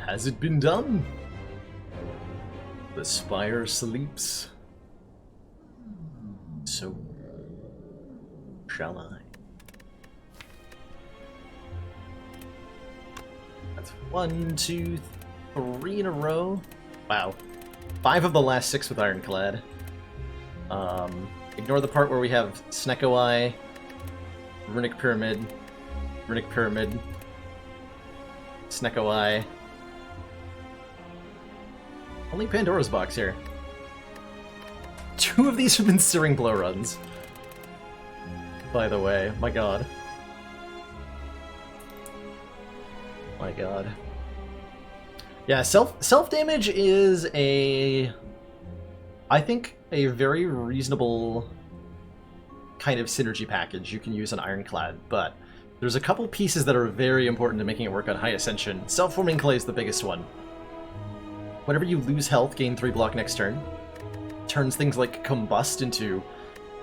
Has it been done? The Spire sleeps. So shall I. That's 1, 2, 3 in a row. Wow. 5 of the last 6 with Ironclad. Ignore the part where we have Snecko Eye, Runic Pyramid, Snecko Eye. Only Pandora's Box here. 2 of these have been Searing Blow runs. By the way, my god. My god. Yeah, self-damage is I think a very reasonable kind of synergy package you can use on Ironclad, but there's a couple pieces that are very important to making it work on High Ascension. Self-forming clay is the biggest one. Whenever you lose health, gain 3 block next turn. Turns things like Combust into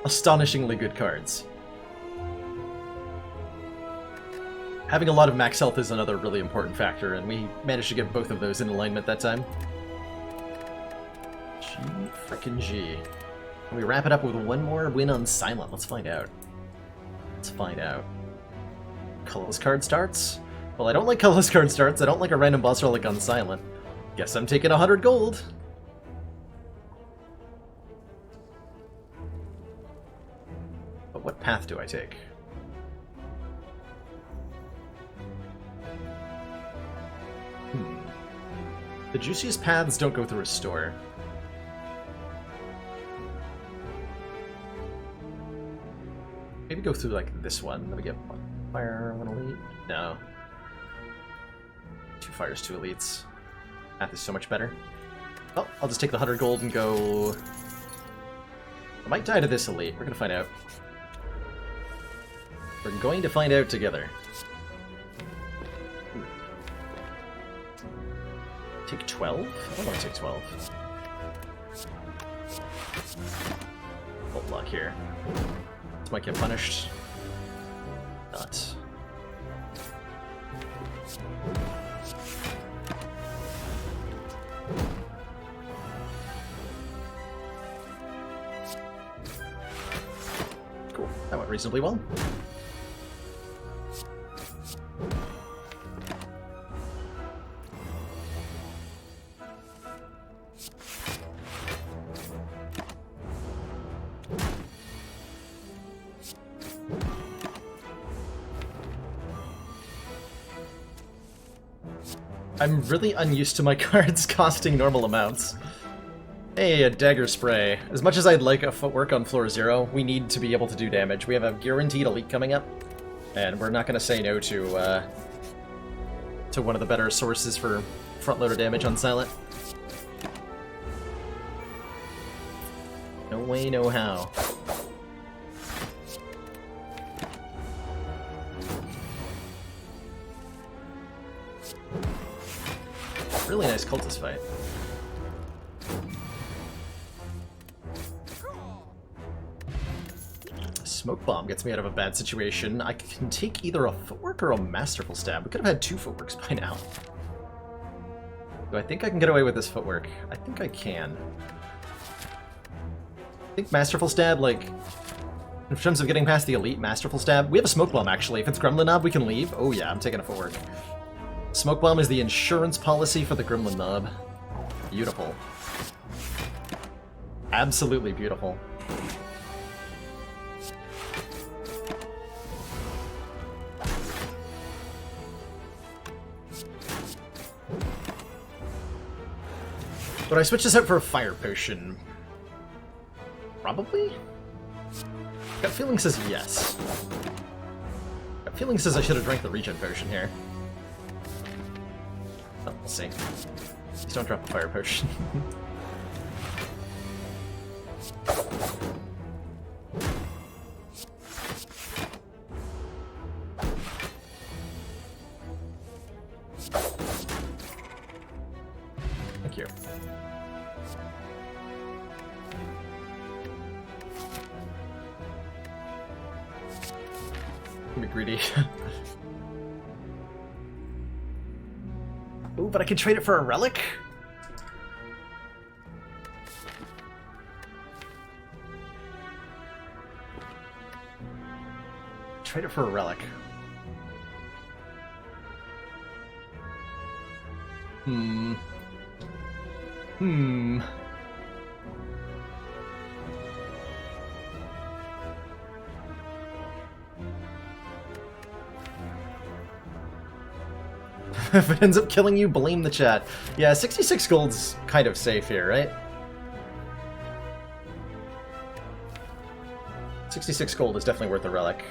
astonishingly good cards. Having a lot of max health is another really important factor, and we managed to get both of those in alignment that time. G. Can we wrap it up with one more win on Silent? Let's find out. Colorless card starts? Well, I don't like colorless card starts. I don't like a random boss relic on Silent. Guess I'm taking 100 gold. But what path do I take? The juiciest paths don't go through a store. Maybe go through, like, this one. Let me get 1 fire, 1 elite. No. 2 fires, 2 elites. Math is so much better. Oh, I'll just take the 100 gold and go... I might die to this elite. We're gonna find out. We're going to find out together. Take 12? I don't want to take 12. Bolt lock here. This might get punished. Not. Cool. That went reasonably well. I'm really unused to my cards costing normal amounts. Hey, a dagger spray. As much as I'd like a footwork on floor 0, we need to be able to do damage. We have a guaranteed elite coming up, and we're not going to say no to one of the better sources for front-loader damage on Silent. No way, no how. Really nice cultist fight. Smoke bomb gets me out of a bad situation. I can take either a footwork or a masterful stab. We could have had 2 footworks by now. Do I think I can get away with this footwork? I think I can. I think masterful stab, like, in terms of getting past the elite masterful stab, we have a smoke bomb actually. If it's Gremlin Knob, we can leave. Oh yeah, I'm taking a footwork. Smoke bomb is the insurance policy for the Gremlin Knob. Beautiful. Absolutely beautiful. Would I switch this out for a fire potion? Probably? Gut feeling says yes. Gut feeling says I should have drank the regen potion here. Oh, we'll see. Just don't drop the fire potion. Thank you. Be greedy. Ooh, but I can trade it for a relic? Trade it for a relic. Hmm. If it ends up killing you, blame the chat. Yeah, 66 gold's kind of safe here, right? 66 gold is definitely worth a relic.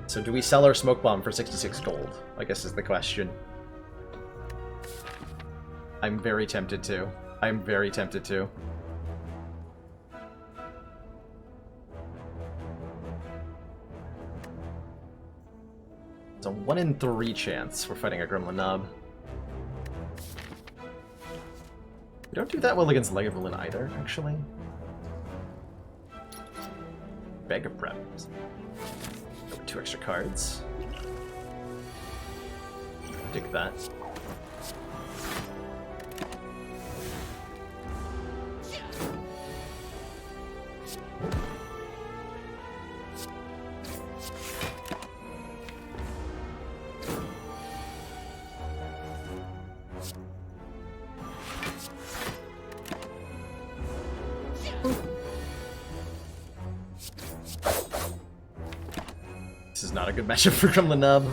So do we sell our smoke bomb for 66 gold? I guess is the question. I'm very tempted to. I'm very tempted to. It's a 1 in 3 chance we're fighting a Gremlin Knob. We don't do that well against Lagavulin either, actually. Bag of Prep. 2 extra cards. Dig that. This is not a good matchup for Gremlin Knob.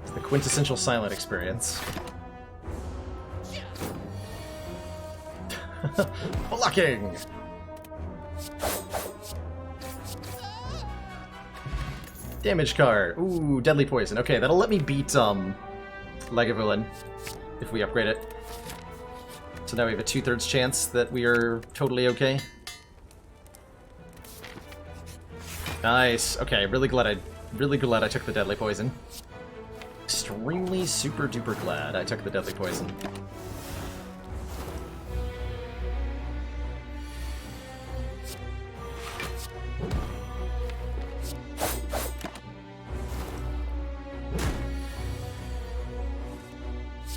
It's the quintessential silent experience. Blocking! Damage card. Ooh, deadly poison. Okay, that'll let me beat Lagavulin if we upgrade it. So now we have a 2/3 chance that we are totally okay. Nice. Okay, really glad I took the deadly poison. Extremely super duper glad I took the deadly poison.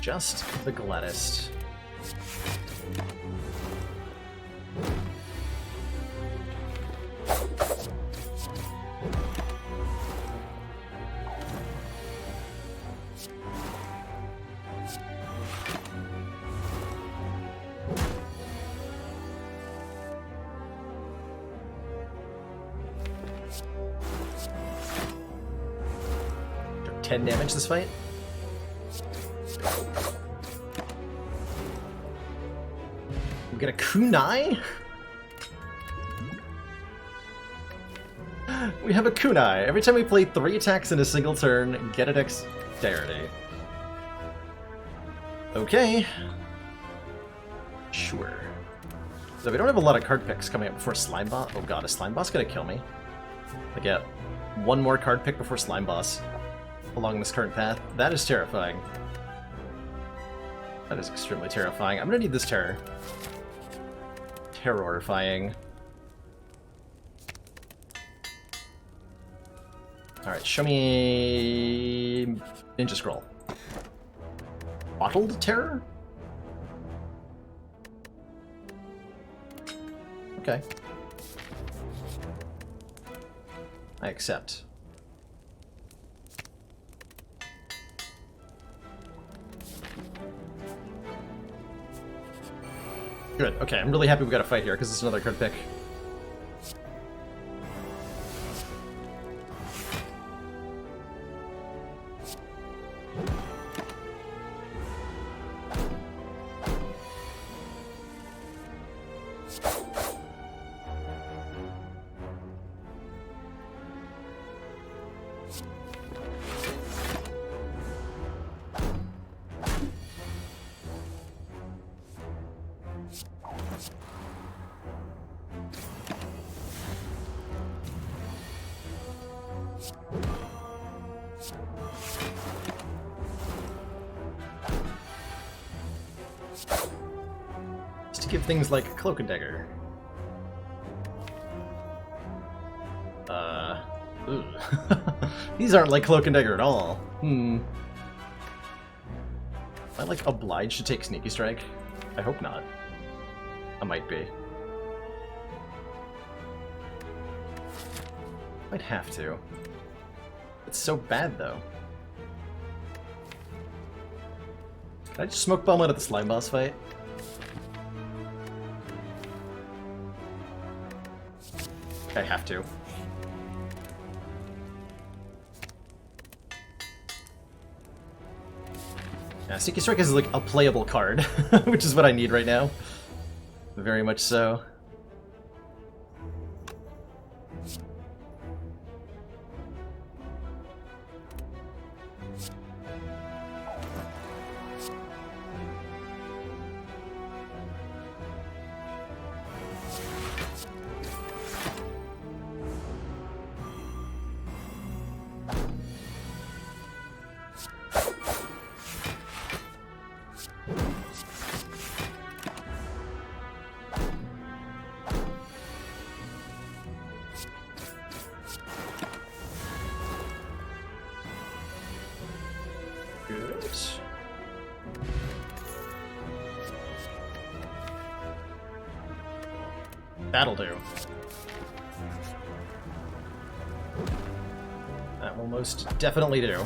Just the gladdest. Took 10 damage this fight. We get a kunai? We have a kunai. Every time we play 3 attacks in a single turn, get a dexterity. Okay. Sure. So we don't have a lot of card picks coming up before Slime Boss. Oh god, is Slime Boss gonna kill me? I get 1 more card pick before Slime Boss along this current path. That is terrifying. That is extremely terrifying. I'm gonna need this terror. Terrorifying. Alright, show me Ninja Scroll. Bottled Terror? Okay. I accept. Good. Okay, I'm really happy we got a fight here, because it's another card pick. Just to give things like Cloak and Dagger. Ooh. These aren't like Cloak and Dagger at all. Am I like obliged to take Sneaky Strike? I hope not. I might be. Might have to. It's so bad though. Can I just smoke bomb out of the slime boss fight? I have to. Yeah, Sneaky Strike is like a playable card, which is what I need right now. Very much so. Good. That'll do. That will most definitely do.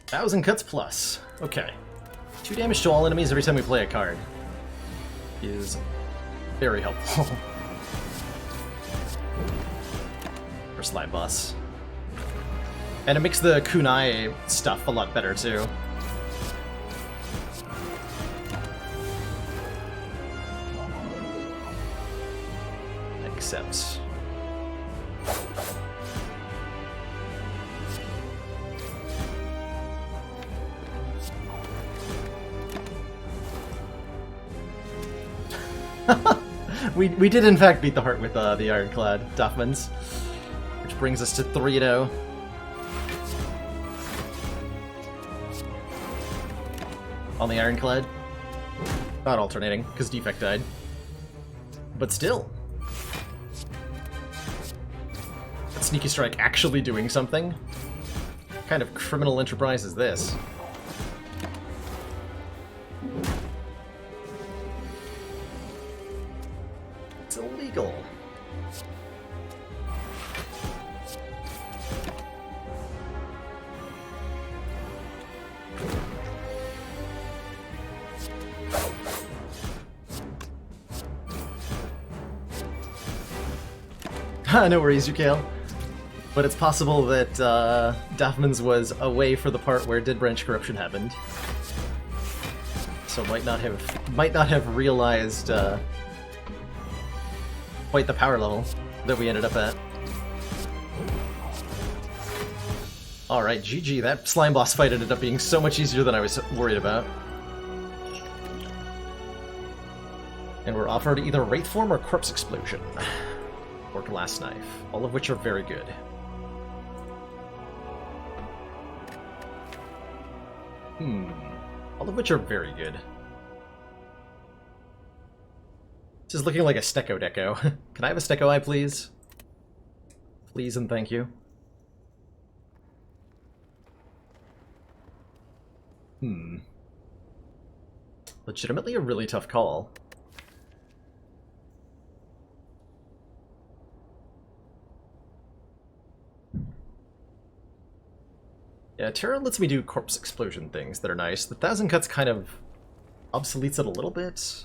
1,000 cuts plus. Okay. 2 damage to all enemies every time we play a card is very helpful. For Slime Boss. And it makes the kunai stuff a lot better, too. Except... we did in fact beat the heart with the Ironclad Doffmans, which brings us to 3-0. On the Ironclad. Not alternating, because Defect died. But still. That Sneaky Strike actually doing something? What kind of criminal enterprise is this? It's illegal. No worries, Yukale. But it's possible that Doffman's was away for the part where Dead Branch corruption happened, so might not have realized quite the power level that we ended up at. All right, GG. That slime boss fight ended up being so much easier than I was worried about. And we're offered either Wraith Form or Corpse Explosion. Or Glass Knife, all of which are very good. All of which are very good. This is looking like a Stecco Deco. Can I have a Stecco Eye, please? Please and thank you. Legitimately a really tough call. Yeah, Terra lets me do corpse explosion things that are nice. The 1,000 cuts kind of obsoletes it a little bit.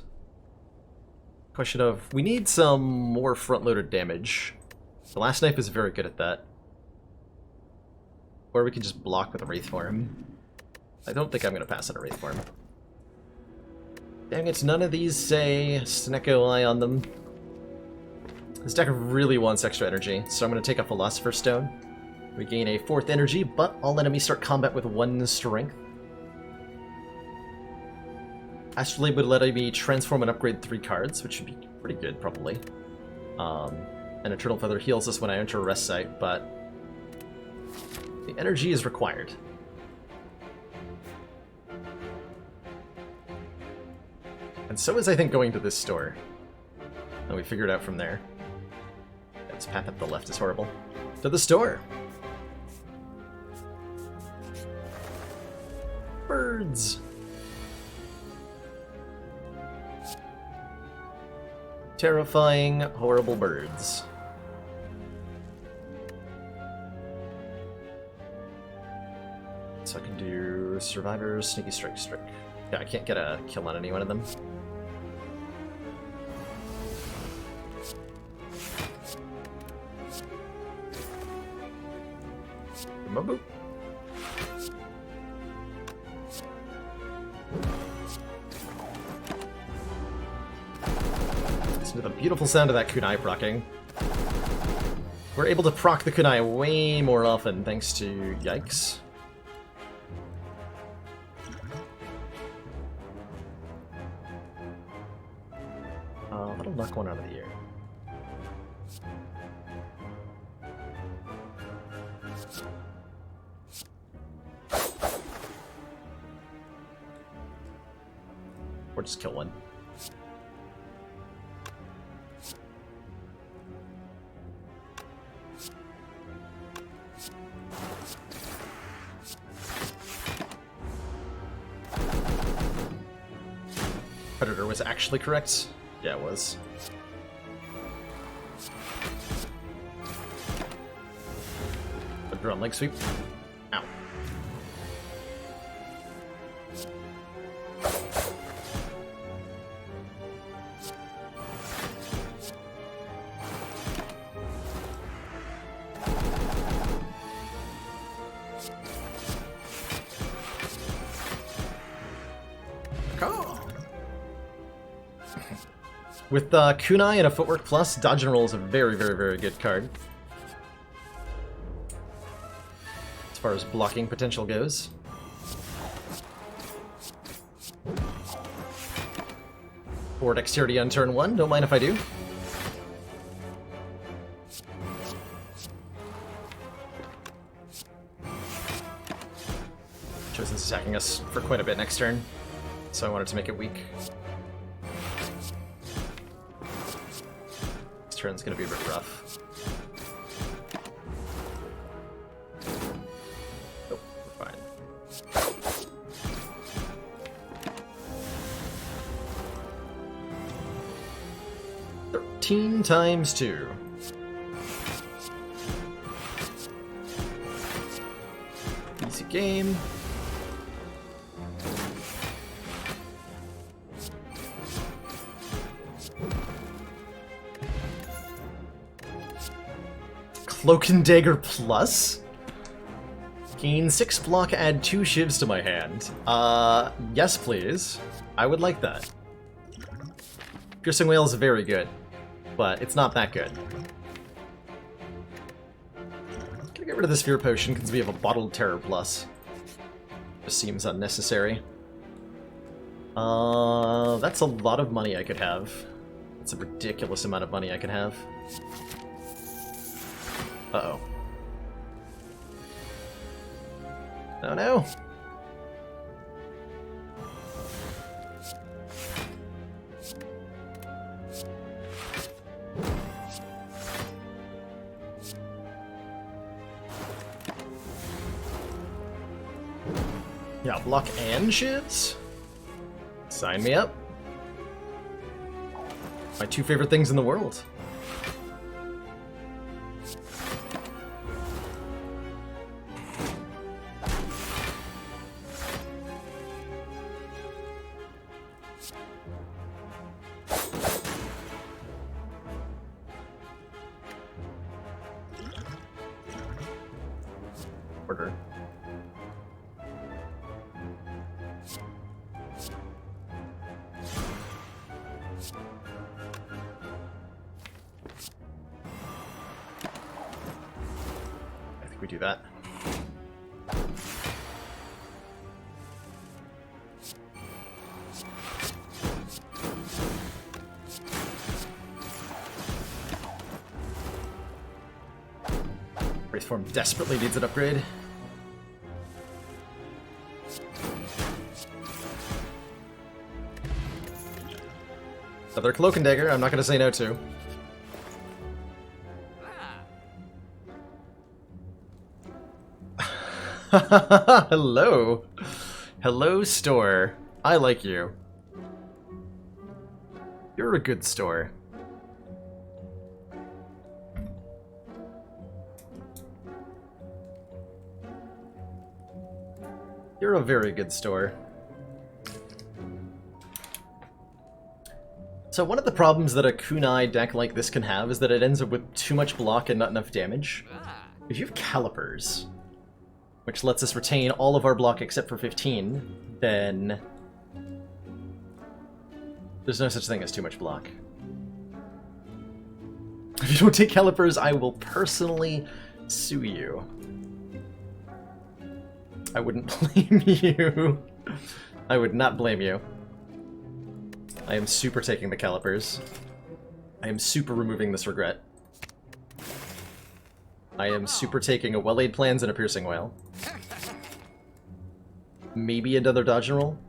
Question of, we need some more front-loaded damage. The last knife is very good at that. Or we can just block with a Wraith Form. I don't think I'm going to pass on a Wraith Form. Dang it, none of these say Snecko Eye on them. This deck really wants extra energy, so I'm going to take a Philosopher's Stone. We gain a 4th energy, but all enemies start combat with 1 strength. Astrolabe would let me transform and upgrade 3 cards, which should be pretty good, probably. And Eternal Feather heals us when I enter a rest site, but the energy is required. And so is, I think, going to this store. And we figure it out from there. This path up the left is horrible. To the store! Birds! Terrifying, horrible birds. So I can do Survivors, Sneaky Strike, Strike. Yeah, I can't get a kill on any one of them. Boop. Listen to the beautiful sound of that kunai proccing. We're able to proc the kunai way more often thanks to Yikes. That'll knock one out of the air. Or just kill one. Predator was actually correct. Yeah, it was. Drone leg sweep. Ow. With Kunai and a Footwork Plus, Dodge and Roll is a very, very, very good card. As far as blocking potential goes. For Dexterity on turn 1, don't mind if I do. Chosen's attacking us for quite a bit next turn, so I wanted to make it weak. Turn's gonna be a bit rough. Nope, we're fine. $13 times 2. Easy game. Cloak and Dagger Plus? Gain 6 block, add 2 shivs to my hand. Yes please. I would like that. Piercing Whale is very good, but it's not that good. Gonna get rid of the Sphere Potion because we have a Bottled Terror Plus. Just seems unnecessary. That's a lot of money I could have. That's a ridiculous amount of money I could have. Uh-oh. Oh no! Yeah, block and shivs? Sign me up. My 2 favorite things in the world. order. I think we do that. Form desperately needs an upgrade. Another Cloak and Dagger, I'm not going to say no to. Hello. Hello, store. I like you. You're a good store. You're a very good store. So one of the problems that a kunai deck like this can have is that it ends up with too much block and not enough damage. If you have Calipers, which lets us retain all of our block except for 15, then there's no such thing as too much block. If you don't take Calipers, I will personally sue you. I wouldn't blame you. I would not blame you. I am super taking the Calipers. I am super removing this regret. I am super taking a Well-Laid Plans and a Piercing Wail. Maybe another dodge and roll.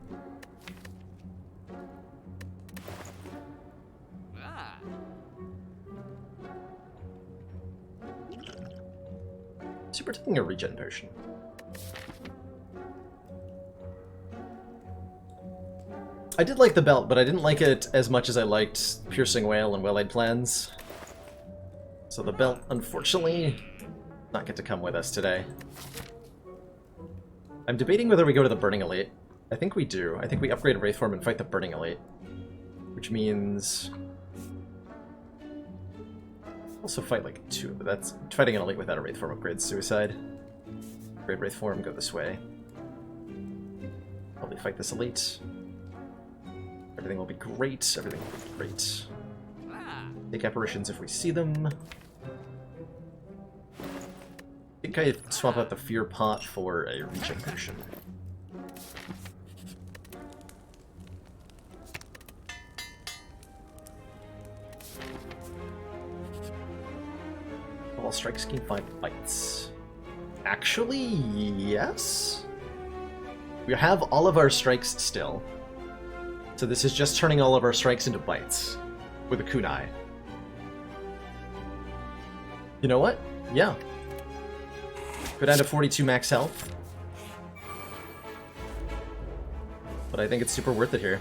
Super taking a regen potion. I did like the belt, but I didn't like it as much as I liked Piercing Wail and Well-Laid Plans. So the belt, unfortunately, not get to come with us today. I'm debating whether we go to the Burning Elite. I think we do. I think we upgrade Wraithform and fight the Burning Elite. Which means... also fight like two, but that's... fighting an Elite without a Wraithform upgrades suicide. Upgrade Wraithform, go this way. Probably fight this Elite. Everything will be great. Everything will be great. Take apparitions if we see them. I think I swap out the Fear Pot for a Regen Potion. All strikes gain 5 bites. Actually, yes? We have all of our strikes still. So this is just turning all of our strikes into bites with a kunai. You know what? Yeah. Go down to 42 max health. But I think it's super worth it here.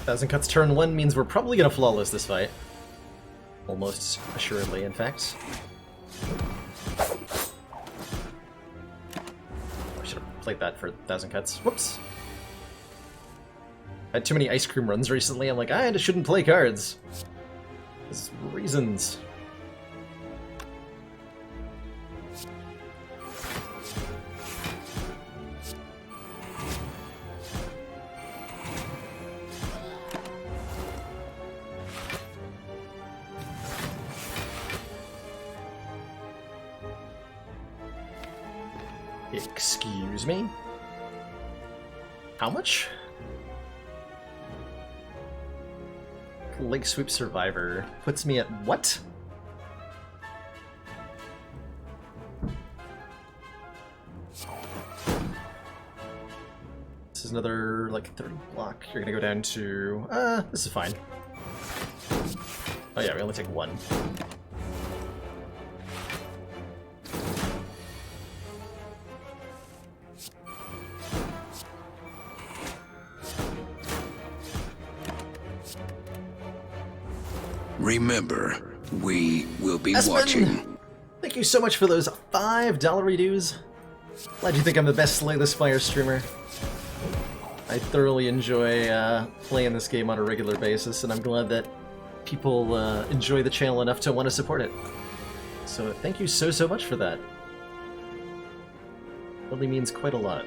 Thousand Cuts turn 1 means we're probably going to flawless this fight. Almost assuredly, in fact. I should have played that for Thousand Cuts. Whoops. I had too many ice cream runs recently. I'm like, I just shouldn't play cards. There's reasons. Excuse me? How much? Leg Sweep Survivor puts me at what? This is another, like, 30 block. You're gonna go down to... this is fine. Oh yeah, we only take 1. Remember, we will be Espen! watching. Thank you so much for those $5 redos. Glad you think I'm the best Slay the Spire streamer. I thoroughly enjoy playing this game on a regular basis, and I'm glad that people enjoy the channel enough to want to support it. So thank you so much for that. Really means quite a lot.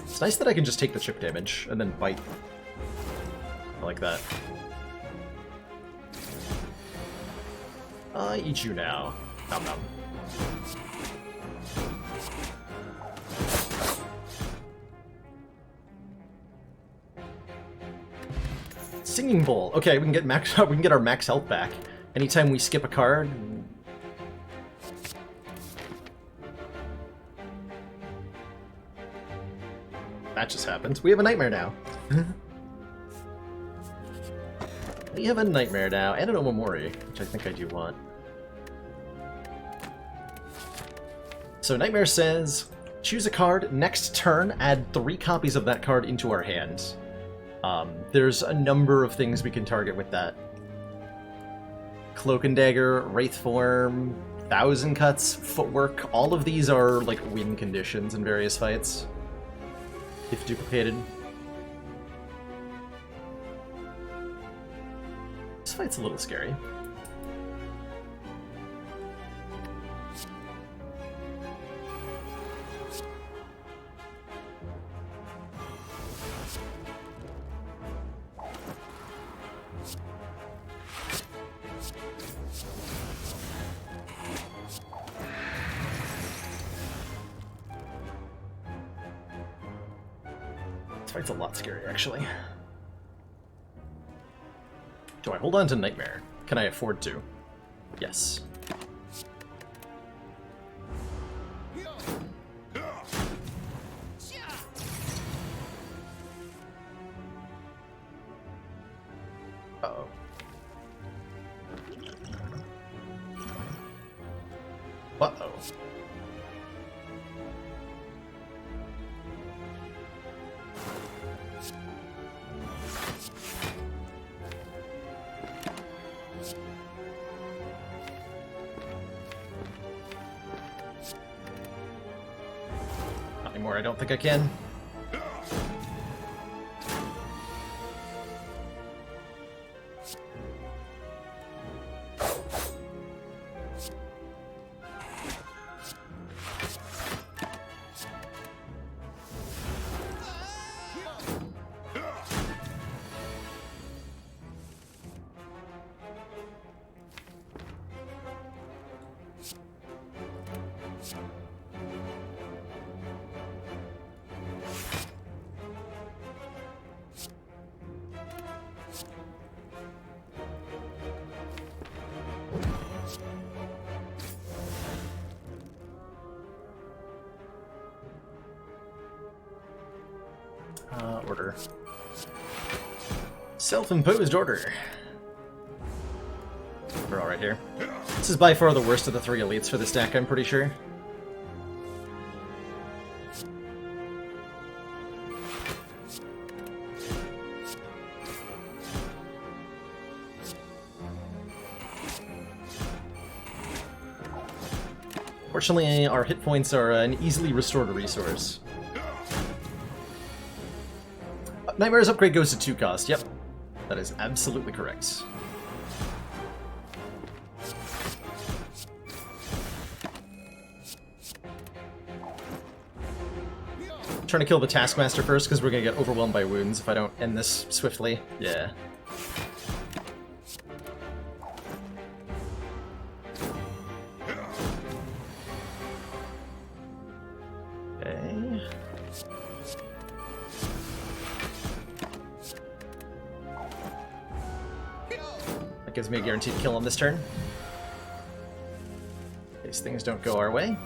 It's nice that I can just take the chip damage and then bite. I like that. I eat you now. Nom nom. Singing bowl. Okay, we can get max. We can get our max health back anytime we skip a card. That just happens. We have a nightmare now. We have a nightmare now, and an Omamori, which I think I do want. So Nightmare says, choose a card, next turn, add 3 copies of that card into our hands. There's a number of things we can target with that. Cloak and Dagger, Wraith Form, Thousand Cuts, Footwork, all of these are like win conditions in various fights, if duplicated. This fight's a little scary. This fight's a lot scary, actually. Do I hold on to Nightmare? Can I afford to? Yes. Uh-oh. Uh-oh. I don't think I can. Order. Self-imposed order. We're all right here. This is by far the worst of the 3 elites for this deck, I'm pretty sure. Fortunately, our hit points are an easily restored resource. Nightmare's upgrade goes to 2 cost, yep. That is absolutely correct. I'm trying to kill the Taskmaster first, because we're going to get overwhelmed by wounds if I don't end this swiftly. Yeah. Gives me a guaranteed kill on this turn. In case things don't go our way.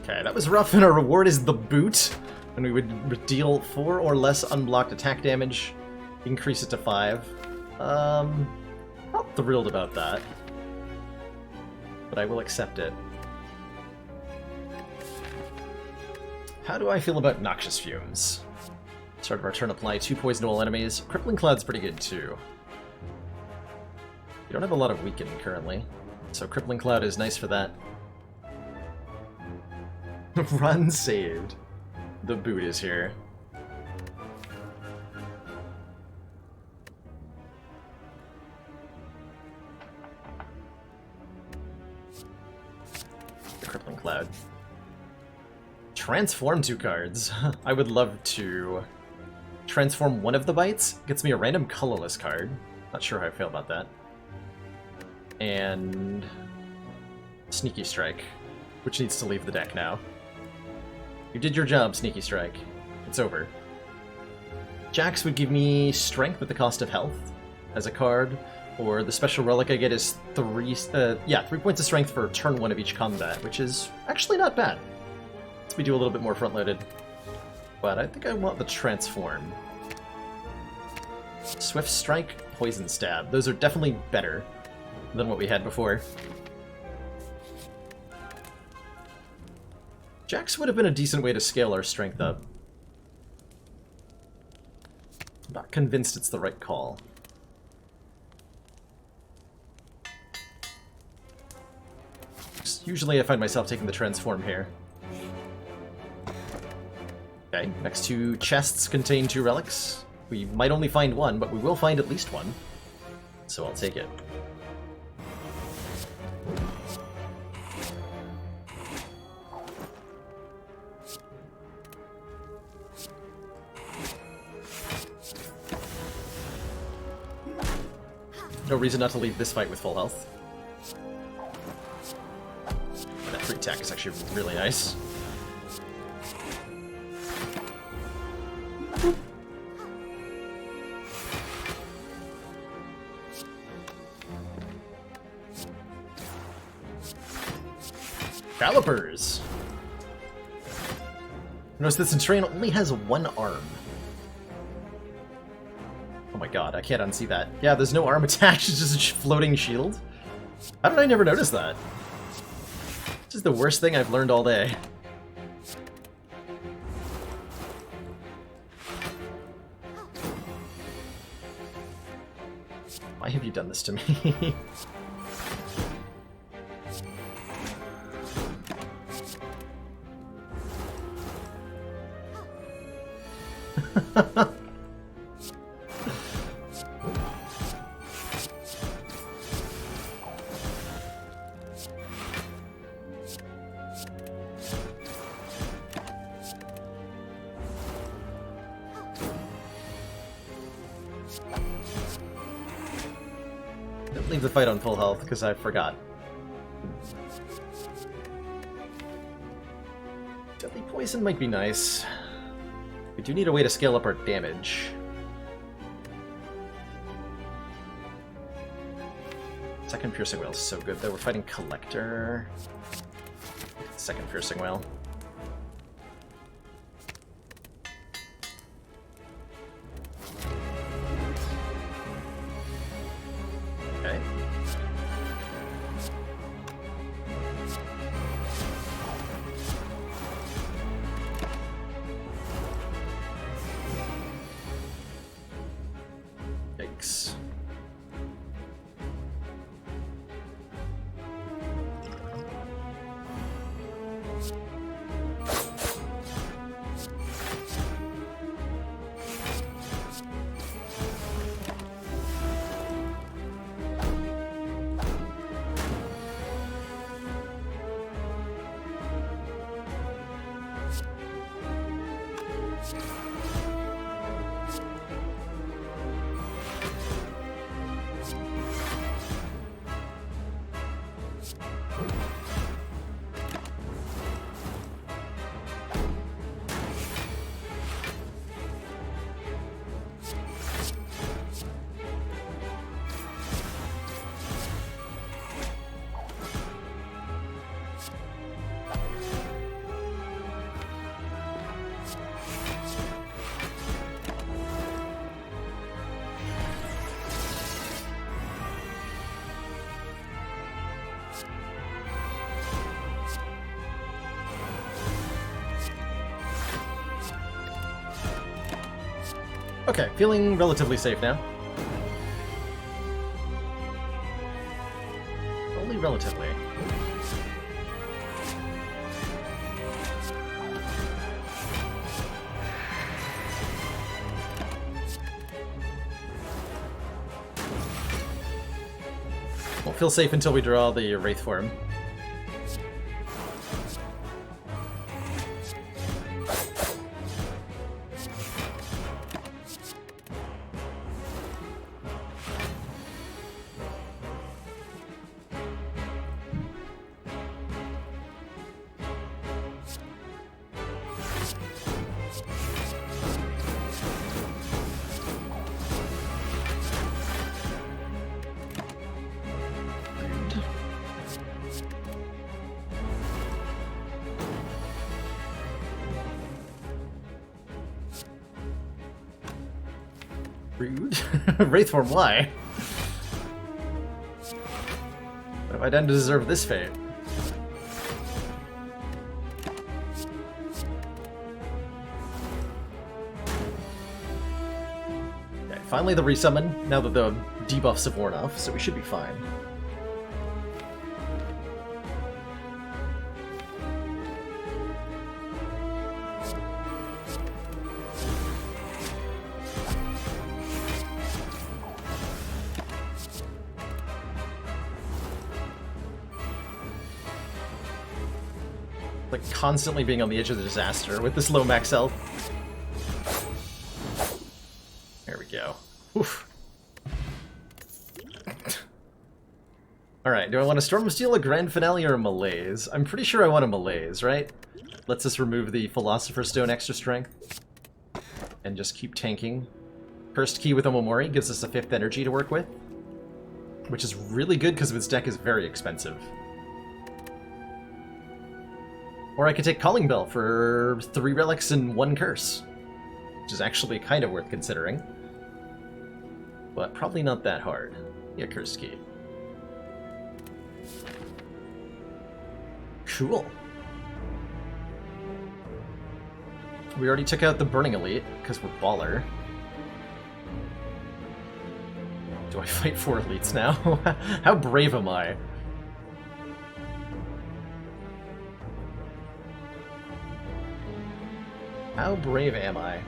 Okay, that was rough, and our reward is the boot. And we would deal 4 or less unblocked attack damage, increase it to 5. Not thrilled about that. but I will accept it. How do I feel about Noxious Fumes? Start of our turn, apply 2 poison to all enemies. Crippling Cloud's pretty good too. You don't have a lot of weaken currently, so Crippling Cloud is nice for that. Run saved. The boot is here. The Crippling Cloud. Transform 2 cards. I would love to transform one of the bites. Gets me a random colorless card. Not sure how I feel about that. And Sneaky Strike, which needs to leave the deck now. You did your job, Sneaky Strike. It's over. Jax would give me Strength at the cost of health as a card, or the special relic I get is 3 points of Strength for turn 1 of each combat, which is actually not bad. Let's me do a little bit more front-loaded. But I think I want the Transform. Swift Strike, Poison Stab. Those are definitely better than what we had before. Jax would have been a decent way to scale our strength up. I'm not convinced it's the right call. Usually I find myself taking the Transform here. Okay, next 2 chests contain 2 relics. We might only find 1, but we will find at least 1. So I'll take it. No reason not to leave this fight with full health. That free attack is actually really nice. Calipers! Notice this Entrain only has 1 arm. Oh my god, I can't unsee that. Yeah, there's no arm attached, it's just a floating shield. How did I never notice that? This is the worst thing I've learned all day. Why have you done this to me? Don't leave the fight on full health, because I forgot. Deadly Poison might be nice. We do need a way to scale up our damage. Second Piercing Whale is so good, though. We're fighting Collector. Second Piercing Whale. Okay. Yikes. Okay, feeling relatively safe now. Only relatively. Won't feel safe until we draw the Wraith form. Rude. Wraith form, why? What have I done to deserve this fate? Okay, finally the resummon, now that the debuffs have worn off, so we should be fine. Like, constantly being on the edge of the disaster with this low max health. There we go. Oof. Alright, do I want a Storm of Steel, a Grand Finale, or a Malaise? I'm pretty sure I want a Malaise, right? Lets us remove the Philosopher's Stone extra strength. And just keep tanking. Cursed Key with Omamori gives us a 5th energy to work with. Which is really good because this deck is very expensive. Or I could take Calling Bell for 3 relics and 1 curse, which is actually kind of worth considering. But probably not that hard. Yeah, Cursed Key. Cool. We already took out the Burning Elite, because we're baller. Do I fight 4 elites now? How brave am I? How brave am I?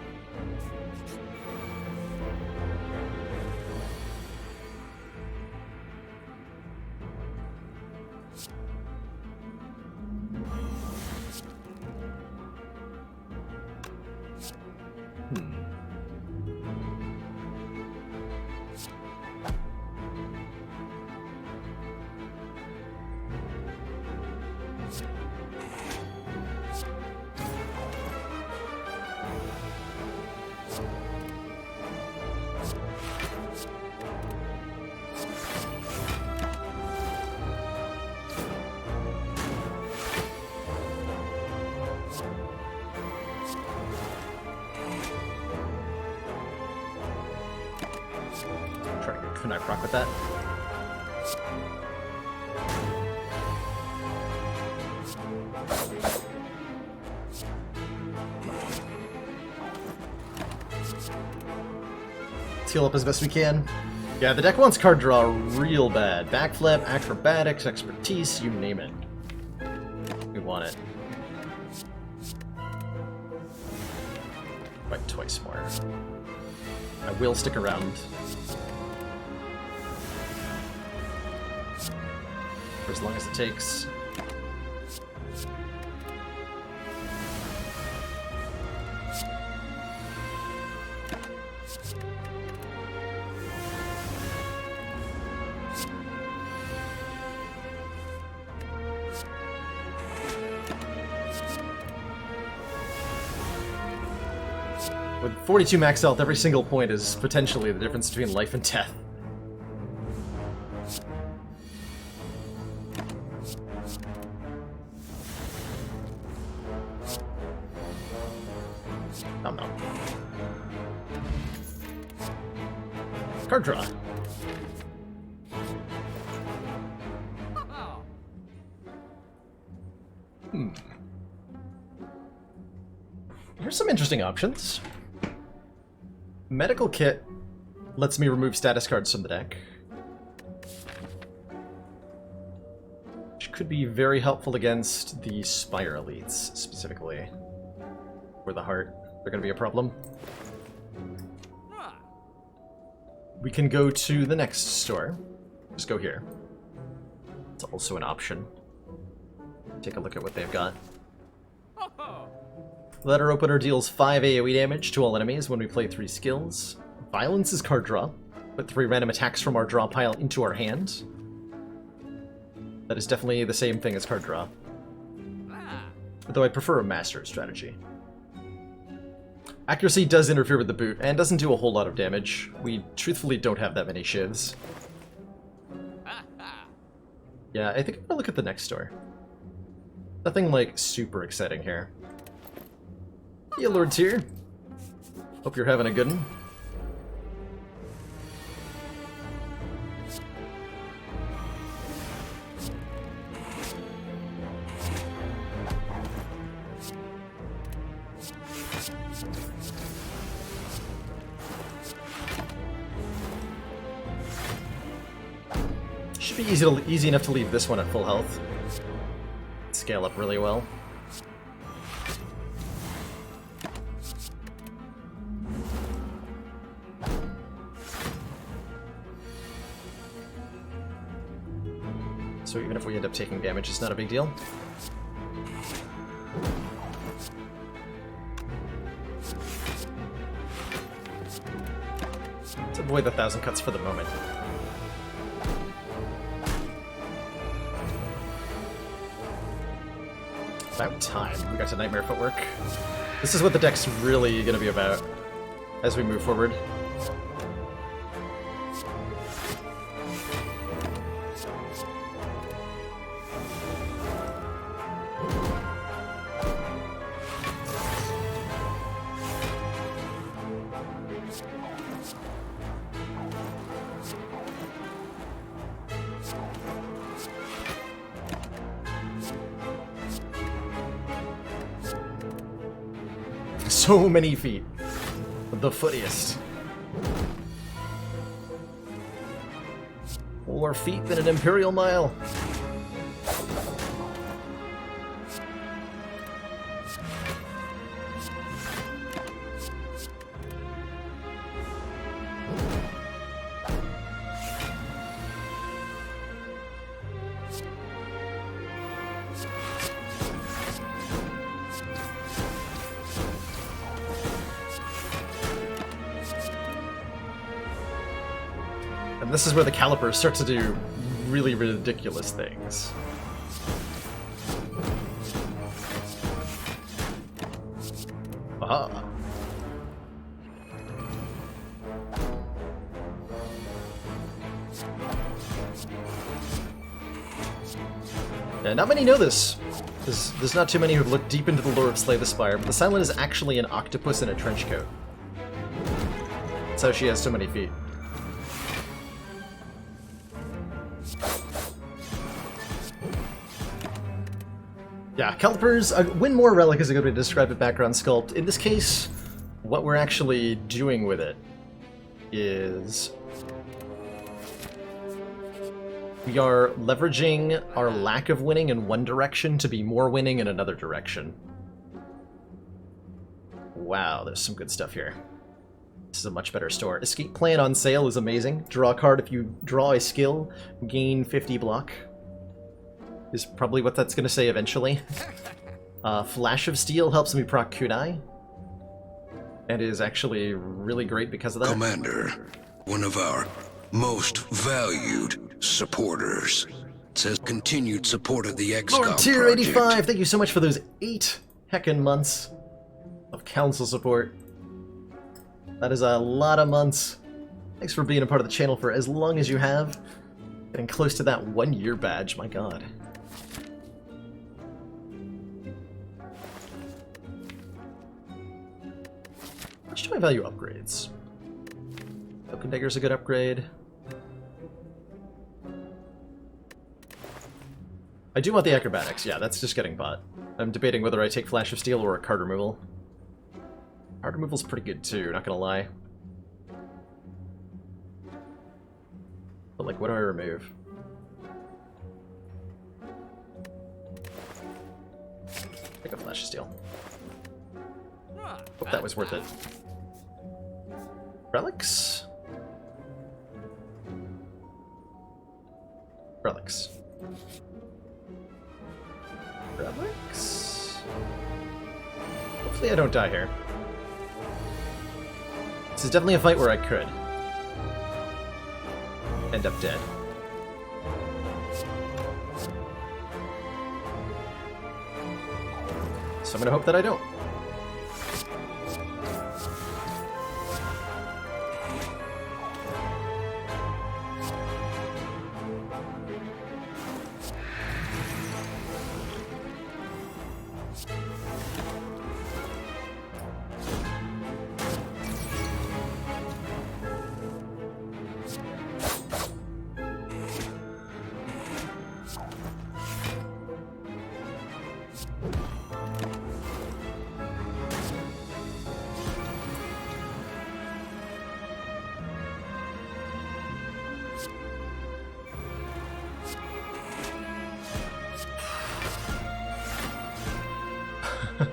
Can I proc with that? Let's heal up as best we can. Yeah, the deck wants card draw real bad. Backflip, acrobatics, expertise, you name it. We want it. Fight twice more. I will stick around. For as long as it takes. With 42 max health, every single point is potentially the difference between life and death. Oh no. Card draw. Here's some interesting options. Medical kit lets me remove status cards from the deck, which could be very helpful against the Spire elites, specifically. Or the heart. They're going to be a problem. We can go to the next store. Just go here. It's also an option. Take a look at what they've got. Letter Opener deals 5 AoE damage to all enemies when we play 3 skills. Violence is card draw. Put 3 random attacks from our draw pile into our hand. That is definitely the same thing as card draw. Though I prefer a master strategy. Accuracy does interfere with the boot, and doesn't do a whole lot of damage. We truthfully don't have that many shivs. Yeah, I think I'm gonna look at the next store. Nothing, like, super exciting here. Yeah, Lord Tyr. Hope you're having a good one. Should be easy enough to leave this one at full health. Scale up really well. So even if we end up taking damage, it's not a big deal. Let's avoid the 1,000 cuts for the moment. About time. We got to Nightmare Footwork. This is what the deck's really going to be about as we move forward. So many feet. The footiest. More feet than an Imperial mile. And this is where the calipers start to do really ridiculous things. Aha. Yeah, not many know this. There's not too many who've looked deep into the lore of Slay the Spire, but the Silent is actually an octopus in a trench coat. That's how she has so many feet. Yeah, Calipers, Winmore Relic is a good way to describe a background sculpt. In this case, what we're actually doing with it is we are leveraging our lack of winning in one direction to be more winning in another direction. Wow, there's some good stuff here. This is a much better store. Escape Plan on sale is amazing. Draw a card if you draw a skill, gain 50 block. Is probably what that's going to say eventually. Flash of Steel helps me proc Kunai, and is actually really great because of that. Commander, one of our most valued supporters, says continued support of the XCOM Lord Tier project. 85, thank you so much for those 8 heckin' months of council support. That is a lot of months. Thanks for being a part of the channel for as long as you have. Getting close to that 1-year badge, my god. How much do I value upgrades? Token Dagger's a good upgrade. I do want the acrobatics, yeah, that's just getting bought. I'm debating whether I take Flash of Steel or a card removal. Card removal's pretty good too, not gonna lie. But, like, what do I remove? Pick a Flash of Steel. Hope that was worth it. Relics? Relics. Relics? Hopefully I don't die here. This is definitely a fight where I could end up dead. So I'm gonna hope that I don't.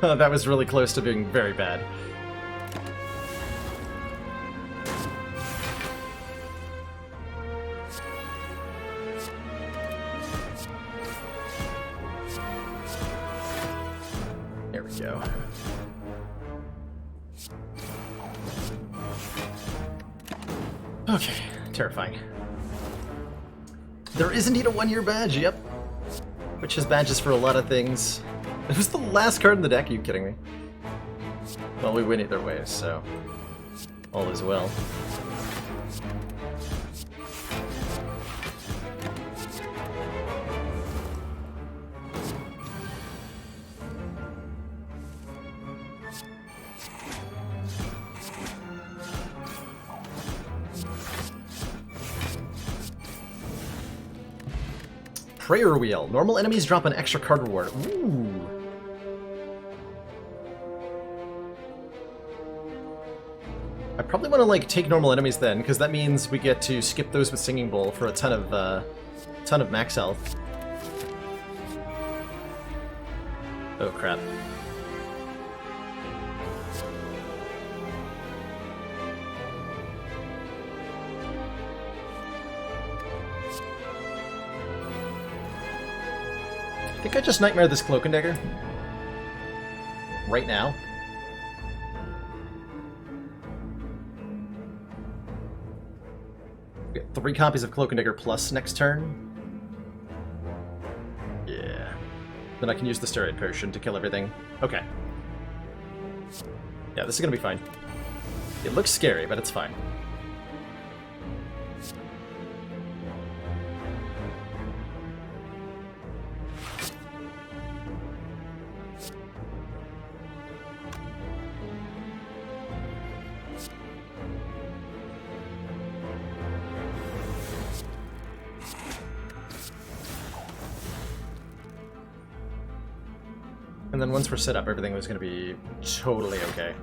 That was really close to being very bad. There we go. Okay, terrifying. There is indeed a 1-year badge, yep. Which has badges for a lot of things. It was the last card in the deck, are you kidding me? Well, we win either way, so all is well. Prayer Wheel. Normal enemies drop an extra card reward. Ooh. I probably want to like take normal enemies then, because that means we get to skip those with Singing Bowl for a ton of max health. Oh crap. I think I just Nightmare this Cloak and Dagger. Right now. We get 3 copies of Cloak and Dagger plus next turn. Yeah. Then I can use the Steroid Potion to kill everything. Okay. Yeah, this is gonna be fine. It looks scary, but it's fine. And then once we're set up, everything was going to be totally okay.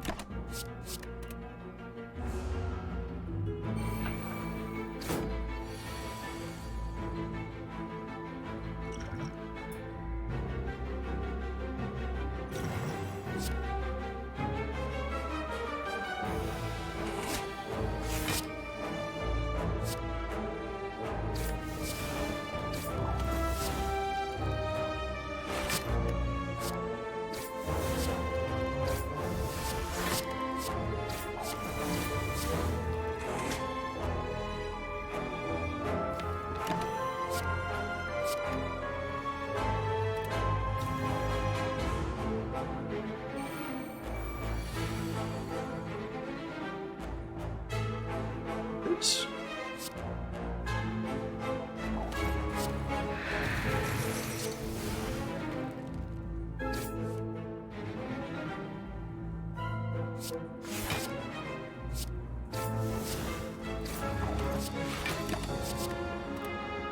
Oops.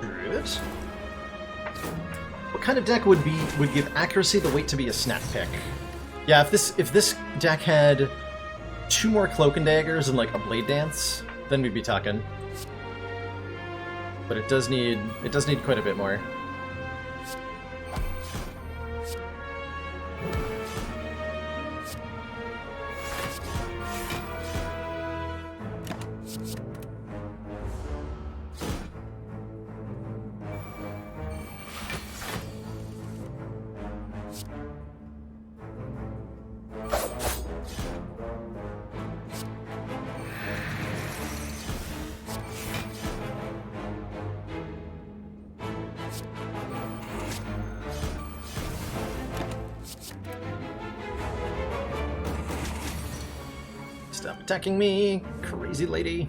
Good. What kind of deck would give accuracy the weight to be a snap pick? Yeah, if this deck had 2 more Cloak and Daggers and like a Blade Dance, then we'd be talking. but it does need quite a bit more. Stop attacking me, crazy lady.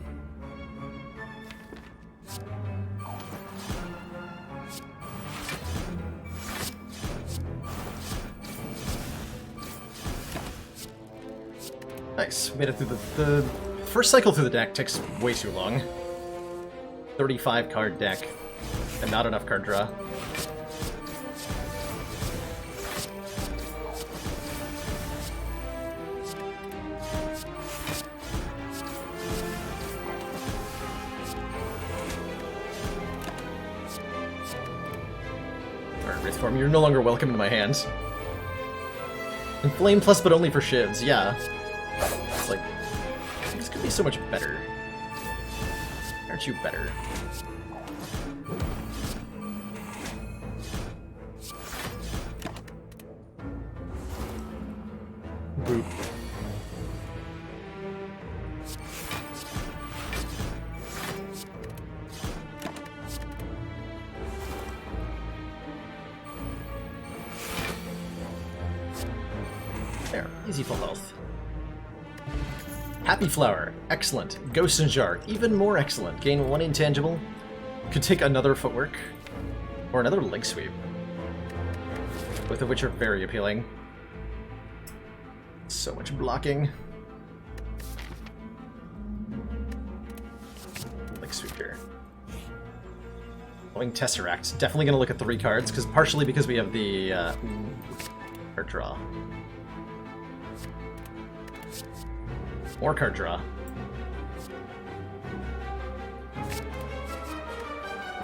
Nice, made it through the first cycle through the deck takes way too long. 35 card deck, and not enough card draw. You're no longer welcome in my hands. Inflame plus, but only for shivs, yeah. It's like, this could be so much better. Aren't you better? Boop. There, easy full health. Happy Flower, excellent. Ghost and Jar, even more excellent. Gain 1 intangible. Could take another footwork. Or another leg sweep. Both of which are very appealing. So much blocking. Leg sweep here. Going Tesseract. Definitely going to look at 3 cards, partially because we have the card draw. More card draw.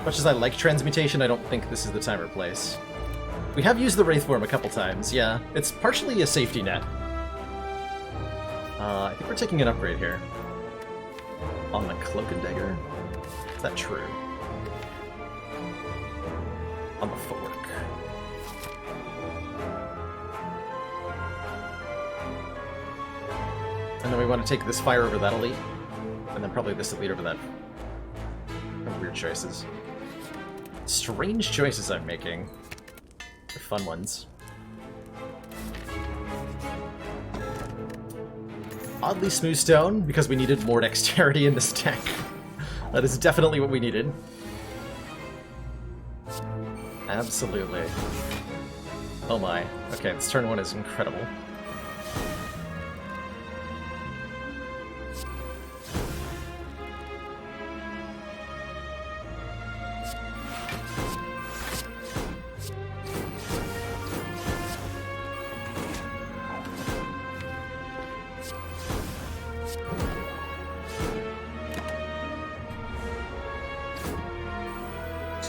Much as I like Transmutation, I don't think this is the time or place. We have used the Wraith Form a couple times, yeah. It's partially a safety net. I think we're taking an upgrade here. On the Cloak and Dagger? Is that true? On the Footwork. And then we want to take this fire over that elite, and then probably this elite over that. Weird choices. Strange choices I'm making. They're fun ones. Oddly smooth stone, because we needed more dexterity in this deck. That is definitely what we needed. Absolutely. Oh my. Okay, this turn 1 is incredible.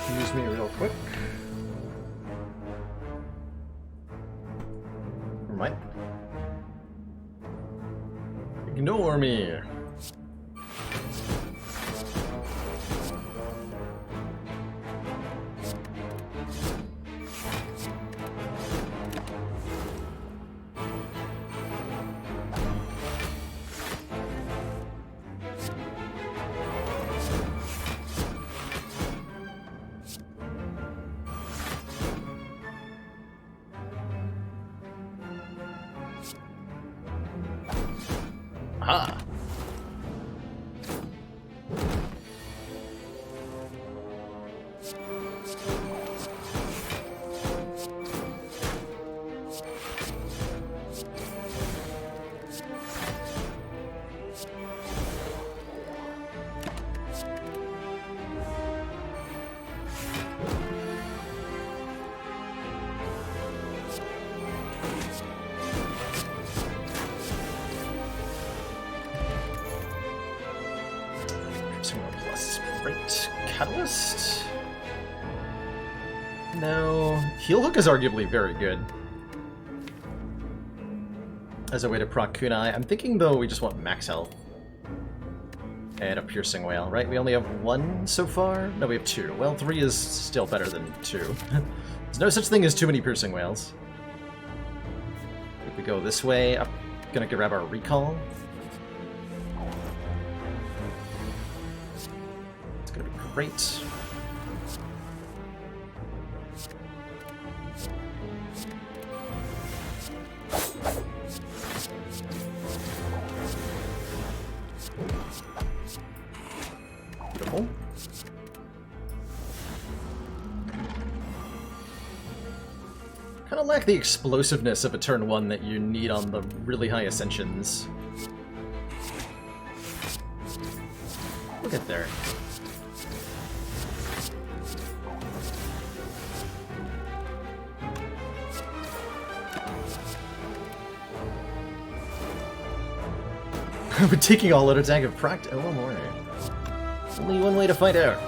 Excuse me real quick. Never mind. Ignore me. Ah. Plus sprint Catalyst? No. Heal Hook is arguably very good as a way to proc Kunai. I'm thinking, though, we just want max health. And a Piercing Whale, right? We only have 1 so far? No, we have 2. Well, 3 is still better than 2. There's no such thing as too many Piercing Whales. If we go this way, I'm gonna grab our Recall. It's gonna be great. Beautiful. Kind of lack the explosiveness of a turn 1 that you need on the really high Ascensions. We'll get there. But taking all out attack of Proct Omori. Only one way to find out.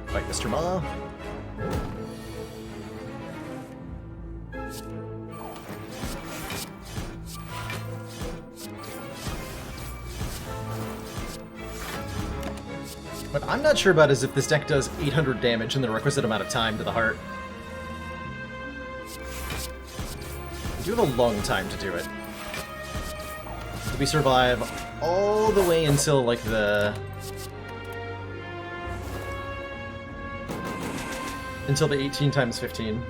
Fight Mr. Ma. What I'm not sure about is if this deck does 800 damage in the requisite amount of time to the heart. We do have a long time to do it. Do we survive all the way until, like, until the 18 times 15?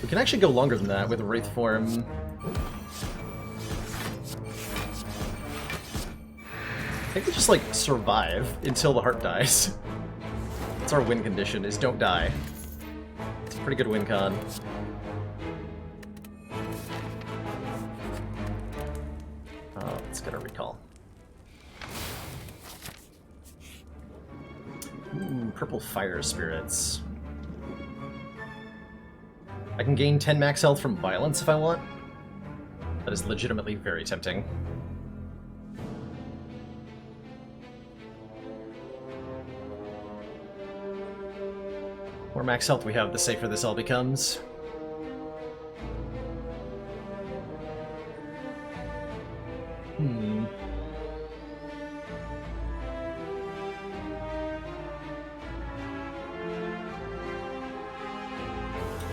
We can actually go longer than that with Wraith Form. I think we just, like, survive until the heart dies. That's our win condition, is don't die. It's a pretty good win con. Let's get a recall. Ooh, purple fire spirits. I can gain 10 max health from violence if I want. That is legitimately very tempting. The more max health we have, the safer this all becomes.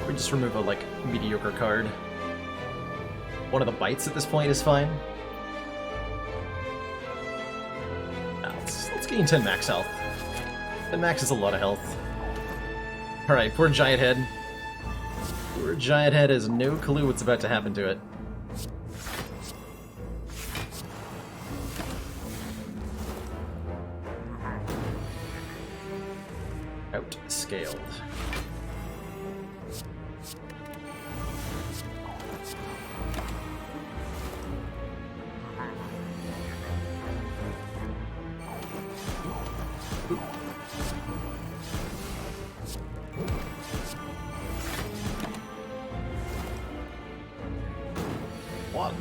We just remove a, like, mediocre card. One of the bites at this point is fine. Now, let's gain 10 max health. 10 max is a lot of health. Alright, poor Giant Head. Poor Giant Head has no clue what's about to happen to it. Outscaled. One.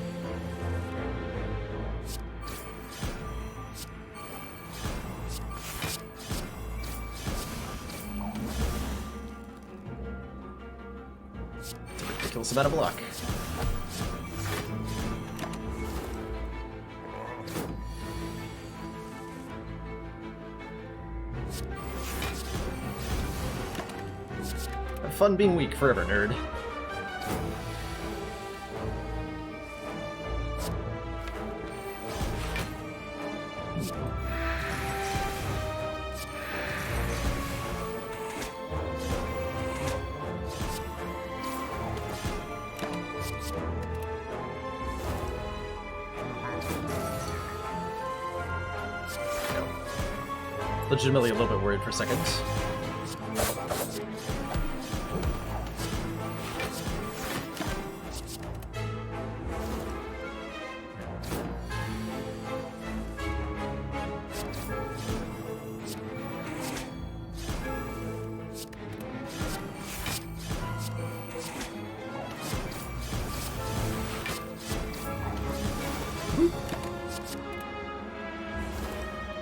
It's a ridiculous amount of luck. Have fun being weak forever, nerd. legitimately a little bit worried for a second.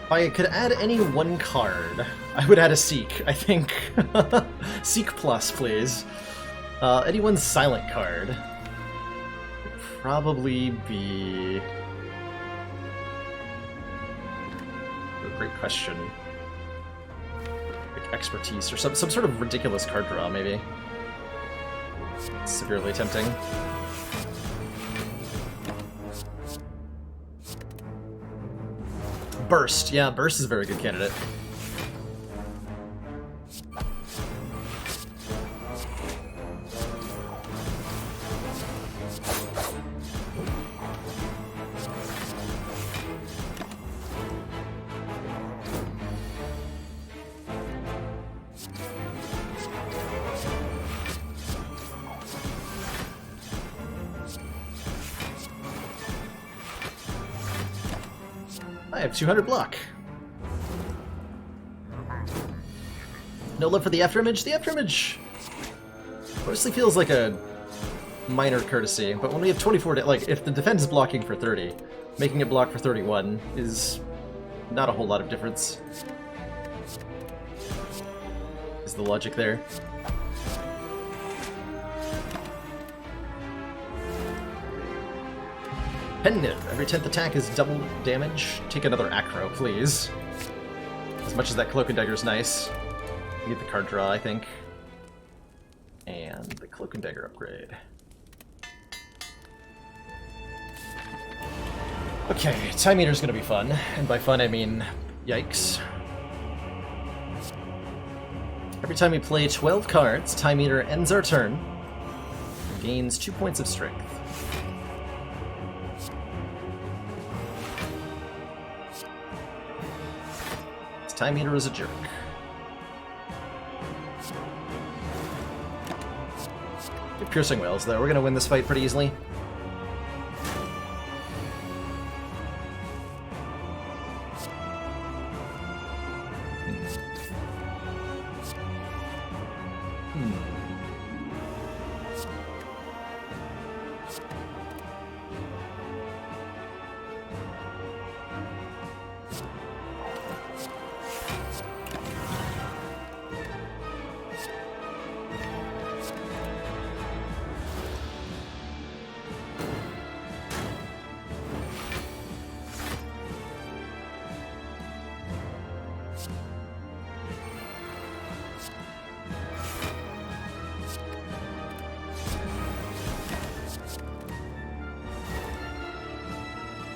If I could add any one card, I would add a Seek, I think. Seek Plus, please. Any one silent card would probably be... a great question. Like expertise or some sort of ridiculous card draw, maybe. Severely tempting. Burst. Yeah, Burst is a very good candidate. I have 200 block. No love for the afterimage? The afterimage mostly feels like a minor courtesy, but when we have 24, like, if the defense is blocking for 30, making it block for 31 is not a whole lot of difference. Is the logic there? Penniv. Every 10th attack is double damage. Take another Acro, please. As much as that Cloak and Dagger is nice. We need the card draw, I think. And the Cloak and Dagger upgrade. Okay, Time Eater's gonna be fun. And by fun, I mean yikes. Every time we play 12 cards, Time Eater ends our turn and gains 2 points of strength. Time Eater is a jerk. Good piercing whales, though. We're gonna win this fight pretty easily.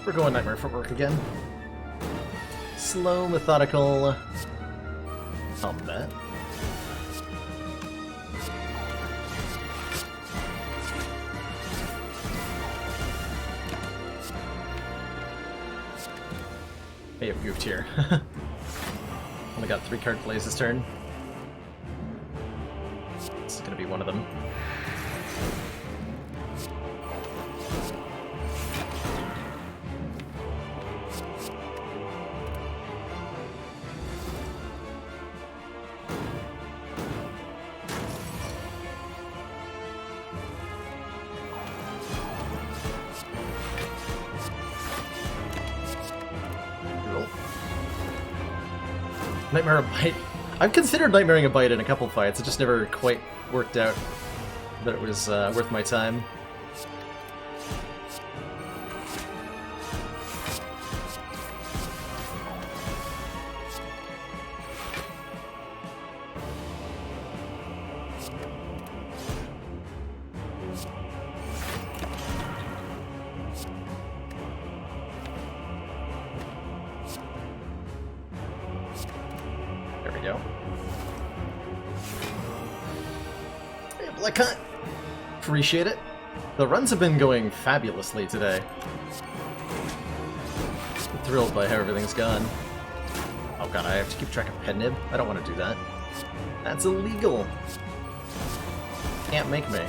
We're going Nightmare Footwork again. Slow, methodical combat. May have goofed here. Only got 3 card plays this turn. This is gonna be one of them. Nightmare a Bite. I've considered Nightmaring a Bite in a couple fights. It just never quite worked out that it was worth my time. Appreciate it. The runs have been going fabulously today. I'm thrilled by how everything's gone. Oh god, I have to keep track of pet nib? I don't want to do that. That's illegal! Can't make me.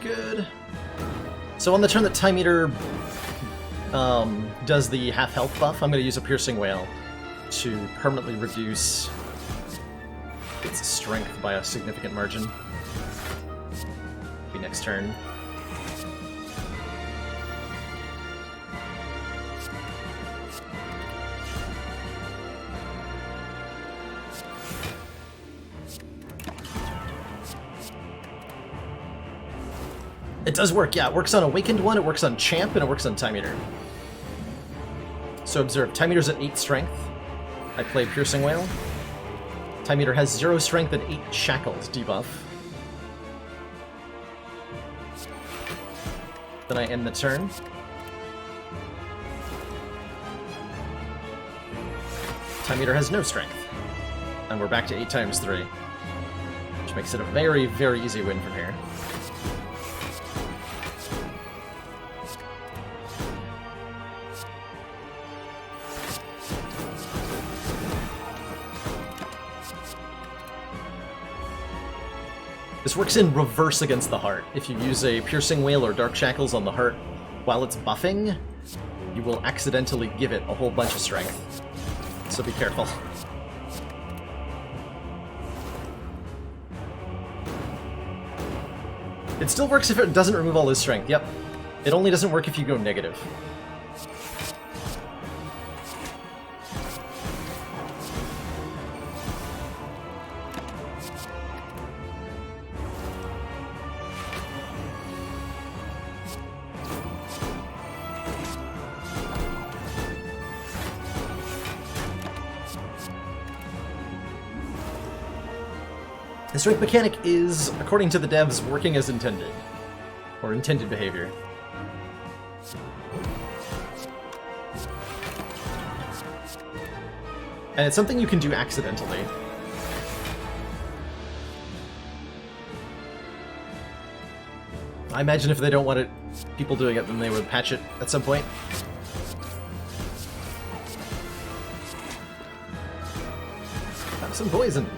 Good. So on the turn that Time Eater does the half health buff, I'm going to use a Piercing Wail to permanently reduce its strength by a significant margin. Be next turn. It does work, yeah. It works on Awakened one, it works on Champ, and it works on Time Eater. So observe, Time Eater's at 8 strength. I play Piercing Wail. Time Eater has 0 strength and 8 shackled debuff. Then I end the turn. Time Eater has no strength. And we're back to 8 times 3. Which makes it a very, very easy win from here. This works in reverse against the heart. If you use a Piercing Wail or Dark Shackles on the heart while it's buffing, you will accidentally give it a whole bunch of strength. So be careful. It still works if it doesn't remove all his strength, yep. It only doesn't work if you go negative. The strength mechanic is, according to the devs, working as intended. Or intended behavior. And it's something you can do accidentally. I imagine if they don't want people doing it, then they would patch it at some point. Have some poison.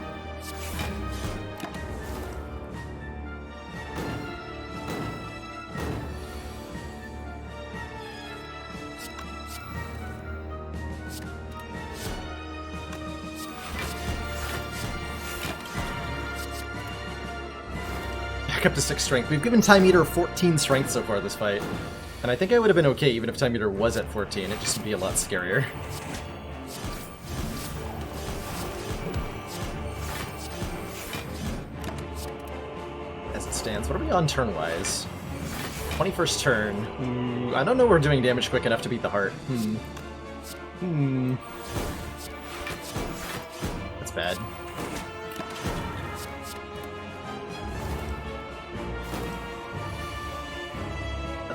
Up to 6 strength. We've given Time Eater 14 strength so far this fight. And I think I would have been okay even if Time Eater was at 14. It'd just be a lot scarier. As it stands, what are we on turn-wise? 21st turn. Ooh, I don't know we're doing damage quick enough to beat the heart. That's bad.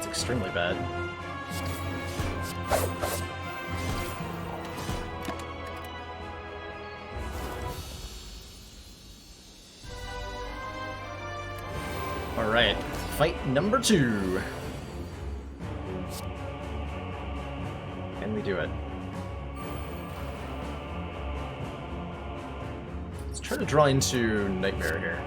Extremely bad. Alright, fight number 2. Can we do it? Let's try to draw into Nightmare here.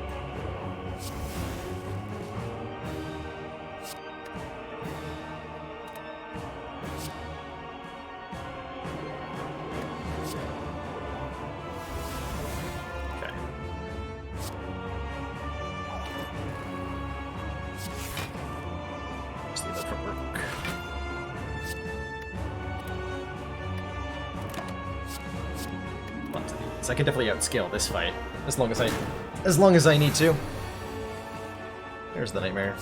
I can definitely outscale this fight as long as I need to. There's the Nightmare.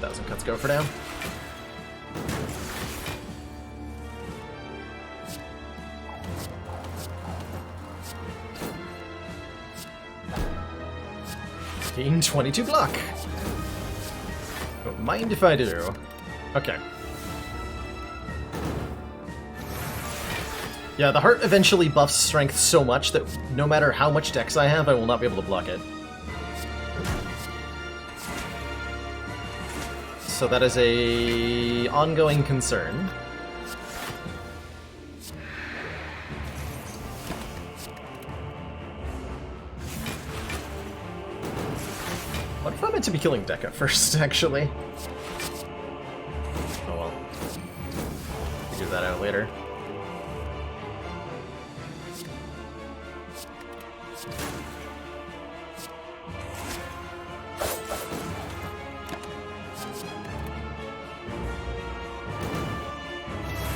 1,000 cuts go for now. Gain 22 block. Don't mind if I do. Okay. Yeah, the heart eventually buffs strength so much that no matter how much dex I have, I will not be able to block it. So that is a ongoing concern. What if I meant to be killing Deca first, actually? Oh well. Figure that out later.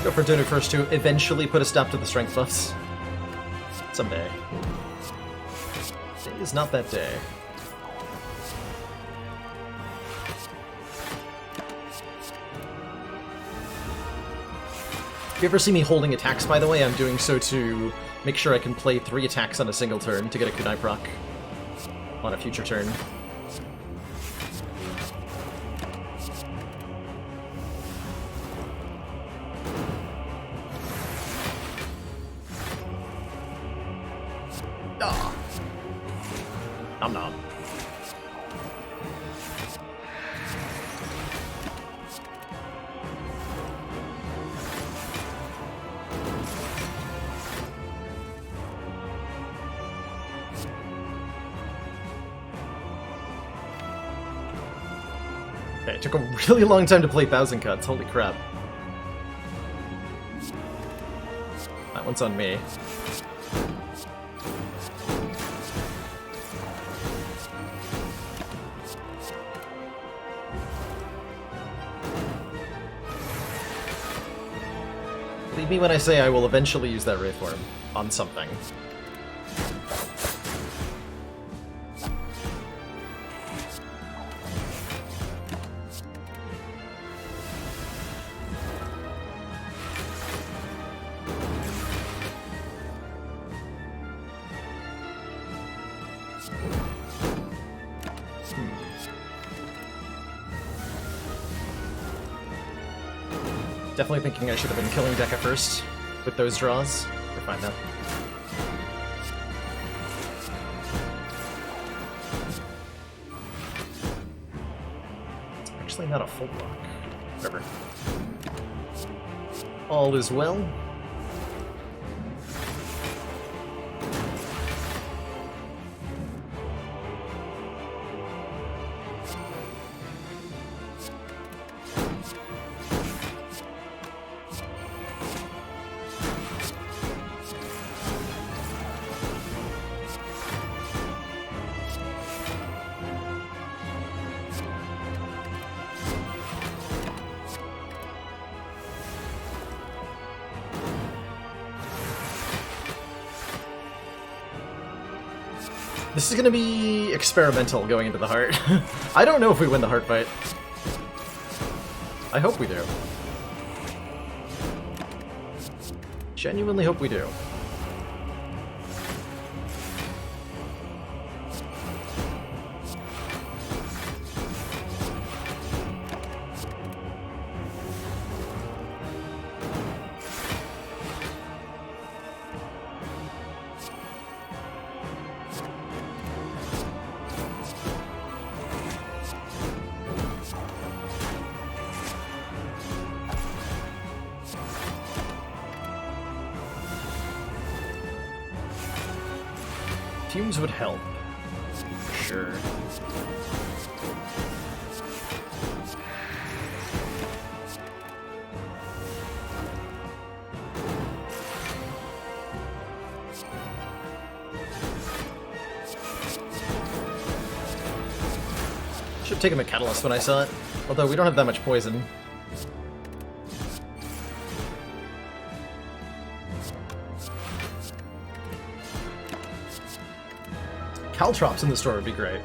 Go for Donu first to eventually put a stop to the strength buffs. Someday. Today is not that day. If you ever see me holding attacks, by the way, I'm doing so to make sure I can play 3 attacks on a single turn to get a kunai proc on a future turn. Ah. Nom nom. Okay, it took a really long time to play 1,000 cuts, holy crap. That one's on me. Believe me when I say I will eventually use that Wraithform on something. Definitely thinking I should have been killing Deca first with those draws. We're fine now. It's actually not a full block. Whatever. All is well. This is gonna be experimental going into the heart. I don't know if we win the heart fight. I hope we do. Genuinely hope we do. Fumes would help. Sure. Should have taken the catalyst when I saw it. Although we don't have that much poison. Caltrops in the store would be great.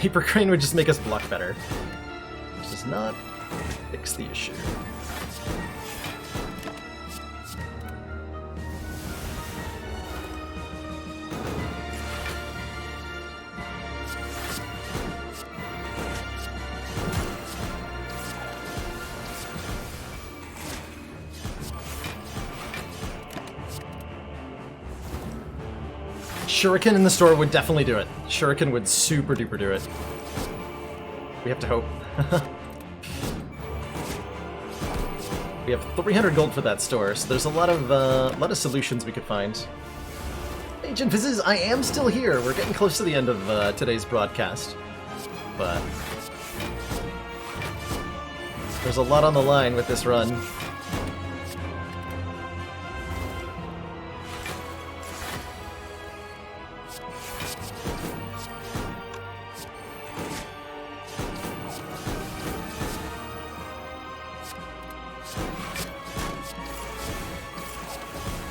Hyper Crane would just make us block better. Which does not fix the issue. Shuriken in the store would definitely do it. Shuriken would super duper do it. We have to hope. We have 300 gold for that store, so there's a lot of solutions we could find. Agent Fizzes, I am still here. We're getting close to the end of today's broadcast, but there's a lot on the line with this run.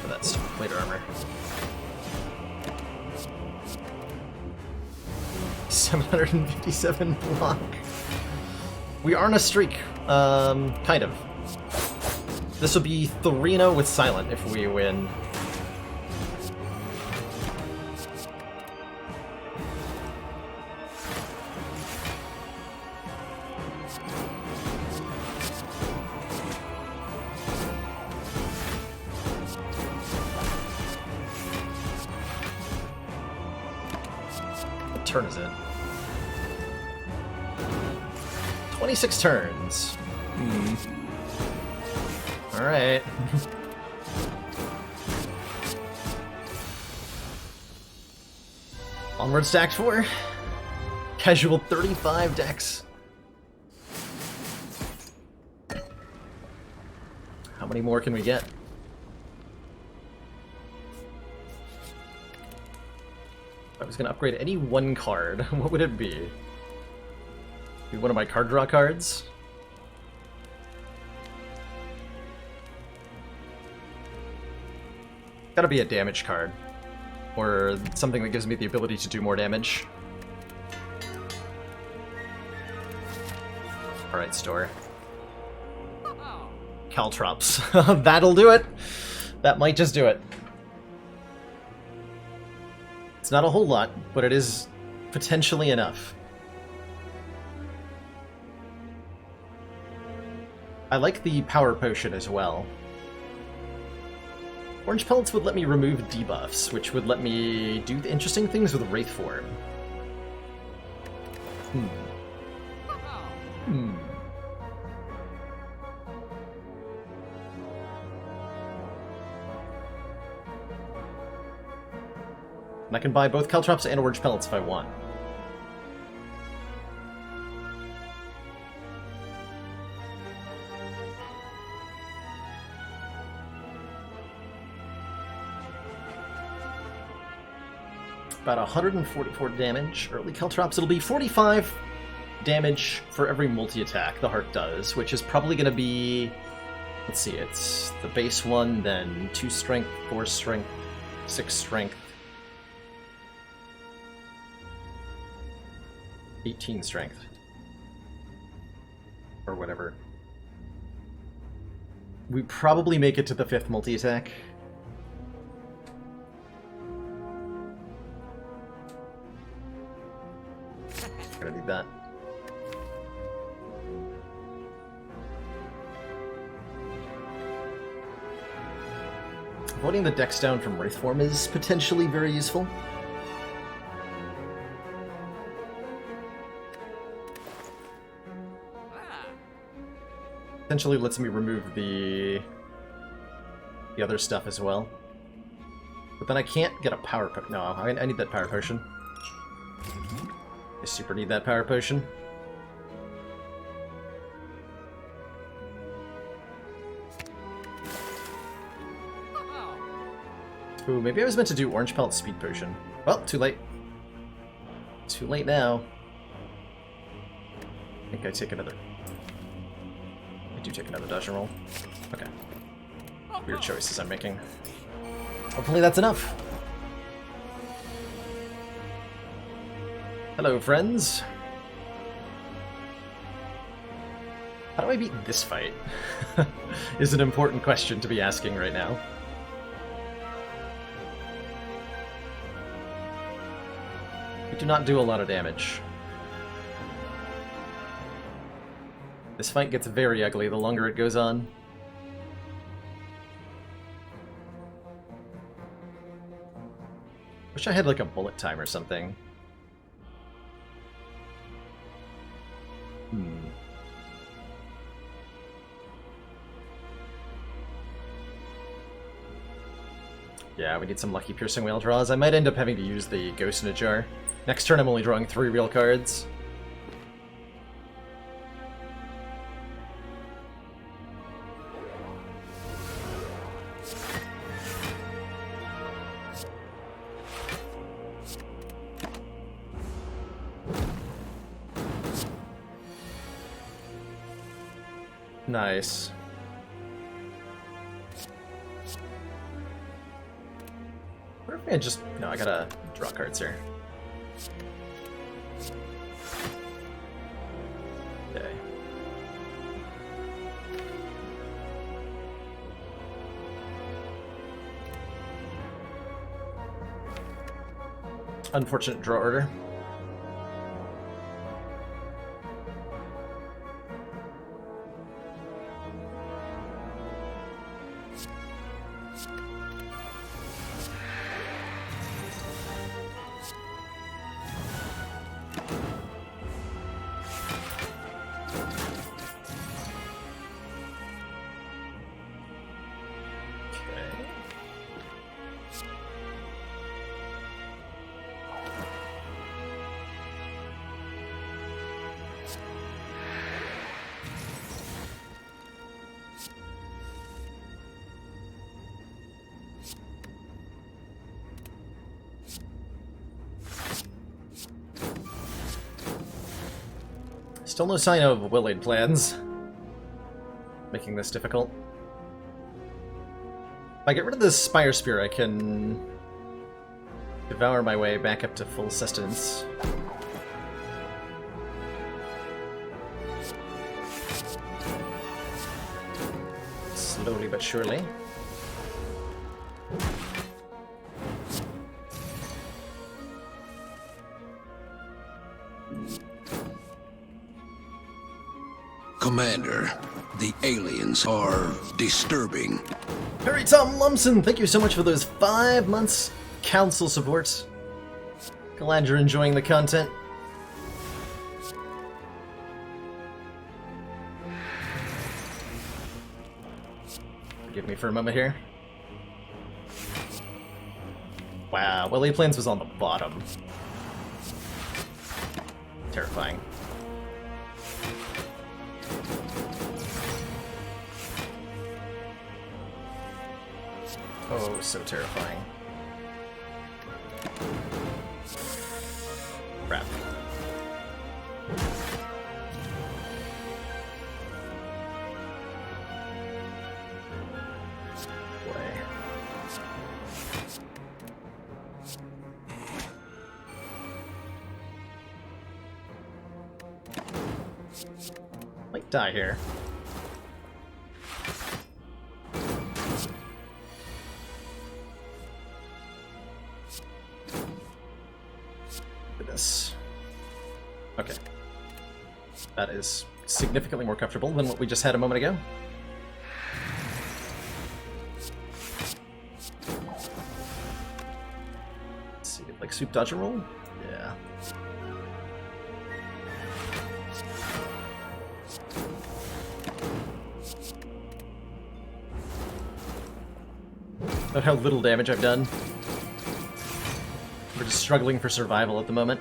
That's plate armor. 757 block. We are on a streak. Kind of. This will be 3-0 with Silent if we win. What turn is it? 26 turns. Alright. Onward stacked 4. Casual 35 decks. How many more can we get? If I was going to upgrade any one card, what would it be? Be one of my card draw cards? Gotta be a damage card. Or something that gives me the ability to do more damage. Alright, store. Caltrops. That'll do it! That might just do it. It's not a whole lot, but it is potentially enough. I like the power potion as well. Orange pellets would let me remove debuffs, which would let me do the interesting things with Wraith Form. And I can buy both Caltrops and Orange pellets if I want. About 144 damage. Early Caltrops, it'll be 45 damage for every multi-attack the heart does, which is probably going to be... Let's see, it's the base one, then 2 strength, 4 strength, 6 strength, 18 strength. Or whatever. We probably make it to the 5th multi-attack. Gonna need that. Voting the decks down from Wraith Form is potentially very useful. Potentially lets me remove the other stuff as well. But then I can't get a power potion. No, I need that power potion. I super need that power potion. Ooh, maybe I was meant to do Orange Pellet Speed Potion. Well, too late. Too late now. I think I take another... I do take another dodge and roll. Okay. Weird choices I'm making. Hopefully that's enough. Hello, friends. How do I beat this fight? Is an important question to be asking right now. We do not do a lot of damage. This fight gets very ugly the longer it goes on. Wish I had like a bullet time or something. Yeah, we need some lucky piercing whale draws. I might end up having to use the Ghost in a Jar. Next turn I'm only drawing 3 real cards. Nice. What if I just... No, I gotta draw cards here. Okay. Unfortunate draw order. Still no sign of Will-Aid plans. Making this difficult. If I get rid of this Spire Spear, I can devour my way back up to full sustenance. Slowly but surely. Commander, the aliens are disturbing. Harry Tom Lumsen, thank you so much for those 5 months council support. Glad you're enjoying the content. Forgive me for a moment here. Wow, Will-Aid plans was on the bottom. Terrifying. Oh, so terrifying. Crap. Boy. Might die here. Okay. That is significantly more comfortable than what we just had a moment ago. Let's see, like soup dodge and roll? Yeah. Note how little damage I've done. We're just struggling for survival at the moment.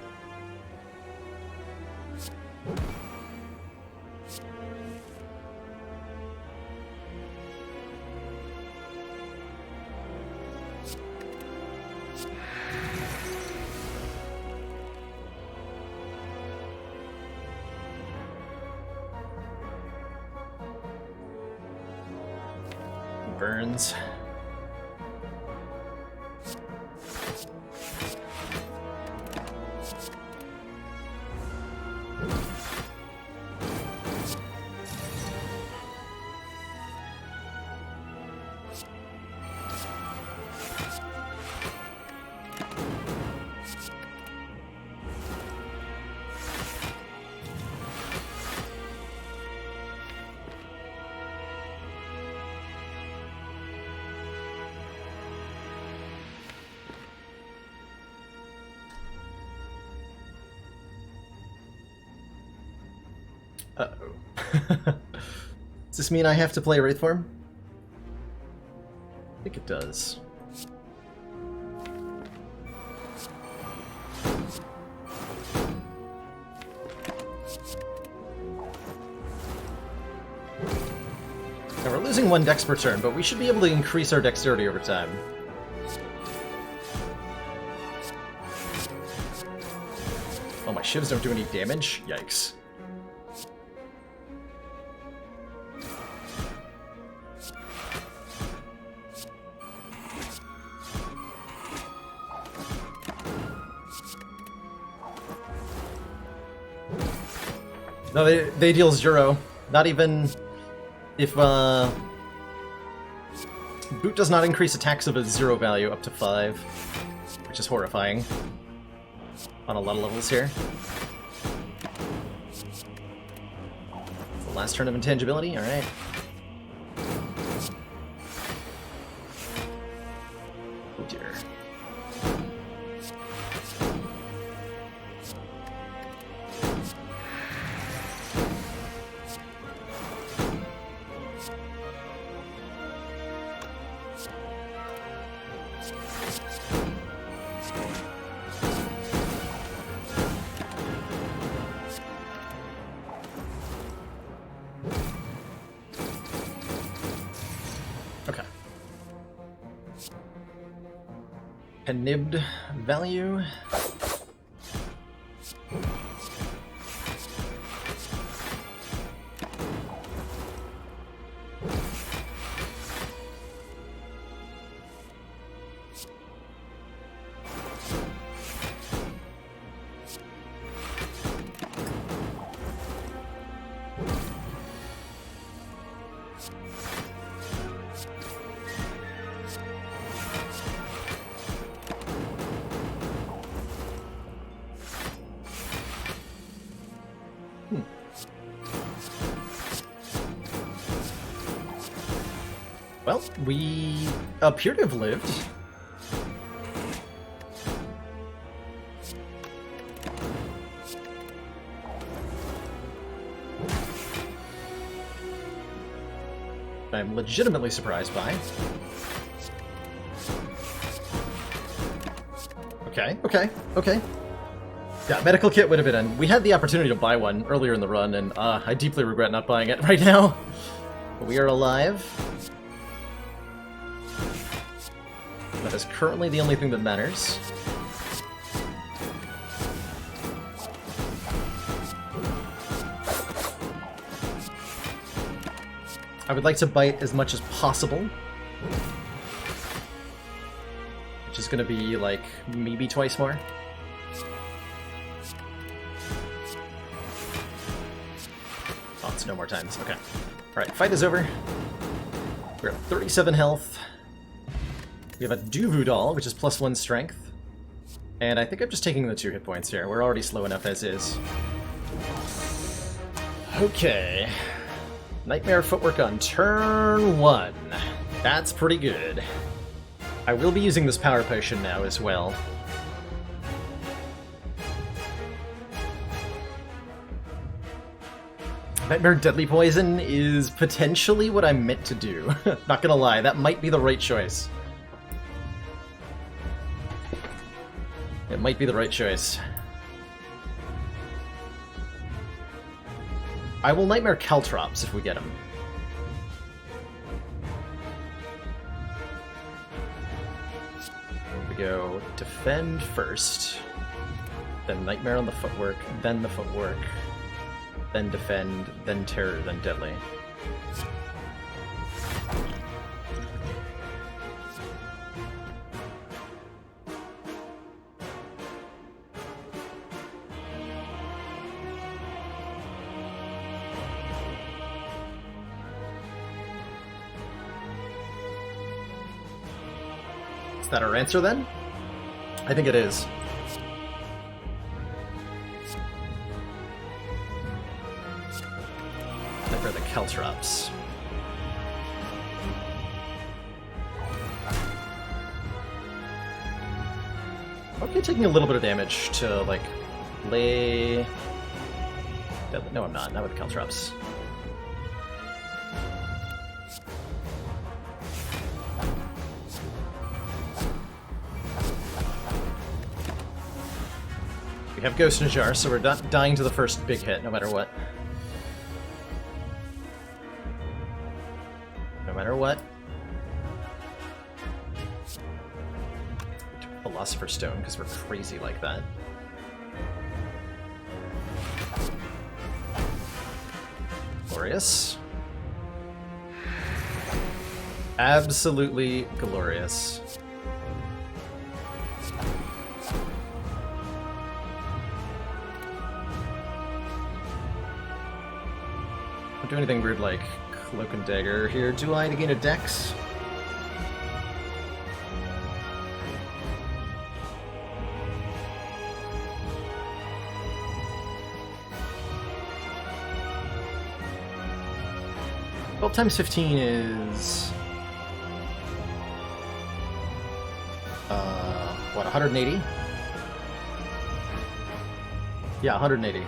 Burns. Uh-oh. Does this mean I have to play Wraith form? I think it does. Now we're losing 1 dex per turn, but we should be able to increase our dexterity over time. Oh, my shivs don't do any damage? Yikes. No, they deal 0. Not even if Boot does not increase attacks of a 0 value up to 5, which is horrifying on a lot of levels here. It's the last turn of intangibility, alright. Oh dear. Okay. Penibbed value. Well, we appear to have lived. I'm legitimately surprised by. Okay. Yeah, medical kit would have been in. We had the opportunity to buy one earlier in the run, and I deeply regret not buying it right now. But we are alive. That is currently the only thing that matters. I would like to bite as much as possible. Which is going to be, like, maybe twice more. Oh, it's no more times. Okay. Alright, fight is over. We're at 37 health. We have a Duvu doll, which is +1 strength. And I think I'm just taking the 2 hit points here. We're already slow enough as is. Okay. Nightmare footwork on turn 1. That's pretty good. I will be using this power potion now as well. Nightmare Deadly Poison is potentially what I'm meant to do. Not gonna lie, that might be the right choice. It might be the right choice. I will Nightmare Caltrops if we get him. We go Defend first, then Nightmare on the footwork, then the footwork, then Defend, then Terror, then Deadly. Is that our answer then? I think it is. For the Caltrops. Okay, taking a little bit of damage to, like, lay Deadly. No, I'm not. Not with the Caltrops. We have Ghost in a Jar, so we're not dying to the first big hit, no matter what. No matter what. Philosopher's Stone, because we're crazy like that. Glorious. Absolutely glorious. Don't do anything weird like Cloak and Dagger here, do I, to gain a dex? Well, times 15 is... what, 180? Yeah, 180.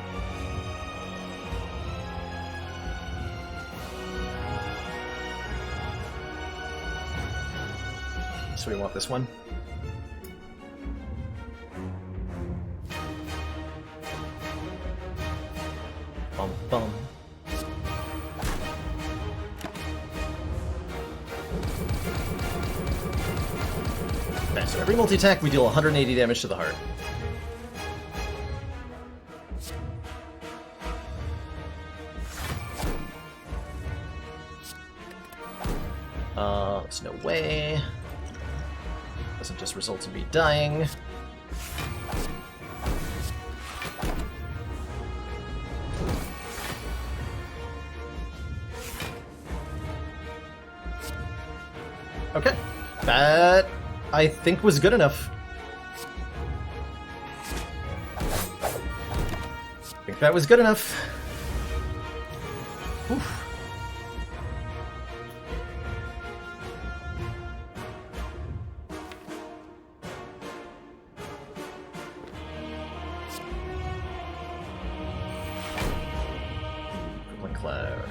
So we want this one. Bum bum. Okay, so every multi-attack we deal 180 damage to the heart. There's no way. Doesn't just result in me dying. Okay, that I think was good enough. I think that was good enough. Oof. Cloud.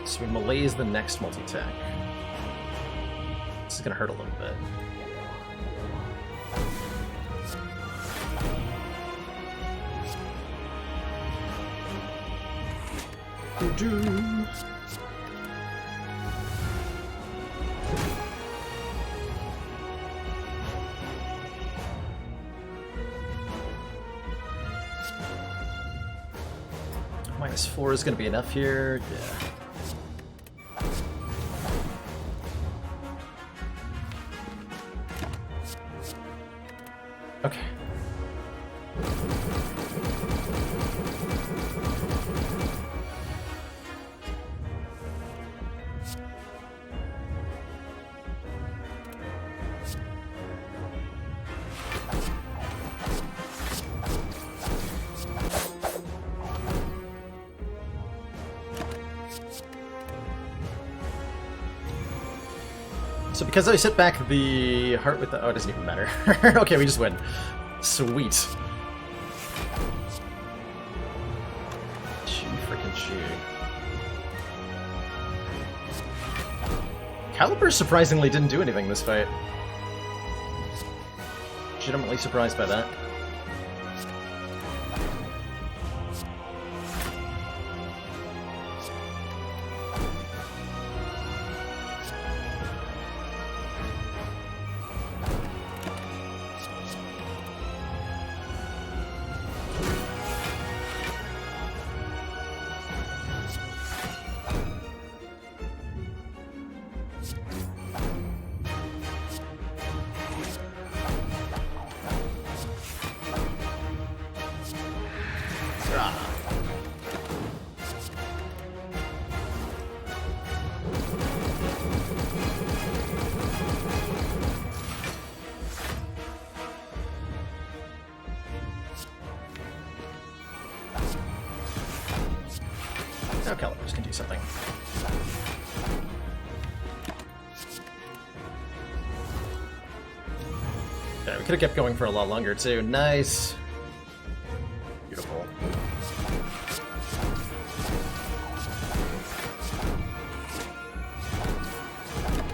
So we malaise the next multi-attack. This is gonna hurt a little bit. -4 is gonna be enough here. Yeah. Okay. So because I sit back the heart with the... Oh, it doesn't even matter. Okay, we just win. Sweet. Gee, freaking gee. Caliber surprisingly didn't do anything this fight. Legitimately surprised by that. Now calibers can do something. Yeah, we could have kept going for a lot longer too. Nice. Beautiful.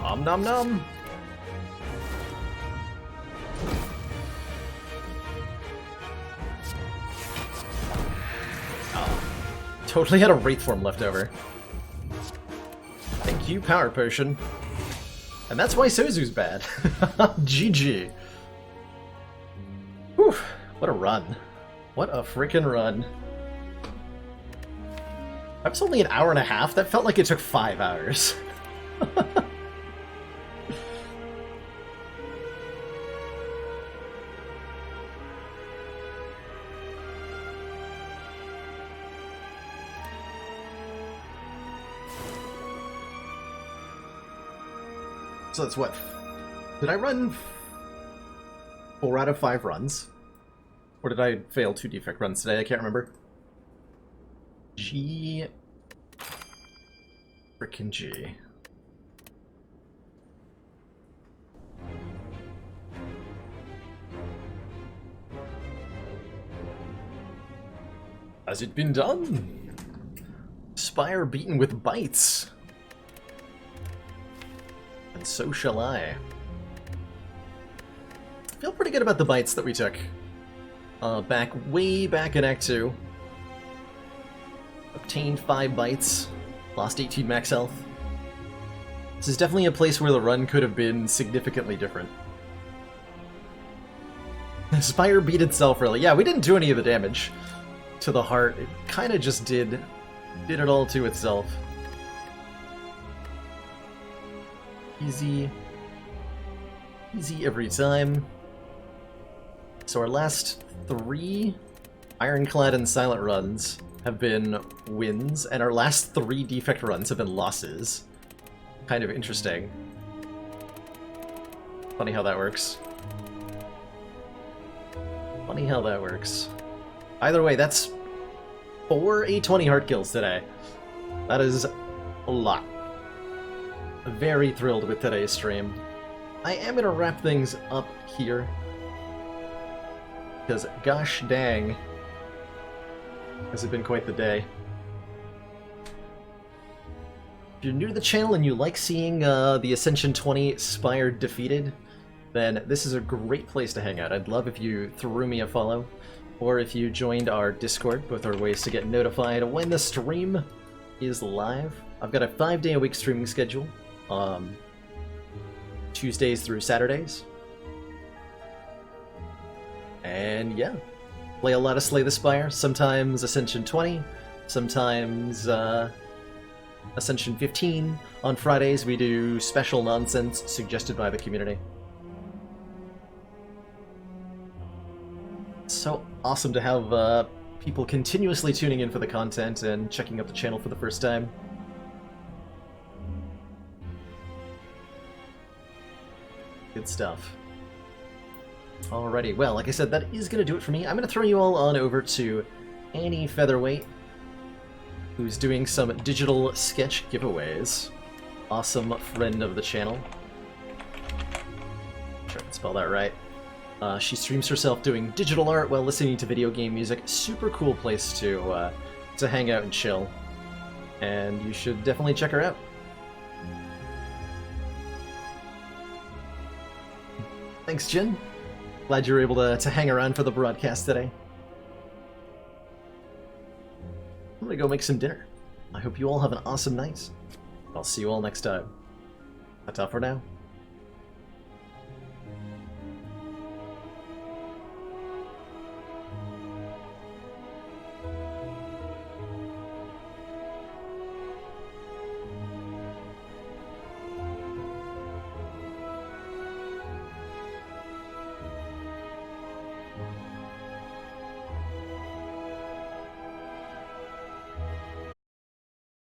Om nom nom. Oh, totally had a Wraith form left over. Thank you, Power Potion. And that's why Sozu's bad. GG. Whew, what a run. What a freaking run. That was only an hour and a half? That felt like it took 5 hours. So that's what? Did I run 4 out of 5 runs? Or did I fail 2 defect runs today? I can't remember. G. Frickin' G. Has it been done? Spire beaten with bites. And so shall I. Feel pretty good about the bites that we took. Way back in Act 2. Obtained 5 bites. Lost 18 max health. This is definitely a place where the run could have been significantly different. Spire beat itself, really. Yeah, we didn't do any of the damage to the heart. It kind of just did it all to itself. Easy. Easy every time. So our last 3 Ironclad and Silent runs have been wins, and our last 3 defect runs have been losses. Kind of interesting. Funny how that works. Funny how that works. Either way, that's 4 A20 heart kills today. That is a lot. Very thrilled with today's stream. I am going to wrap things up here. Because gosh dang, has it been quite the day. If you're new to the channel and you like seeing the Ascension 20 Spire defeated, then this is a great place to hang out. I'd love if you threw me a follow, or if you joined our Discord. Both are ways to get notified when the stream is live. I've got a 5-day-a-week streaming schedule. Tuesdays through Saturdays. And yeah, play a lot of Slay the Spire, sometimes Ascension 20, sometimes Ascension 15. On Fridays we do special nonsense suggested by the community. It's so awesome to have people continuously tuning in for the content and checking out the channel for the first time. Good stuff. Alrighty, well, like I said, that is going to do it for me. I'm going to throw you all on over to Annie Featherweight, who's doing some digital sketch giveaways. Awesome friend of the channel. Sure I can spell that right. She streams herself doing digital art while listening to video game music. Super cool place to hang out and chill. And you should definitely check her out. Thanks, Jin. Glad you were able to hang around for the broadcast today. I'm gonna go make some dinner. I hope you all have an awesome night. I'll see you all next time. Ta-ta for now.